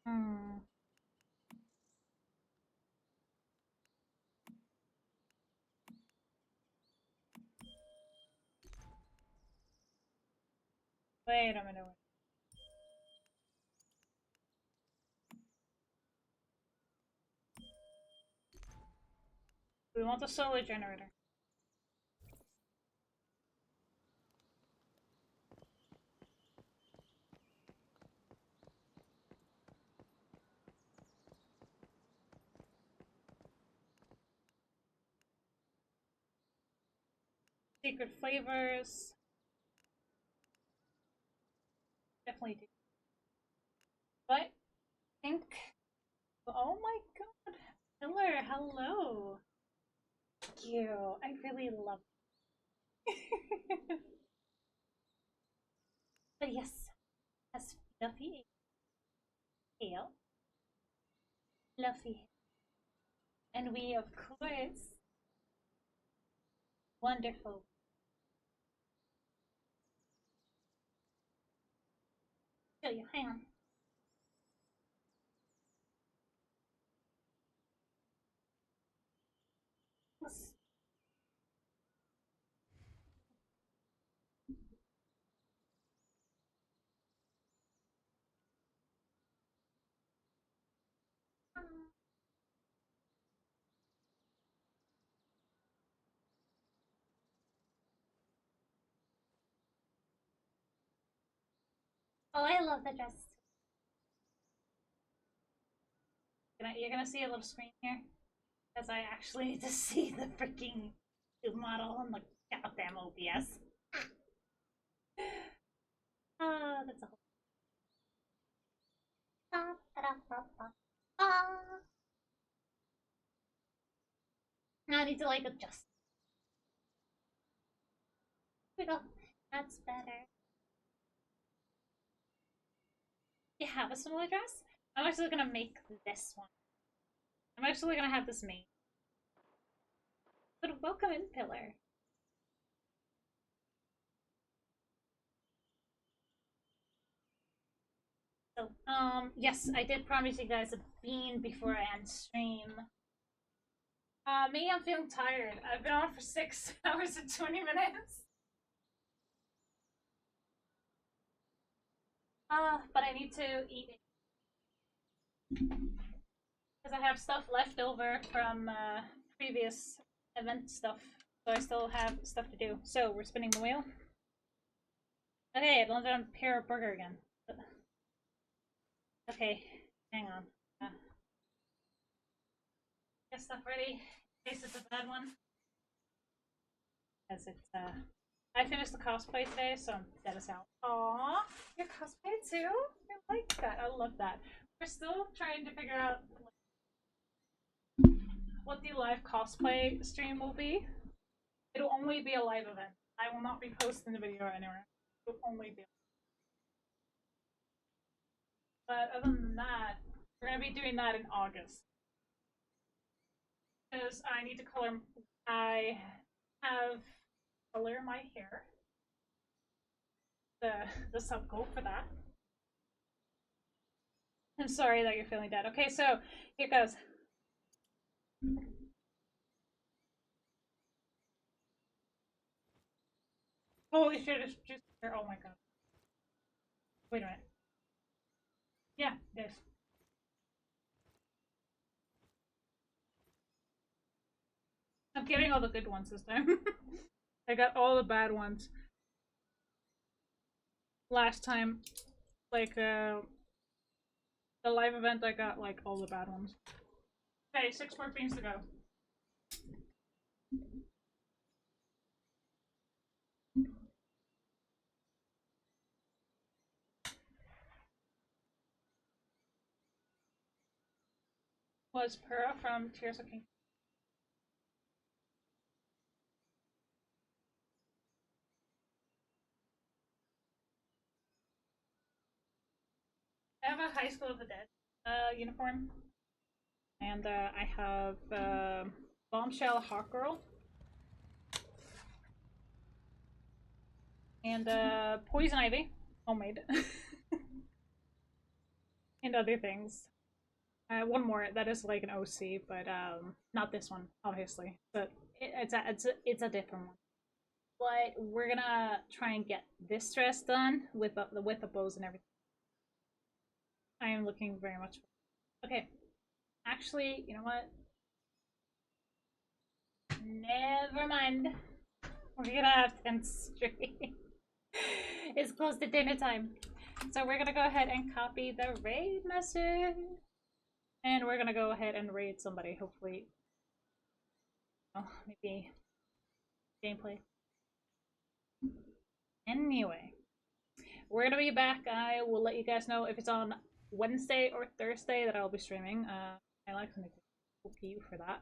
Hmm. Wait a minute. We want the solar generator. Secret flavors. Definitely do. But I think. Oh my god. Pillar, hello. Thank you. I really love it. But yes, has fluffy tail. Fluffy hair. And we, of course, wonderful. Show you, hang on. Yes. Oh, I love the dress. You're gonna see a little screen here, because I actually need to see the freaking model on the goddamn OBS. Oh, that's a whole. Now I need to like adjust. Here we go. That's better. You have a similar dress? I'm actually gonna make this one. I'm actually gonna have this made. But welcome in, Pillar. So, yes, I did promise you guys a bean before I end stream. Me, I'm feeling tired. I've been on for 6 hours and 20 minutes. But I need to eat it. Because I have stuff left over from previous event stuff. So I still have stuff to do. So, we're spinning the wheel. Okay, I landed on Pear Burger again. Okay, hang on. Get stuff ready in case it's a bad one. As it's, I finished the cosplay today, so I'm dead as hell. Aww, you're cosplay too? I like that. I love that. We're still trying to figure out what the live cosplay stream will be. It'll only be a live event. I will not be posting the video anywhere. It'll only be. But other than that, we're gonna be doing that in August. Because I need to color. I have color my hair. the sub goal for that. I'm sorry that you're feeling dead. Okay, so here goes. Holy shit, it's just here. Oh my god. Wait a minute. Yeah, it is. I'm getting all the good ones this time. I got all the bad ones. Last time, like, the live event, I got, like, all the bad ones. Okay, 6 more beans to go. Was Pura from Tears of Kingdom? I have a High School of the Dead uniform. And I have Bombshell Hawk Girl. And Poison Ivy. Homemade. And other things. One more that is like an OC, but not this one, obviously. But it's a different one. But we're gonna try and get this dress done with the bows and everything. I am looking very much. Okay, actually, you know what? Never mind. We're gonna have to end stream. It's close to dinner time, so we're gonna go ahead and copy the raid message. And we're gonna go ahead and raid somebody, hopefully. Oh, maybe gameplay. Anyway, we're gonna be back. I will let you guys know if it's on Wednesday or Thursday that I'll be streaming. I like to make a PU for that.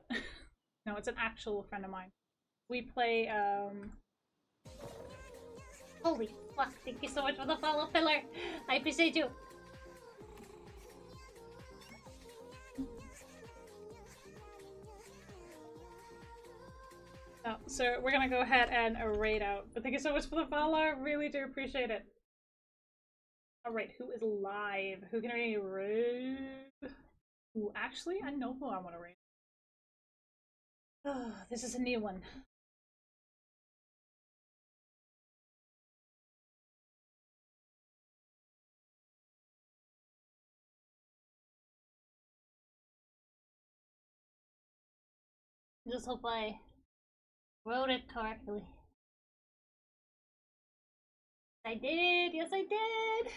No, it's an actual friend of mine. We play, Holy fuck, thank you so much for the follow, Filler! I appreciate you! Oh, so we're gonna go ahead and raid out. But thank you so much for the follow, I really do appreciate it. Alright, who is live? Who can we raid? Ooh, actually, I know who I want to raid. Oh, this is a new one. Just hope I wrote it correctly. I did! Yes, I did!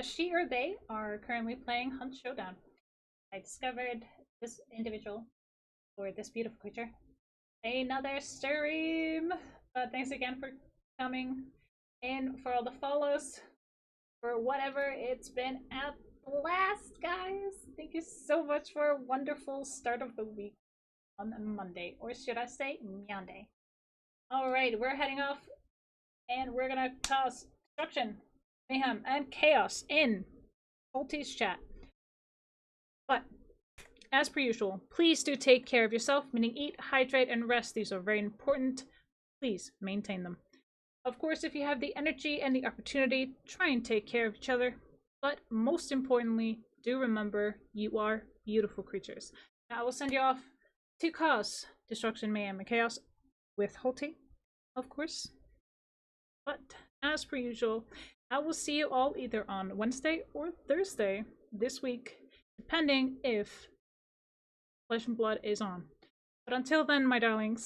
She or they are currently playing Hunt Showdown. I discovered this individual, or this beautiful creature, another stream! But thanks again for coming in, for all the follows, for whatever. It's been a blast, guys! Thank you so much for a wonderful start of the week on Monday, or should I say Meownday. Alright, we're heading off, and we're gonna cause destruction, mayhem, and chaos in Holty's chat. But, as per usual, please do take care of yourself, meaning eat, hydrate, and rest. These are very important. Please maintain them. Of course, if you have the energy and the opportunity, try and take care of each other. But most importantly, do remember you are beautiful creatures. Now, I will send you off to cause destruction, mayhem, and chaos with Holty, of course. But as per usual, I will see you all either on Wednesday or Thursday this week, depending if Flesh and Blood is on. But until then, my darlings,